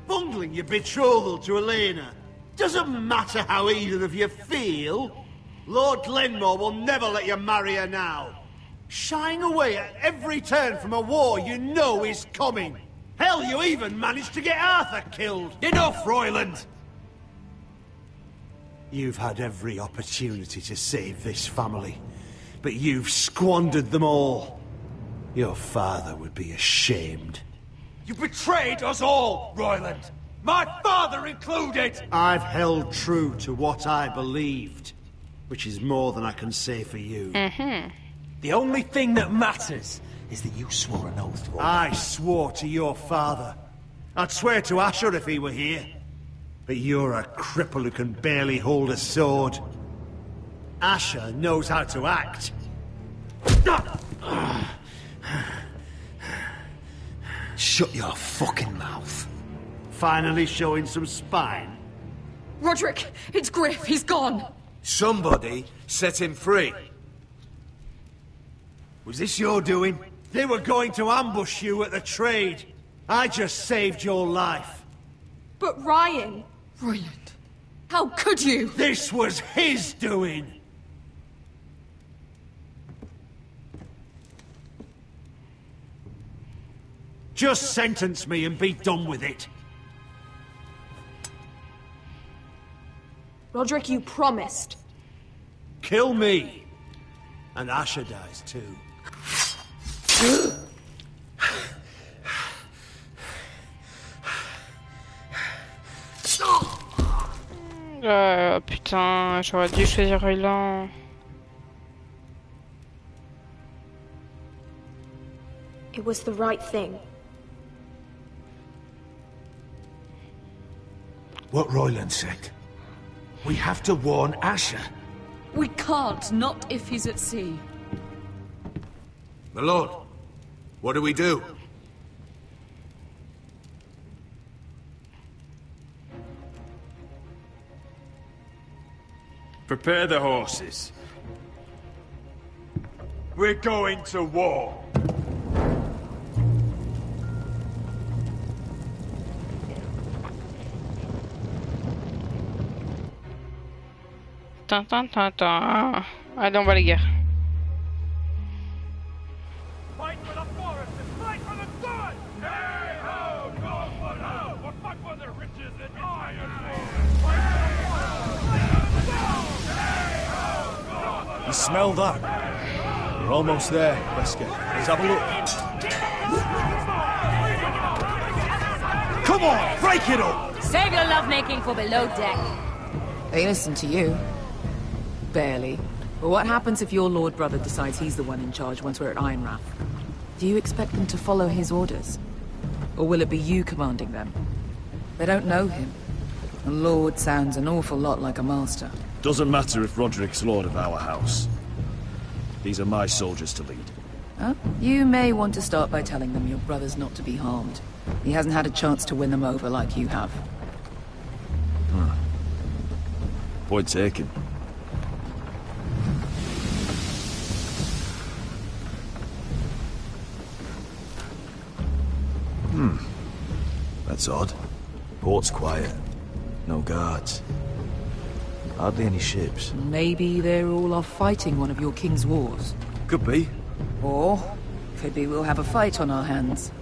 [SPEAKER 15] Bungling your betrothal to Elena. Doesn't matter how either of you feel. Lord Glenmore will never let you marry her now. Shying away at every turn from a war you know is coming. Hell, you even managed to get Arthur killed.
[SPEAKER 21] Enough, Royland!
[SPEAKER 15] You've had every opportunity to save this family, but you've squandered them all. Your father would be ashamed.
[SPEAKER 21] You betrayed us all, Royland! My father included!
[SPEAKER 15] I've held true to what I believed, which is more than I can say for you.
[SPEAKER 21] The only thing that matters is that you swore an oath to
[SPEAKER 15] I swore to your father. I'd swear to Asher if he were here. But you're a cripple who can barely hold a sword. Asher knows how to act.
[SPEAKER 5] Shut your fucking mouth.
[SPEAKER 15] Finally showing some spine.
[SPEAKER 7] Roderick, it's Griff. He's gone.
[SPEAKER 13] Somebody set him free. Was this your doing?
[SPEAKER 15] They were going to ambush you at the trade. I just saved your life.
[SPEAKER 18] But Ryan...
[SPEAKER 7] Royland, how could you?
[SPEAKER 15] This was his doing. Just sentence me and be done with it.
[SPEAKER 18] Roderick, you promised.
[SPEAKER 15] Kill me. And Asher dies too.
[SPEAKER 1] Putain, j'aurais dû choisir Rylan.
[SPEAKER 18] It was the right thing.
[SPEAKER 15] What Royland said. We have to warn Asher.
[SPEAKER 7] We can't, not if he's at sea.
[SPEAKER 15] My lord, what do we do?
[SPEAKER 14] Prepare the horses. We're going to war.
[SPEAKER 1] Allez, on va à la guerre.
[SPEAKER 14] Fight for the forest and fight for the sword! Hey ho, go for now! We'll fight for the riches and iron ore!
[SPEAKER 15] You smell that? We're almost there, Wesker. Let's have a look. Come on, break it up!
[SPEAKER 11] Save your lovemaking for below deck.
[SPEAKER 7] They listen to you. Barely. But what happens if your lord brother decides he's the one in charge once we're at Ironrath? Do you expect them to follow his orders? Or will it be you commanding them? They don't know him. A lord sounds an awful lot like a master.
[SPEAKER 16] Doesn't matter if Roderick's lord of our house. These are my soldiers to lead.
[SPEAKER 7] Huh? You may want to start by telling them your brother's not to be harmed. He hasn't had a chance to win them over like you have.
[SPEAKER 16] Huh. Point taken. That's odd. Port's quiet. No guards. Hardly any ships.
[SPEAKER 7] Maybe they're all off fighting one of your king's wars.
[SPEAKER 16] Could be.
[SPEAKER 7] Or could be we'll have a fight on our hands.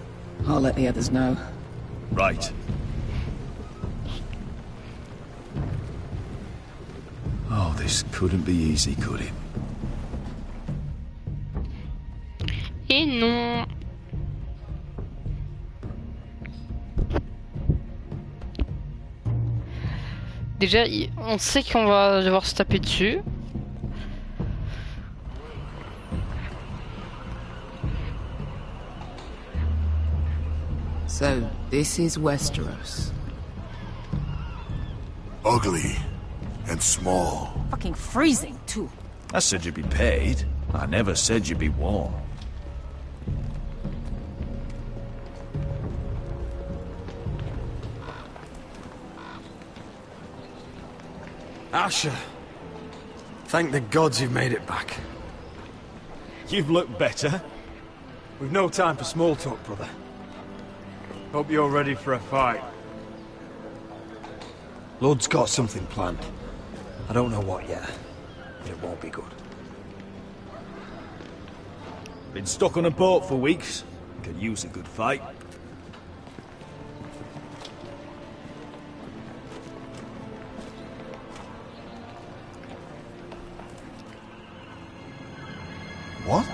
[SPEAKER 7] I'll let the others know.
[SPEAKER 16] Right. Oh, this couldn't be easy, could it?
[SPEAKER 1] Et non. Déjà, on sait qu'on va devoir se taper dessus.
[SPEAKER 7] So, this is Westeros.
[SPEAKER 8] Ugly and small.
[SPEAKER 11] Fucking freezing, too.
[SPEAKER 16] I said you'd be paid. I never said you'd be warm.
[SPEAKER 12] Asher, thank the gods you've made it back.
[SPEAKER 14] You've looked better. We've no time for small talk, brother. Hope you're ready for a fight.
[SPEAKER 12] Lord's got something planned. I don't know what yet, but it won't be good.
[SPEAKER 16] Been stuck on a boat for weeks. Could use a good fight.
[SPEAKER 8] What?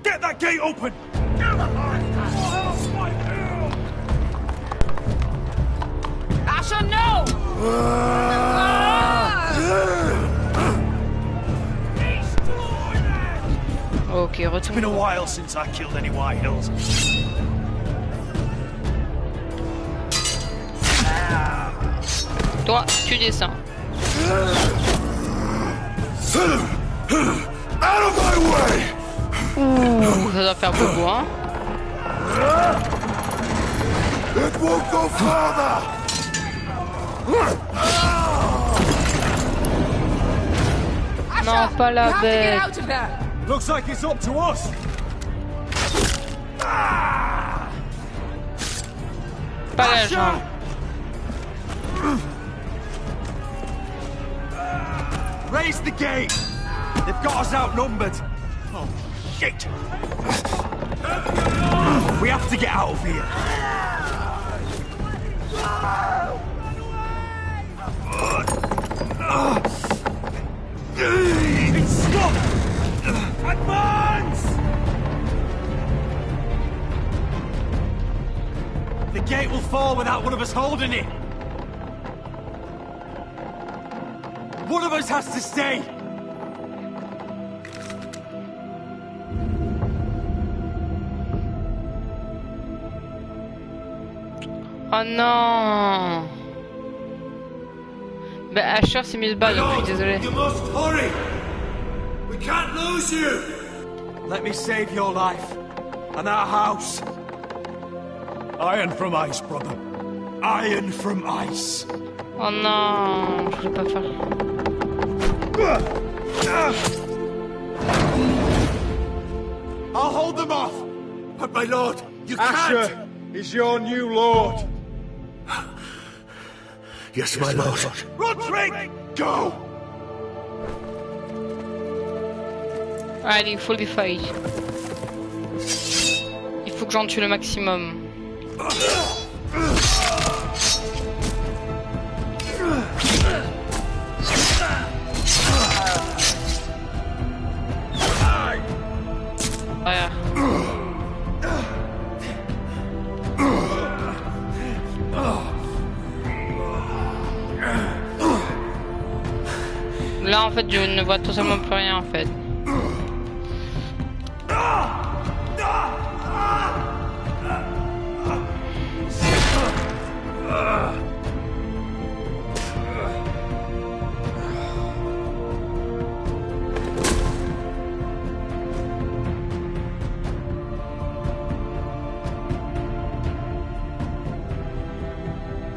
[SPEAKER 14] Get that gate open!
[SPEAKER 11] Asher, no!
[SPEAKER 1] Ok,
[SPEAKER 16] It's
[SPEAKER 1] retourne.
[SPEAKER 16] been a while since I killed any White Hills.
[SPEAKER 1] Toi, tu descends.
[SPEAKER 8] Out of my way!
[SPEAKER 1] Ouh, ça doit faire beaucoup, hein.
[SPEAKER 8] It won't go farther!
[SPEAKER 1] Non, pas la bête.
[SPEAKER 14] Looks like it's up to us.
[SPEAKER 1] Pas la jambe.
[SPEAKER 14] Raise the gate. They've got us outnumbered. Oh, shit. We have to get out of here. It's stuck. Advance! The gate will fall without one of us holding it.
[SPEAKER 10] One of us has to stay.
[SPEAKER 1] Oh non. Bah Asher s'est mis de bas, donc je suis désolé.
[SPEAKER 10] You must hurry. We can't lose you. Let me save your life and our house.
[SPEAKER 3] Iron from ice, brother. Iron from ice.
[SPEAKER 1] Oh non, je voulais pas faire.
[SPEAKER 10] I'll hold them off. But my lord, you
[SPEAKER 3] Asher
[SPEAKER 10] can't.
[SPEAKER 3] is your new lord.
[SPEAKER 10] Yes, my lord. Roderick, go.
[SPEAKER 1] Allez, il faut les failles. Il faut que j'en tue le maximum. Voilà. Là en fait je ne vois totalement plus rien en fait.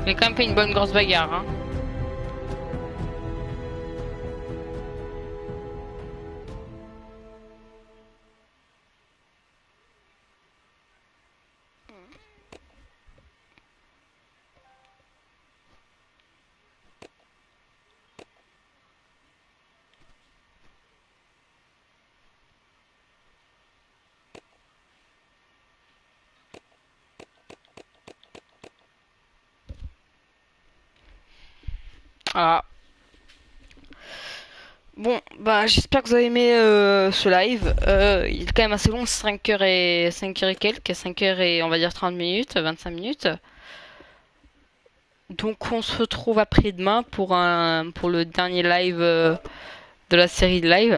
[SPEAKER 1] J'ai quand même fait une bonne grosse bagarre hein. Voilà. Bon, bah j'espère que vous avez aimé ce live. Il est quand même assez long, 5h et quelques, 5h et on va dire 30 minutes, 25 minutes. Donc on se retrouve après-demain pour le dernier live de la série de live.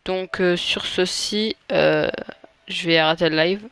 [SPEAKER 1] Donc sur ceci, je vais arrêter le live.